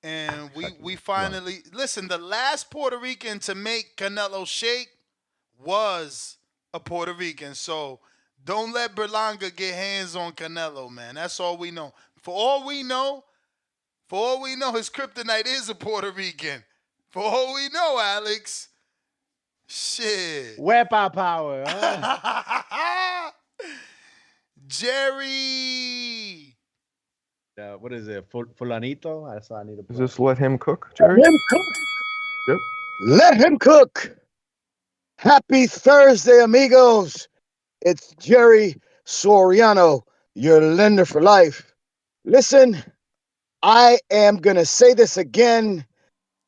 and we finally listen. The last Puerto Rican to make Canelo shake was a Puerto Rican. So don't let Berlanga get hands on Canelo, man. That's all we know. For all we know, his kryptonite is a Puerto Rican. For all we know, Alex. Shit. Wepa power. Huh? Jerry. What is it? Fulanito? That's all I need to Is this Let Him Cook, Jerry? Let him cook. Yep. Let him cook. Happy Thursday, amigos. It's Jerry Soriano, your lender for life. Listen, I am going to say this again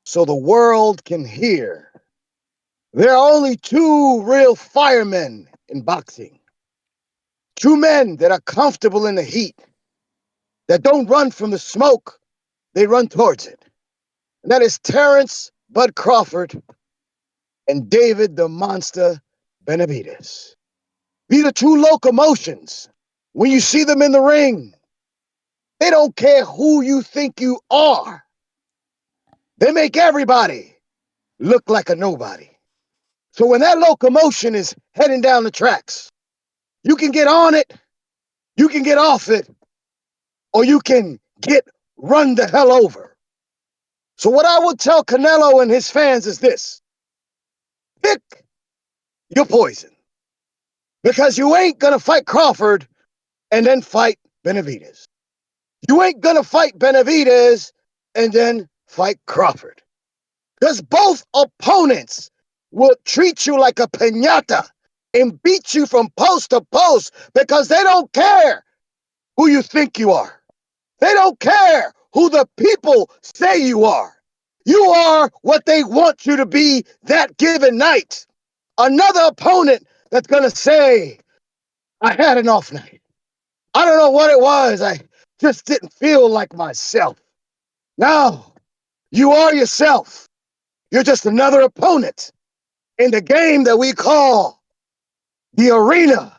so the world can hear. There are only two real firemen in boxing. Two men that are comfortable in the heat, that don't run from the smoke, they run towards it. And that is Terrence Bud Crawford and David the Monster Benavidez. These are two locomotions. When you see them in the ring, they don't care who you think you are. They make everybody look like a nobody. So when that locomotion is heading down the tracks, you can get on it, you can get off it, or you can get run the hell over. So what I would tell Canelo and his fans is this: pick your poison. Because you ain't gonna fight Crawford and then fight Benavidez. You ain't gonna fight Benavidez and then fight Crawford. Because both opponents will treat you like a piñata and beat you from post to post because they don't care who you think you are. They don't care who the people say you are. You are what they want you to be that given night. Another opponent that's gonna say, I had an off night. I don't know what it was. I just didn't feel like myself. No, you are yourself. You're just another opponent in the game that we call the arena,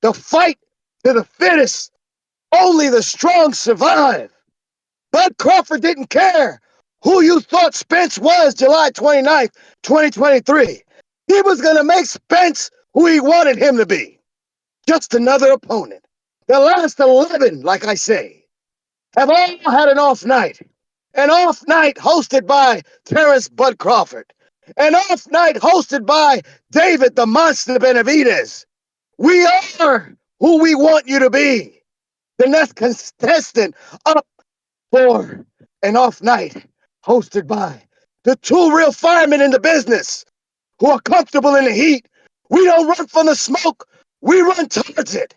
the fight to the fittest. Only the strong survive. Bud Crawford didn't care who you thought Spence was July 29th, 2023. He was going to make Spence who he wanted him to be. Just another opponent. The last 11, like I say, have all had an off night. An off night hosted by Terrence Bud Crawford. An off night hosted by David the Monster Benavidez. We are who we want you to be. The next contestant up for an off night hosted by the two real firemen in the business who are comfortable in the heat. We don't run from the smoke. We run towards it.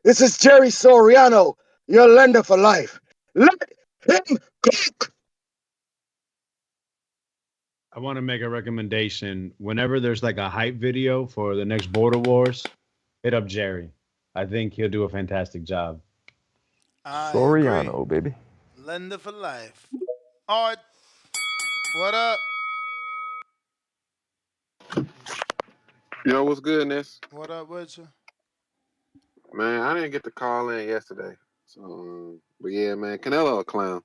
This is Jerry Soriano, your lender for life. Let him cook. I want to make a recommendation. Whenever there's like a hype video for the next Border Wars, hit up Jerry. I think he'll do a fantastic job. Soriano, baby. Lender for life. All right. What up? Yo, what's good, Ness? What up with you? Man, I didn't get to call in yesterday. So, but yeah, man, Canelo a clown.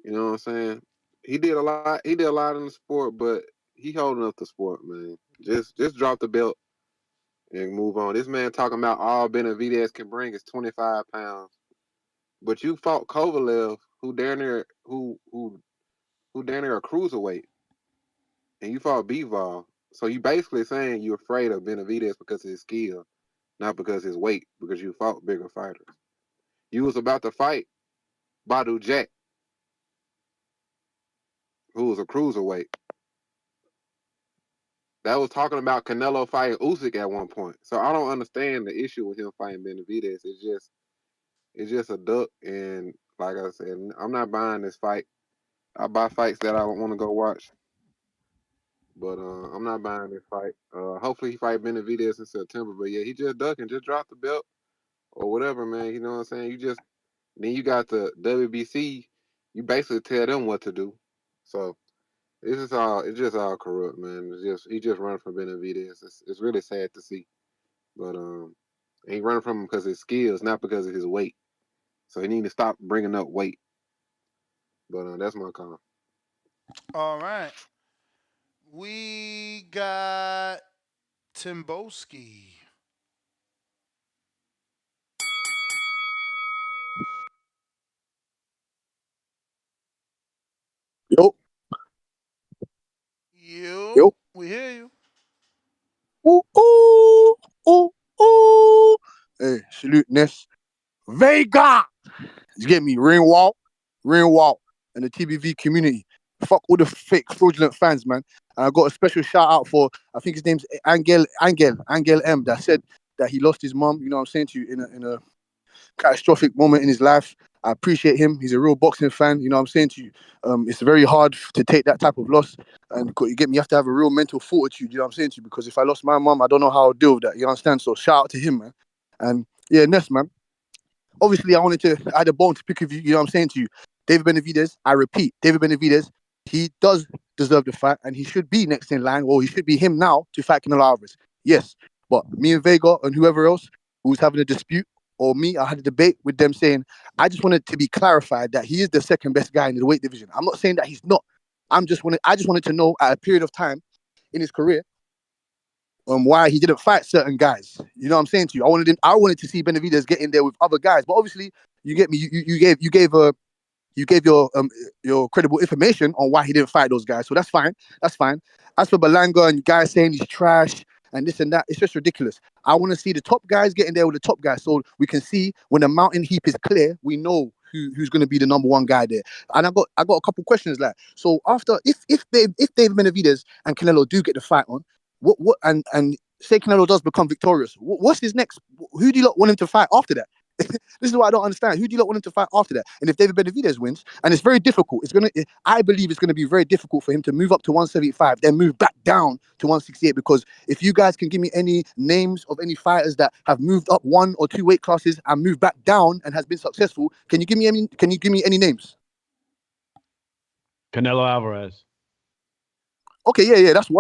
You know what I'm saying? He did a lot. He did a lot in the sport, but he holding up the sport, man. Just drop the belt and move on. This man talking about all Benavidez can bring is 25 pounds. But you fought Kovalev, who damn near a cruiserweight, and you fought Bivol. So you basically saying you're afraid of Benavidez because of his skill, not because of his weight, because you fought bigger fighters. You was about to fight Badu Jack, who was a cruiserweight. That was talking about Canelo fighting Usyk at one point. So I don't understand the issue with him fighting Benavidez. It's just a duck, and like I said, I'm not buying this fight. I buy fights that I don't want to go watch. But I'm not buying this fight. Hopefully he fight Benavidez in September. But yeah, he just ducking, just drop the belt or whatever, man. You know what I'm saying? Then you got the WBC. You basically tell them what to do. So it's just all corrupt, man. He just running from Benavidez. It's really sad to see. But he running from him because of his skills, not because of his weight. So he need to stop bringing up weight. But that's my comment. All right. We got Timboski. Yo. Yo. We hear you. Ooh, ooh, ooh, ooh. Hey, salute Ness. Vega. You get me? Ring walk. And the TBV community. Fuck all the fake fraudulent fans, man. And I got a special shout out for, I think his name's Angel M, that said that he lost his mom, you know what I'm saying to you, in a catastrophic moment in his life. I appreciate him. He's a real boxing fan, you know what I'm saying to you. It's very hard to take that type of loss. And you get me, you have to have a real mental fortitude, you know what I'm saying to you, because if I lost my mom, I don't know how I'll deal with that, you understand? So shout out to him, man. And yeah, Ness, man. Obviously, I had a bone to pick with you, you know what I'm saying to you. David Benavidez, I repeat, David Benavidez, he does deserve the fight, and he should be next in line. Well, he should be him now to fight Canelo Alvarez. Yes, but me and Vega and whoever else who's having a dispute, or me, I had a debate with them saying, I just wanted to be clarified that he is the second best guy in the weight division. I'm not saying that he's not. I just wanted to know at a period of time in his career why he didn't fight certain guys. You know what I'm saying to you? I wanted to see Benavidez get in there with other guys, but obviously you get me. You gave your credible information on why he didn't fight those guys, so that's fine. That's fine. As for Belanga and guys saying he's trash and this and that, it's just ridiculous. I want to see the top guys get in there with the top guys, so we can see when the mountain heap is clear, we know who's going to be the number one guy there. And I got a couple questions like, so after if David Benavidez and Canelo do get the fight on, what and say Canelo does become victorious, what's his next? Who do you want him to fight after that? This is what I don't understand. Who do you want him to fight after that? And if David Benavidez wins, and it's very difficult, I believe it's going to be very difficult for him to move up to 175, then move back down to 168. Because if you guys can give me any names of any fighters that have moved up 1 or 2 weight classes and moved back down and has been successful, can you give me any names? Canelo Alvarez. Okay, yeah, that's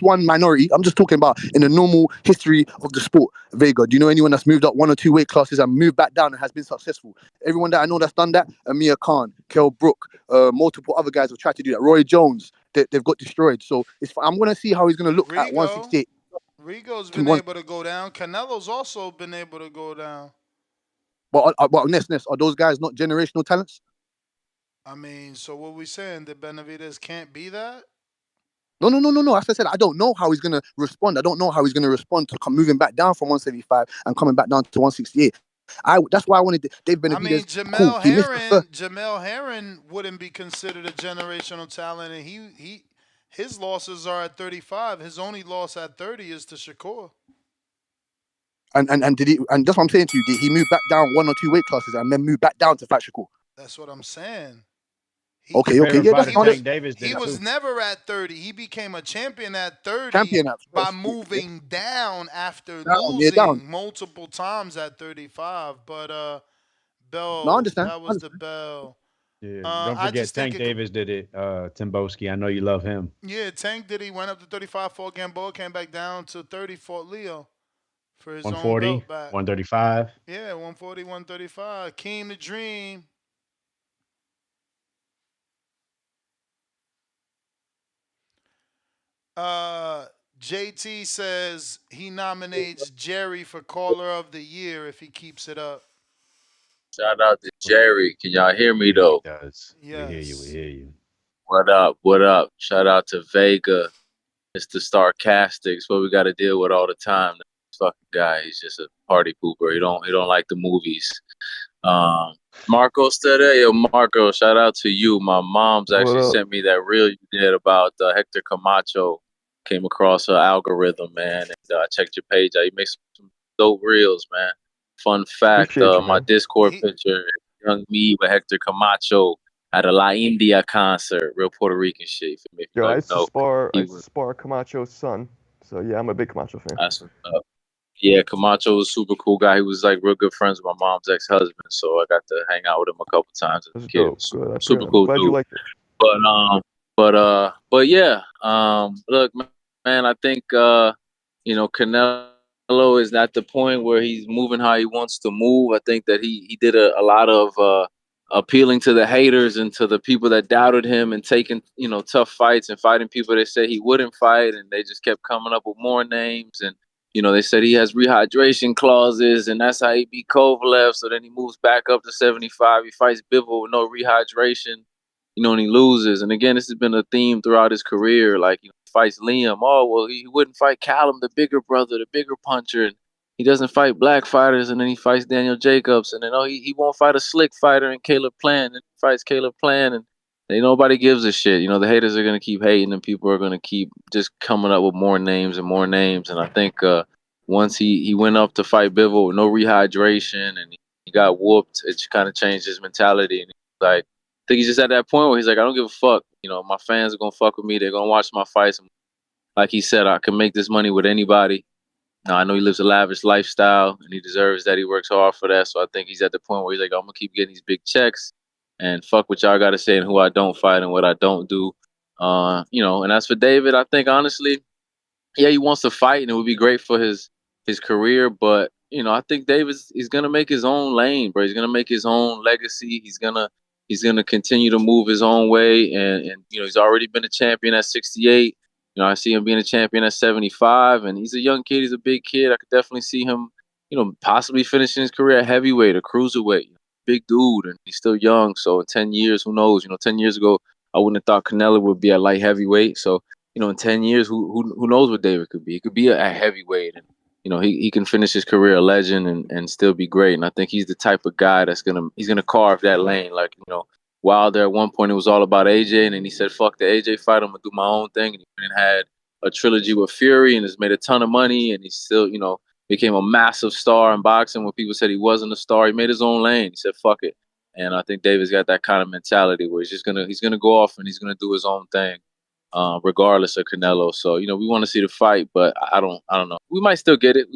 one minority. I'm just talking about in the normal history of the sport. Vega, do you know anyone that's moved up 1 or 2 weight classes and moved back down and has been successful? Everyone that I know that's done that, Amir Khan, Kell Brook, multiple other guys have tried to do that. Roy Jones, they've got destroyed. So I'm going to see how he's going to look at 168. Rigo's been able to go down. Canelo's also been able to go down. But Ness, are those guys not generational talents? I mean, so what we saying, that Benavidez can't be that? No. As I said, I don't know how he's going to respond. I don't know how he's going to respond to moving back down from 175 and coming back down to 168. That's why I wanted Dave Benavidez. I mean, Jamel Herring wouldn't be considered a generational talent, and his losses are at 35. His only loss at 30 is to Shakur. And did he? And that's what I'm saying to you. Did he move back down 1 or 2 weight classes and then move back down to fight Shakur? That's what I'm saying. Okay, yeah, that's Tank Davis he was never at 30. He became a champion at 30 by moving down after losing multiple times at 35. But Bell, no, I understand. That was the Bell. Yeah, don't forget Tank Davis did it. Timboski, I know you love him. Yeah, Tank did. He went up to 35, fought Gamboa, came back down to 30, fought Leo for his 140, own belt back. 135. Yeah, 140, 135. Keem the Dream. JT says he nominates Jerry for Caller of the Year if he keeps it up. Shout out to Jerry. Can y'all hear me though? Yes. We hear you. What up? Shout out to Vega. It's the Starcastics. What we got to deal with all the time. This fucking guy, he's just a party pooper. He don't like the movies. Marco said, "Hey, yo, Marco, shout out to you. My mom's actually sent me that reel you did about Hector Camacho. Came across her algorithm, man, and I checked your page out. You make some dope reels, man. Fun fact, my Discord picture, young me with Hector Camacho at a La India concert, real Puerto Rican shit. Yo, I used to spar Camacho's son, so yeah, I'm a big Camacho fan. That's what's up. Yeah, Camacho was a super cool guy. He was like real good friends with my mom's ex-husband, so I got to hang out with him a couple times as a kid. Super cool dude. Like it. But yeah, look, man, I think Canelo is at the point where he's moving how he wants to move. I think that he did a lot of appealing to the haters and to the people that doubted him and taking tough fights and fighting people that said he wouldn't fight, and they just kept coming up with more names. And they said he has rehydration clauses, and that's how he beat Kovalev. So then he moves back up to 75. He fights Bivol with no rehydration, and he loses. And again, this has been a theme throughout his career. Like, he fights Liam. Oh, well, he wouldn't fight Callum, the bigger brother, the bigger puncher. And he doesn't fight black fighters. And then he fights Daniel Jacobs. And then, he won't fight a slick fighter in Caleb Plant. And he fights Caleb Plant. And nobody gives a shit. The haters are going to keep hating, and people are going to keep just coming up with more names and more names. And I think once he went up to fight Bivol with no rehydration and he got whooped, it kind of changed his mentality. And he's like, I think he's just at that point where he's like, I don't give a fuck. My fans are going to fuck with me. They're going to watch my fights. And like he said, I can make this money with anybody. Now, I know he lives a lavish lifestyle, and he deserves that. He works hard for that. So I think he's at the point where he's like, I'm going to keep getting these big checks. and fuck what y'all got to say and who I don't fight and what I don't do. And as for David, I think honestly, yeah, he wants to fight, and it would be great for his career. But I think Davis is gonna make his own lane, bro. He's gonna make his own legacy. He's gonna continue to move his own way, and he's already been a champion at 68. I see him being a champion at 75, and he's a young kid. He's a big kid. I could definitely see him, possibly finishing his career at heavyweight or cruiserweight. Big dude, and he's still young. So in 10 years, who knows? 10 years ago, I wouldn't have thought Canelo would be at light heavyweight. So in 10 years, who knows what David could be? He could be a heavyweight, and he can finish his career a legend and still be great. And I think he's the type of guy he's gonna carve that lane. Like Wilder at one point it was all about AJ, and then he said, "Fuck the AJ fight, I'm gonna do my own thing." And he went and had a trilogy with Fury, and has made a ton of money, and he still became a massive star in boxing. When people said he wasn't a star, he made his own lane. He said, "Fuck it." And I think David's got that kind of mentality where he's gonna go off and he's gonna do his own thing. Regardless of Canelo. So, we want to see the fight, but I don't know. We might still get it.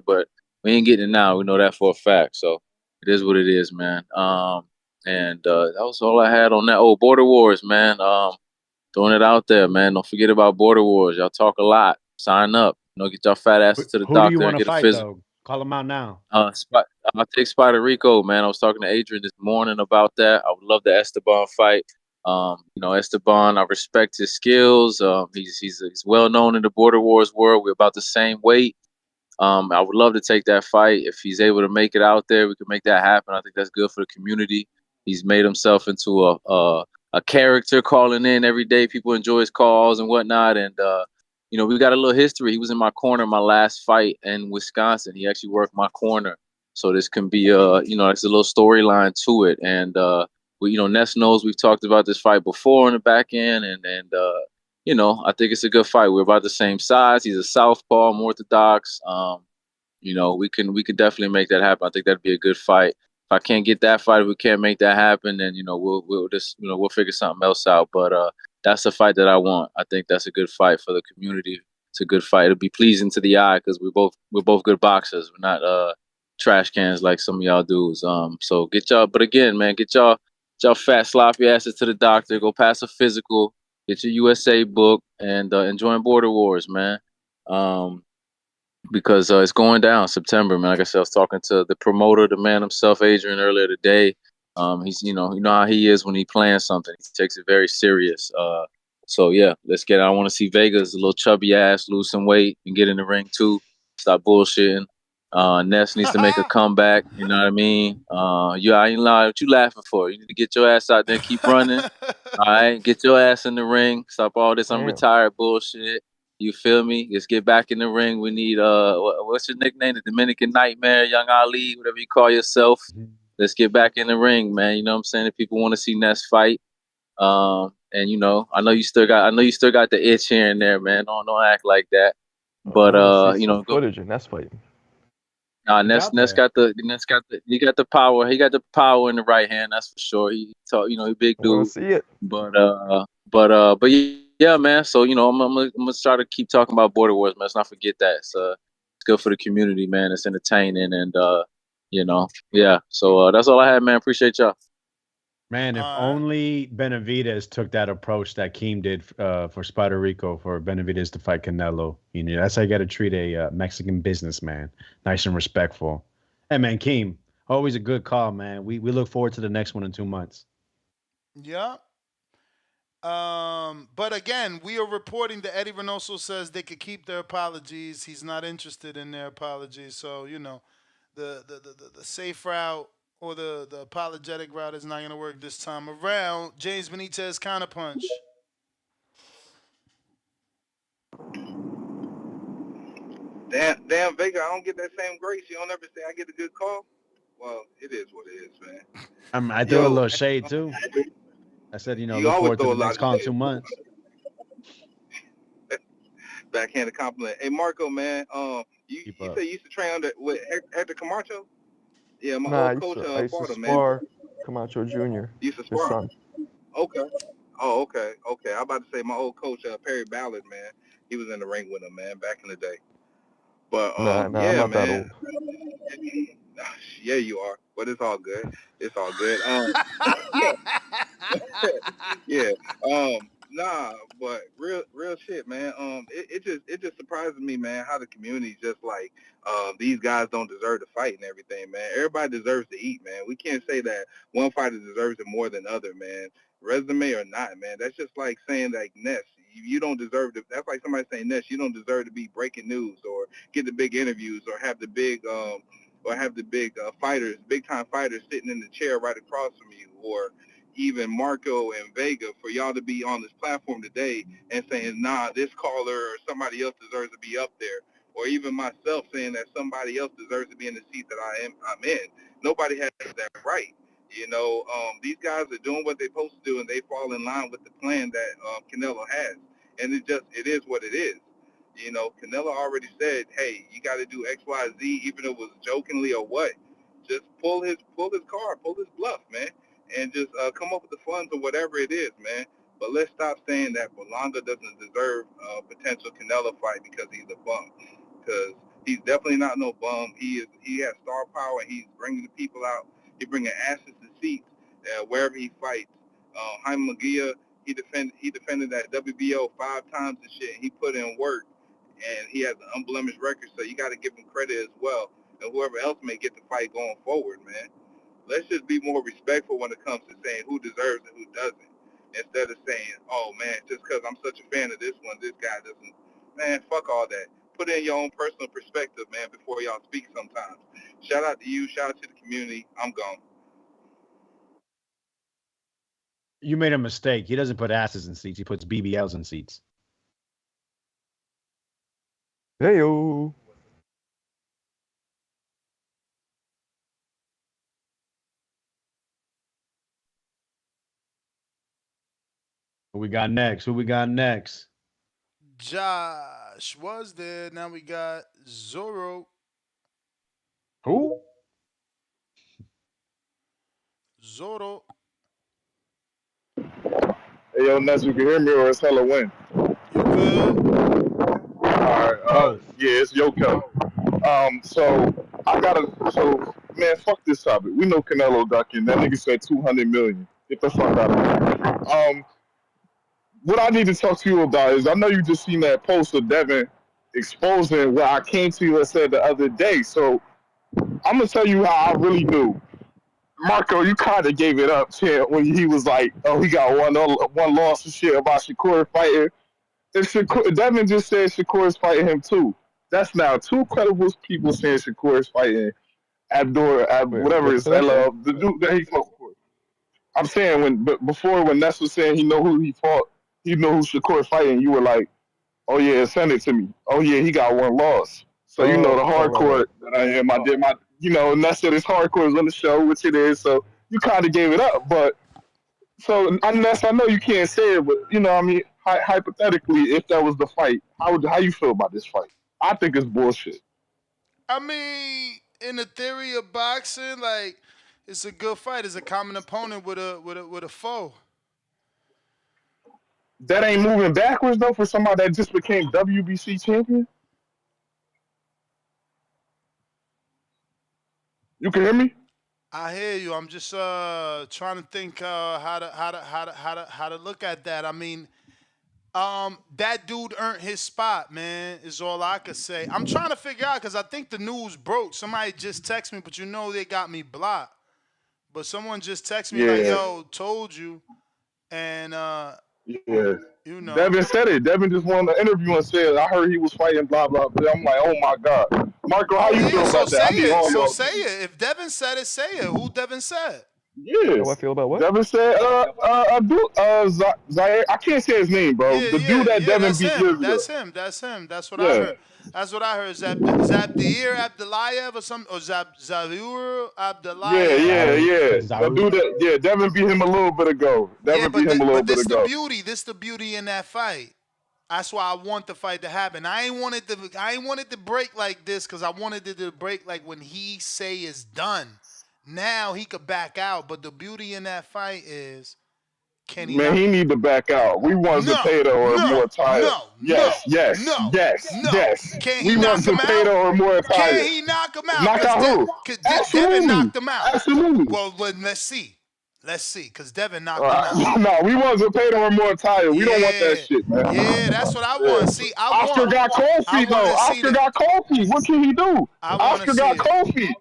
But we ain't getting it now. We know that for a fact. So it is what it is, man. And that was all I had on that. Oh, Border Wars, man. Throwing it out there, man. Don't forget about Border Wars. Y'all talk a lot. Sign up. Get y'all fat asses to the Who do you doctor want and to get a fight, physical. though? Call him out now. I'll take Spider Rico, man. I was talking to Adrian this morning about that. I would love the Esteban fight. Esteban, I respect his skills. He's well known in the Border Wars world. We're about the same weight. I would love to take that fight. If he's able to make it out there, we can make that happen. I think that's good for the community. He's made himself into a character calling in every day. People enjoy his calls and whatnot. And we got a little history. He was in my corner my last fight in Wisconsin. He actually worked my corner. So this can be it's a little storyline to it. And Ness knows we've talked about this fight before in the back end, and I think it's a good fight. We're about the same size. He's a southpaw, more orthodox. We could definitely make that happen. I think that'd be a good fight. If I can't get that fight, if we can't make that happen, then we'll just we'll figure something else out. But that's a fight that I want. I think that's a good fight for the community. It's a good fight. It'll be pleasing to the eye because we're both good boxers. We're not trash cans like some of y'all dudes. So get y'all. But again, man, get y'all fat sloppy asses to the doctor. Go pass a physical. Get your USA book and join Border Wars, man. Because it's going down September, man. Like I said, I was talking to the promoter, the man himself, Adrian, earlier today. He's, you know how he is when he plans something. He takes it very serious. So yeah, let's get it. I want to see Vegas, a little chubby ass, lose some weight and get in the ring too. Stop bullshitting. Ness needs to make a comeback. You know what I mean? I ain't lying. What you laughing for? You need to get your ass out there and keep running. All right, get your ass in the ring. Stop all this I'm retired bullshit. You feel me? Let's get back in the ring. We need what's your nickname? The Dominican Nightmare, Young Ali, whatever you call yourself. Let's get back in the ring, man. You know what I'm saying? If people want to see Ness fight, and I know you still got the itch here and there, man. Don't act like that. But some footage of Ness fighting. Nah, Ness got the power. He got the power in the right hand. That's for sure. He big dude. I want to see it. But yeah, man. So I'm gonna try to keep talking about Border Wars, man. Let's not forget that. It's good for the community, man. It's entertaining, and yeah. So that's all I had, man. Appreciate y'all. Man, if only Benavidez took that approach that Keem did for Spider Rico, for Benavidez to fight Canelo. That's how you got to treat a Mexican businessman. Nice and respectful. Hey, man, Keem, always a good call, man. We look forward to the next one in 2 months. Yeah. But again, we are reporting that Eddy Reynoso says they could keep their apologies. He's not interested in their apologies. So, the safe route or the apologetic route is not going to work this time around. James Benitez counterpunch. Damn, Vega, I don't get that same grace. You don't ever say I get a good call. Well, it is what it is, man. I threw a little shade too. I said, look forward to the next call in 2 months. Backhanded compliment. Hey, Marco, man. You said you used to train with Hector Camacho? Yeah, my old coach I used to fought him, spar man. Camacho Jr. You used to his spar? son. Okay. Oh, okay. I'm about to say my old coach, Perry Ballard, man. He was in the ring with him, man, back in the day. But Nah, yeah, I'm not man. that old. Yeah, you are, but it's all good. It's all good. Yeah. Nah, but real shit, man. It just surprises me, man, how the community just like these guys don't deserve to fight and everything, man. Everybody deserves to eat, man. We can't say that one fighter deserves it more than other, man. Resume or not, man. That's just like saying like Ness, you don't deserve to. That's like somebody saying Ness, you don't deserve to be breaking news or get the big interviews or have the big fighters, big time fighters sitting in the chair right across from you, or even Marco and Vega, for y'all to be on this platform today and saying, nah, this caller or somebody else deserves to be up there, or even myself saying that somebody else deserves to be in the seat that I'm in. Nobody has that right. These guys are doing what they're supposed to do, and they fall in line with the plan that Canelo has, and it is what it is. Canelo already said, hey, you got to do X, Y, Z, even if it was jokingly or what. Just pull his card, pull his bluff, man, and just come up with the funds or whatever it is, man. But let's stop saying that Berlanga doesn't deserve a potential Canelo fight because he's a bum. Because he's definitely not no bum. He has star power. He's bringing the people out. He's bringing asses to seats wherever he fights. Jaime Munguia, he defended that WBO 5 times and shit. And he put in work, and he has an unblemished record. So you got to give him credit as well. And whoever else may get the fight going forward, man. Let's just be more respectful when it comes to saying who deserves and who doesn't, instead of saying, oh, man, just because I'm such a fan of this one, this guy doesn't. Man, fuck all that. Put in your own personal perspective, man, before y'all speak sometimes. Shout out to you. Shout out to the community. I'm gone. You made a mistake. He doesn't put asses in seats. He puts BBLs in seats. Hey-o. Who we got next? Josh was there. Now we got Zorro. Who? Zorro. Hey, yo, Ness, you can hear me or it's hella wind? You good? Alright, yeah, it's Yoko. Man, fuck this topic. We know Canelo ducking. That nigga said 200 million. Get the fuck out of here. What I need to talk to you about is I know you just seen that post of Devin exposing what I came to you and said the other day. So I'm gonna tell you how I really knew. Marco, you kind of gave it up when he was like, "Oh, he got one loss and shit about Shakur fighting." And Devin just said Shakur is fighting him too. That's now 2 credible people saying Shakur is fighting whatever his the dude that he fought for. I'm saying before when Ness was saying he know who he fought, he know who Shakur fighting. You were like, "Oh yeah, send it to me." Oh yeah, he got 1 loss. So the hardcore that I am. I did my and Ness said it's hardcore is on the show, which it is. So you kind of gave it up, but. So, unless I know you can't say it, but I mean, hypothetically, if that was the fight, how you feel about this fight? I think it's bullshit. I mean, in the theory of boxing, like it's a good fight. It's a common opponent with a foe. That ain't moving backwards though for somebody that just became WBC champion. You can hear me? I hear you. I'm just trying to think how to look at that. I mean, that dude earned his spot, man, is all I could say. I'm trying to figure out because I think the news broke. Somebody just texted me, but they got me blocked. But someone just texted me like, yo, told you. And yeah. Devin said it. Devin just won the interview and said, I heard he was fighting blah blah blah. I'm like, oh my God. Marco, how you feel about that? I need all y'all. Say it. If Devin said it, say it. Who Devin said? Yes. How I feel about what? Devin said, Zaire. I can't say his name, bro. The dude that Devin beat years ago. That's him. That's what I heard. That's what I heard. Zabdir Abdulayev or something, or Zabir Abdulayev. Yeah. The dude that, Devin beat him a little bit ago. Devin beat him a little bit ago. This the beauty in that fight. That's why I want the fight to happen. I ain't wanted to break like this because I wanted it to break like when he say it's done. Now he could back out, but the beauty in that fight is Can he Man, not? he need to back out. We want Zepeda or Mortaia. Yes. Can he We want knock him Zepeda out? or Mortaia. Can he knock him out? Knock out who? Devin knocked Absolutely. him out. Absolutely. Well, let's see. Let's see, because Devin knocked him out. No, we want Zepeda or Mortaia. We don't want that shit, man. Yeah, that's what I want. See, Oscar got cold feet, though. Oscar got cold feet. What can he do? Oscar got cold feet.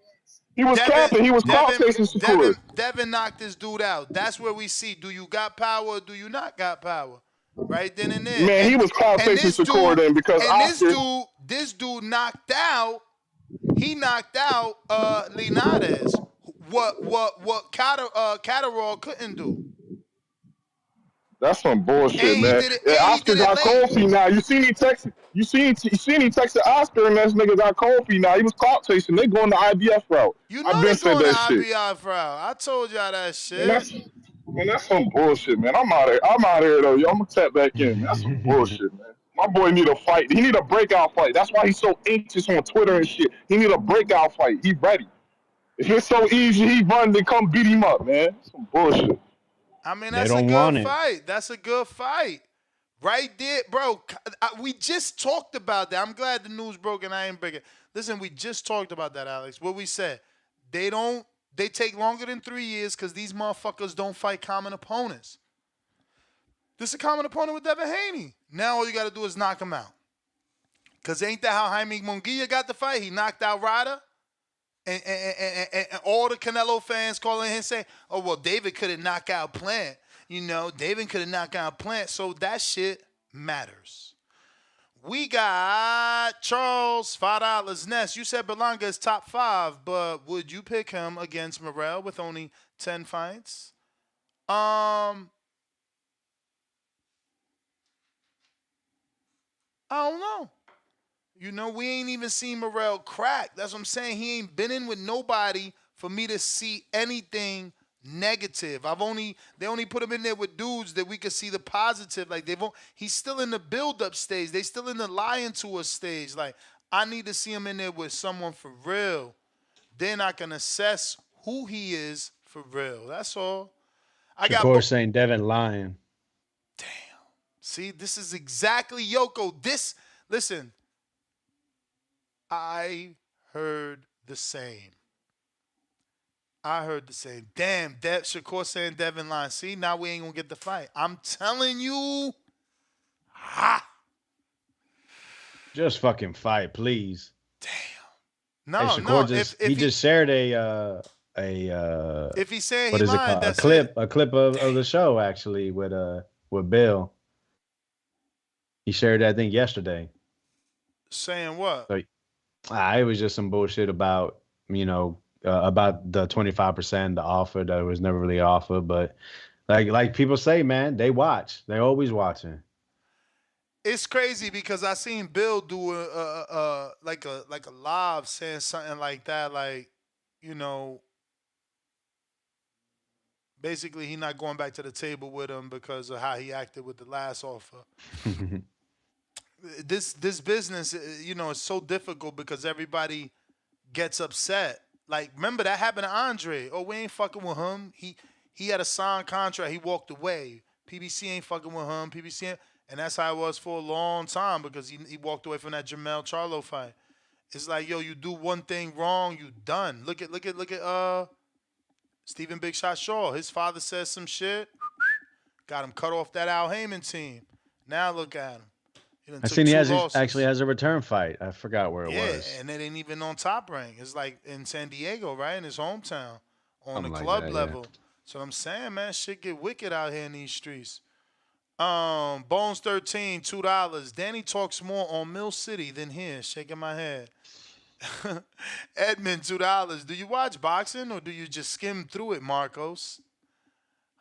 He was capping. He was clout chasing Shakur. Devin knocked this dude out. That's where we see, do you got power or do you not got power? Right then and there. Man, he was clout chasing Shakur then because Oscar. This dude knocked out. He knocked out Linares. What Catterall couldn't do. That's some bullshit, man. Oscar got cold feet now. You seen he texted Oscar and that nigga got cold feet now. He was clout chasing. They going the IBF route. You know they going the IBF route. I told y'all that shit. Man, that's some bullshit, man. I'm out here though. Yo, I'm gonna tap back in. That's some bullshit, man. My boy need a fight. He need a breakout fight. That's why he's so anxious on Twitter and shit. He need a breakout fight. He ready. If it's so easy, he run to come beat him up, man. Some bullshit. I mean, that's a good fight. That's a good fight. Right there, bro. We just talked about that. I'm glad the news broke and I ain't breaking. Listen, we just talked about that, Alex. What we said. They take longer than 3 years because these motherfuckers don't fight common opponents. This is a common opponent with Devin Haney. Now all you got to do is knock him out. Because ain't that how Jaime Munguia got the fight? He knocked out Ryder. And all the Canelo fans calling him saying, oh, well, David couldn't knock out Plant. You know, David couldn't knock out Plant. So that shit matters. We got Charles, $5 Ness. You said Berlanga is top 5, but would you pick him against Morrell with only 10 fights? I don't know. You know, we ain't even seen Morrell crack. That's what I'm saying. He ain't been in with nobody for me to see anything negative. They only put him in there with dudes that we could see the positive. Like he's still in the build-up stage. They still in the lying to us stage. Like, I need to see him in there with someone for real. Then I can assess who he is for real. That's all. Shakur saying Devin lying. Damn. See, this is exactly Yoko. Listen. I heard the same. Damn, Shakur saying Devin lying. See, now we ain't gonna get the fight. I'm telling you. Just fucking fight, please. Damn. No, hey, Shakur he just shared a if he's saying what he is lying, it called? A clip of the show actually with Bill. He shared it, I think, yesterday. Saying what? So, it was just some bullshit about, about the 25%, the offer that was never really offered. But like people say, man, they watch. They always watching. It's crazy because I seen Bill do like a live saying something like that, like, basically he not going back to the table with him because of how he acted with the last offer. This business, is so difficult because everybody gets upset. Like, remember that happened to Andre. Oh, we ain't fucking with him. He had a signed contract. He walked away. PBC ain't fucking with him. And that's how it was for a long time because he walked away from that Jermell Charlo fight. It's like, yo, you do one thing wrong, you done. Look at Stephen Big Shot Shaw. His father says some shit. Got him cut off that Al Heyman team. Now look at him. I seen he actually has a return fight. I forgot where it was. Yeah, and it ain't even on Top Rank. It's like in San Diego, right? In his hometown. On Something the like club that, level. yeah. So I'm saying, man, shit get wicked out here in these streets. Bones 13, $2. Danny talks more on Mill City than here. Shaking my head. Edmund, $2. Do you watch boxing or do you just skim through it, Marcos?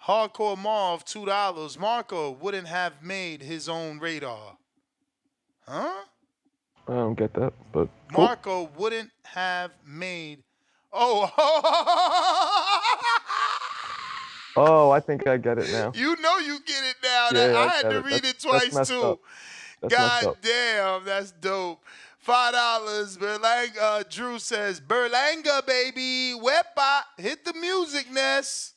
Hardcore Marv, $2. Marco wouldn't have made his own radar. Huh? I don't get that, but cool. Marco wouldn't have made. Oh, I think I get it now. You know you get it now. Yeah, I had to read it twice too. God damn, that's dope. $5. Berlanga. Drew says, Berlanga, baby. Wepa. Hit the music, Ness.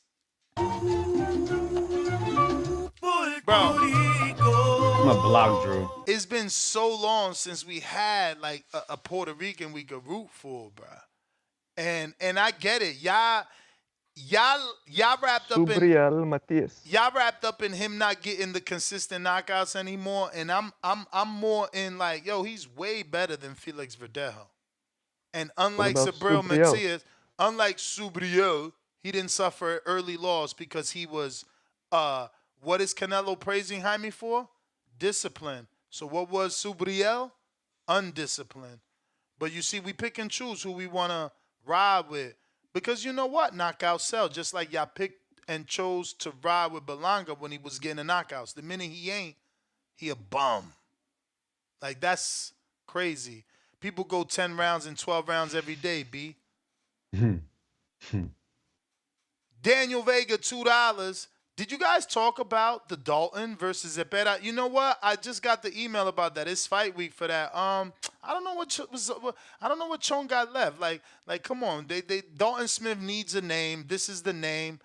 Bro, I'm a block Drew. it's been so long since we had like a Puerto Rican we could root for, bro. And I get it. Y'all wrapped up in Subriel Matias. y'all wrapped up in him not getting the consistent knockouts anymore. And I'm more in like, yo, he's way better than Felix Verdejo. And unlike about Subriel Subriel? Matias, unlike Subriel, he didn't suffer early loss because he was what is Canelo praising Jaime for? Discipline. So what was Subriel? Undisciplined. But you see, we pick and choose who we want to ride with. Because you know what? Knockouts sell. Just like y'all picked and chose to ride with Belanga when he was getting the knockouts. The minute he ain't, he a bum. Like, that's crazy. People go 10 rounds and 12 rounds every day, B. Daniel Vega, $2. Did you guys talk about the Dalton versus Zepeda? You know what? I just got the email about that. It's fight week for that. I don't know I don't know what Chon got left. Like, come on. They Dalton Smith needs a name. This is the name.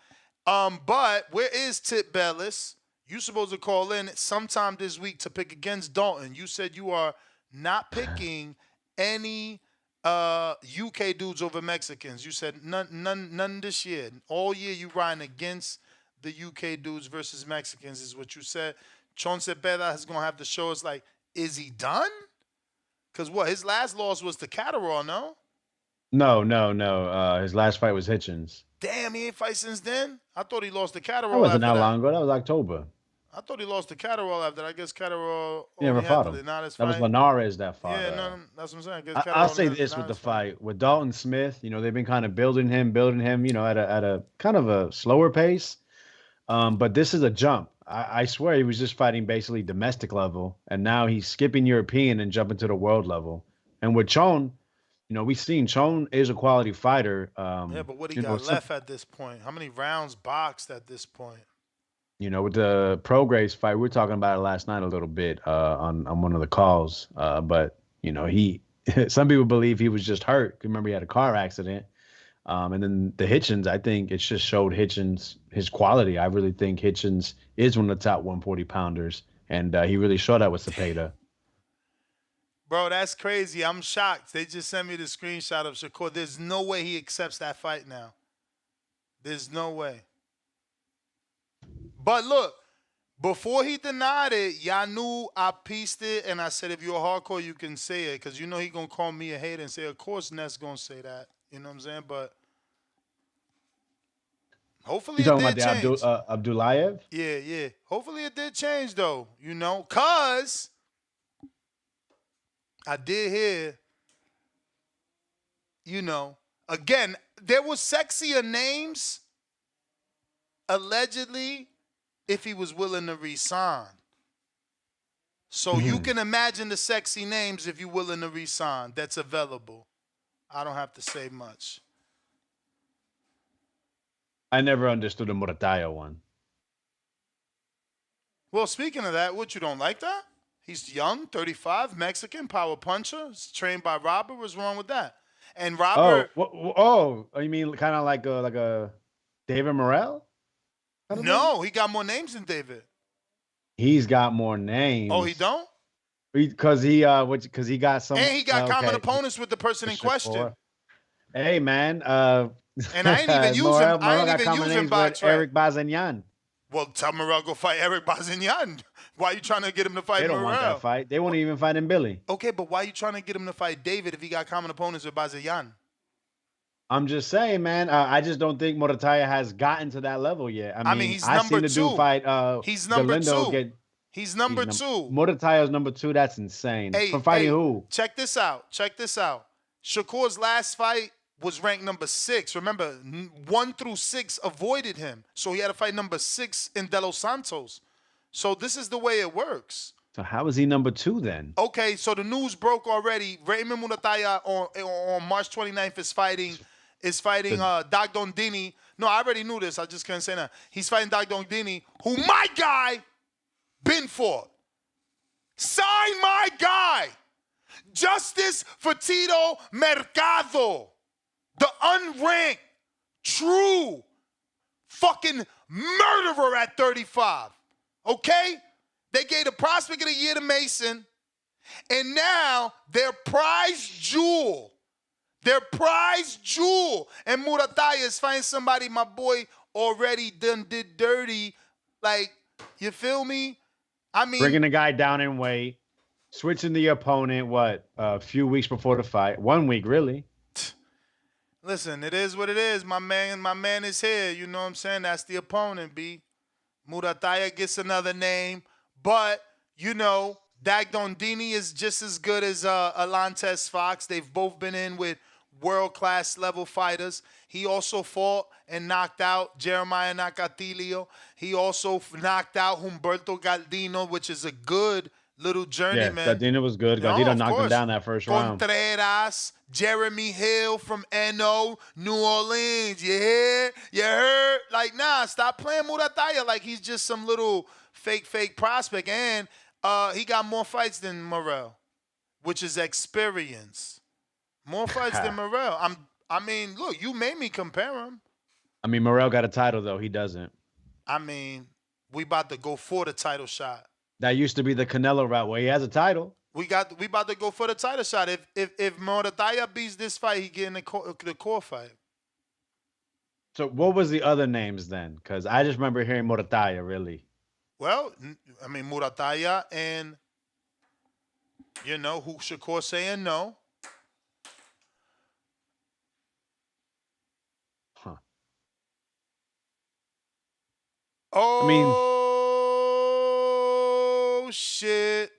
But where is Tip Bellis? You supposed to call in sometime this week to pick against Dalton. You said you are not picking any UK dudes over Mexicans. You said none this year. All year you riding against the UK dudes versus Mexicans is what you said. Chon Cepeda is going to have to show us, like, is he done? Because what, his last loss was to Catterall, no? No. His last fight was Hitchens. Damn, he ain't fight since then? I thought he lost to Catterall. That wasn't that long ago. That was October. I thought he lost to Catterall after. I guess Catterall He never fought him. That was Linares that fought. Yeah, no, that's what I'm saying. I guess I'll say this with the fight. With Dalton Smith, they've been kind of building him, at a kind of a slower pace. But this is a jump. I swear he was just fighting basically domestic level, and now he's skipping European and jumping to the world level. And with Chon, we've seen Chon is a quality fighter. Yeah, but what he got left at this point? How many rounds boxed at this point? With the Prograis fight, we were talking about it last night a little bit on one of the calls. But he, some people believe he was just hurt. Remember, he had a car accident. And then the Hitchens, I think it just showed Hitchens his quality. I really think Hitchens is one of the top 140 pounders, and he really showed that with Cepeda. Bro, that's crazy. I'm shocked. They just sent me the screenshot of Shakur. There's no way he accepts that fight now. There's no way. But look, before he denied it, y'all knew I pieced it, and I said, if you're hardcore, you can say it, because he going to call me a hater and say, of course Ness going to say that. You know what I'm saying? But hopefully you it talking did about change. the Abdulayev? Yeah. Hopefully it did change, though, because I did hear, again, there was sexier names, allegedly, if he was willing to resign. So you can imagine the sexy names if you're willing to resign that's available. I don't have to say much. I never understood the Morataya one. Well, speaking of that, what, you don't like that? He's young, 35, Mexican, power puncher. He's trained by Robert. What's wrong with that? And Robert... you mean kind of like a David Morrell? No, he got more names than David. He's got more names. Oh, he don't? Because he got some... And he got common opponents with the person in question. Hey, man. And I ain't even use him. I ain't even use him box, right? Eric Bazignan. Well, tell Morrell go fight Eric Bazignan. Why are you trying to get him to fight Morrell? They don't want that fight. They won't even fight him, Billy. Okay, but why are you trying to get him to fight David if he got common opponents with Bazignan? I'm just saying, man. I just don't think Morataya has gotten to that level yet. I mean he's number two. Dude fight, he's number Galindo two. He's number two. Morataya's number two. That's insane. From fighting who? Check this out. Shakur's last fight was ranked number 6. Remember, 1 through 6 avoided him. So he had to fight number 6 in De Los Santos. So this is the way it works. So how is he number 2 then? Okay, so the news broke already. Raymond Murataya on March 29th is fighting Doc Dondini. No, I already knew this. I just couldn't say that. He's fighting Doc Dondini, who my guy been for. Sign my guy. Justice for Tito Mercado. The unranked, true fucking murderer at 35. Okay? They gave the prospect of the year to Mason, and now their prize jewel, and Murataya is fighting somebody my boy already done did dirty. Like, you feel me? I mean, bringing the guy down in weight, switching the opponent, a few weeks before the fight. 1 week, really. Listen, it is what it is. My man is here. You know what I'm saying? That's the opponent, B. Murataya gets another name. But, you know, Dagdondini is just as good as Alantes Fox. They've both been in with world-class level fighters. He also fought and knocked out Jeremiah Nakatilio. He also knocked out Humberto Galdino, which is a good little journeyman. Yeah, Galdino was good. Galdino knocked him down that first round. Contreras, Jeremy Hill from NO, New Orleans. You hear? You heard? Like, nah, stop playing Murataya like he's just some little fake prospect. And he got more fights than Morrell, which is experience. More fights than Morrell. I mean, look, you made me compare him. I mean, Morrell got a title, though. He doesn't. I mean, we about to go for the title shot. That used to be the Canelo route where he has a title. We about to go for the title shot. If Murataya beats this fight, he get in the core fight. So what was the other names then? Because I just remember hearing Murataya, really. Well, I mean, Murataya and, you know, who Shakur saying no. Huh. Oh, I mean, shit.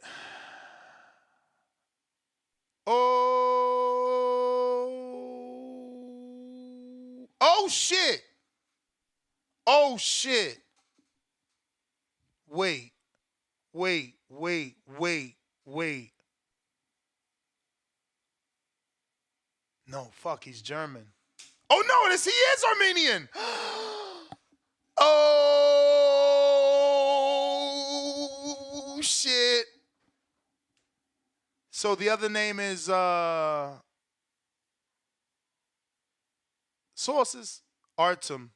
Oh, shit. Oh, shit. Wait. No, fuck, he's German. Oh, no, he is Armenian. Oh, shit. So the other name is sources. Artem.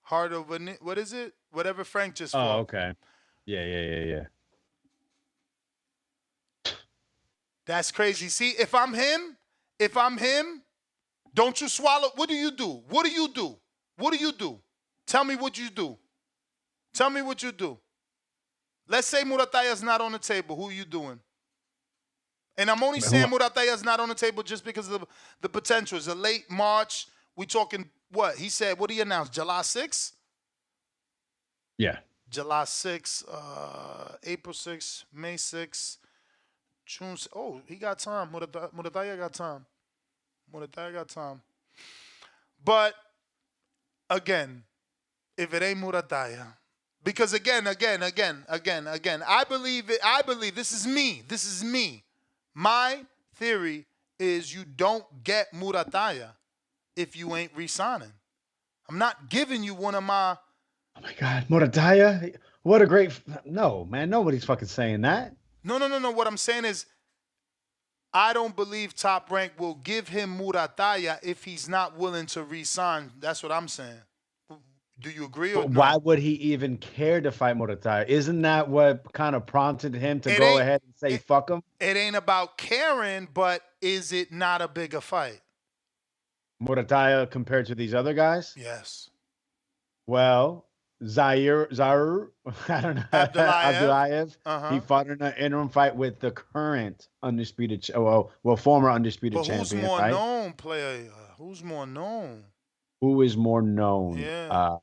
Heart of a, what is it? Whatever Frank just fought. Oh, okay. Yeah. That's crazy. See, if I'm him, don't you swallow. What do you do? Tell me what you do. Let's say Murataya's not on the table. Who are you doing? And I'm only saying Murataya's not on the table just because of the potential. It's a late March. We talking what? He said, what he announced? July 6th? Yeah. July 6th, April 6th, May 6th, June. Oh, he got time. Murataya got time. But again, if it ain't Murataya, because again, I believe this is me. My theory is you don't get Murataya if you ain't re-signing. I'm not giving you one of my. Oh my God, Murataya! What a great. No, man, nobody's fucking saying that. No. What I'm saying is, I don't believe Top Rank will give him Murataya if he's not willing to re-sign. That's what I'm saying. Do you agree or But no? why would he even care to fight Murataya? Isn't that what kind of prompted him to go ahead and say fuck him? It ain't about caring, but is it not a bigger fight? Murataya compared to these other guys? Yes. Well, Zaire, I don't know. Abdulayev. He fought in an interim fight with the current undisputed, former undisputed champion. Who's more known, player? Who's more known? Who is more known? Yeah.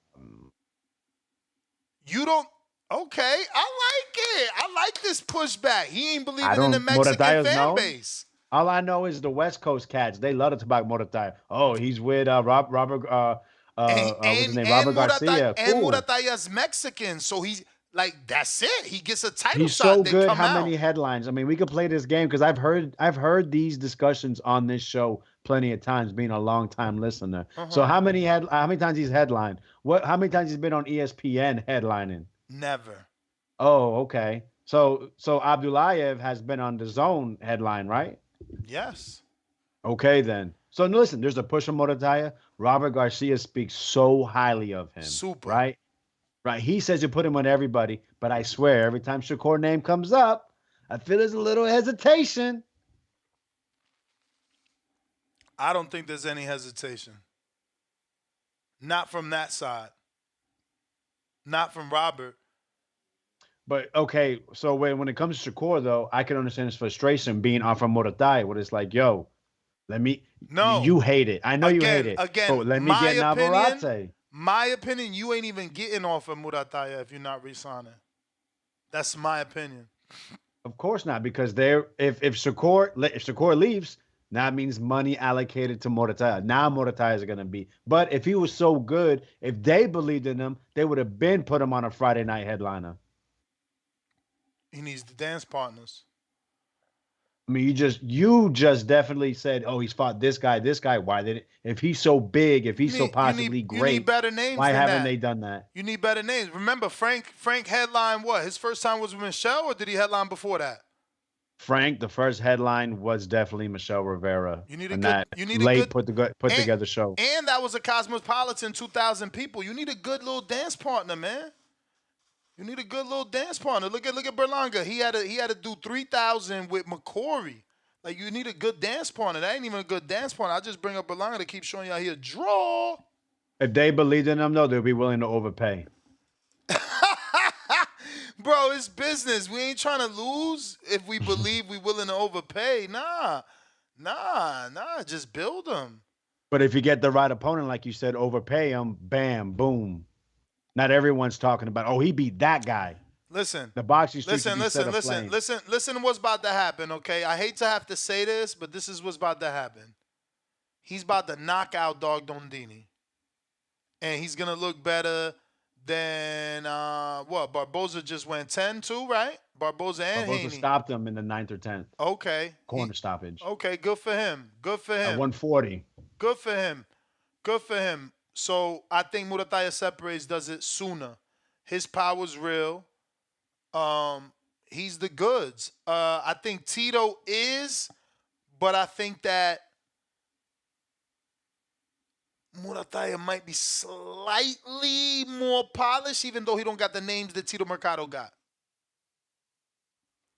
You don't. Okay, I like it. I like this pushback. He ain't believing in the Mexican fan base. All I know is the West Coast cats. They love to talk about Murataya. Oh, he's with Robert. What's his name? Robert Garcia. And Murataya's Mexican, so he's like, that's it. He gets a title He's shot. so good. How many headlines? I mean, we could play this game because I've heard these discussions on this show plenty of times, being a long time listener. So how many times he's headlined? How many times he's been on ESPN headlining? Never. Oh, okay. So Abdulayev has been on the Zone headline, right? Yes. Okay, then. So listen, there's a push on Murataya. Robert Garcia speaks so highly of him. Super. Right? Right. He says you put him on everybody, but I swear, every time Shakur name comes up, I feel there's a little hesitation. I don't think there's any hesitation. Not from that side. Not from Robert. But okay, so when it comes to Shakur, though, I can understand his frustration being off from Moratai, where it's like, yo, you hate it. I know you hate it. Again, but let me get Navarrete. My opinion, you ain't even getting off of Murataya if you're not re-signing. That's my opinion. Of course not, because if Shakur leaves, now it means money allocated to Moratai. Now Moratai is gonna be. But if he was so good, if they believed in him, they would have been put him on a Friday night headliner. He needs the dance partners. I mean, you just definitely said, oh, he's fought this guy. Why did it? If he's so big, if he's so possibly great, you need better names. Why haven't they done that? You need better names. Remember, Frank headline what? His first time was with Michelle, or did he headline before that? Frank, the first headline was definitely Michelle Rivera. You need put together show. And that was a Cosmopolitan 2,000 people. You need a good little dance partner, man. You need a good little dance partner. Look at Berlanga. He had to do 3,000 with McCory. Like, you need a good dance partner. That ain't even a good dance partner. I just bring up Berlanga to keep showing y'all he a draw. If they believed in him, though, they'd be willing to overpay. Bro, it's business. We ain't trying to lose if we believe we willing to overpay. Nah. Just build them. But if you get the right opponent, like you said, overpay him, bam, boom. Not everyone's talking about, oh, he beat that guy. Listen. The boxing streets listen to what's about to happen, okay? I hate to have to say this, but this is what's about to happen. He's about to knock out Dog Dondini. And he's going to look better than, Barboza just went 10-2, right? Barboza Haney. stopped him in the 9th or 10th. Okay. Corner stoppage. Okay, good for him. At 140. Good for him. So I think Murataya separates, does it sooner. His power's real. He's the goods. I think Tito is, but I think that Murataya might be slightly more polished, even though he don't got the names that Tito Mercado got.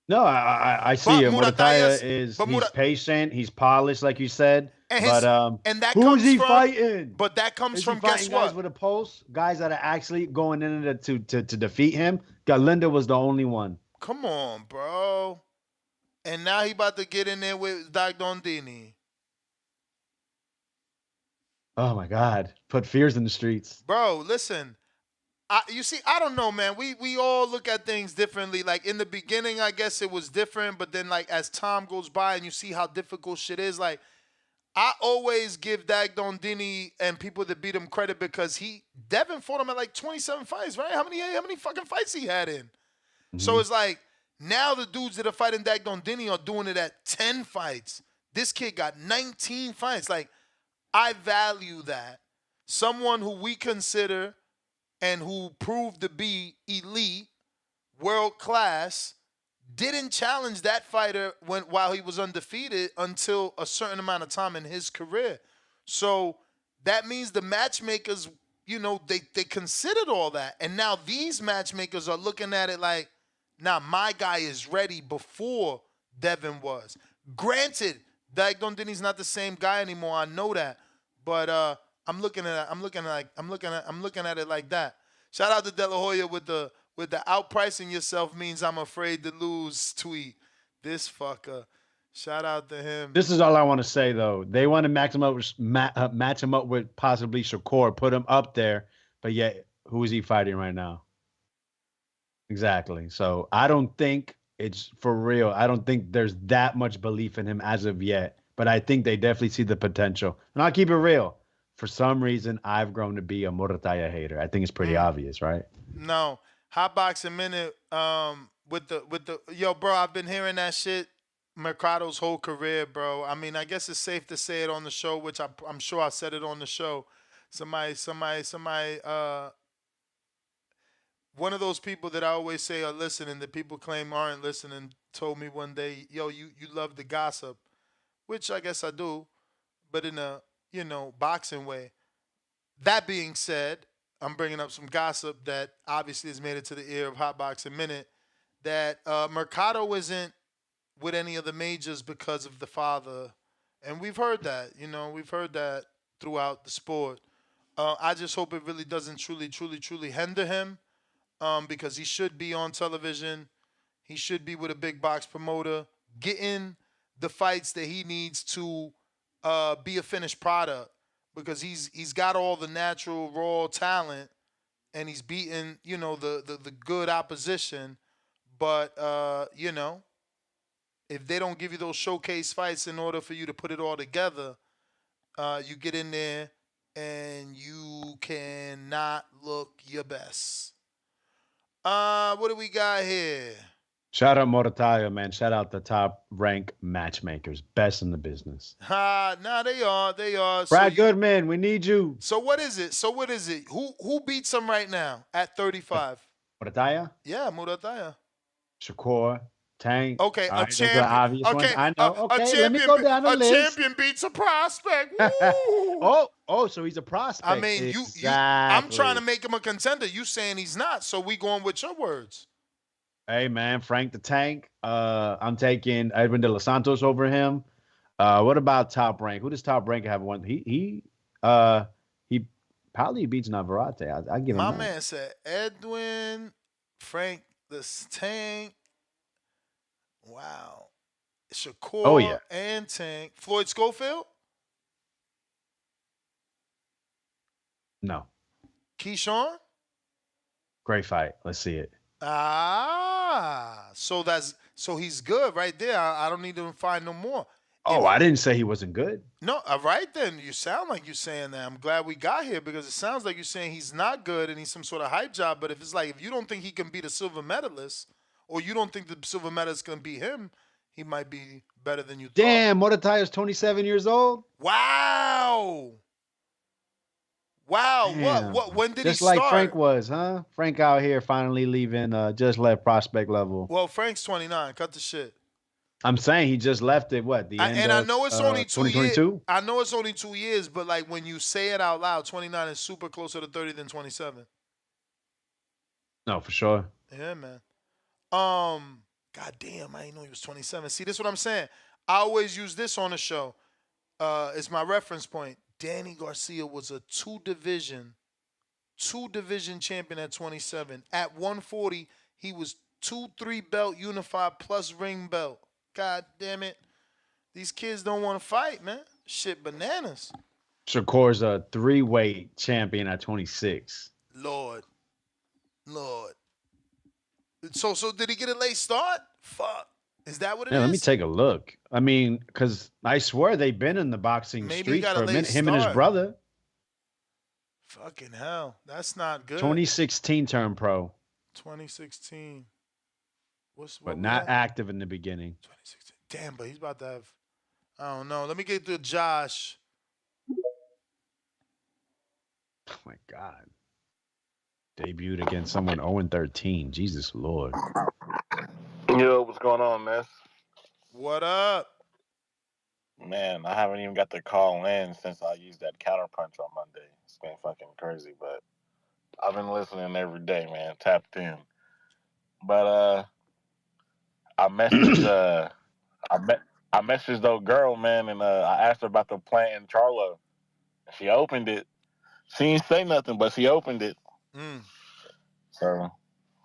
No, I see it. Murataya he's patient, he's polished, like you said. Who's he fighting? But that comes from guess what? Guys with a pulse, guys that are actually going in it to defeat him. Galinda was the only one. Come on, bro. And now he about to get in there with Dag Dondini. Oh my God! Put fears in the streets, bro. Listen. You see, I don't know, man. We all look at things differently. Like, in the beginning, I guess it was different. But then, like, as time goes by and you see how difficult shit is, like, I always give Dag Dondini and people that beat him credit because Devin fought him at, like, 27 fights, right? How many fucking fights he had in? Mm-hmm. So it's like, now the dudes that are fighting Dag Dondini are doing it at 10 fights. This kid got 19 fights. Like, I value that. Someone who we consider and who proved to be elite, world class, didn't challenge that fighter while he was undefeated until a certain amount of time in his career. So that means the matchmakers, they considered all that. And now these matchmakers are looking at it like, now my guy is ready before Devin was. Granted, Dag Dondini's not the same guy anymore. I know that. But I'm looking at it like that. Shout out to De La Hoya with the outpricing yourself means I'm afraid to lose tweet. This fucker. Shout out to him. This is all I want to say though. They want to match him up with possibly Shakur, put him up there, but yet who is he fighting right now? Exactly. So I don't think it's for real. I don't think there's that much belief in him as of yet. But I think they definitely see the potential. And I'll keep it real. For some reason, I've grown to be a Murataya hater. I think it's pretty obvious, right? No. Hot Boxing Minute with the yo, bro, I've been hearing that shit Mercado's whole career, bro. I mean, I guess it's safe to say it on the show, which I'm sure I said it on the show. Somebody one of those people that I always say are listening that people claim aren't listening told me one day, yo, you love the gossip. Which I guess I do, but in a, boxing way. That being said, I'm bringing up some gossip that obviously has made it to the ear of Hot Boxing Minute, that Mercado isn't with any of the majors because of the father. And we've heard that, we've heard that throughout the sport. I just hope it really doesn't truly hinder him, because he should be on television. He should be with a big box promoter, getting the fights that he needs to be a finished product, because he's got all the natural raw talent, and he's beaten the good opposition. But if they don't give you those showcase fights in order for you to put it all together, you get in there and you cannot look your best. What do we got here? Shout out Morataja, man. Shout out the top rank matchmakers, best in the business. Nah, they are. Brad Goodman, we need you. So what is it? Who beats him right now at 35? Morataja? Yeah, Morataja. Shakur, Tank. Okay, a champion. Okay, I know. Okay, let me go down the list. A champion beats a prospect. So he's a prospect. I mean, exactly. I'm trying to make him a contender. You saying he's not, so we going with your words. Hey man, Frank the Tank. I'm taking Edwin De Los Santos over him. What about Top Rank? Who does Top Rank have one? He probably beats Navarrete. I give him My that. man said Edwin, Frank the Tank. Wow. Shakur and Tank. Floyd Schofield? No. Keyshawn? Great fight. Let's see it. So he's good right there. I don't need to find no more. I didn't say he wasn't good. No, all right then. You sound like you're saying that. I'm glad we got here, because it sounds like you're saying he's not good and he's some sort of hype job. But if you don't think he can beat a silver medalist, or you don't think the silver medalist can beat him, he might be better than you thought. Damn, Morataja is 27 years old. Wow. Damn. What? When did just he start? Just like Frank was, huh? Frank out here finally leaving just left prospect level. Well, Frank's 29. Cut the shit. I'm saying he just left it, the end of I know it's only 2 years. 2022? I know it's only 2 years, but like when you say it out loud, 29 is super closer to 30 than 27. No, for sure. Yeah, man. God damn, I didn't know he was 27. See, this is what I'm saying. I always use this on the show. It's my reference point. Danny Garcia was a two-division champion at 27. At 140, he was 2-3 belt unified plus ring belt. God damn it. These kids don't want to fight, man. Shit, bananas. Shakur's a 3-weight champion at 26. Lord. So did he get a late start? Fuck. Is that what it is? Let me take a look. I mean, because I swear they've been in the boxing streets for a minute. Him and his brother. Fucking hell. That's not good. 2016 turned pro. 2016. But not active in the beginning. 2016. Damn, but he's about to have, I don't know. Let me get to Josh. Oh, my God. Debuted against someone 0-13. Jesus Lord. Yo, what's going on, man? What up? Man, I haven't even got to call in since I used that counterpunch on Monday. It's been fucking crazy, but I've been listening every day, man. Tapped in. But I messaged I messaged the girl, man, and I asked her about the plant in Charlo. She opened it. She didn't say nothing, but she opened it. So,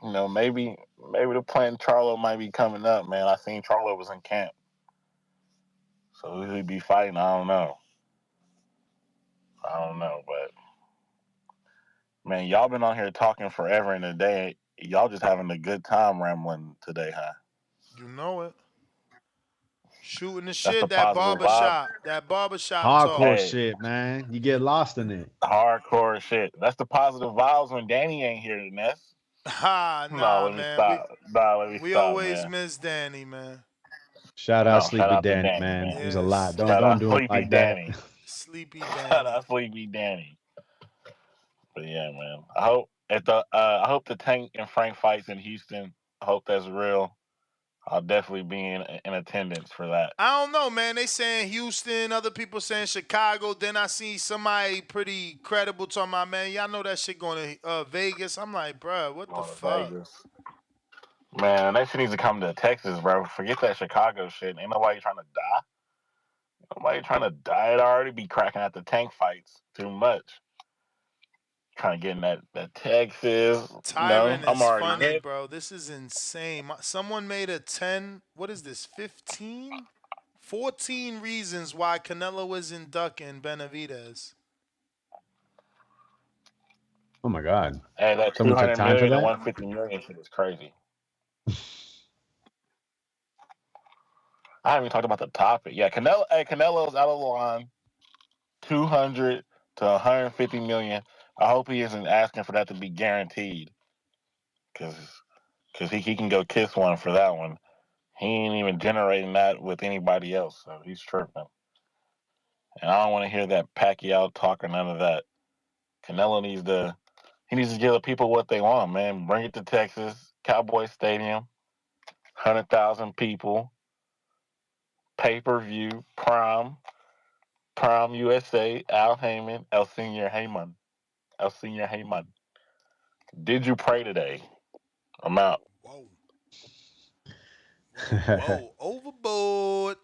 maybe the plant in Charlo might be coming up, man. I seen Charlo was in camp. So who he'd be fighting, I don't know. But man, y'all been on here talking forever in a day. Y'all just having a good time rambling today, huh? You know it. Shooting the shit, that barbershop. That barbershop hardcore shit, man. You get lost in it. Hardcore shit. That's the positive vibes when Danny ain't here, Ness. Nah, man. We always miss Danny, man. Shout out Sleepy Danny, man. Yes. There's a lot. Don't do it like Danny. that. Sleepy Danny. Shout out Sleepy Danny. But yeah, man. I hope the Tank and Frank fights in Houston. I hope that's real. I'll definitely be in attendance for that. I don't know, man. They saying Houston, other people saying Chicago. Then I see somebody pretty credible talking about, man, y'all know that shit going to Vegas. I'm like, bruh, what the fuck? Vegas. Man, that shit needs to come to Texas, bro. Forget that Chicago shit. Ain't nobody trying to die. Nobody trying to die. It already be cracking at the tank fights too much. Trying to get in that Texas. Tyron I'm is already funny, in. bro. This is insane. Someone made a 10, what is this, 15? 14 reasons why Canelo isn't ducking Benavidez. Oh my God! Hey, that Someone took 200 time for million and that. 150 million shit is crazy. I haven't even talked about the topic. Yeah, Canelo's out of the line. 200 to 150 million. I hope he isn't asking for that to be guaranteed, because he can go kiss one for that one. He ain't even generating that with anybody else, so he's tripping. And I don't want to hear that Pacquiao talk or none of that. Canelo needs to give the people what they want, man. Bring it to Texas, Cowboy Stadium, 100,000 people, pay-per-view, Prime USA, Al Heyman, El Senior Heyman. Did you pray today? I'm out. Whoa, overboard.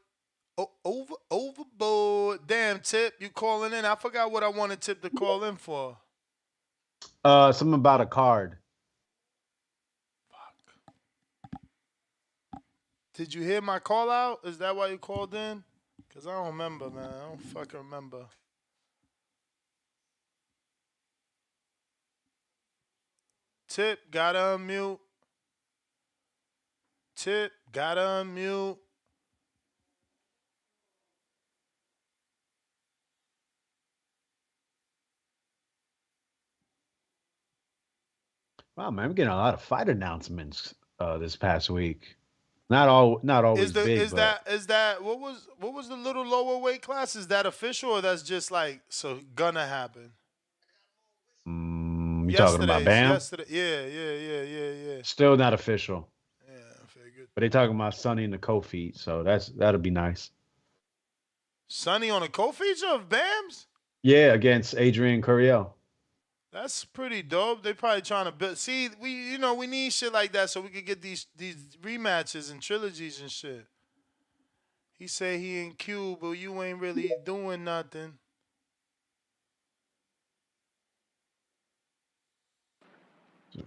Overboard. Damn, Tip, you calling in? I forgot what I wanted Tip to call in for. Something about a card. Did you hear my call out? Is that why you called in? Because I don't remember, man. I don't fucking remember. Tip, gotta unmute. Tip, gotta unmute. Wow, man, we're getting a lot of fight announcements this past week. Not always big, Is but that what was the little lower weight class? Is that official or that's just like so gonna happen? you talking about Bam? Yesterday. Yeah. Still not official. Yeah, I figured. But they talking about Sonny and the co-feed, so that'll be nice. Sonny on a co-feature of Bam's? Yeah, against Adrian Curiel. That's pretty dope. They probably trying to build. See, we need shit like that so we could get these rematches and trilogies and shit. He say he in Q, but you ain't really doing nothing.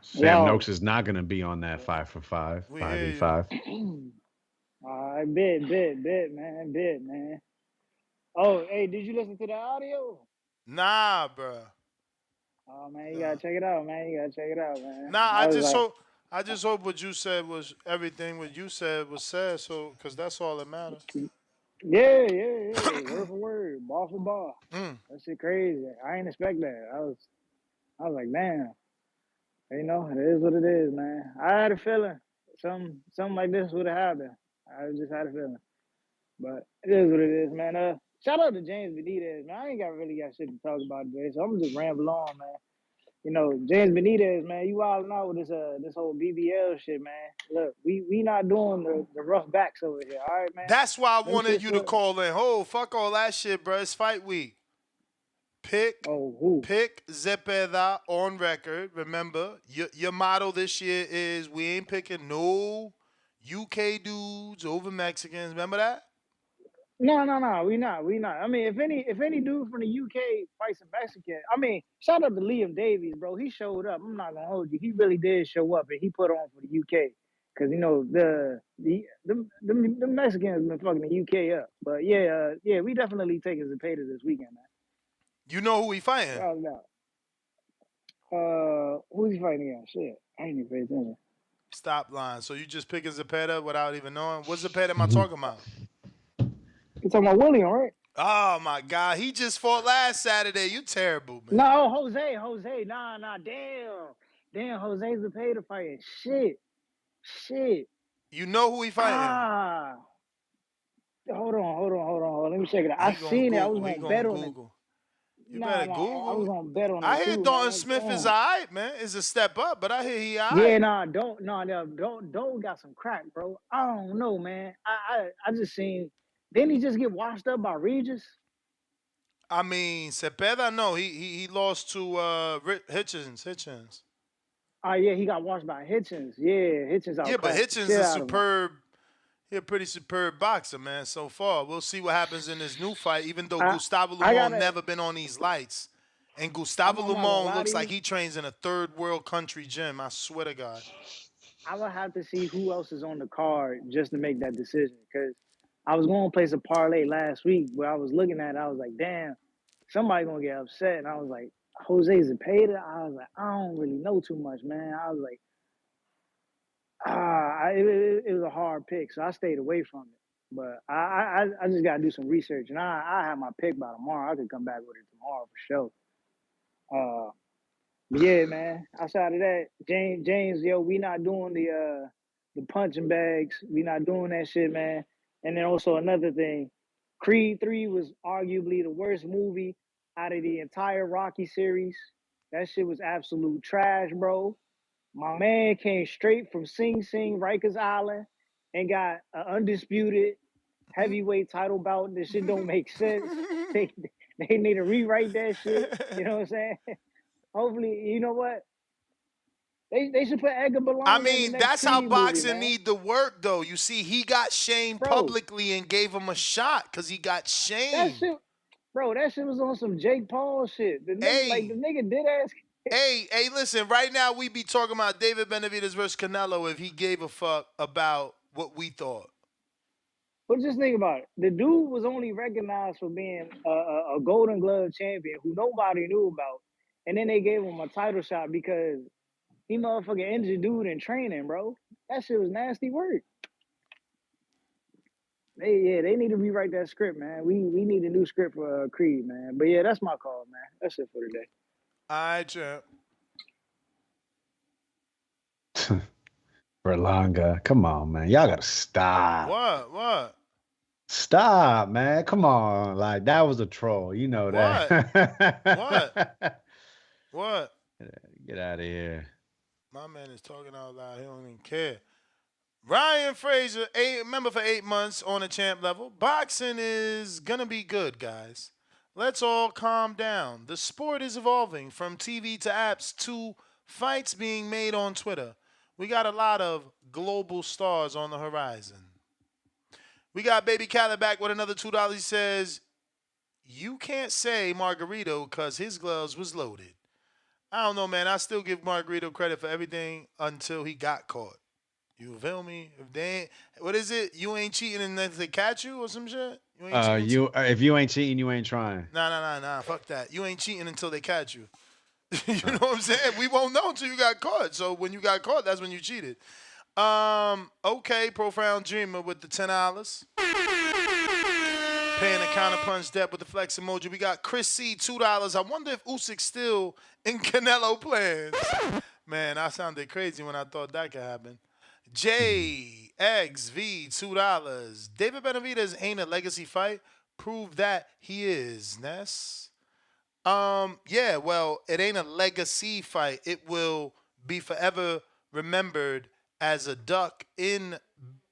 Sam Noakes is not going to be on that 5 for 5, 5v5. I bet, man. Oh, hey, did you listen to the audio? Nah, bro. Oh man, you gotta check it out, man. Nah, I just hope what you said was everything what you said was said, so because that's all that matters. Yeah. Word for word, ball for ball. That shit crazy. I ain't expect that. I was like, damn. You know, it is what it is, man. I had a feeling something like this would have happened. I just had a feeling. But it is what it is, man. Shout out to James Benitez, man. I ain't really got shit to talk about today, so I'm gonna just ramble on, man. You know, James Benitez, man, you wilding out with this whole BBL shit, man. Look, we not doing the rough backs over here, all right, man. That's why I wanted you to call in. Oh, fuck all that shit, bro. It's fight week. Pick Zepeda on record. Remember, your motto this year is we ain't picking no UK dudes over Mexicans. Remember that? No, we not. I mean, if any dude from the UK fights a Mexican, I mean, shout out to Liam Davies, bro. He showed up. I'm not gonna hold you. He really did show up, and he put on for the UK. Cause you know the Mexicans been fucking the UK up. But yeah, we definitely taking Zepeda this weekend, man. You know who he fighting? Who's he fighting against? Shit, I ain't even pay attention. Stop lying. So you just picking Zepeda without even knowing? What Zepeda am I talking about? You talking about William, right? Oh my God, he just fought last Saturday. You terrible, man. No, Jose. Nah, damn, Jose Zepeda fighting. Shit. You know who he fighting? Hold on. Let me check it out. I seen it. I was gonna bet on it. You better I Google was it. gonna bet on I it hear too, Dalton man. Smith is Damn. all right, man. Is a step up, but I hear he all Yeah, right. don't got some crack, bro. I don't know, man. I just seen. Didn't he just get washed up by Regis? I mean, Cepeda, no, he lost to Hitchens. Oh yeah, he got washed by Hitchens. Yeah, Hitchens Yeah, but outclassed the Hitchens shit is out of him. superb. He's a pretty superb boxer, man, so far. We'll see what happens in this new fight, even though Gustavo I Lemon gotta. never been on these lights. And Gustavo I'm not gonna Lemon lie looks to like you. he trains in a third world country gym. I swear to God. I would have to see who else is on the card just to make that decision. Because I was going to place a parlay last week where I was looking at it, I was like, damn, somebody gonna get upset. And I was like, Jose Zepeda? I was like, I don't really know too much, man. I was like, it was a hard pick, so I stayed away from it. But I just gotta do some research, and I have my pick by tomorrow. I could come back with it tomorrow for sure. But yeah, man. Outside of that, James, yo, we not doing the punching bags. We not doing that shit, man. And then also another thing, Creed 3 was arguably the worst movie out of the entire Rocky series. That shit was absolute trash, bro. My man came straight from Sing Sing, Rikers Island, and got an undisputed heavyweight title bout. This shit don't make sense. They need to rewrite that shit. You know what I'm saying? Hopefully, you know what? They should put Edgar I Berlanga in the mean, next that's how Creed movie, boxing man. need to work, though. You see, he got shamed Bro, publicly and gave him a shot because he got that shamed. shit, that shit was on some Jake Paul shit. The nigga did ask. Hey, listen, right now we be talking about David Benavidez versus Canelo if he gave a fuck about what we thought. But just think about it. The dude was only recognized for being a Golden Glove champion who nobody knew about. And then they gave him a title shot because he motherfucking injured dude in training, bro. That shit was nasty work. They need to rewrite that script, man. We need a new script for Creed, man. But yeah, that's my call, man. That's it for today. All right, champ. Berlanga, come on, man. Y'all gotta stop. What? Stop, man. Come on. Like, that was a troll. You know that. What? Get out of here. My man is talking out loud. He don't even care. Ryan Frazier, member for 8 months on a champ level. Boxing is going to be good, guys. Let's all calm down. The sport is evolving from TV to apps to fights being made on Twitter. We got a lot of global stars on the horizon. We got Baby Khaled back with another $2. He says, you can't say Margarito because his gloves was loaded. I don't know, man. I still give Margarito credit for everything until he got caught. You feel me? If they ain't, what is it? You ain't cheating unless they catch you or some shit? You ain't cheating. If you ain't cheating, you ain't trying. Nah. Fuck that. You ain't cheating until they catch you. You know what I'm saying? We won't know until you got caught. So when you got caught, that's when you cheated. Okay, Profound Dreamer with the $10. Paying the counterpunch debt with the flex emoji. We got Chris C, $2. I wonder if Usyk's still in Canelo plans. Man, I sounded crazy when I thought that could happen. JXV, $2. David Benavidez ain't a legacy fight. Prove that he is, Ness. Yeah, well, it ain't a legacy fight. It will be forever remembered as a duck in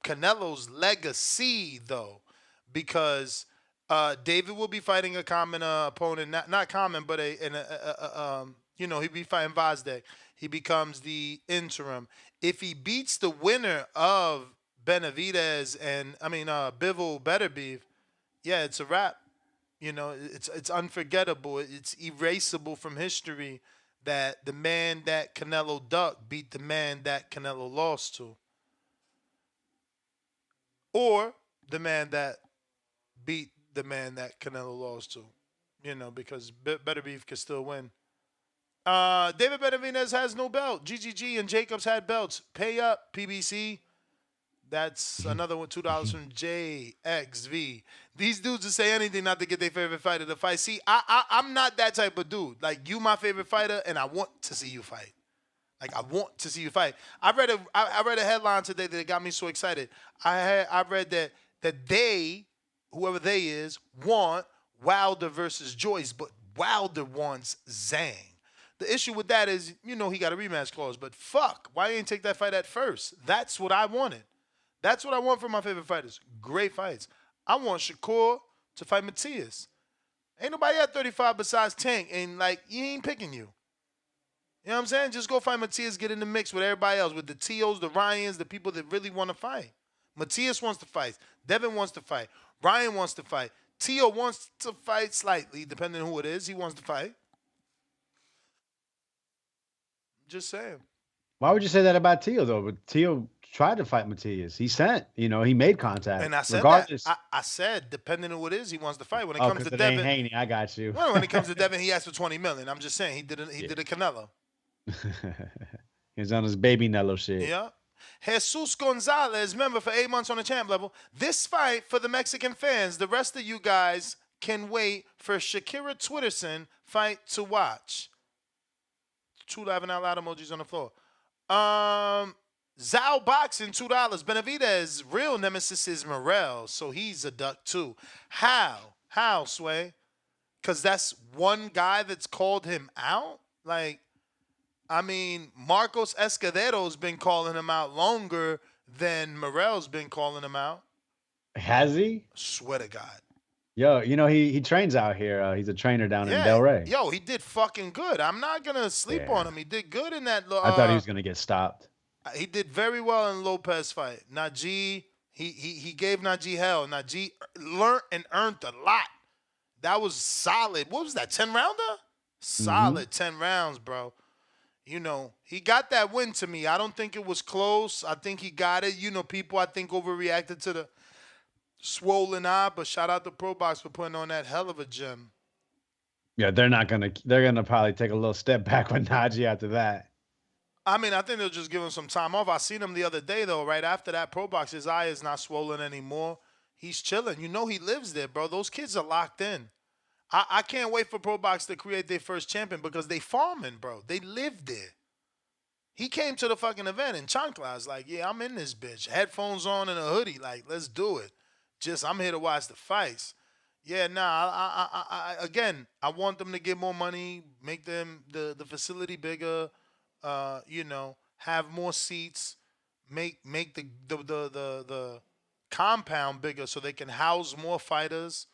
Canelo's legacy, though, because David will be fighting a common opponent, not common, but he'd be fighting Vazdek. He becomes the interim. If he beats the winner of Benavidez and Bivol Beterbiev, yeah, it's a wrap. You know, it's unforgettable. It's erasable from history that the man that Canelo ducked beat the man that Canelo lost to. Or the man that beat the man that Canelo lost to. You know, because Beterbiev could still win. David Benavidez has no belt. GGG and Jacobs had belts. Pay up, PBC. That's another one, $2 from JXV. These dudes will say anything not to get their favorite fighter to fight. See, I'm not that type of dude. Like, you my favorite fighter, and I want to see you fight. Like, I want to see you fight. I read a headline today that got me so excited. I read that they, whoever they is, want Wilder versus Joyce, but Wilder wants Zhang. The issue with that is, he got a rematch clause, but fuck, why you ain't take that fight at first? That's what I wanted. That's what I want from my favorite fighters. Great fights. I want Shakur to fight Matias. Ain't nobody at 35 besides Tank, and he ain't picking you. You know what I'm saying? Just go fight Matias, get in the mix with everybody else, with the T.O.s, the Ryans, the people that really want to fight. Matias wants to fight. Devin wants to fight. Ryan wants to fight. T.O. wants to fight slightly, depending on who it is. He wants to fight. Just saying. Why would you say that about Tio though? But Tio tried to fight Matias. He sent, he made contact. And I said regardless. that. I said, depending on who it is, he wants to fight. When it comes to Devin, Haney, I got you. Well, when it comes to Devin, he asked for $20 million. I'm just saying he did a Canelo. He's on his baby Nello shit. Yeah. Jesus Gonzalez, member for 8 months on the champ level. This fight for the Mexican fans. The rest of you guys can wait for Shakira Twitterson fight to watch. 2 laughing out loud emojis on the floor. Zhao Boxing, $2. Benavidez, real nemesis is Morel, so he's a duck too. How, Sway? Because that's one guy that's called him out? Marcos Escudero's been calling him out longer than Morel's been calling him out. Has he? Swear to God. Yo, he trains out here. He's a trainer down in Del Rey. Yo, he did fucking good. I'm not going to sleep on him. He did good in that. I thought he was going to get stopped. He did very well in Lopez fight. Najee, he gave Najee hell. Najee learned and earned a lot. That was solid. What was that, 10-rounder? Solid 10 rounds, bro. He got that win to me. I don't think it was close. I think he got it. People I think overreacted to the swollen eye, but shout out to ProBox for putting on that hell of a gym. Yeah, they're gonna probably take a little step back with Najee after that. I think they'll just give him some time off. I seen him the other day though. Right after that ProBox, his eye is not swollen anymore. He's chilling. He lives there, bro. Those kids are locked in. I can't wait for ProBox to create their first champion because they farming, bro. They live there. He came to the fucking event in chanclas, yeah, I'm in this bitch. Headphones on and a hoodie, let's do it. I'm here to watch the fights. Yeah, again, I want them to get more money, make them the facility bigger, have more seats, make the compound bigger so they can house more fighters.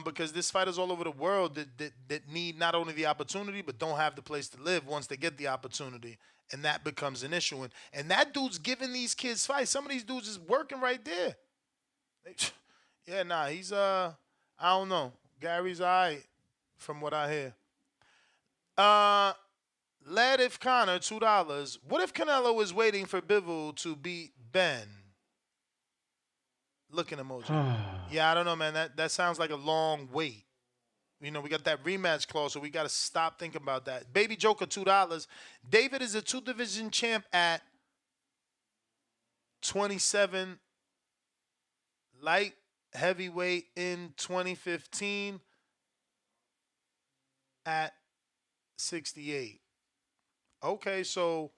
Because there's fighters all over the world that need not only the opportunity but don't have the place to live once they get the opportunity, and that becomes an issue. And that dude's giving these kids fights. Some of these dudes is working right there. Yeah, he's I don't know. Gary's all right, from what I hear. Led if Connor, $2. What if Canelo is waiting for Bivol to beat Ben? Looking emoji. Yeah, I don't know, man. That sounds like a long wait. We got that rematch clause, so we got to stop thinking about that. Baby Joker, $2. David is a 2-division champ at 27. Light heavyweight in 2015 at 68. Okay, so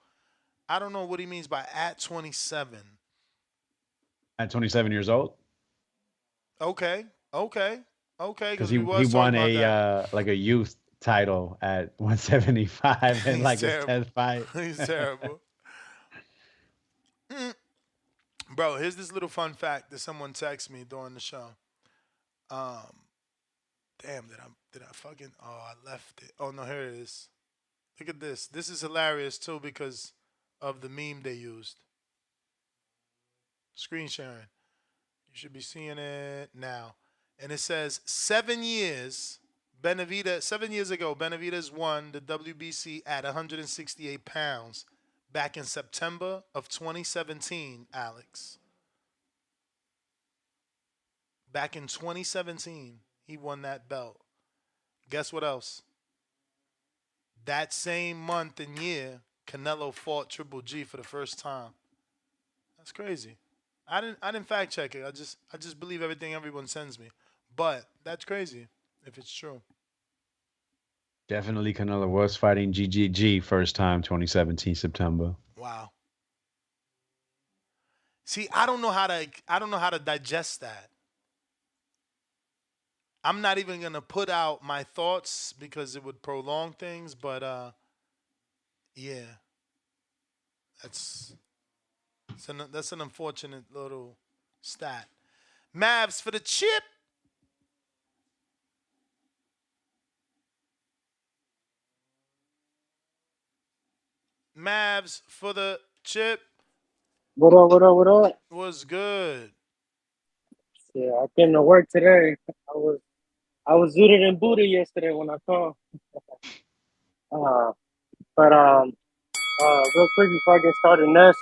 I don't know what he means by at 27. At 27 years old? Okay. Because he won a youth title at 175 in his 10th fight. He's terrible. Bro, here's this little fun fact that someone texted me during the show. Damn, did I fucking? Oh, I left it. Oh no, here it is. Look at this. This is hilarious too because of the meme they used. Screen sharing. You should be seeing it now. And it says 7 years. 7 years ago, Benavidez won the WBC at 168 pounds. Back in September of 2017, Alex. Back in 2017, he won that belt. Guess what else? That same month and year, Canelo fought Triple G for the first time. That's crazy. I didn't fact check it. I just believe everything everyone sends me. But that's crazy if it's true. Definitely Canelo was fighting GGG first time 2017 September. Wow. See, I don't know how to digest that. I'm not even gonna put out my thoughts because it would prolong things, but yeah, that's that's an unfortunate little stat. Mavs for the chip. Mavs for the chip. What up? What up? What up? Was good. Yeah, I came to work today. I was zooted and booted yesterday when I called. Uh, but real quick before I get started, Ness,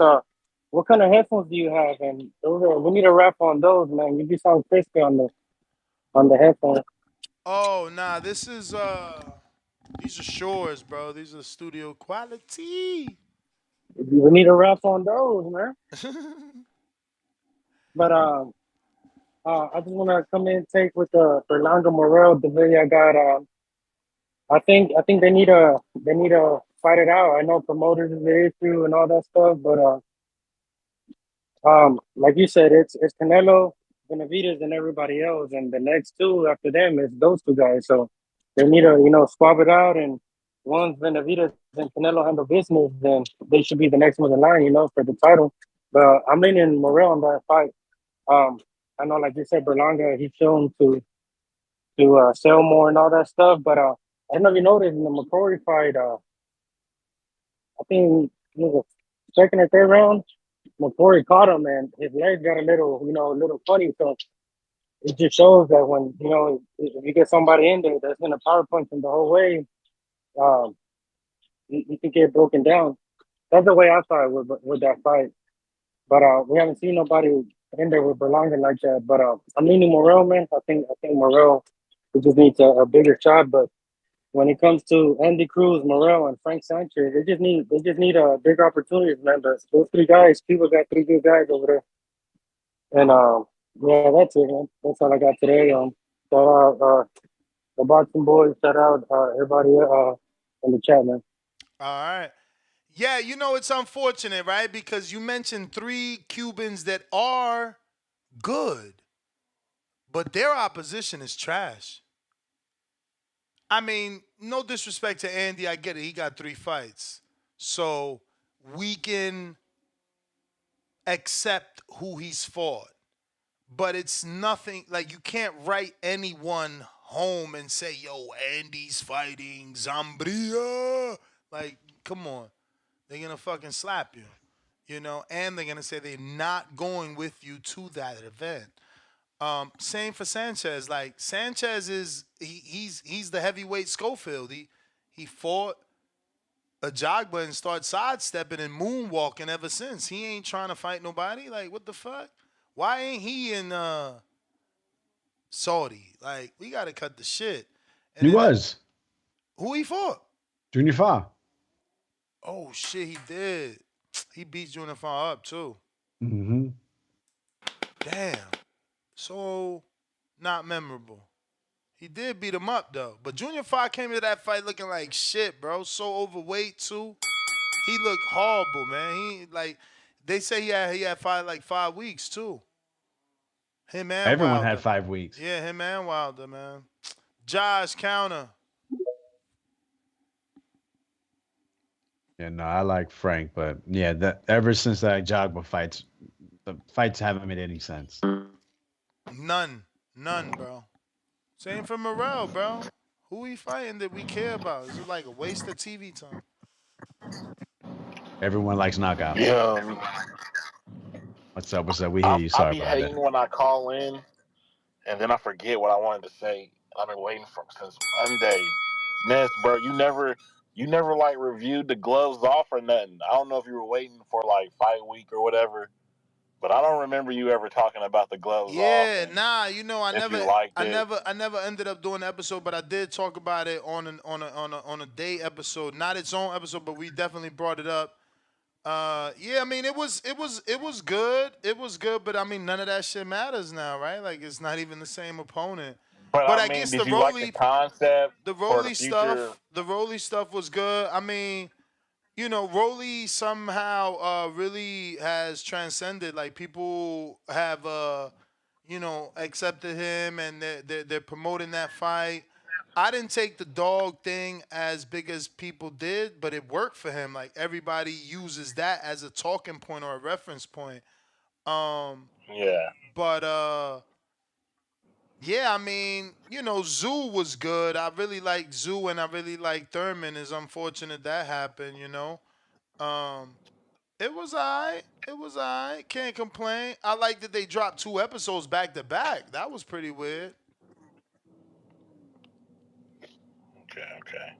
what kind of headphones do you have? And we need a wrap on those, man. You do sound crispy on the headphones. Oh nah, these are Shores, bro. These are studio quality. We need a wrap on those, man. But I just want to come in and take with Fernando Morel, the video I got. I think they need to fight it out. I know promoters is the issue and all that stuff, but like you said, it's Canelo, Benavidez, and everybody else, and the next two after them is those two guys. So they need to swap it out, and once Benavidez and Canelo handle business, then they should be the next one in line, for the title. But I'm leaning Morel on that fight. I know, like you said, Berlanga, he's shown to sell more and all that stuff, but I don't know if you noticed in the McCrory fight, I think it was the second or third round. McCrory caught him, and his leg got a little funny. So it just shows that when if you get somebody in there that's gonna power punch him the whole way, um, you can get broken down. That's the way I saw it with that fight. But we haven't seen nobody in there with Berlanga like that. But I'm leaning Morel, man. I think Morel just needs a bigger shot. But when it comes to Andy Cruz, Morel, and Frank Sanchez, they just need a bigger opportunities, man. But those three guys, people got three good guys over there. And yeah, that's it, man. That's all I got today. Shout out the boxing boys. Shout out everybody in the chat, man. All right. Yeah, it's unfortunate, right? Because you mentioned three Cubans that are good, but their opposition is trash. I mean, no disrespect to Andy, I get it. He got 3 fights. So we can accept who he's fought. But it's nothing, like you can't write anyone home and say, yo, Andy's fighting Zambria. Like, come on. They're going to fucking slap you, and they're going to say they're not going with you to that event. Same for Sanchez. Like Sanchez he's the heavyweight Schofield. He fought Ajagba and started sidestepping and moonwalking ever since. He ain't trying to fight nobody. Like what the fuck? Why ain't he in Saudi? Like we gotta cut the shit. And he was. Who he fought? Junior Fa. Oh shit, he did. He beat Junior Fa up too. Mm-hmm. Damn. So, not memorable. He did beat him up though. But Junior Fa came to that fight looking like shit, bro. So overweight too. He looked horrible, man. They say he had 5 weeks too. Him and Everyone Wilder. had 5 weeks. Yeah, him and Wilder, man. Josh counter. Yeah, no, I like Frank, but yeah, ever since that Jogba fights, the fights haven't made any sense. None, bro. Same for Morel, bro. Who he fighting that we care about? It's like a waste of TV time. Everyone likes knockouts. Yeah. What's up? We hear you. Sorry I be about hating that. when I call in, and then I forget what I wanted to say. I've been waiting since Monday. Ness, bro, you never like reviewed the gloves off or nothing. I don't know if you were waiting for like fight week or whatever, but I don't remember you ever talking about the gloves off. Yeah, nah, I never ended up doing the episode, but I did talk about it on a day episode, not its own episode, but we definitely brought it up. Yeah, I mean it was good. It was good, but I mean none of that shit matters now, right? Like it's not even the same opponent. But I guess did you like the concept? The Rolly stuff was good. I mean, Rolly somehow really has transcended. Like people have accepted him, and they're promoting that fight. I didn't take the dog thing as big as people did, but it worked for him. Like everybody uses that as a talking point or a reference point. Yeah. But yeah, I mean, Zoo was good. I really like Zoo, and I really like Thurman. It's unfortunate that happened. Um, it was alright. It was alright. Can't complain. I like that they dropped 2 episodes back to back. That was pretty weird. Okay.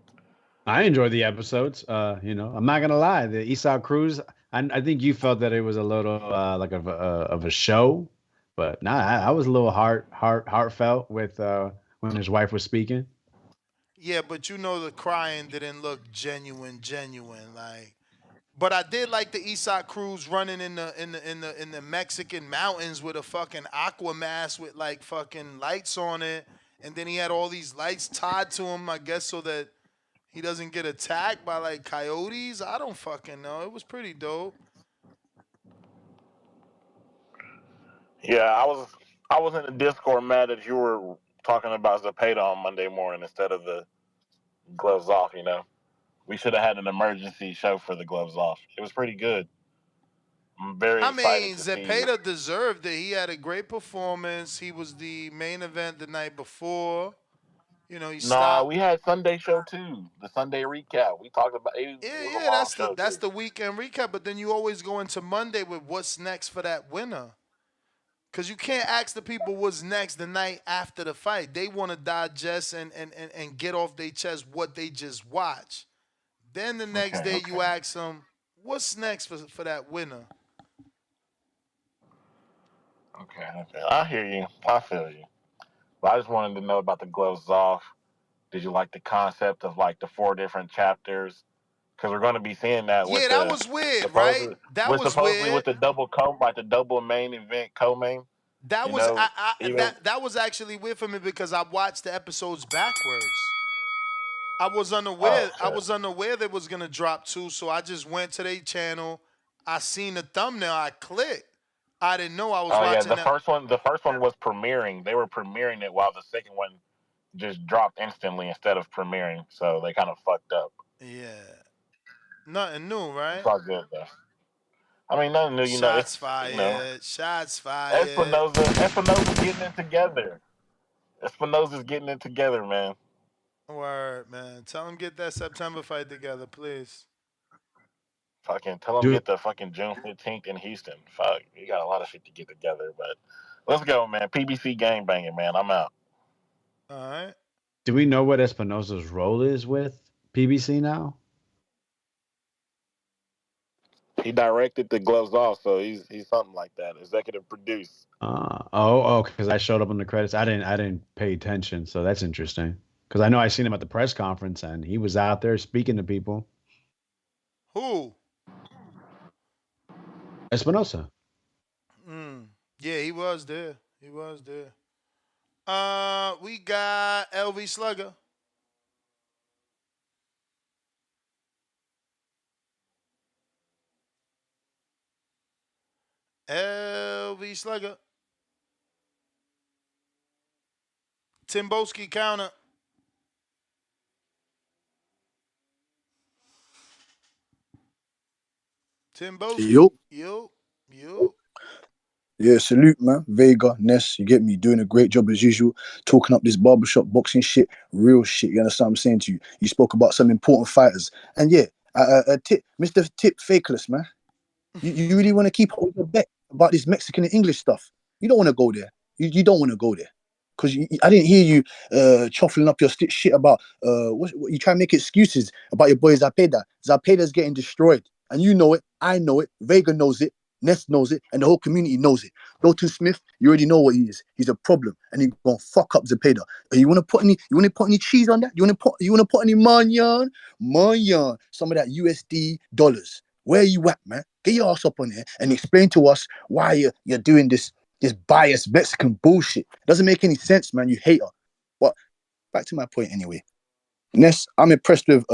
I enjoyed the episodes. I'm not gonna lie. The Esau Cruz. I think you felt that it was a little like of a show, but nah, I was a little heartfelt with when his wife was speaking. Yeah, but the crying didn't look genuine. Like, but I did like the Esau Cruz running in the Mexican mountains with a fucking aqua mask with like fucking lights on it, and then he had all these lights tied to him, I guess, so that he doesn't get attacked by like coyotes. I don't fucking know. It was pretty dope. Yeah, I was in the Discord mad that you were talking about Zepeda on Monday morning instead of the gloves off. We should have had an emergency show for the gloves off. It was pretty good. I'm very I excited mean, to see. Zepeda deserved it. He had a great performance. He was the main event the night before. He Nah, stopped. we had Sunday show too. The Sunday recap. We talked about it. It was a Yeah, long that's the show that's too. the weekend recap. But then you always go into Monday with what's next for that winner. Because you can't ask the people what's next the night after the fight. They want to digest and get off their chest what they just watched. Then the next day you ask them, what's next for that winner? Okay. I hear you. I feel you. But I just wanted to know about the gloves off. Did you like the concept of like the 4 different chapters? Because we're going to be seeing that with Yeah, that was weird, right? That was supposedly weird. with the double like the double main event co-main. That was that was actually weird for me because I watched the episodes backwards. I was unaware. I was unaware they was gonna drop 2, so I just went to their channel. I seen the thumbnail. I clicked. I didn't know I was watching that. The first one was premiering. They were premiering it while the second one just dropped instantly instead of premiering. So they kind of fucked up. Yeah, nothing new, right? It's all good though. I mean, nothing new. Shots It's fired. Shots fired. Espinosa's getting it together. Espinosa's getting it together, man. Word, man. Tell him get that September fight together, please. Fucking tell him get the fucking June 15th in Houston. Fuck, you got a lot of shit to get together, but let's go, man. PBC gang banging, man. I'm out. All right. Do we know what Espinosa's role is with PBC now? He directed the gloves off, so he's something like that. Executive produce. Because I showed up on the credits. I didn't pay attention, so that's interesting. Because I know I seen him at the press conference, and he was out there speaking to people. Who? Espinosa. Yeah, he was there. He was there. We got LV Slugger. LV Slugger. Timboski counter. Timboski. Yo. Yeah, salute, man. Vega, Ness, you get me, doing a great job as usual, talking up this barbershop boxing shit, real shit. You understand what I'm saying to you? You spoke about some important fighters. And yeah, Mr. Tip Fakeless, man. You really want to keep up with your bet about this Mexican and English stuff? You don't want to go there. You don't want to go there. Because I didn't hear you chuffling up your shit about, what you try to make excuses about your boy Zapeda. Zapeda's getting destroyed. And you know it. I know it. Vega knows it. Ness knows it, and the whole community knows it. Dalton Smith, you already know what he is. He's a problem, and he's gonna fuck up Zepeda. You wanna put any cheese on that? You wanna put any manyan, some of that USD dollars. Where you at, man? Get your ass up on here and explain to us why you're doing this biased Mexican bullshit. Doesn't make any sense, man. You hater. But back to my point anyway. Ness, I'm impressed with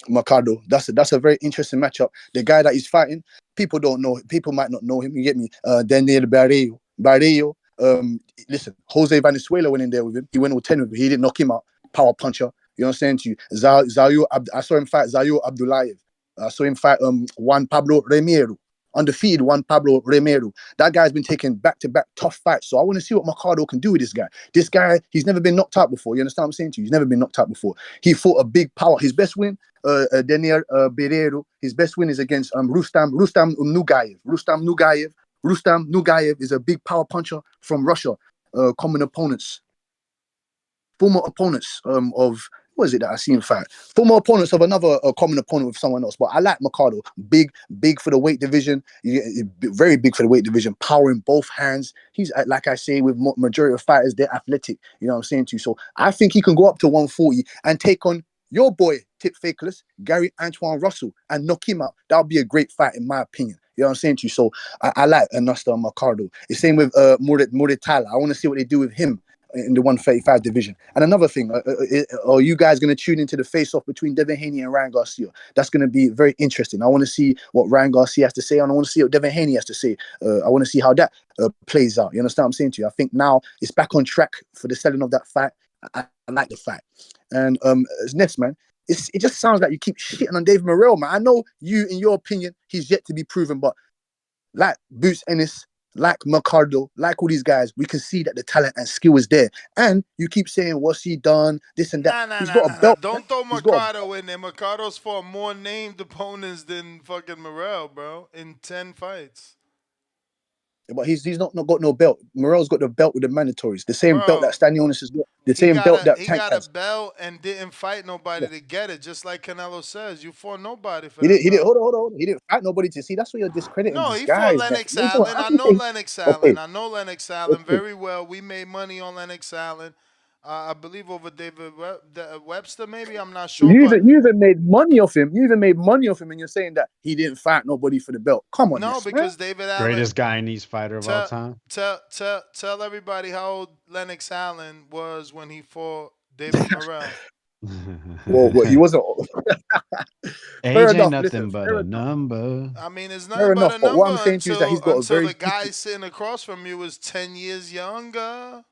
Mercado. That's a very interesting matchup. The guy that he's fighting, people don't know. People might not know him. You get me? Daniel Barrio. Listen, Jose Venezuela went in there with him. He went all 10 with him. He didn't knock him out. Power puncher. You know what I'm saying to you? I saw him fight Zayo Abdullayev. I saw him fight Juan Pablo Remero. Undefeated Juan Pablo Remero. That guy's been taking back-to-back tough fights. So I want to see what Mercado can do with this guy. This guy, he's never been knocked out before. You understand what I'm saying to you? He's never been knocked out before. He fought a big power. His best win, Daniel Berrero. His best win is against Rustam Nugayev. Rustam Nugayev is a big power puncher from Russia. Former opponents of, what is it that I see him fight? Former opponents of another common opponent with someone else. But I like Mercado. Big for the weight division. Very big for the weight division. Power in both hands. He's, like I say, with majority of fighters, they're athletic. You know what I'm saying to you? So I think he can go up to 140 and take on your boy, Tip Fakeless, Gary Antoine Russell, and knock him out. That would be a great fight, in my opinion. You know what I'm saying to you? So I like Ernesto Mercado. The same with Murid Tyler. I want to see what they do with him in the 135 division. And another thing, are you guys going to tune into the face-off between Devin Haney and Ryan Garcia? That's going to be very interesting. I want to see what Ryan Garcia has to say, and I want to see what Devin Haney has to say. I want to see how that plays out. You understand what I'm saying to you? I think now it's back on track for the selling of that fight. I like the fight. And next, man, it just sounds like you keep shitting on David Morrell, man. I know you, in your opinion, he's yet to be proven, but like Boots Ennis, like Mercado, like all these guys, we can see that the talent and skill is there. And you keep saying, what's he done? This and that. He's got a belt. Don't throw Mercado in there. Mercado's fought more named opponents than fucking Morrell, bro, in 10 fights. But he's not got no belt. Morrell's got the belt with the mandatories. The same belt that Stanionis has got. The same belt that Tank has. He got a belt and didn't fight nobody to get it, just like Canelo says. You fought nobody for He that. didn't. Hold on. He didn't fight nobody to see. That's what you're discrediting. No, these he guys. fought Lennox Allen. I know Lennox Allen. Okay. I know Lennox Allen very well. We made money on Lennox Allen. I believe over David Webster, maybe. I'm not sure. You even made money off him. You even made money off him, and you're saying that he didn't fight nobody for the belt. Come on, no, because man. David Allen, greatest Guyanese fighter of all time. Tell everybody how old Lennox Allen was when he fought David Morrell. Well, he wasn't. Age ain't nothing but a number. I mean, it's nothing but a number. What I'm saying to you is that he's got until the guy sitting across from you is 10 years younger.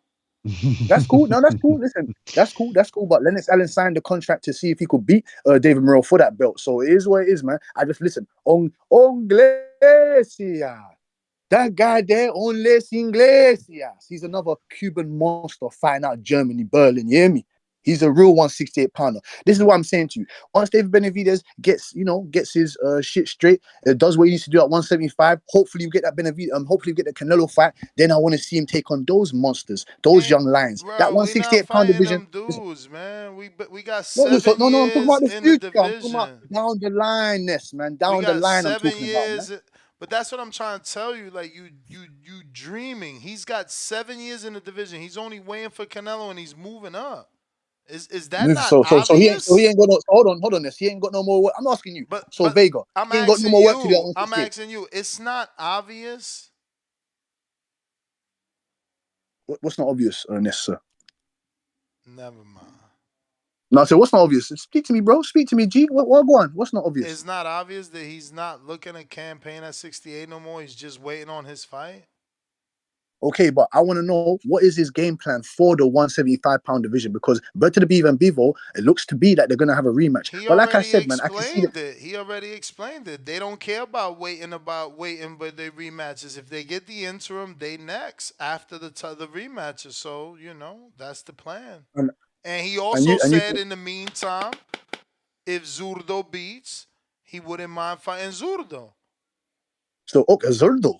That's cool. No, that's cool. Listen, that's cool. But Lennox Allen signed the contract to see if he could beat David Morrell for that belt. So it is what it is, man. I just listen. Onglesia. That guy there, Onles Iglesias. He's another Cuban monster fighting out Germany, Berlin. You hear me? He's a real 168 pounder. This is what I'm saying to you. Once David Benavidez gets his shit straight, does what he needs to do at 175. Hopefully you get that Benavidez. Hopefully you get the Canelo fight. Then I want to see him take on those monsters, those young lions. Bro, that 168 pound division. Them dudes, man. We got no, 7 I'm talking about the years in future. the division. I'm talking about down the line, man. Down the line. I'm talking about. Man. But that's what I'm trying to tell you. Like you dreaming. He's got 7 years in the division. He's only waiting for Canelo, and he's moving up. Is that not obvious? So he ain't got no. Hold on. This he ain't got no more work. I'm asking you. But Vega, I'm he ain't got no more work to do. I'm asking you. It's not obvious. What's not obvious, Ernest, sir? Never mind. No, so what's not obvious? Speak to me, bro. Speak to me, G. What go on? What's not obvious? It's not obvious that he's not looking to campaign at 68 no more. He's just waiting on his fight. Okay, but I want to know what is his game plan for the 175-pound division, because Berta de Beaver and Bevo, it looks to be that they're going to have a rematch. But like I said, man, I can see that. He already explained it. They don't care about waiting, but they rematches. If they get the interim, they next after the rematches. So, that's the plan. And he also said in the meantime, if Zurdo beats, he wouldn't mind fighting Zurdo. So, okay, Zurdo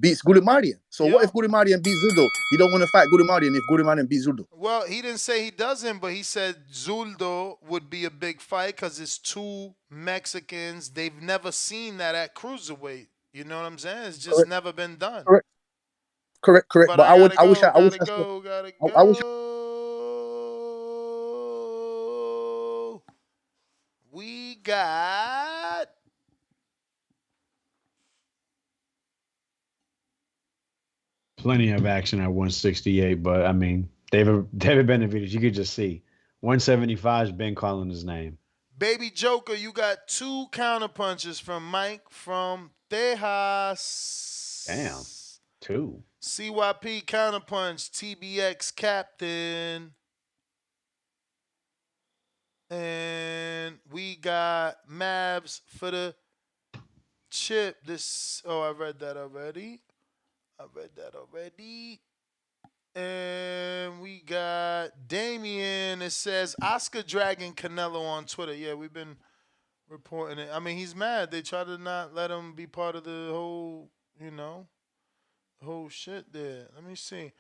beats Goulimarian. So what if Goulimarian beats Zurdo? He don't want to fight Goulimarian if Goulimarian beats Zurdo. Well, he didn't say he doesn't, but he said Zurdo would be a big fight because it's two Mexicans. They've never seen that at cruiserweight. You know what I'm saying? It's just never been done. Correct. But I wish we got plenty of action at 168, but I mean, David Benavidez, you could just see 175's been calling his name. Baby Joker, you got 2 counter punches from Mike from Tejas. Damn, 2. CYP Counterpunch, TBX Captain. And we got Mavs for the chip. I read that already. And we got Damien. It says Oscar dragging Canelo on Twitter. Yeah, we've been reporting it. I mean, he's mad. They try to not let him be part of the whole, whole shit there. Let me see.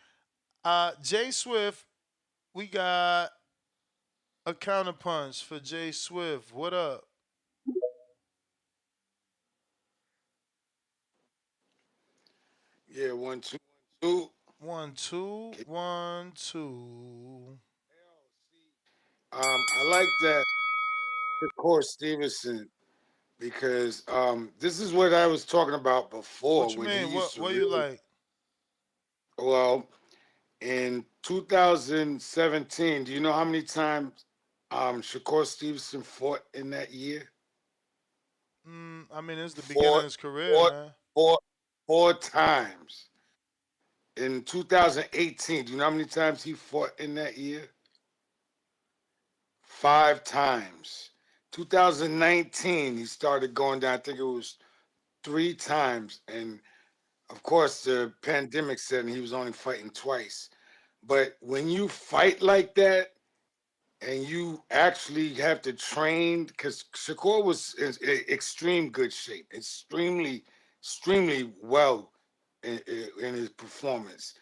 Jay Swift, we got a counterpunch for Jay Swift. What up? Yeah, 1 2 1 2. 1 2 1 2. I like that Shakur Stevenson because this is what I was talking about before What you when he mean? used to What you really like? well in 2017. Do you know how many times Shakur Stevenson fought in that year? I mean, it's the beginning of his career, Four, man. four times. In 2018, do you know how many times he fought in that year? 5 times. 2019, he started going down. I think it was 3 times. And of course, the pandemic set and he was only fighting twice. But when you fight like that and you actually have to train, because Shakur was in extreme good shape, extremely well in his performance.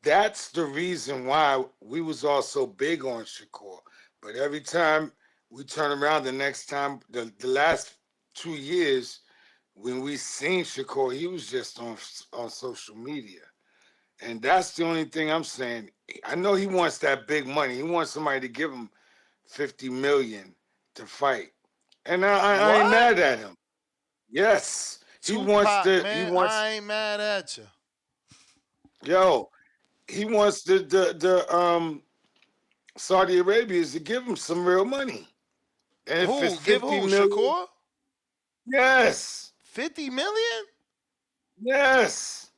That's the reason why we was all so big on Shakur. But every time we turn around, the next time, the last 2 years, when we seen Shakur, he was just on social media. And that's the only thing I'm saying. I know he wants that big money. He wants somebody to give him $50 million to fight. And I ain't mad at him. Yes. He wants Tupac, to, man, I ain't mad at you. yo, he wants the Saudi Arabians to give him some real money. And if it's Give 50 who? million, Shakur? yes. 50 million? Yes.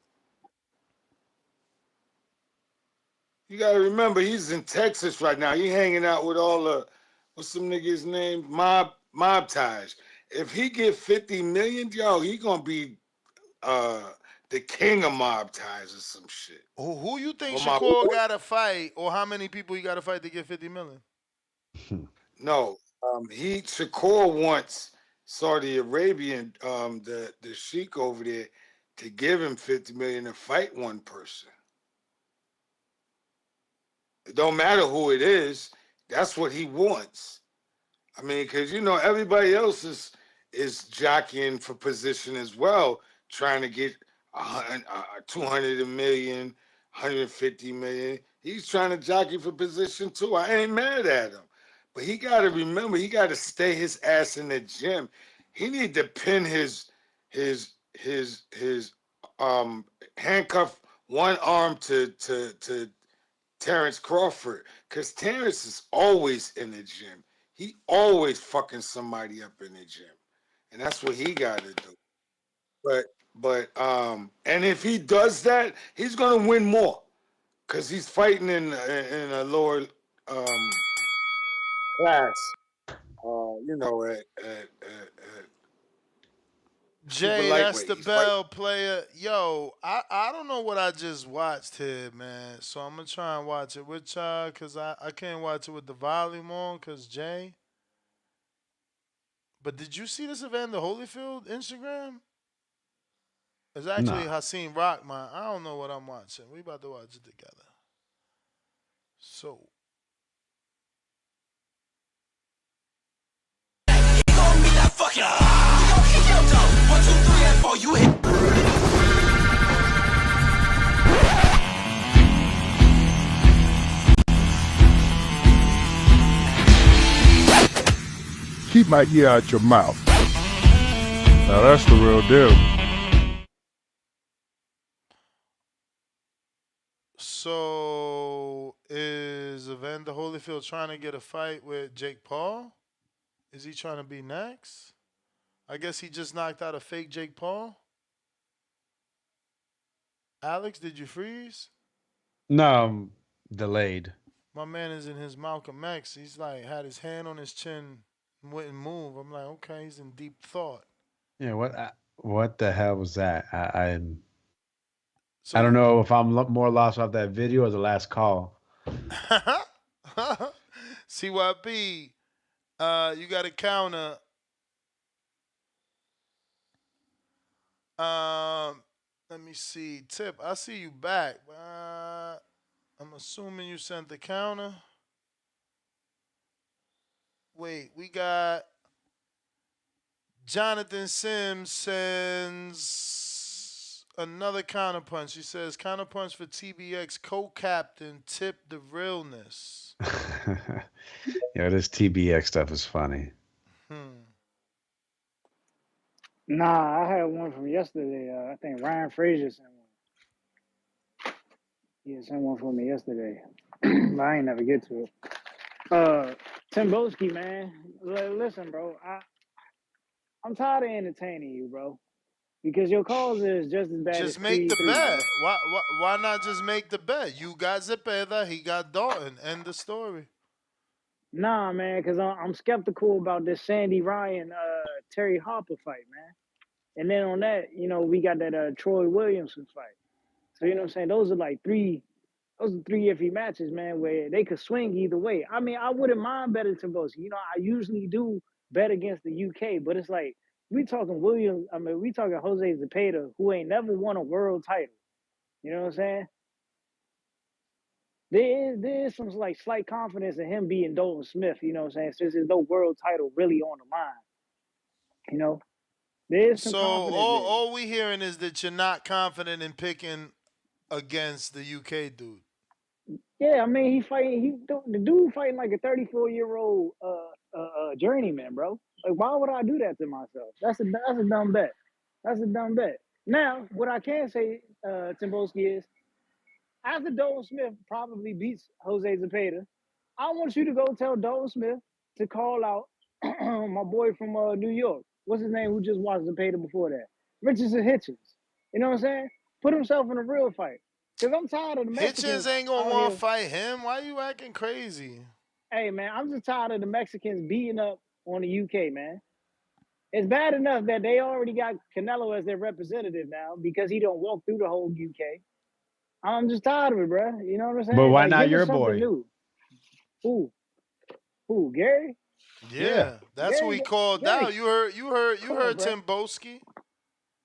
You gotta remember he's in Texas right now. He hanging out with all the what's some niggas name? Mob ties. If he get 50 million, yo, he gonna be the king of mob ties or some shit. Who you think For my Shakur boy? got to fight, or how many people he got to fight to get 50 million? No, Shakur wants Saudi Arabian, the sheik over there, to give him 50 million to fight one person. It don't matter who it is. That's what he wants. I mean, because everybody else is jockeying for position as well, trying to get 200 million, 150 million. He's trying to jockey for position too. I ain't mad at him, but he got to remember he got to stay his ass in the gym. He need to pin his handcuff one arm to Terrence Crawford, because Terrence is always in the gym. He always fucking somebody up in the gym, and that's what he got to do. And if he does that, he's gonna win more, because he's fighting in a lower class. At super Jay, that's lightweight. the He's fighting. bell player. Yo, I don't know what I just watched here, man. So I'm going to try and watch it with y'all because I can't watch it with the volume on because Jay. But did you see this Evander Holyfield Instagram? It's actually Nah. Hakeem Rockman. I don't know what I'm watching. We about to watch it together. So. Keep my ear out your mouth. Now that's the real deal. So is Evander Holyfield trying to get a fight with Jake Paul? Is he trying to be next? I guess he just knocked out a fake Jake Paul. Alex, did you freeze? No, I'm delayed. My man is in his Malcolm X. He's like had his hand on his chin and wouldn't move. I'm like, okay, he's in deep thought. Yeah, what the hell was that? So I don't you know if I'm more lost off that video or the last call. CYP, you got a counter. Let me see. Tip, I see you back. I'm assuming you sent the counter. Wait, we got Jonathan Sims sends another counterpunch. He says counterpunch for TBX co-captain. Tip the realness. Yeah, this TBX stuff is funny. Nah, I had one from yesterday. I think Ryan Frazier sent one. He sent one for me yesterday, but I ain't never get to it. Timboski, man. Listen, bro. I'm tired of entertaining you, bro. Because your calls is just as bad as Just make Creed the 3, bro. bet. Why not just make the bet? You got Zepeda, he got Dalton. End the story. Nah, man, because I'm skeptical about this Sandy Ryan, Terry Harper fight, man. And then on that, we got that Troy Williamson fight. So, you know what I'm saying? Those are three iffy matches, man, where they could swing either way. I mean, I wouldn't mind betting Timboski. I usually do bet against the UK, but it's like, we talking Jose Zepeda, who ain't never won a world title. You know what I'm saying? There is some slight confidence in him being Dalton Smith, you know what I'm saying? Since there's no world title really on the line. There is some So confidence there. all we hearing is that you're not confident in picking against the UK dude. Yeah, I mean the dude fighting like a 34-year-old journeyman, bro. Like, why would I do that to myself? That's a dumb bet. That's a dumb bet. Now, what I can say, Timboski, is after Dalton Smith probably beats Jose Zepeda, I want you to go tell Dalton Smith to call out my boy from New York. What's his name? Who just watched Zepeda before that? Richardson Hitchens. You know what I'm saying? Put himself in a real fight. Because I'm tired of the Mexicans Hitchens ain't gonna out want here. to fight him. Why you acting crazy? Hey, man, I'm just tired of the Mexicans beating up on the UK, man. It's bad enough that they already got Canelo as their representative now because he don't walk through the whole UK. I'm just tired of it, bro. You know what I'm But saying? why Like, not give us your something boy? new. Who, Gary? Yeah, that's who he called Gary, out. You heard come on, bro. Timboski.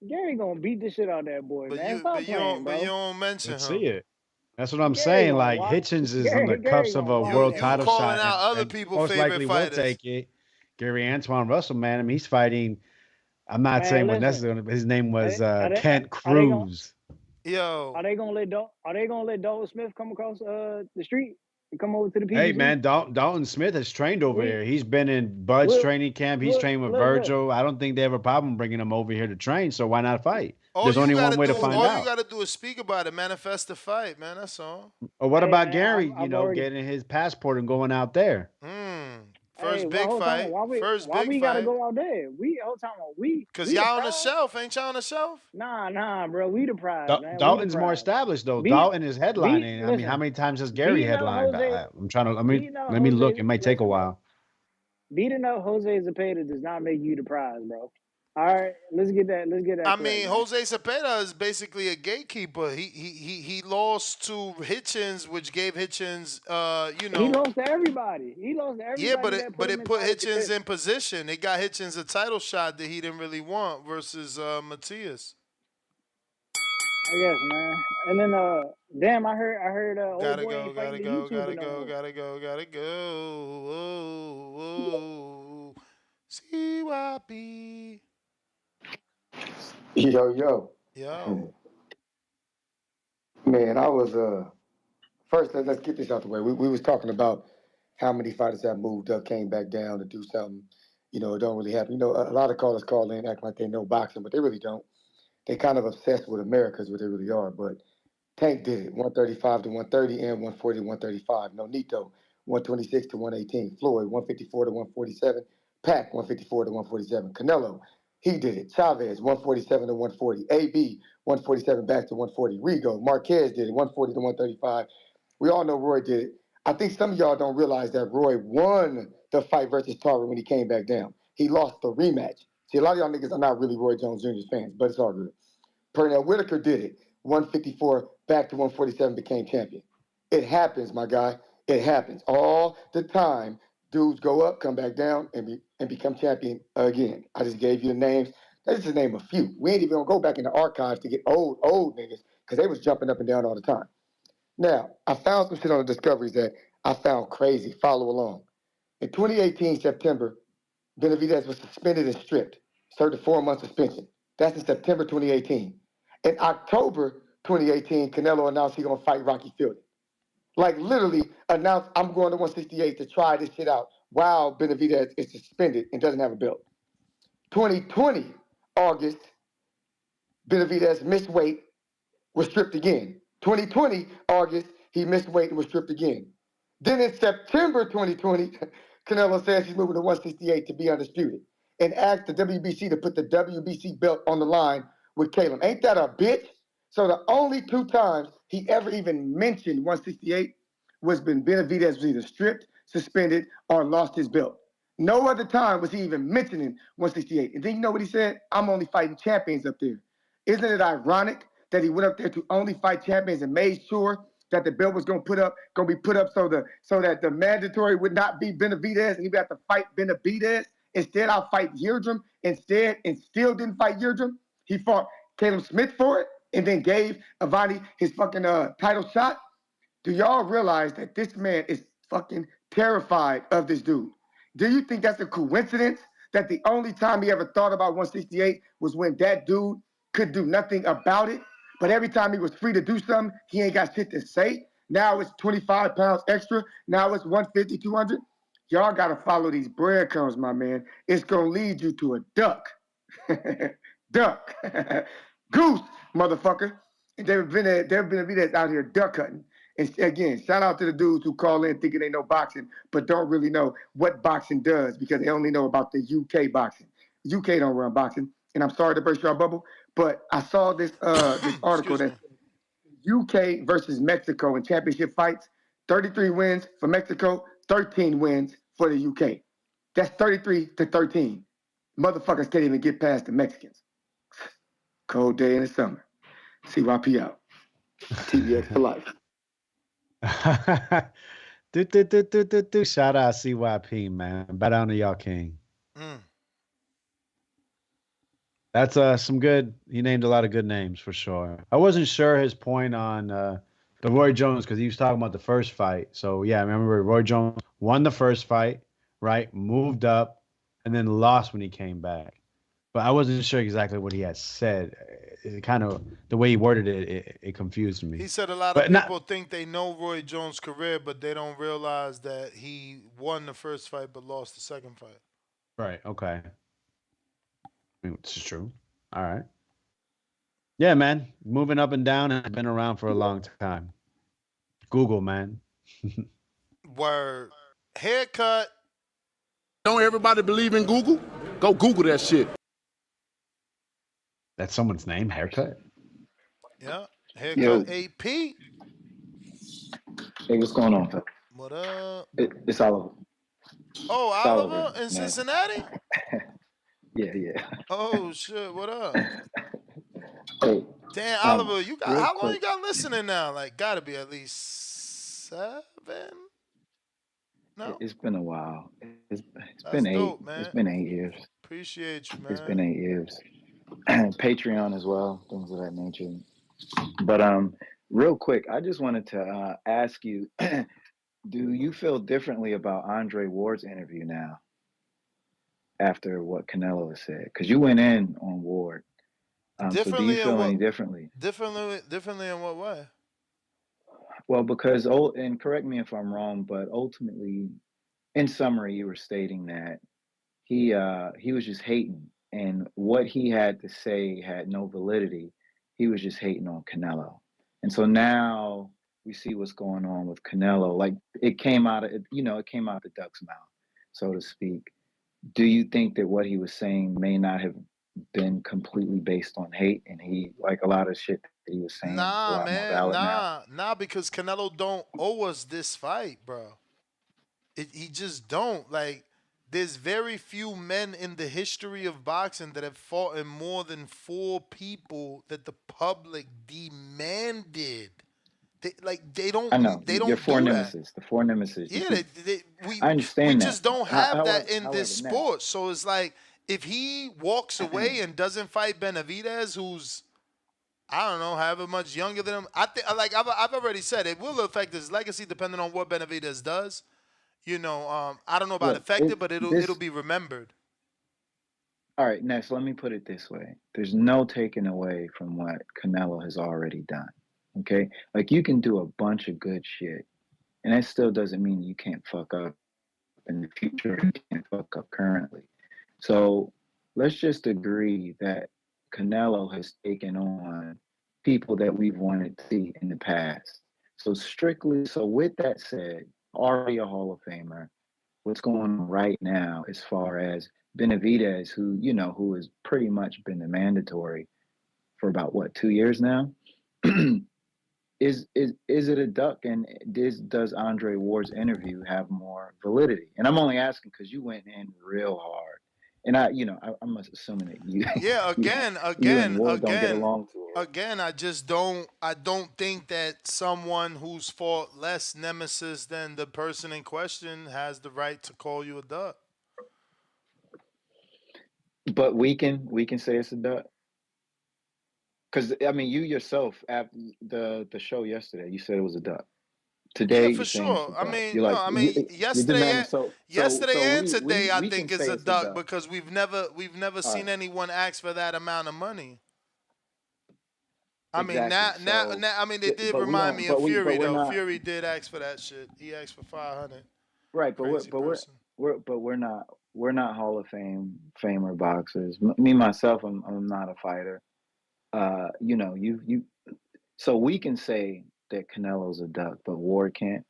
Gary gonna beat the shit out of that boy, But man. you Stop playing, bro. don't mention Let's him. see it. That's what I'm Gary saying. gonna Like watch. Hitchens is on the Gary cuffs of gonna a watch world that You title shit. calling shot, out other and people's most favorite likely will fighters. take it. Gary Antoine Russell, man. I mean, he's fighting. I'm not Man, saying what listen. necessarily, but his name was Are Kent they gonna? Cruz. Yo, Are they gonna let Dalton Smith come across the street and come over to the Hey, PBC? man, Dalton Smith has trained over We here. He's been in Bud's look, training camp. He's trained with look. Virgil. I don't think they have a problem bringing him over here to train. So why not fight? all There's you only gotta one way to do, find all you out. gotta do is speak about it, manifest the fight, man. That's all. Or what Hey, about man, Gary? I've already. Getting his passport and going out there. First Hey, big hold on. fight. Why we gotta go out there? We Cause the y'all on the prize? shelf, ain't y'all on the shelf? Nah, bro. We the prize, man. We the Dalton's more prize. established though. Dalton is headlining. I mean, how Listen, many times has Gary beating up headlined? Jose. I'm trying to let me Jose. look. It might take a Listen, bro. while. Beating up Jose Zepeda does not make you the prize, bro. All right, let's get that. I correct, mean, man. Jose Zepeda is basically a gatekeeper. He lost to Hitchens, which gave Hitchens, He lost to everybody. Yeah, but that put him it in put title Hitchens contention. in position. It got Hitchens a title shot that he didn't really want versus Matias. I guess, man. And then, damn, I heard, old Gotta boy go, ain't fighting gotta the go, YouTuber gotta no go, more. gotta go, gotta go. Whoa, CYP. Yo. Yo. Man, I was first let's get this out the way. We was talking about how many fighters have moved up, came back down to do something. It don't really happen. A lot of callers call in acting like they know boxing, but they really don't. They kind of obsessed with America is what they really are. But Tank did it. 135 to 130 and 140 to 135. Nonito, 126 to 118. Floyd, 154 to 147. Pac, 154 to 147. Canelo, he did it. Chavez, 147 to 140. AB, 147 back to 140. Rigo, Marquez did it, 140 to 135. We all know Roy did it. I think some of y'all don't realize that Roy won the fight versus Tarver when he came back down. He lost the rematch. See, a lot of y'all niggas are not really Roy Jones Jr.'s fans, but it's all good. Pernell Whitaker did it. 154 back to 147, became champion. It happens, my guy. It happens all the time. Dudes go up, come back down, and become champion again. I just gave you the names. Let's just name a few. We ain't even gonna go back in the archives to get old niggas, because they was jumping up and down all the time. Now, I found some shit on the discoveries that I found crazy. Follow along. In 2018, September, Benavidez was suspended and stripped, served a 4-month suspension. That's in September 2018. In October 2018, Canelo announced he's going to fight Rocky Fielding. Like literally announced, I'm going to 168 to try this shit out while Benavidez is suspended and doesn't have a belt. 2020, August, Benavidez missed weight, was stripped again. 2020, August, he missed weight and was stripped again. Then in September 2020, Canelo says he's moving to 168 to be undisputed and asked the WBC to put the WBC belt on the line with Caleb. Ain't that a bitch? So the only 2 times he ever even mentioned 168 was when Benavidez was either stripped, suspended, or lost his belt. No other time was he even mentioning 168. And then you know what he said? I'm only fighting champions up there. Isn't it ironic that he went up there to only fight champions and made sure that the belt was gonna be put up so that the mandatory would not be Benavidez and he would have to fight Benavidez? Instead, I'll fight Yildirim instead, and still didn't fight Yildirim. He fought Caleb Smith for it and then gave Avani his fucking title shot. Do y'all realize that this man is fucking terrified of this dude? Do you think that's a coincidence that the only time he ever thought about 168 was when that dude could do nothing about it? But every time he was free to do something, he ain't got shit to say. Now it's 25 pounds extra. Now it's 150, 200. Y'all got to follow these breadcrumbs, my man. It's going to lead you to a duck. Duck. Goose, motherfucker. And there have been out here duck hunting. And again, shout out to the dudes who call in thinking they know boxing, but don't really know what boxing does because they only know about the UK boxing. UK don't run boxing. And I'm sorry to burst your bubble, but I saw this this article that UK versus Mexico in championship fights, 33 wins for Mexico, 13 wins for the UK. That's 33 to 13. Motherfuckers can't even get past the Mexicans. Cold day in the summer. CYP out. TBX for life. Shout out CYP, man. Bow down to y'all, King. That's some good. He named a lot of good names for sure. I wasn't sure his point on the Roy Jones because he was talking about the first fight. So yeah, I remember Roy Jones won the first fight, right? Moved up, and then lost when he came back. But I wasn't sure exactly what he had said. It kind of the way he worded it, it confused me. He said a lot of people think they know Roy Jones' career, but they don't realize that he won the first fight but lost the second fight. Right. Okay. Which is true. All right. Yeah, man. Moving up and down has been around for a long time. Google, man. Word. Haircut. Don't everybody believe in Google? Go Google that shit. That's someone's name, Haircut? Yeah. Haircut AP. Hey, what's going on, fella? What up? It's Oliver. Oh, Oliver in Cincinnati? Yeah. Oh shit, what up? Hey, damn, Oliver, you got how long quick. you got listening now? Like gotta be at least 7? No? It's been a while. It's That's been 8. dope, man. It's been 8 years. Appreciate you, man. It's been 8 years. Patreon as well, things of that nature. But real quick, I just wanted to ask you, do you feel differently about Andre Ward's interview now after what Canelo has said? Because you went in on Ward. So do you feel any differently? Differently in what way? Well, because, and correct me if I'm wrong, but ultimately, in summary, you were stating that he was just hating, and what he had to say had no validity. He was just hating on Canelo. And so now we see what's going on with Canelo. Like it came out of the duck's mouth, so to speak. Do you think that what he was saying may not have been completely based on hate, and he like a lot of shit that he was saying is a Nah, lot more man, valid now. nah, because Canelo don't owe us this fight, bro. He just don't. Like, there's very few men in the history of boxing that have fought in more than 4 people that the public demanded. They I know your don't four do that. nemesis, the four nemesis. You Yeah, can, we I we understand that. just don't have that However, in this Ness, sport. So it's like if he walks away and doesn't fight Benavidez, who's I don't know, however much younger than him, I think like I've already said it will affect his legacy depending on what Benavidez does. I don't know about look, affected, but it'll this. be remembered. All right, Ness. Let me put it this way: there's no taking away from what Canelo has already done. Okay, like you can do a bunch of good shit, and that still doesn't mean you can't fuck up in the future. You can't fuck up currently. So let's just agree that Canelo has taken on people that we've wanted to see in the past. So with that said, already a Hall of Famer, what's going on right now as far as Benavidez, who has pretty much been the mandatory for about what 2 years now, is it a duck? And does Andre Ward's interview have more validity? And I'm only asking because you went in real hard, and I'm assuming that you Yeah, you and Ward don't get along too well. again, I don't think that someone who's fought less nemesis than the person in question has the right to call you a duck. But we can say it's a duck. Because I mean, you yourself after the show yesterday, you said it was a duck. Today, Yeah, for you're saying it's a sure. duck. You're like you're Yesterday, demanding. So yesterday and today, I we can think is say a it's a duck duck. because we've never All seen right, anyone ask for that amount of money. I mean, exactly. So, I mean, they did but we remind don't. me of But Fury we're though. not Fury did ask for that shit. He asked for 500. right. Crazy person. We're not Hall of Famer boxers. Me myself, I'm not a fighter. You. So we can say that Canelo's a duck, but Ward can't.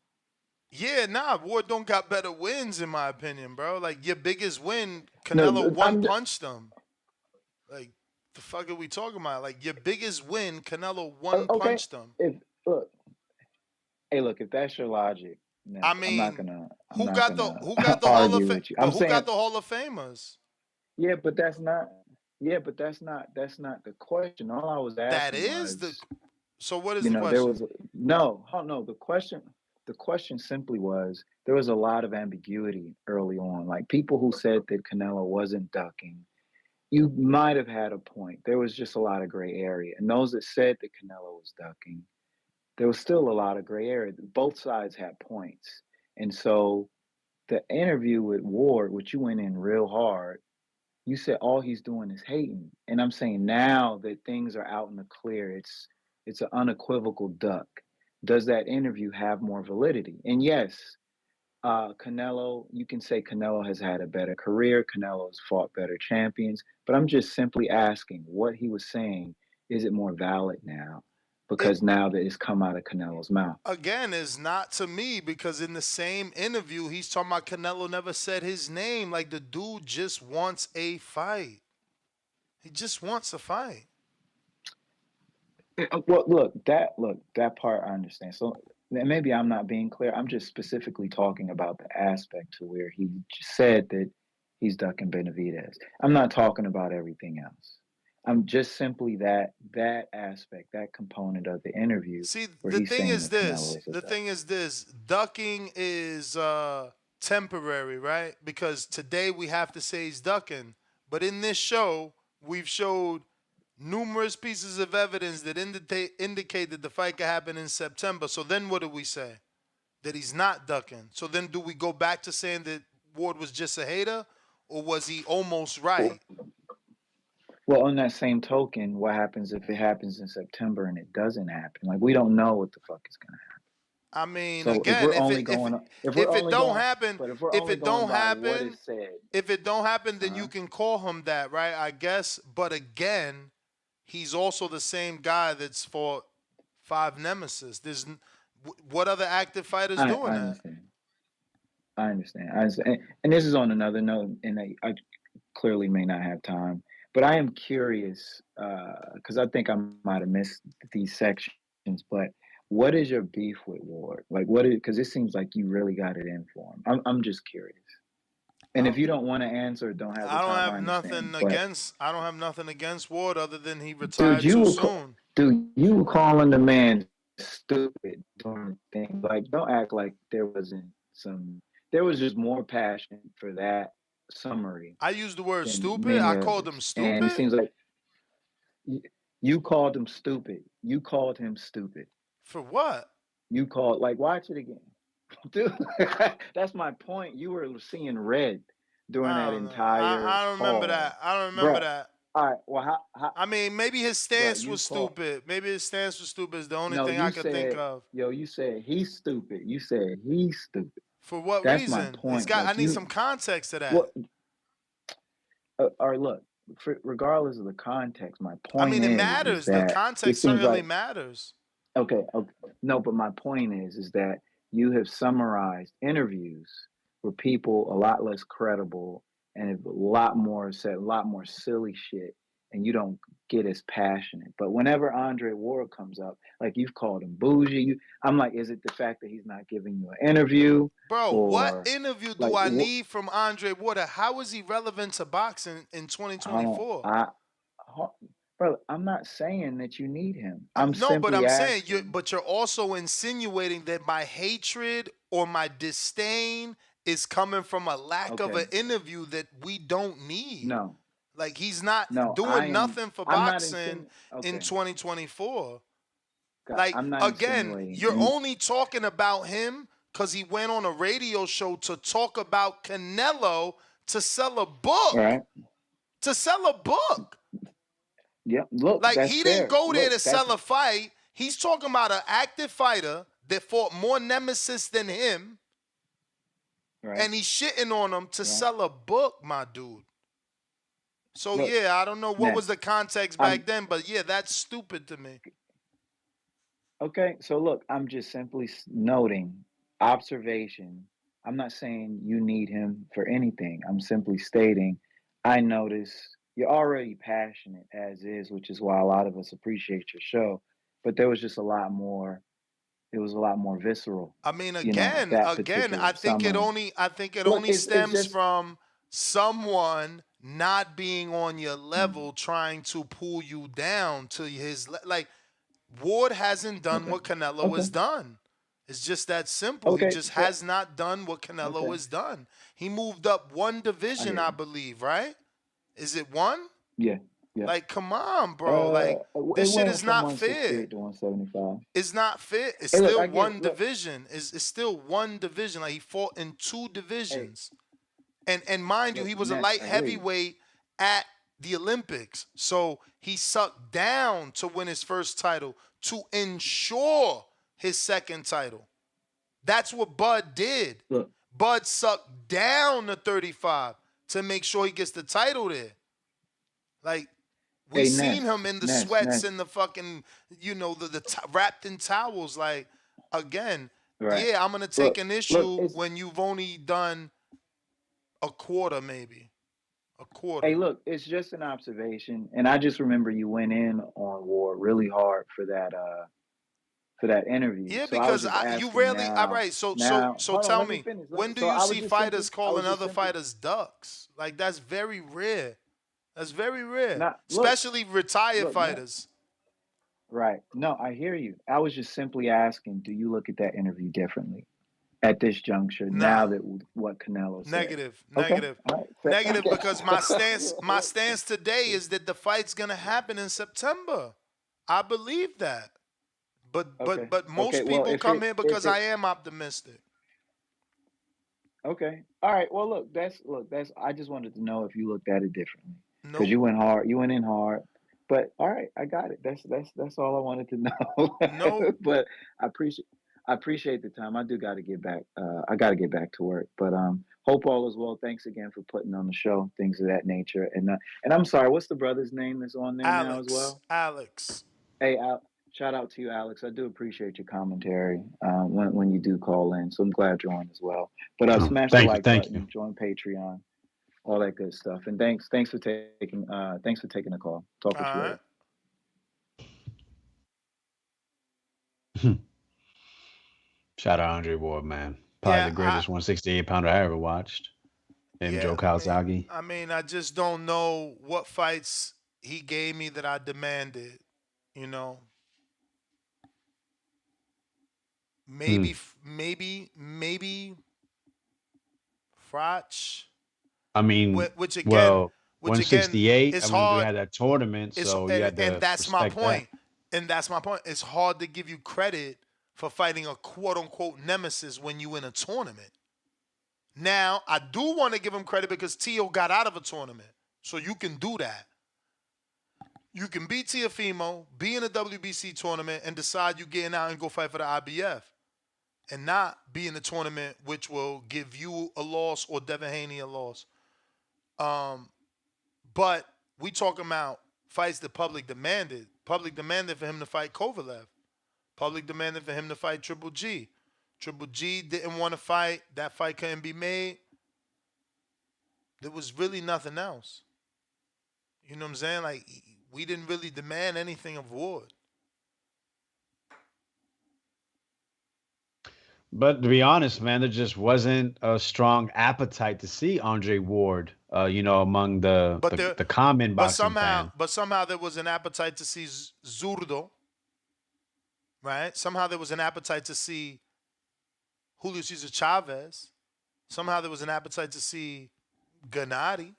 Yeah, nah, Ward don't got better wins in my opinion, bro. Like your biggest win, Canelo No, one punched them. Like the fuck are we talking about? Like your biggest win, Canelo one okay. punched them. If look, hey, look, if that's your logic, I Ness, mean, I'm not gonna who got the Hall of argue Fame? with you. But I'm who got saying, the Hall of Famers? yeah, but that's not. Yeah, but that's not the question. All I was That asking is the. was, So what is the there question? was no, oh no. The question simply was there was a lot of ambiguity early on. Like people who said that Canelo wasn't ducking, you might have had a point. There was just a lot of gray area, and those that said that Canelo was ducking, there was still a lot of gray area. Both sides had points. And so the interview with Ward, which you went in real hard, you said all he's doing is hating. And I'm saying now that things are out in the clear, it's an unequivocal duck. Does that interview have more validity? And yes, Canelo, you can say Canelo has had a better career. Canelo has fought better champions. But I'm just simply asking what he was saying, is it more valid now? Because now that it's come out of Canelo's mouth. Again, is not to me because in the same interview he's talking about Canelo never said his name. Like the dude just wants a fight. He just wants a fight. Well, that part I understand. So maybe I'm not being clear. I'm just specifically talking about the aspect to where he said that he's ducking Benavidez. I'm not talking about everything else. I'm just simply that aspect, that component of the interview See, where the he's thing saying is that Canelo this. is a The duck. thing is this. Ducking is temporary, right? Because today we have to say he's ducking. But in this show, we've showed numerous pieces of evidence that indicate that the fight could happen in September. So then what do we say? That he's not ducking. So then do we go back to saying that Ward was just a hater? Or was he almost right? Well, on that same token, what happens if it happens in September and it doesn't happen? Like we don't know what the fuck is gonna happen. I mean, So if again, we're only going, if it don't happen, but if we're if only it going don't by what happen, is said, if it don't happen, then you can call him that, right? I guess. But again, he's also the same guy that's fought 5 nemesis. What other active fighters I doing that? understand. I understand. And this is on another note, and I clearly may not have time. But I am curious because I think I might have missed these sections. But what is your beef with Ward? Like, what is, because it seems like you really got it in for him. I'm just curious. And if you don't want to answer, don't have the time. I understand. But I don't have nothing against Ward other than he dude, retired too soon. You were calling the man stupid during things. Like, don't act like there wasn't some. There was just more passion for that summary. I used the word than stupid. many I called others. him stupid. And it seems like you called him stupid. You called him stupid. For what? You called, like, watch it again. Dude, that's my point. You were seeing red during that entire I don't remember call. that. I don't remember Bruh, that. all right. Well, how I mean, maybe his stance was stupid. Maybe his stance was stupid is the only thing I could think of. Yo, you said he's stupid. You said he's stupid. For what That's reason? my point. I need some context to that. Well, all right, look. Regardless of the context, my point. I mean, it matters. The context certainly matters. Okay. No, but my point is that you have summarized interviews where people a lot less credible and have a lot more said a lot more silly shit, and you don't get as passionate. But whenever Andre Ward comes up, like you've called him bougie, I'm like, is it the fact that he's not giving you an interview? Bro, what interview do I need from Andre Ward? How is he relevant to boxing in 2024? Bro, I'm not saying that you need him. But you're also insinuating that my hatred or my disdain is coming from a lack of an interview that we don't need. No. Like, he's not doing nothing for boxing in 2024. God, like, again, you're only talking about him because he went on a radio show to talk about Canelo to sell a book. Right. To sell a book. Yeah, look, like, that's he didn't go there to fair. sell a fight. He's talking about an active fighter that fought more nemesis than him. Right. And he's shitting on him to sell a book, my dude. So, Look, yeah, I don't know what was the context back then, but, yeah, that's stupid to me. Okay, so look, I'm just simply noting observation. I'm not saying you need him for anything. I'm simply stating I notice you're already passionate as is, which is why a lot of us appreciate your show. But there was just a lot more. It was a lot more visceral. I mean, again, I think it only stems from someone not being on your level, trying to pull you down to his like. Ward hasn't done what Canelo has done. It's just that simple. He just has not done what Canelo has done. He moved up one division, I believe, right? Is it one? Yeah. Like, come on, bro. Like, this shit is not fair. To 175. It's not fair. It's still one division. It's still one division. Like, he fought in two divisions. And mind you, he was a light heavyweight at the Olympics. So he sucked down to win his first title to ensure his second title. That's what Bud did. Look. Bud sucked down to 35 to make sure he gets the title there. Like, we seen him in the sweats and the fucking, wrapped in towels. Like, again, yeah, I'm going to take an issue when you've only done a quarter, maybe. A quarter. Hey, look, it's just an observation. And I just remember you went in on Ward really hard for that interview. Yeah, because you rarely. All right, so tell me, when do you see fighters calling other fighters ducks? Like, that's very rare. That's very rare, especially retired fighters. Right. No, I hear you. I was just simply asking, do you look at that interview differently at this juncture now that what Canelo said? Negative. Right. Negative, because my stance today is that the fight's gonna happen in September. I believe that. But most people come here because I am optimistic. Okay. All right. Well, look. I just wanted to know if you looked at it differently because you went hard. You went in hard. But all right, I got it. That's all I wanted to know. No. But I appreciate the time. I do got to get back. I got to get back to work. But hope all is well. Thanks again for putting on the show. Things of that nature. And I'm sorry. What's the brother's name that's on there now as well? Alex. Hey, shout out to you, Alex. I do appreciate your commentary when you do call in. So I'm glad you're on as well. But smash the like button and join Patreon. all that good stuff. And thanks for taking the call. Talk with you later. Shout out Andre Ward, man. Probably the greatest 168-pounder I ever watched. Him, Joe Calzaghe. I mean, I just don't know what fights he gave me that I demanded. You know, maybe Frotch. I mean, which again, well, 168. it's I mean, hard. we had that tournament, so you had to and that's my point. That. And that's my point. It's hard to give you credit for fighting a quote unquote nemesis when you in a tournament. Now, I do want to give him credit because Tio got out of a tournament, so you can do that. You can beat Teofimo, be in a WBC tournament, and decide you're getting out and go fight for the IBF, and not be in a tournament which will give you a loss or Devin Haney a loss. But we talking about fights the public demanded. Public demanded for him to fight Kovalev. Public demanded for him to fight Triple G. Triple G didn't want to fight. That fight couldn't be made. There was really nothing else. You know what I'm saying? Like, we didn't really demand anything of Ward. But to be honest, man, there just wasn't a strong appetite to see Andre Ward, among the common boxing fan. But somehow there was an appetite to see Zurdo, right? Somehow there was an appetite to see Julio Cesar Chavez. Somehow there was an appetite to see Gennady.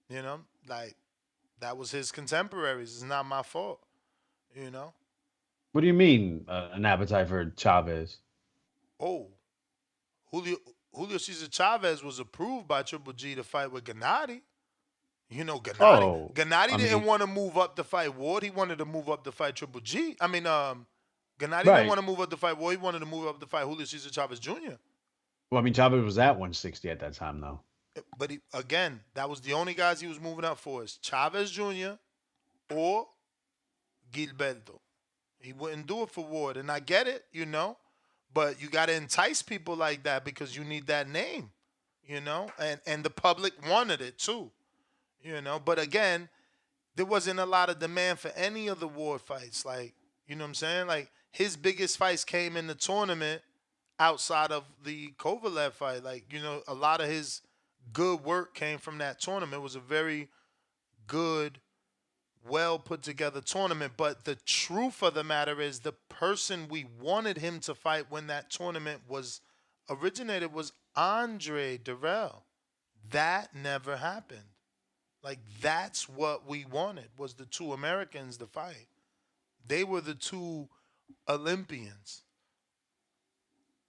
You know, like, that was his contemporaries. It's not my fault, you know? What do you mean, an appetite for Chavez? Oh, Julio Cesar Chavez was approved by Triple G to fight with Gennady. You know, Gennady didn't want to move up to fight Ward. He wanted to move up to fight Triple G. I mean, Gennady didn't want to move up to fight Ward. He wanted to move up to fight Julio Cesar Chavez Jr. Well, I mean, Chavez was at 160 at that time, though. But again, that was the only guys he was moving up for, is Chavez Jr. or Gilberto. He wouldn't do it for Ward. And I get it, you know. But you got to entice people like that because you need that name, you know. And the public wanted it too, you know. But again, there wasn't a lot of demand for any of the Ward fights. Like, you know what I'm saying? Like, his biggest fights came in the tournament outside of the Kovalev fight. Like, you know, a lot of his good work came from that tournament. It was a very good, well put together tournament. But the truth of the matter is, the person we wanted him to fight when that tournament was originated was Andre Dirrell. That never happened. Like, that's what we wanted, was the two Americans to fight. They were the two Olympians.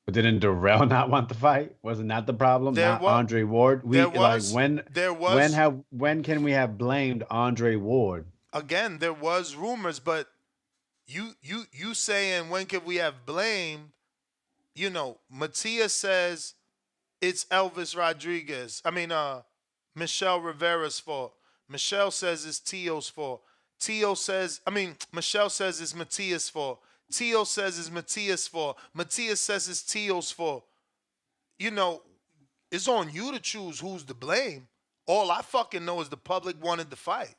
But didn't Dirrell not want the fight? Wasn't that the problem? Andre Ward. When can we have blamed Andre Ward? Again, there was rumors, but you saying when could we have blamed? You know, Matias says it's Elvis Rodriguez. I mean, Michelle Rivera's fault. Michelle says it's Tio's fault. Michelle says it's Matias' fault. Tio says it's Matias' fault. Matias says it's Tio's fault. You know, it's on you to choose who's to blame. All I fucking know is the public wanted the fight.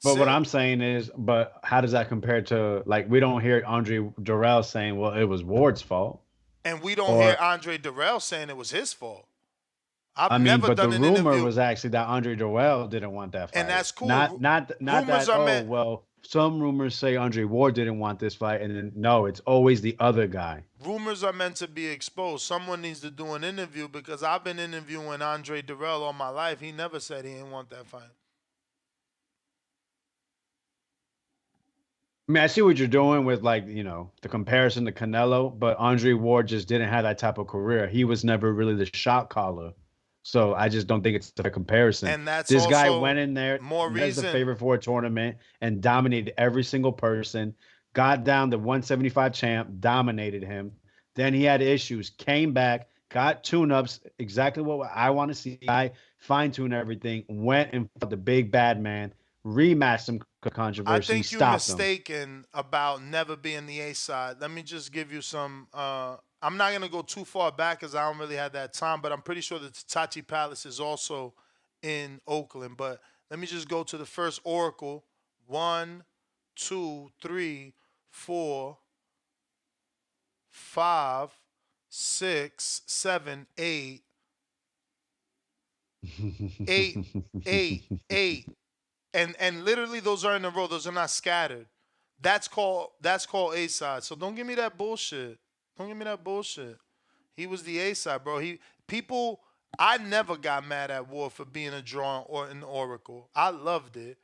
But what I'm saying is, but how does that compare to, like, we don't hear Andre Dirrell saying, well, it was Ward's fault. And we don't hear Andre Dirrell saying it was his fault. But the rumor was actually that Andre Dirrell didn't want that fight. And that's cool. Not that, some rumors say Andre Ward didn't want this fight, and then no, it's always the other guy. Rumors are meant to be exposed. Someone needs to do an interview, because I've been interviewing Andre Dirrell all my life. He never said he didn't want that fight. I mean, I see what you're doing with, like, you know, the comparison to Canelo, but Andre Ward just didn't have that type of career. He was never really the shot caller. So I just don't think it's a comparison. And that's this guy also went in there as the favorite for a tournament and dominated every single person, got down the 175 champ, dominated him. Then he had issues, came back, got tune-ups, exactly what I want to see. I fine-tune everything, went and fought the big bad man, rematched him. Controversy. I think you're mistaken about never being the A side. Let me just give you some I'm not gonna go too far back because I don't really have that time, but I'm pretty sure the Tachi Palace is also in Oakland. But let me just go to the first Oracle. 1, 2, 3, 4, 5, 6, 7, 8, 8. And literally those are in a row. Those are not scattered. That's called A side. So don't give me that bullshit. Don't give me that bullshit. He was the A side, bro. I never got mad at War for being a draw or an Oracle. I loved it.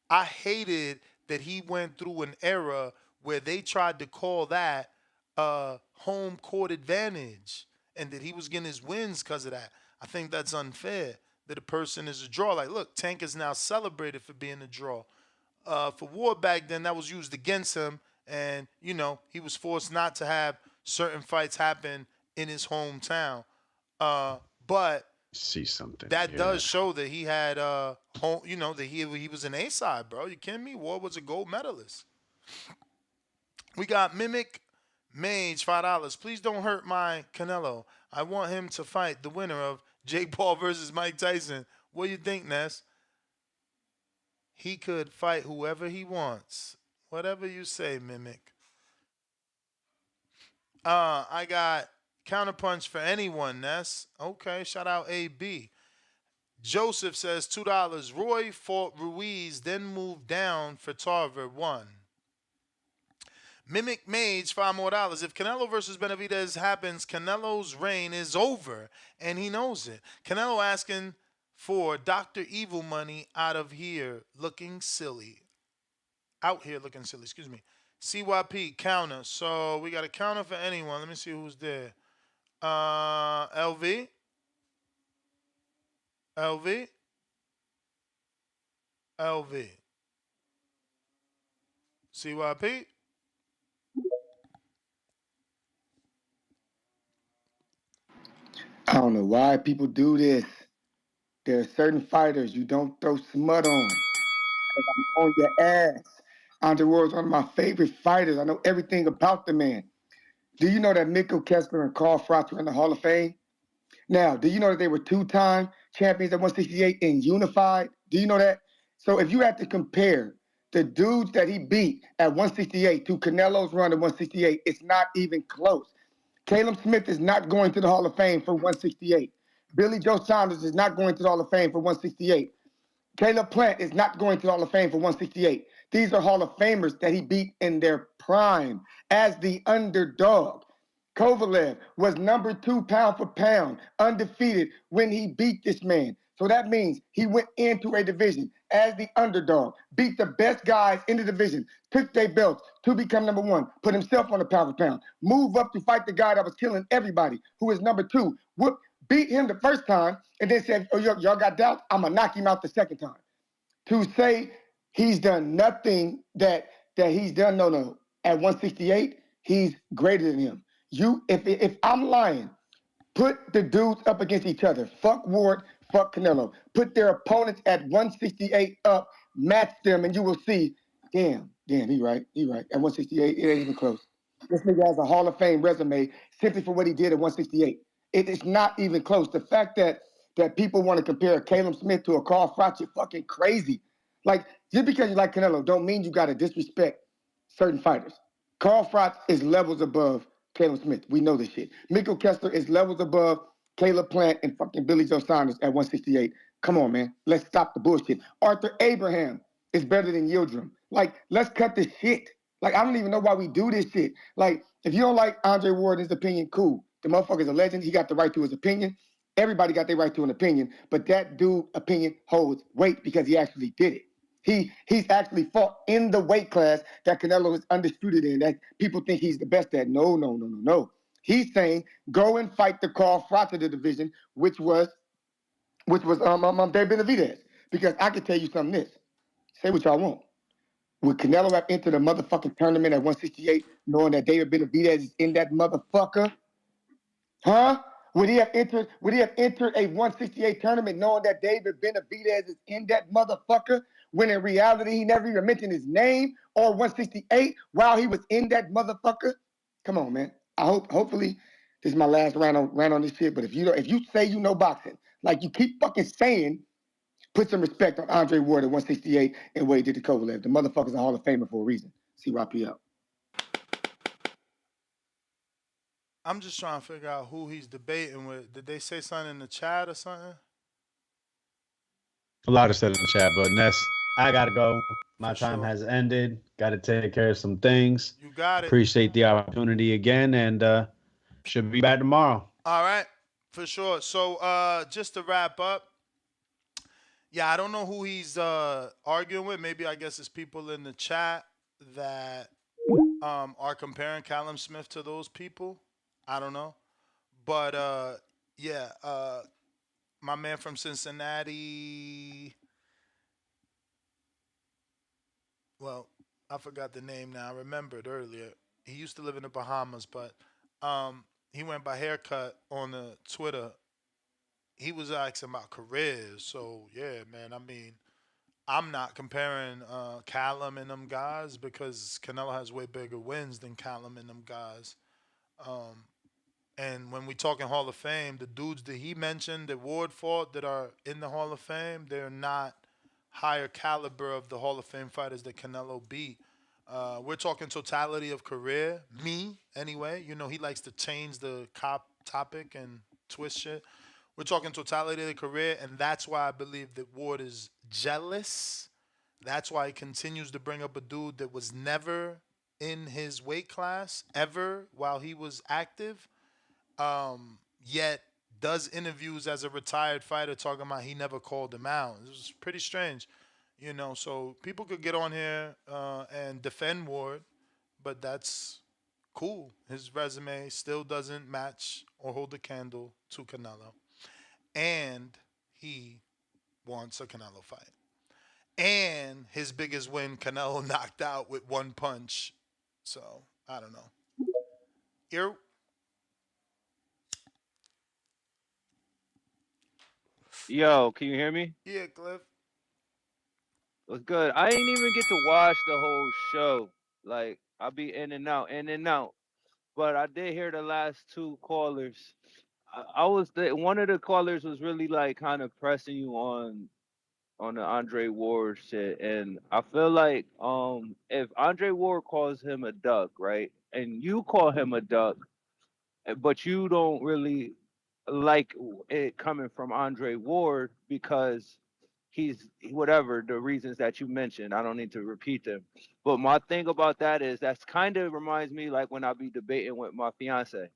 I hated that he went through an era where they tried to call that home court advantage and that he was getting his wins because of that. I think that's unfair that a person is a draw. Like, look, Tank is now celebrated for being a draw. For War back then, that was used against him, and he was forced not to have certain fights happen in his hometown. But see something that does show that he had home. That he was an A side, bro. You kidding me? War was a gold medalist. We got Mimic Mage $5. Please don't hurt my Canelo. I want him to fight the winner of Jake Paul versus Mike Tyson. What do you think, Ness? He could fight whoever he wants. Whatever you say, Mimic. I got counterpunch for anyone, Ness. Okay, shout out AB. Joseph says $2. Roy fought Ruiz, then moved down for Tarver, 1. Mimic Mage, $5 more. If Canelo versus Benavidez happens, Canelo's reign is over, and he knows it. Canelo asking for Dr. Evil money out here looking silly. Excuse me. CYP, counter. So we got a counter for anyone. Let me see who's there. LV. LV. LV. CYP. I don't know why people do this. There are certain fighters you don't throw smut on. Because I'm on your ass. Andre Ward's one of my favorite fighters. I know everything about the man. Do you know that Mikko Kessler and Carl Froch are in the Hall of Fame? Now, do you know that they were 2-time champions at 168 and unified? Do you know that? So if you had to compare the dudes that he beat at 168 to Canelo's run at 168, it's not even close. Caleb Smith is not going to the Hall of Fame for 168. Billy Joe Saunders is not going to the Hall of Fame for 168. Caleb Plant is not going to the Hall of Fame for 168. These are Hall of Famers that he beat in their prime as the underdog. Kovalev was number 2 pound for pound, undefeated when he beat this man. So that means he went into a division as the underdog, beat the best guys in the division, took their belts to become number 1, put himself on the pound for pound, move up to fight the guy that was killing everybody, who is number 2, beat him the first time, and then said, oh, y'all got doubts? I'm going to knock him out the second time. To say he's done nothing that he's done, no. At 168, he's greater than him. If I'm lying, put the dudes up against each other. Fuck Ward, fuck Canelo. Put their opponents at 168 up, match them, and you will see, damn, he right. At 168, it ain't even close. This nigga has a Hall of Fame resume simply for what he did at 168. It is not even close. The fact that people want to compare Caleb Smith to a Carl Froch is fucking crazy. Like, just because you like Canelo don't mean you got to disrespect certain fighters. Carl Froch is levels above Caleb Smith. We know this shit. Mikko Kessler is levels above Caleb Plant and fucking Billy Joe Saunders at 168. Come on, man. Let's stop the bullshit. Arthur Abraham is better than Yildirim. Like, let's cut this shit. Like, I don't even know why we do this shit. Like, if you don't like Andre Ward and his opinion, cool. The motherfucker's a legend. He got the right to his opinion. Everybody got their right to an opinion. But that dude opinion holds weight because he actually did it. He's actually fought in the weight class that Canelo is undisputed in, that people think he's the best at. No. He's saying go and fight the Carl Froch of the division, which was David Benavidez. Because I can tell you something this. Say what y'all want. Would Canelo have entered a motherfucking tournament at 168 knowing that David Benavidez is in that motherfucker? Huh? Would he have entered a 168 tournament knowing that David Benavidez is in that motherfucker? When in reality, he never even mentioned his name or 168 while he was in that motherfucker? Come on, man. Hopefully This is my last round on this shit. But if you say you know boxing, like you keep fucking saying, put some respect on Andre Ward at 168 and what he did to Kovalev. The motherfucker's a Hall of Famer for a reason. CYP out. I'm just trying to figure out who he's debating with. Did they say something in the chat or something? A lot of stuff in the chat, but Ness, I gotta go. My For time sure. has ended. Got to take care of some things. You got it. Appreciate the opportunity again, and should be back tomorrow. All right, for sure. So just to wrap up, yeah, I don't know who he's arguing with. Maybe I guess it's people in the chat that are comparing Callum Smith to those people. I don't know. But yeah, my man from Cincinnati. Well, I forgot the name now. I remembered earlier. He used to live in the Bahamas, but he went by Haircut on the Twitter. He was asking about careers. So yeah, man. I mean, I'm not comparing Callum and them guys because Canelo has way bigger wins than Callum and them guys. And when we talking Hall of Fame, the dudes that he mentioned that Ward fought that are in the Hall of Fame, they're not higher caliber of the Hall of Fame fighters that Canelo beat. We're talking totality of career. Me, anyway. You know, he likes to change the topic and twist shit. We're talking totality of the career, and that's why I believe that Ward is jealous. That's why he continues to bring up a dude that was never in his weight class ever while he was active, yet does interviews as a retired fighter talking about he never called him out. It was pretty strange, you know. So people could get on here and defend Ward, but that's cool. His resume still doesn't match or hold a candle to Canelo, and he wants a Canelo fight. And his biggest win, Canelo knocked out with one punch. So I don't know. Here. Yo, can you hear me? Yeah, Cliff. What's good? I ain't even get to watch the whole show. Like, I'll be in and out, in and out. But I did hear the last two callers. One of the callers was really like kind of pressing you on the Andre Ward shit, and I feel like if Andre Ward calls him a duck, right, and you call him a duck, but you don't really like it coming from Andre Ward because he's whatever the reasons that you mentioned. I don't need to repeat them. But my thing about that is that's kind of reminds me like when I be debating with my fiance.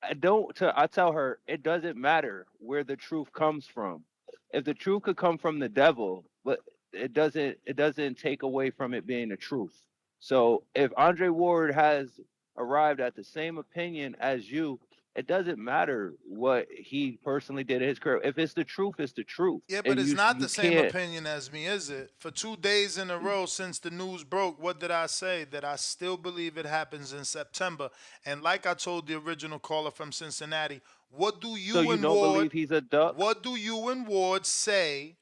I tell her it doesn't matter where the truth comes from. If the truth could come from the devil, but it doesn't take away from it being the truth. So if Andre Ward has arrived at the same opinion as you, it doesn't matter what he personally did in his career. If it's the truth, it's the truth. Yeah, but it's not the same can't. opinion as me, is it? For 2 days in a row since the news broke, what did I say? That I still believe it happens in September. And like I told the original caller from Cincinnati, what do you, So you and don't Ward? believe he's a duck? What do you and Ward say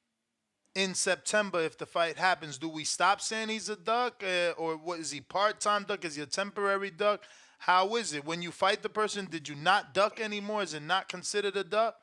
in September if the fight happens? Do we stop saying he's a duck, or what is he, part-time duck? Is he a temporary duck? How is it when you fight the person? Did you not duck anymore? Is it not considered a duck?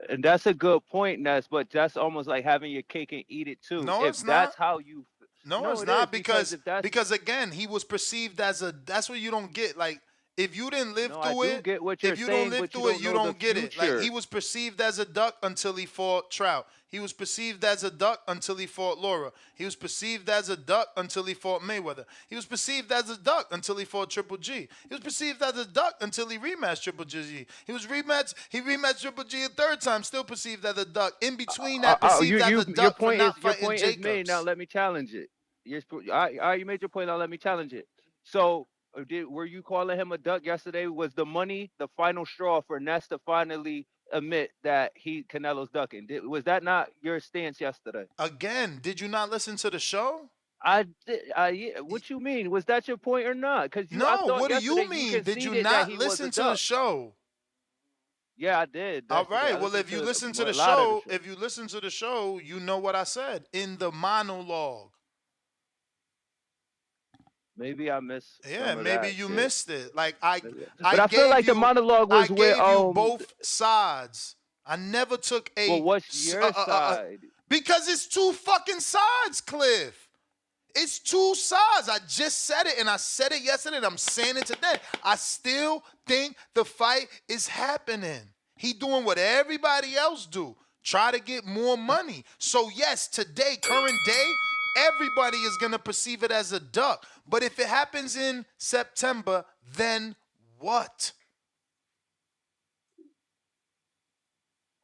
And that's a good point, Ness, but that's almost like having your cake and eat it too. No, If it's that's not. how you No, it's it not is because if that's because again, he was perceived as a. That's what you don't get. Like if you didn't live no, I through do it, get what you're if you don't saying, live but you through it, don't you know the don't get it. Like he future. was perceived as a duck until he fought Trout. He was perceived as a duck until he fought Laura. He was perceived as a duck until he fought Mayweather. He was perceived as a duck until he fought Triple G. He was perceived as a duck until he rematched Triple G. He rematched Triple G a third time, still perceived as a duck. In between that, perceived as a Your duck for point is not fighting made. Now Jacobs. let me challenge it. You made your point. Now let me challenge it. So, were you calling him a duck yesterday? Was the money the final straw for Ness to finally admit that Canelo's ducking? Was that not your stance yesterday? Again, did you not listen to the show? I did. Yeah, what you mean? Was that your point or not? Because I No, thought what do yesterday you you mean? Did you conceded that not he was a listen to the duck. show? Yeah, I did. All Yesterday. right. Well, if you listen to the show, you know what I said in the monologue. Maybe I missed Yeah, some of maybe that you shit. missed it. Like I But I feel gave like the you monologue I was with gave you both sides. I never took Well, a what's your side? because it's two fucking sides, Cliff. It's two sides. I just said it, and I said it yesterday, and I'm saying it today. I still think the fight is happening. He doing what everybody else do. Try to get more money. So yes, today, current day, everybody is going to perceive it as a duck. But if it happens in September, then what?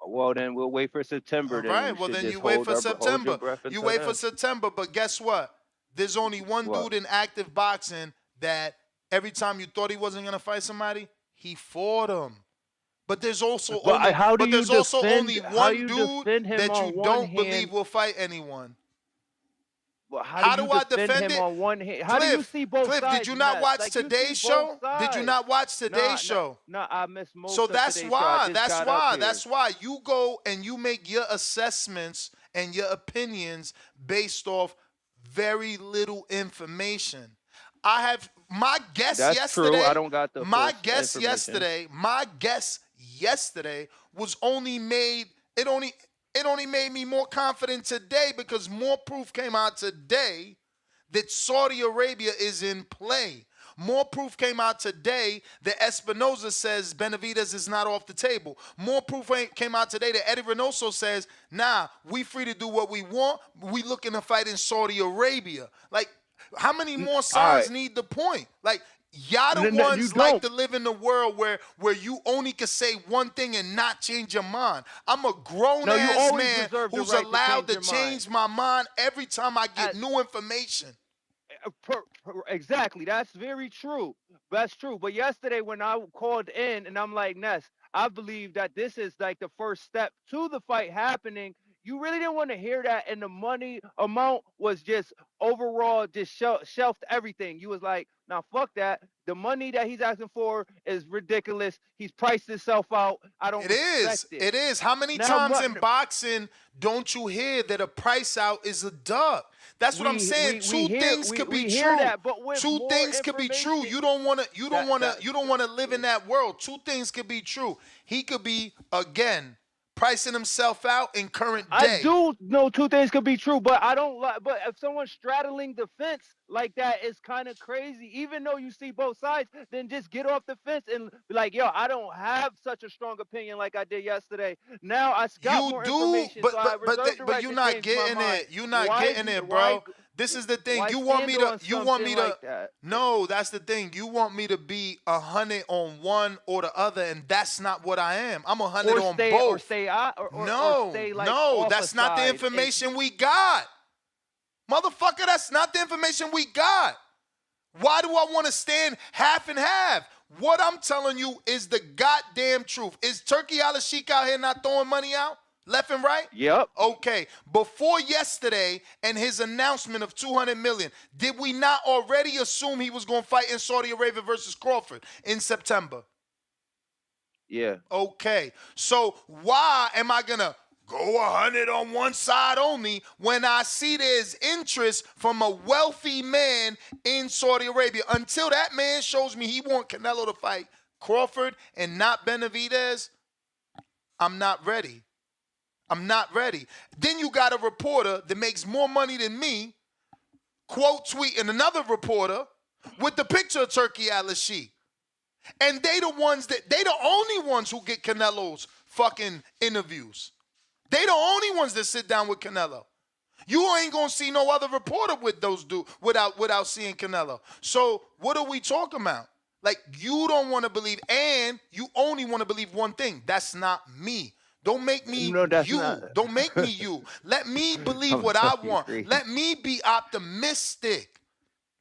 Well, then we'll wait for September. All Then right, we well should then just you wait for hold your September. breath You until wait for then. September, but guess what? There's only one What? dude in active boxing that every time you thought he wasn't gonna fight somebody, he fought him. But there's also But only how do but you there's also defend? only How one you dude defend him that you on one don't hand? believe will fight anyone. Well, how How do do you I defend defend him it? on one hand? How do you see both Cliff, sides? did you not Ness? watch Like you see today's both show? sides. Did you not watch today's show? No, I missed most So of that's today's show. I why. just That's got up why. here. That's why you go and you make your assessments and your opinions based off very little information. I have my guess That's yesterday. true. I don't got the my full guess information. yesterday was only made. It only made me more confident today because more proof came out today that Saudi Arabia is in play. More proof came out today that Espinoza says Benavidez is not off the table. More proof came out today that Eddy Reynoso says, nah, we free to do what we want. We looking to fight in Saudi Arabia. Like, how many more signs need the point? Like, y'all the ones like to live in the world where you only can say one thing and not change your mind. I'm a grown-ass man who's allowed to change my mind every time I get new information. Exactly. That's very true. That's true. But yesterday when I called in and I'm like, Ness, I believe that this is like the first step to the fight happening. You really didn't want to hear that, and the money amount was just overall just shelved everything. You was like, now fuck that. The money that he's asking for is ridiculous. He's priced himself out. I don't respect it. It is. How many times in boxing don't you hear that a price out is a duck? That's what I'm saying. Two things could be true. Two things could be true. You don't want to live in that world. Two things could be true. He could be again pricing himself out in current day. I do know two things could be true, but I don't like. But if someone's straddling the fence like that, is kind of crazy. Even though you see both sides, then just get off the fence and be like, "Yo, I don't have such a strong opinion like I did yesterday. Now I got more information, but you're not getting it. You're not getting it, bro. This is the thing. You want me to. No, that's the thing. You want me to be 100 on one or the other, and that's not what I am. I'm 100 on both. No, that's not the information we got. Motherfucker, that's not the information we got. Why do I want to stand half and half? What I'm telling you is the goddamn truth. Is Turkey Al-Sheikh out here not throwing money out? Left and right? Yep. Okay. Before yesterday and his announcement of $200 million, did we not already assume he was going to fight in Saudi Arabia versus Crawford in September? Yeah. Okay. So why am I going to go 100 on one side only when I see there's interest from a wealthy man in Saudi Arabia? Until that man shows me he want Canelo to fight Crawford and not Benavidez, I'm not ready. I'm not ready. Then you got a reporter that makes more money than me, quote tweeting another reporter with the picture of Turkey Al-Sheikh. And they the only ones who get Canelo's fucking interviews. They the only ones that sit down with Canelo. You ain't gonna see no other reporter with those dudes without seeing Canelo. So what are we talking about? Like, you don't want to believe, and you only want to believe one thing. That's not me. Don't make me you. Don't make me you. Let me believe what I want. Let me be optimistic.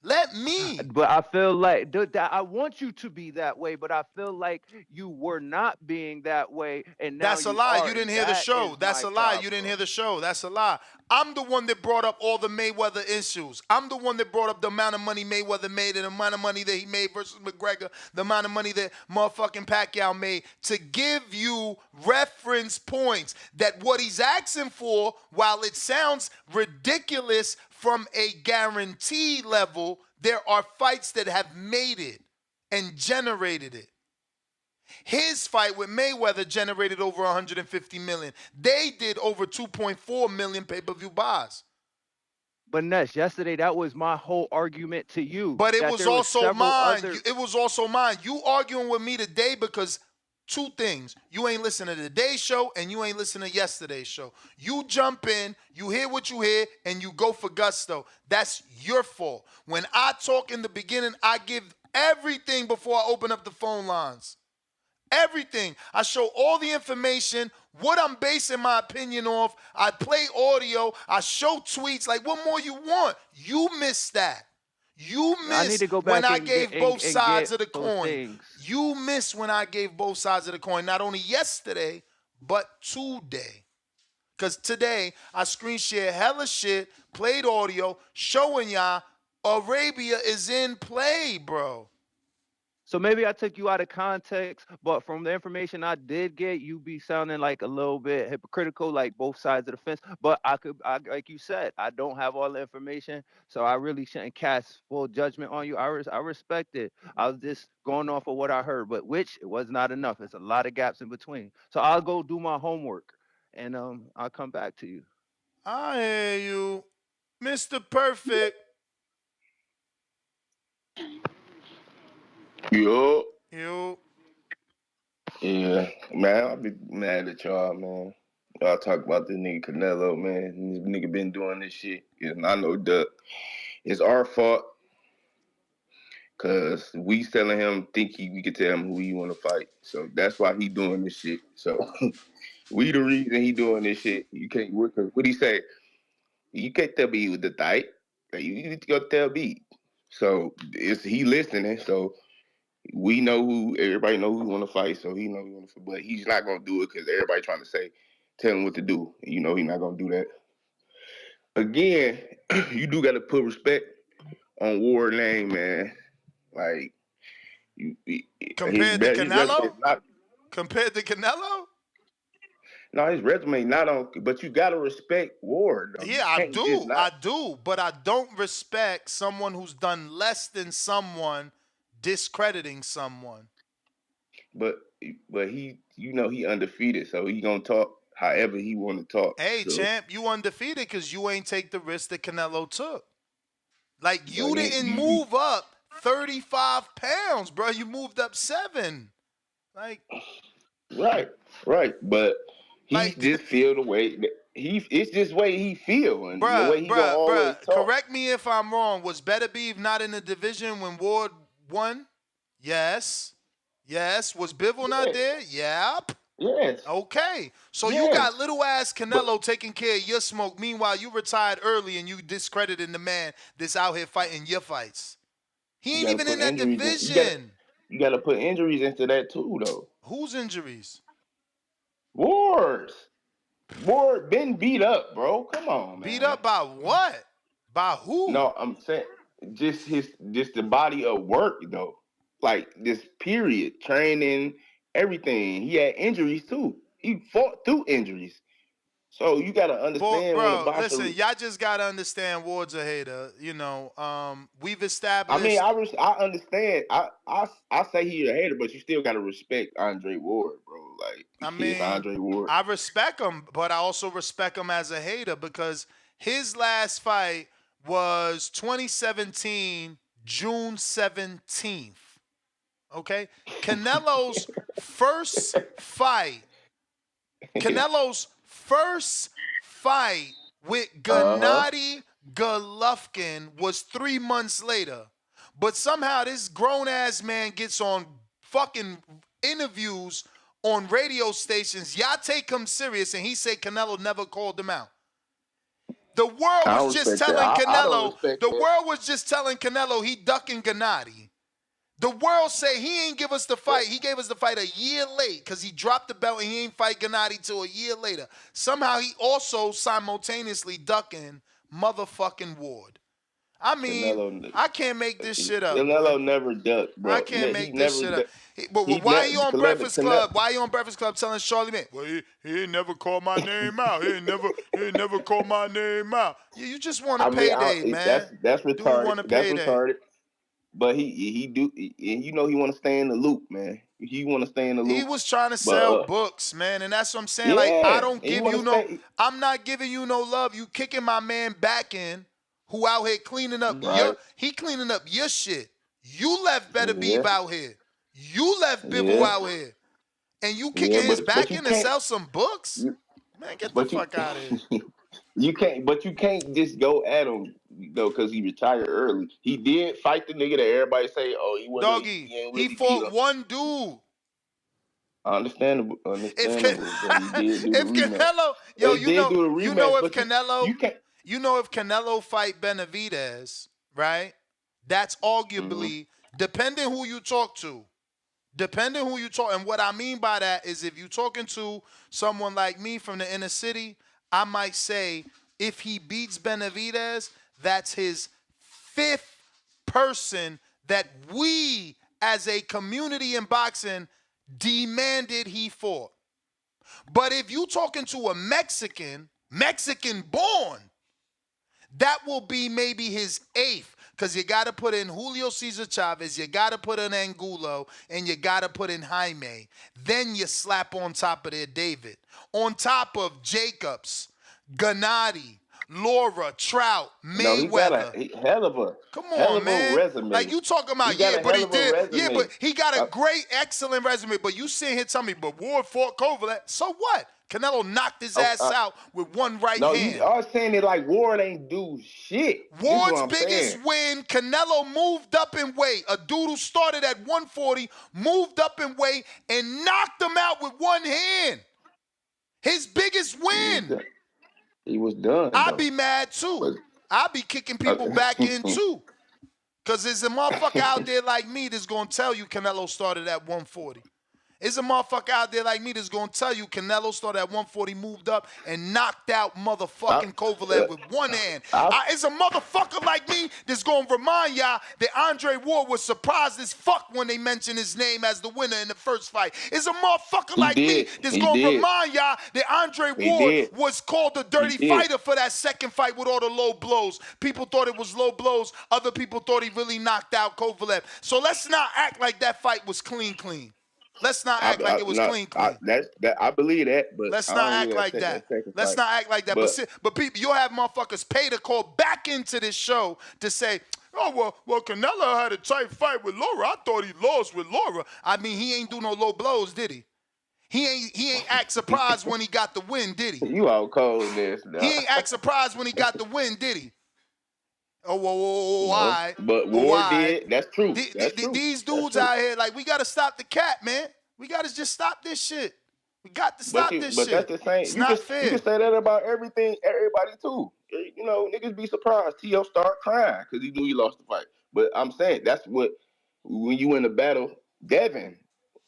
Let me. But I feel like I want you to be that way, but I feel like you were not being that way, and now that's a lie. You didn't hear the show. That's a lie. You didn't hear the show. That's a lie. I'm the one that brought up all the Mayweather issues. I'm the one that brought up the amount of money Mayweather made and the amount of money that he made versus McGregor, the amount of money that motherfucking Pacquiao made, to give you reference points that what he's asking for, while it sounds ridiculous from a guarantee level, There are fights that have made it and generated it. His fight with Mayweather generated over 150 million. They did over 2.4 million pay-per-view buys. But Ness, yesterday that was my whole argument to you. But it that was there also mine. other... It was also mine. You arguing with me today because two things. You ain't listening to today's show and you ain't listening to yesterday's show. You jump in, you hear what you hear, and you go for gusto. That's your fault. When I talk in the beginning, I give everything before I open up the phone lines. Everything. I show all the information, what I'm basing my opinion off. I play audio. I show tweets. Like, what more you want? You missed that. You missed when I gave both sides of the coin. You missed when I gave both sides of the coin, not only yesterday, but today. Because today, I screen share hella shit, played audio, showing y'all Arabia is in play, bro. So maybe I took you out of context, but from the information I did get, you be sounding like a little bit hypocritical, like both sides of the fence. But I like you said, I don't have all the information, so I really shouldn't cast full judgment on you. I respect it. I was just going off of what I heard, but which it was not enough. There's a lot of gaps in between. So I'll go do my homework, and I'll come back to you. I hear you, Mr. Perfect. Yo. Yo. Yeah, man, I'll be mad at y'all, man. Y'all talk about this nigga Canelo, man. This nigga been doing this shit. And I know it's our fault. Cause we telling him we could tell him who he wanna fight. So that's why he doing this shit. So we the reason he doing this shit. You can't work. What he say? You can't tell me he was the type. You need to go tell me. So he listening. So we know everybody know who want to fight. So he know he want to fight, but he's not gonna do it because everybody trying to tell him what to do. You know he's not gonna do that. Again, you do got to put respect on Ward's name, man. Like compared to Canelo. Compared to Canelo. No, his resume not on, but you gotta respect Ward. Though. Yeah, I do, but I don't respect someone who's done less than someone discrediting someone. But he, he undefeated, so he gonna talk however he want to talk. Hey, so. Champ, you undefeated because you ain't take the risk that Canelo took. Like you didn't move up 35 pounds, bro. You moved up 7. Like, right, but. He just feel the way it's just way he feel and the way he gonna always talk. Correct me if I'm wrong. Was Benavidez not in the division when Ward won? Yes. Was Bivol not there? Yep. Yes. Okay. So you got little ass Canelo taking care of your smoke. Meanwhile, you retired early and you discrediting the man that's out here fighting your fights. He ain't even in that division. You got to put injuries into that too, though. Whose injuries? Ward been beat up, bro. Come on, man. Beat up by what? By who? No, I'm saying just the body of work though. Like this period, training, everything. He had injuries too. He fought through injuries. So you gotta understand when the boxer. Listen, y'all just gotta understand Ward's a hater. We've established. I mean, I understand. I say he's a hater, but you still gotta respect Andre Ward, bro. Like, Andre Ward. I respect him, but I also respect him as a hater because his last fight was 2017, June 17th. Okay, Canelo's first fight. With Gennady Golovkin was 3 months later. But somehow this grown-ass man gets on fucking interviews on radio stations. Y'all take him serious, and he said Canelo never called him out. The world was just telling Canelo. The world was just telling Canelo he ducking Gennady. The world say he ain't give us the fight. He gave us the fight a year late because he dropped the belt and he ain't fight Gennady till a year later. Somehow he also simultaneously ducking motherfucking Ward. I mean, I can't make this shit up. Canelo never ducked, bro. I can't make this shit up. But why are you on Breakfast Club? Why are you on Breakfast Club telling Charlie Man? Well, he ain't never called my name out. He ain't never called my name out. You just want a payday, man. That's retarded. That's retarded. But he do, and you know he want to stay in the loop, man. He want to stay in the He loop. was trying to But sell books, man, and that's what I'm saying. Like, I yeah, don't and he give want you to no, stay I'm not giving you no love. You kicking my man back in, who out here cleaning up right. he cleaning up your shit. You left Better Beef Yeah, out here. You left Bivol yeah, out here. And you yeah. kicking his But back you in to can't. sell some books? You, Man, get the but you fuck out of here. you can't. But you can't just go at him though because he retired early. He did fight the nigga that everybody say, oh, Doggy, he ain't he really beat fought him. one dude. Understandable, If but he did do the if rematch. Canelo, yo, They did do the rematch, if but Canelo, you can't. if Canelo fight Benavidez, right? That's Mm-hmm. arguably depending who you talk to. Depending who you talk, and what I mean by that is if you're talking to someone like me from the inner city, I might say if he beats Benavidez, that's his fifth person that we as a community in boxing demanded he fought. But if you talking to a Mexican born, that will be maybe his eighth. Because you got to put in Julio Cesar Chavez, you got to put in Angulo, and you got to put in Jaime. Then you slap on top of there David. On top of Jacobs, Gennady, Laura, Trout, No, he got Mayweather. hell of Come a on, man. resume. Like you talking about, He got yeah, a but hell he of a did. Yeah, resume. but he got a great, excellent resume. But you sitting here telling me, but Ward fought Kovalev. So what? Canelo knocked his ass out with one right no, you hand. are saying it like Ward ain't do shit. This is what Ward's I'm biggest saying. win, Canelo moved up in weight. A dude who started at 140, moved up in weight, and knocked him out with one hand. His biggest win. He was done, I'd though. be mad too. I'd be kicking people But, back in too. Because there's a motherfucker out there like me that's going to tell you Canelo started at 140. There's a motherfucker out there like me that's going to tell you Canelo started at 140, moved up, and knocked out motherfucking Kovalev with one hand. It's a motherfucker like me that's going to remind y'all that Andre Ward was surprised as fuck when they mentioned his name as the winner in the first fight. It's a motherfucker like me that's going to remind y'all that Andre Ward was called the dirty fighter for that second fight with all the low blows. People thought it was low blows. Other people thought he really knocked out Kovalev. So let's not act like that fight was clean. Let's not act like it was clean. I believe that, but let's I not don't act really like that. Let's not act like that. But people, you'll have motherfuckers pay to call back into this show to say, oh, well, Canelo had a tight fight with Laura. I thought he lost with Laura. I mean, he ain't do no low blows, did he? He ain't act surprised when he got the win, did he? You all cold in this. He ain't act surprised when he got the win, did he? Oh, whoa, no, why? But Ward did. That's true. That's true. These dudes out here, like, we got to stop the cat, man. We got to just stop this shit. We got to stop this shit. But that's the same. It's not fair. You can say that about everybody too. You know, niggas be surprised. T.O. start crying because he knew he lost the fight. But I'm saying that's what, when you in the battle, Devin,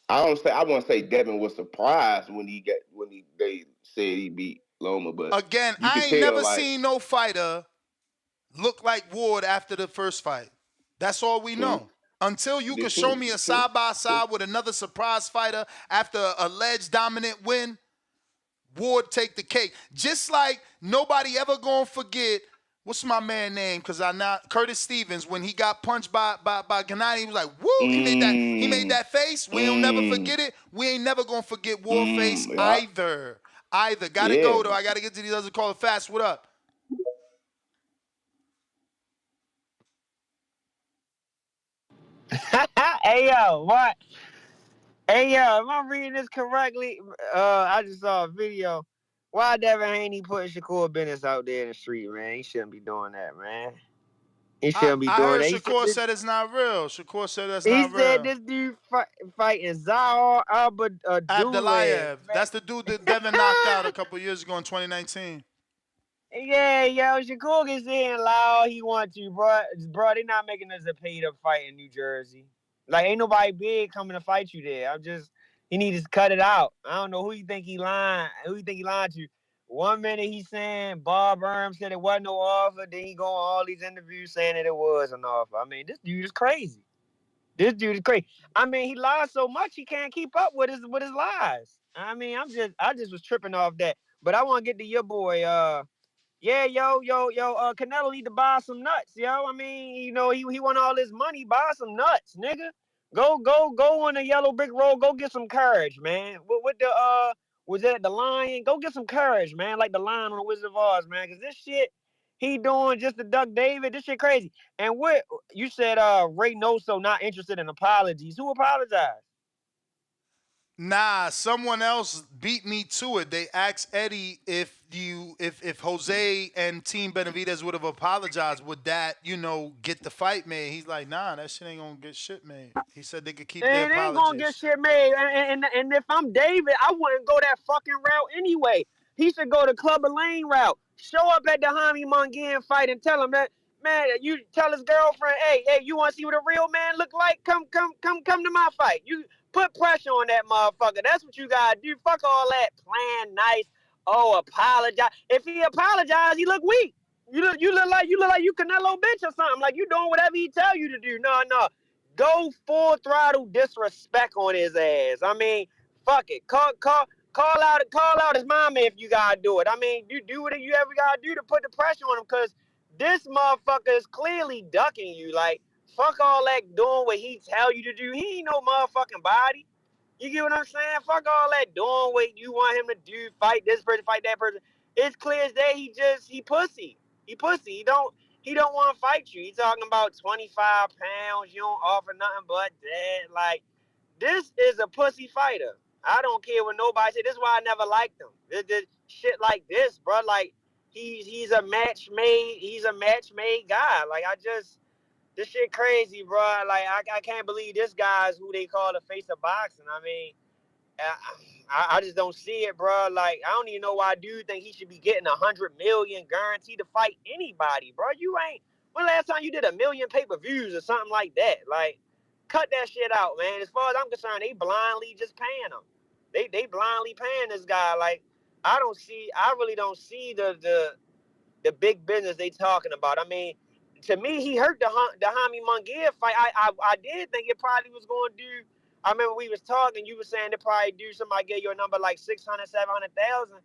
I wouldn't say Devin was surprised when they said he beat Loma, but again, you I can ain't tell, never like, seen no fighter look like Ward after the first fight. That's all we know. Until you can show me a side-by-side with another surprise fighter after an alleged dominant win, Ward take the cake. Just like nobody ever gonna forget, what's my man name? Because Curtis Stevens, when he got punched by Gennady, he was like, woo, he made that face. We'll never forget it. We ain't never gonna forget Ward face either. Gotta go though. I gotta get to these other callers fast. What up? Hey yo, what? Hey yo, am I reading this correctly? I just saw a video. Why Devin Haney putting Shakur Bennett out there in the street, man? He shouldn't be doing that, man. He shouldn't be doing that. Shakur said it's not real. Shakur said that's he not real. He said this dude fighting Zahar Abdulayev. That's the dude that Devin knocked out a couple years ago in 2019. Yeah, yo, Shakur is saying loud he wants to, bro. Bro, they not making us a pay to fight in New Jersey. Like, ain't nobody big coming to fight you there. He need to cut it out. I don't know who you think he lying. Who you think he lying to? 1 minute he's saying Bob Erm said it wasn't no offer. Then he go on all these interviews saying that it was an offer. I mean, this dude is crazy. I mean, he lies so much he can't keep up with his lies. I mean, I just was tripping off that. But I want to get to your boy, Yeah, Canelo need to buy some nuts, yo. I mean, you know, he want all this money, buy some nuts, nigga. Go on the yellow brick road, go get some courage, man. With the was that the lion? Go get some courage, man, like the lion on the Wizard of Oz, man. Cause this shit he doing just to duck David, this shit crazy. And what you said, Reynoso not interested in apologies. Who apologized? Nah, someone else beat me to it. They asked Eddie if Jose and Team Benavidez would have apologized, would that, you know, get the fight made? He's like, nah, that shit ain't gonna get shit made. He said they could keep their It ain't apologies. gonna get shit made. And if I'm David, I wouldn't go that fucking route anyway. He should go the Clubber Lane route. Show up at the Jaime Munguia fight and tell him that, man, you tell his girlfriend, hey, you want to see what a real man look like? Come to my fight. You put pressure on that motherfucker. That's what you gotta do. Fuck all that playing nice. Oh, apologize. If he apologize, he look weak. You look like you Canelo bitch or something. Like you doing whatever he tell you to do. No. Go full throttle disrespect on his ass. I mean, fuck it. Call out his mama if you gotta do it. I mean, you do what you ever gotta do to put the pressure on him, cause this motherfucker is clearly ducking you. Like, fuck all that doing what he tell you to do. He ain't no motherfucking body. You get what I'm saying? Fuck all that doing what you want him to do. Fight this person, fight that person. It's clear as day he pussy. He pussy. He don't want to fight you. He's talking about 25 pounds. You don't offer nothing but that. Like, this is a pussy fighter. I don't care what nobody say. This is why I never liked him. This shit like this, bro. Like, he's a match made. He's a match made guy. Like, this shit crazy, bro. Like, I can't believe this guy is who they call the face of boxing. I mean, I just don't see it, bro. Like, I don't even know why dude think he should be getting $100 million guaranteed to fight anybody, bro. You ain't. When last time you did 1 million pay-per-views or something like that? Like, cut that shit out, man. As far as I'm concerned, they blindly just paying him. They blindly paying this guy. Like, I really don't see the big business they talking about. I mean, to me, he hurt the Jaime Munguia fight. I did think it probably was going to do. I remember we was talking. You were saying it probably do. Somebody gave you a number like 600, 700,000.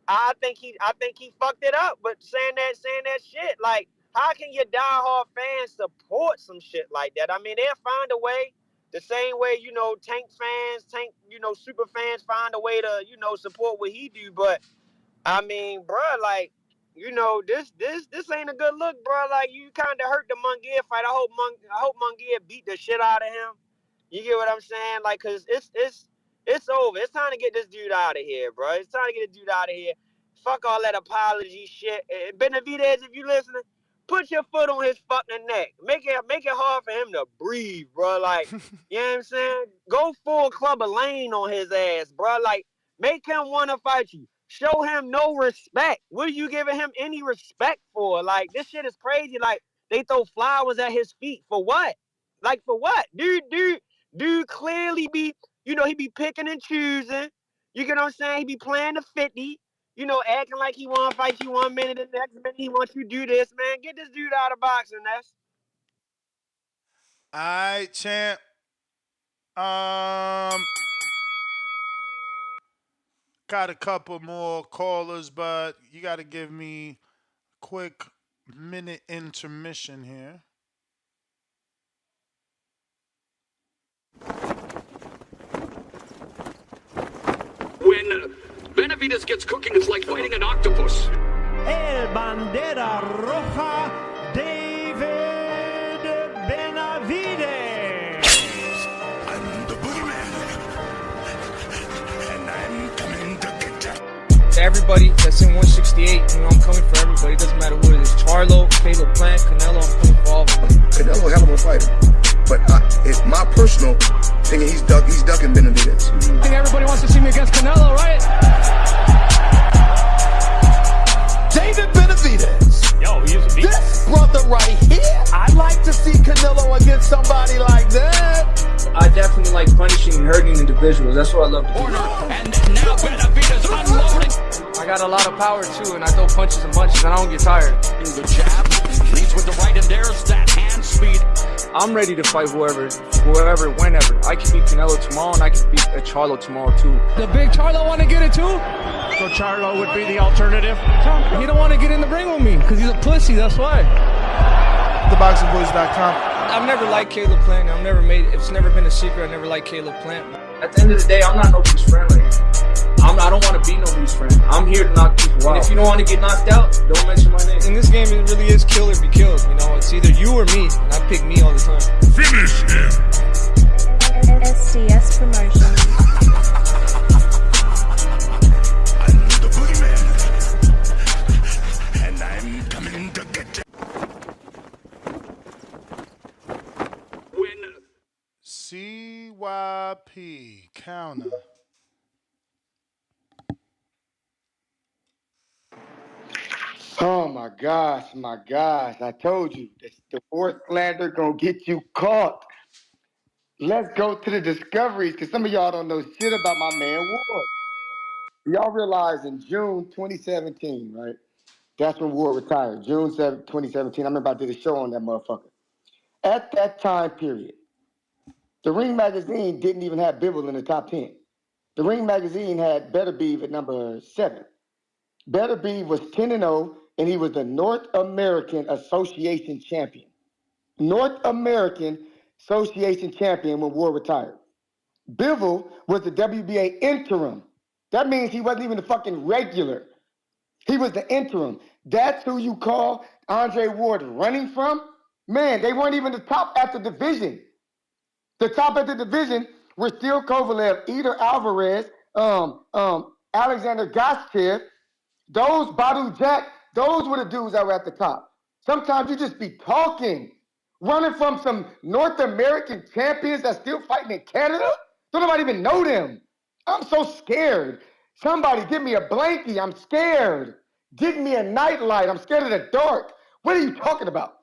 I think he fucked it up. But saying that shit, like, how can your diehard fans support some shit like that? I mean, they'll find a way. The same way, you know, Tank, super fans find a way to, you know, support what he do. But I mean, bro, like, you know, this ain't a good look, bro. Like, you kind of hurt the Munguia fight. I hope Munguia beat the shit out of him. You get what I'm saying? Like, cause it's over. It's time to get this dude out of here, bro. It's time to get this dude out of here. Fuck all that apology shit. Benavidez, if you listening, put your foot on his fucking neck. Make it hard for him to breathe, bro. Like, you know what I'm saying? Go full Clubber Lane on his ass, bro. Like, make him want to fight you. Show him no respect. What are you giving him any respect for? Like, this shit is crazy. Like, they throw flowers at his feet. For what? Like, for what? Dude clearly be, you know, he be picking and choosing. You get what I'm saying? He be playing the 50. You know, acting like he want to fight you 1 minute, and the next minute he wants you to do this, man. Get this dude out of boxing, Ness. All right, champ. Got a couple more callers, but you got to give me a quick minute intermission here. When Benavidez gets cooking, it's like fighting an octopus. El Bandera Roja, David Benavidez. I'm the boogeyman, and I'm coming to get you. To everybody that's in 168, you know, I'm coming for everybody. It doesn't matter who it is. Charlo, Caleb Plant, Canelo, I'm coming for all of them. Canelo, hell of a fighter. But it's my personal opinion, he's ducking Benavidez. I think everybody wants to see me against Canelo, right? David Benavidez. Yo, he's a beast. This brother right here. I'd like to see Canelo against somebody like that. I definitely like punishing and hurting individuals. That's what I love to do. And now Benavidez unloading. I got a lot of power too, and I throw punches and bunches, and I don't get tired. The jab leads with the right, and there's that hand speed. I'm ready to fight whoever, whenever. I can beat Canelo tomorrow, and I can beat Charlo tomorrow too. The big Charlo want to get it too? So Charlo would be the alternative? He don't want to get in the ring with me because he's a pussy, that's why. TheBoxingVoice.com. I've never liked Caleb Plant. It's never been a secret. I never liked Caleb Plant. At the end of the day, I'm not nobody's friend. I don't want to be nobody's friend. I'm here to knock people out. And if you don't want to get knocked out, don't mention my name. In this game, it really is kill or be killed. It's either you or me, and I pick me all the time. Finish him. SDS Promotions. I'm the boogeyman, and I'm coming to get you. CYP counter. Oh my gosh. I told you, the fourth slander gonna get you caught. Let's go to the discoveries, because some of y'all don't know shit about my man Ward. Y'all realize in June 2017, right? That's when Ward retired. June 7, 2017. I remember I did a show on that motherfucker. At that time period, the Ring magazine didn't even have Bivol in the top 10. The Ring magazine had Better Beef at number 7. Better Beef was 10-0, and he was the North American Association champion. North American Association champion when Ward retired. Bivol was the WBA interim. That means he wasn't even the fucking regular. He was the interim. That's who you call Andre Ward running from? Man, they weren't even the top at the division. The top at the division were still Kovalev, Edir Alvarez, Alexander Gaschev, those Badu Jack, those were the dudes that were at the top. Sometimes you just be talking, running from some North American champions that's still fighting in Canada. Don't nobody even know them. I'm so scared. Somebody give me a blankie. I'm scared. Give me a nightlight. I'm scared of the dark. What are you talking about?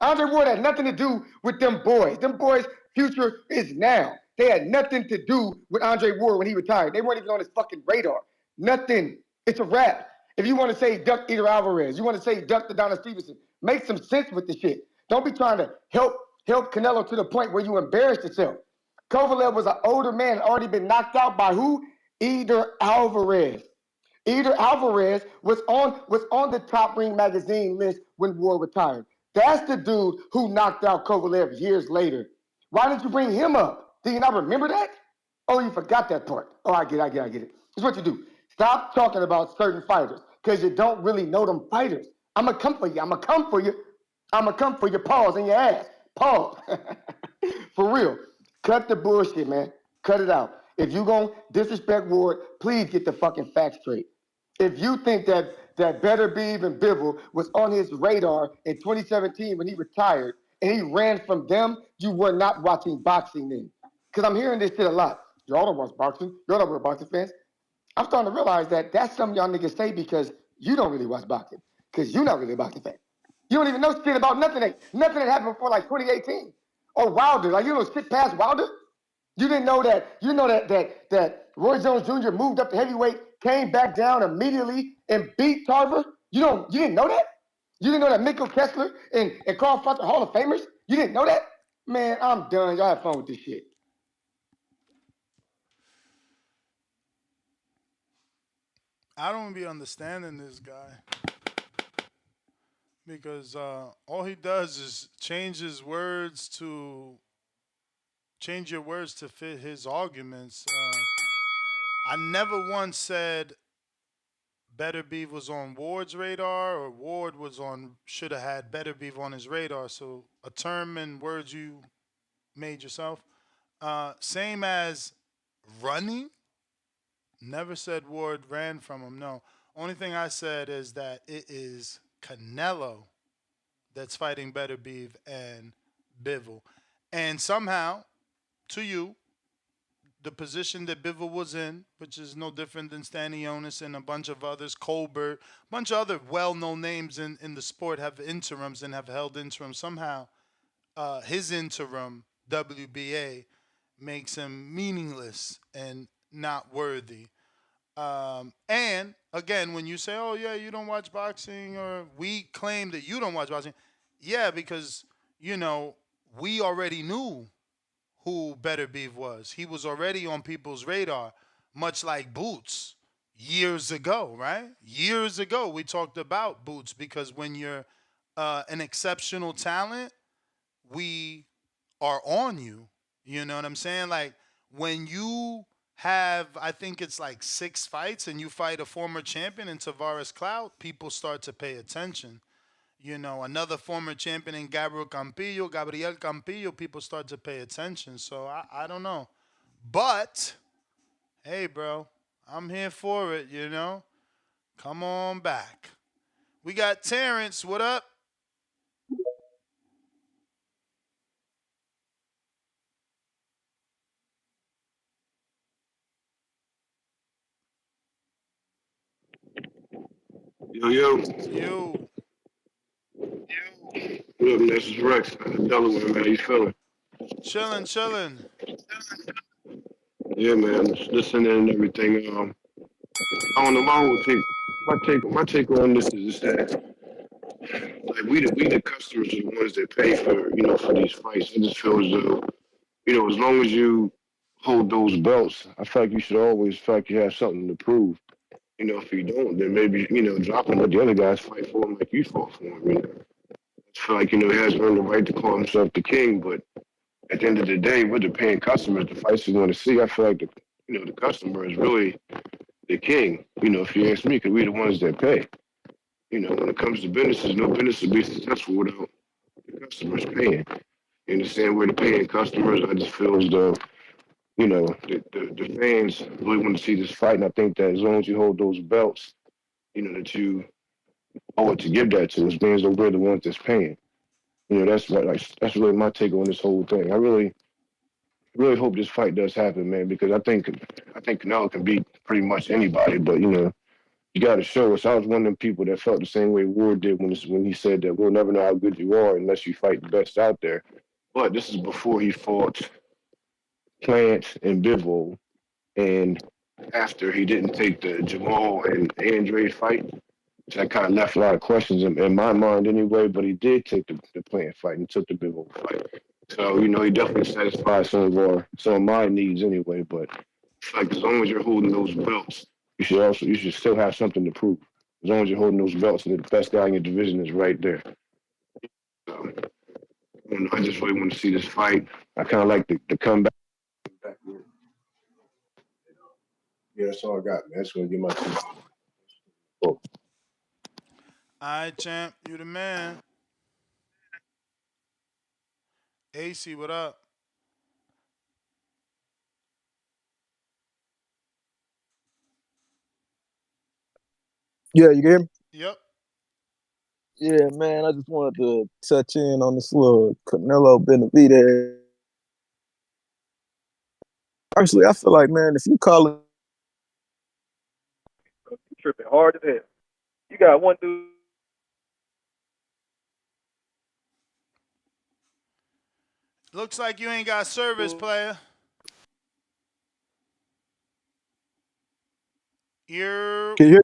Andre Ward had nothing to do with them boys. Them boys' future is now. They had nothing to do with Andre Ward when he retired. They weren't even on his fucking radar. Nothing. It's a wrap. If you want to say duck Edir Alvarez, you want to say duck Adonis Stevenson, make some sense with the shit. Don't be trying to help Canelo to the point where you embarrass yourself. Kovalev was an older man, already been knocked out by who? Edir Alvarez. Edir Alvarez was on the Top Ring magazine list when Ward retired. That's the dude who knocked out Kovalev years later. Why didn't you bring him up? Do you not remember that? Oh, you forgot that part. Oh, I get it. Here's what you do. Stop talking about certain fighters because you don't really know them fighters. I'm going to come for you. I'm going to come for your paws in your ass. Pause. For real. Cut the bullshit, man. Cut it out. If you going to disrespect Ward, please get the fucking facts straight. If you think that Better Beef and Bivol was on his radar in 2017 when he retired and he ran from them, you were not watching boxing then. Because I'm hearing this shit a lot. Y'all don't watch boxing. Y'all don't watch boxing fans. I'm starting to realize that that's something y'all niggas say because you don't really watch boxing. Because you're not really a boxing fan. You don't even know shit about nothing that happened before like 2018. Or Wilder. Like, you know shit past Wilder? You didn't know that Roy Jones Jr. moved up to heavyweight, came back down immediately and beat Tarver? You didn't know that? You didn't know that Mikkel Kessler and Carl Frost are Hall of Famers? You didn't know that? Man, I'm done. Y'all have fun with this shit. I don't be understanding this guy because all he does is change your words to fit his arguments. I never once said Better Beef was on Ward's radar or Ward should have had Better Beef on his radar. So a term and words you made yourself. Same as running. Never said Ward ran from him. No. Only thing I said is that it is Canelo that's fighting Better Beef and Bivol. And somehow, to you, the position that Bivol was in, which is no different than Stanionis and a bunch of others, Colbert, a bunch of other well-known names in the sport have interims and have held interim. Somehow, his interim, WBA, makes him meaningless and not worthy. And again, when you say, oh yeah, you don't watch boxing, or we claim that you don't watch boxing, yeah, because, we already knew who Better Beef was. He was already on people's radar, much like Boots years ago, right? Years ago, we talked about Boots because when you're an exceptional talent, we are on you. You know what I'm saying? Like when you have, I think it's like 6 fights, and you fight a former champion in Tavares Cloud, people start to pay attention. You know, another former champion in Gabriel Campillo, people start to pay attention. So I don't know. But hey, bro, I'm here for it, you know? Come on back. We got Terrence. What up? Yo, yo. You. What up, man? This is Rex. Delaware, man. How you feeling? Chilling, chilling. Yeah, man. Just listening and everything. I don't know. My take on this is that like we the customers are the ones that pay for for these fights. I just feel as though as long as you hold those belts, I feel like you should always feel like you have something to prove. If you don't, then maybe drop him, let the other guys fight for him like you fought for him. I feel like he has earned the right to call himself the king, but at the end of the day, we're the paying customers. The fights we want to see. I feel like the customer is really the king. If you ask me, because we're the ones that pay. When it comes to businesses, no business will be successful without the customers paying. You understand? We're the paying customers. I just feel as though the fans really want to see this fight, and I think that as long as you hold those belts, that you owe it to give that to us, means that we're the ones that's paying. That's really my take on this whole thing. I really hope this fight does happen, man, because I think Canelo can beat pretty much anybody, but you got to show us. I was one of them people that felt the same way Ward did when he said that we'll never know how good you are unless you fight the best out there. But this is before he fought Plant and Bivol, and after he didn't take the Jamal and Andre fight. So that kind of left a lot of questions in my mind anyway, but he did take the Plant fight and took the Bivol fight. So, he definitely satisfied some of my needs anyway. But like as long as you're holding those belts, you should still have something to prove. As long as you're holding those belts and the best guy in your division is right there. So, I just really want to see this fight. I kind of like the comeback. Yeah, that's all I got, man. That's gonna get my team. All right, champ. You the man. AC, what up? Yeah, you hear me? Yep. Yeah, man. I just wanted to touch in on this little Canelo Benavidez. Personally, I feel like, man, if you call it tripping hard as hell. You got one dude. Looks like you ain't got service, player. You're. Can you hear me?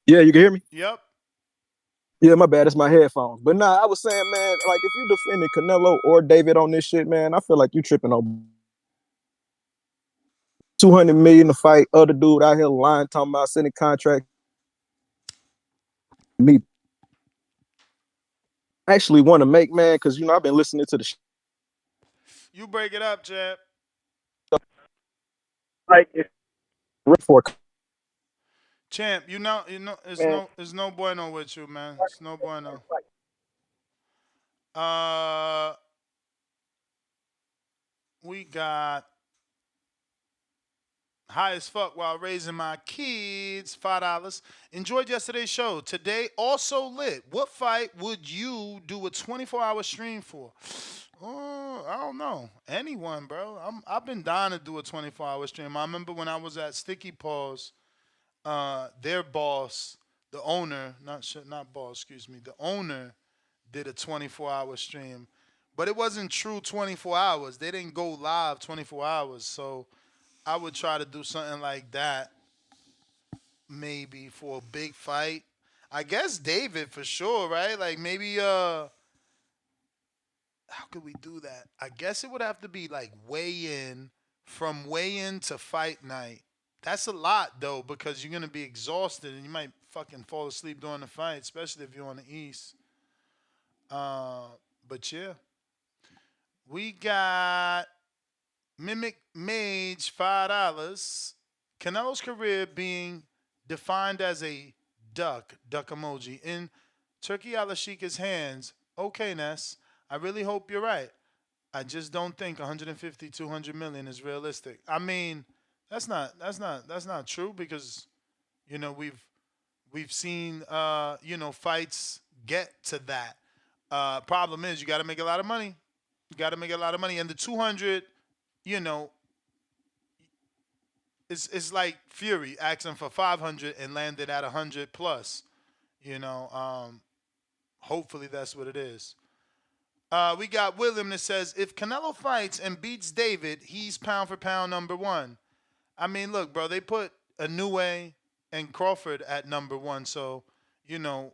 Yeah, you can hear me? Yep. Yeah, my bad. It's my headphones. But nah, I was saying, man, like if you defending Canelo or David on this shit, man, I feel like you tripping on 200 million to fight. Other dude out here lying, talking about sending contract. Me actually want to make, man, because I've been listening to the You break it up, champ. Like if for Champ, it's no bueno with you, man. It's no bueno. We got high as fuck while raising my kids. $5. Enjoyed yesterday's show. Today also lit. What fight would you do a 24-hour stream for? Oh, I don't know. Anyone, bro. I've been dying to do a 24-hour stream. I remember when I was at Sticky Paws, their boss, the owner, not boss, excuse me, the owner did a 24-hour stream. But it wasn't true 24 hours. They didn't go live 24 hours. So I would try to do something like that maybe for a big fight. I guess David for sure, right? Like maybe how could we do that? I guess it would have to be like weigh-in, from weigh-in to fight night. That's a lot though, because you're gonna be exhausted and you might fucking fall asleep during the fight, especially if you're on the East. But yeah, we got Mimic Mage $5. Canelo's career being defined as a duck emoji in Turkey Al-Ashika's hands. Okay, Ness, I really hope you're right. I just don't think 150, 200 million is realistic. I mean, that's not true because you know we've seen fights get to that. Problem is you got to make a lot of money. You got to make a lot of money, and the 200, you know, it's like Fury asking for 500 and landed at 100 plus. You know, hopefully that's what it is. We got William that says, if Canelo fights and beats David, he's pound for pound number one. I mean, look, bro, they put Inoue and Crawford at number one. So, you know,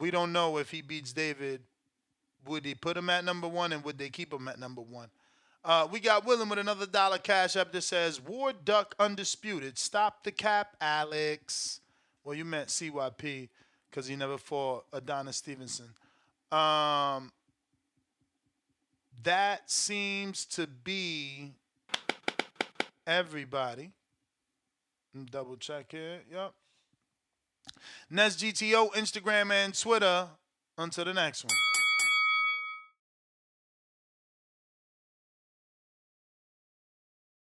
we don't know if he beats David. Would he put him at number one and would they keep him at number one? We got William with another dollar cash up that says, War Duck Undisputed. Stop the cap, Alex. Well, you meant CYP because he never fought Adonis Stevenson. That seems to be everybody. Double check here. Yep. Nes GTO, Instagram, and Twitter. Until the next one.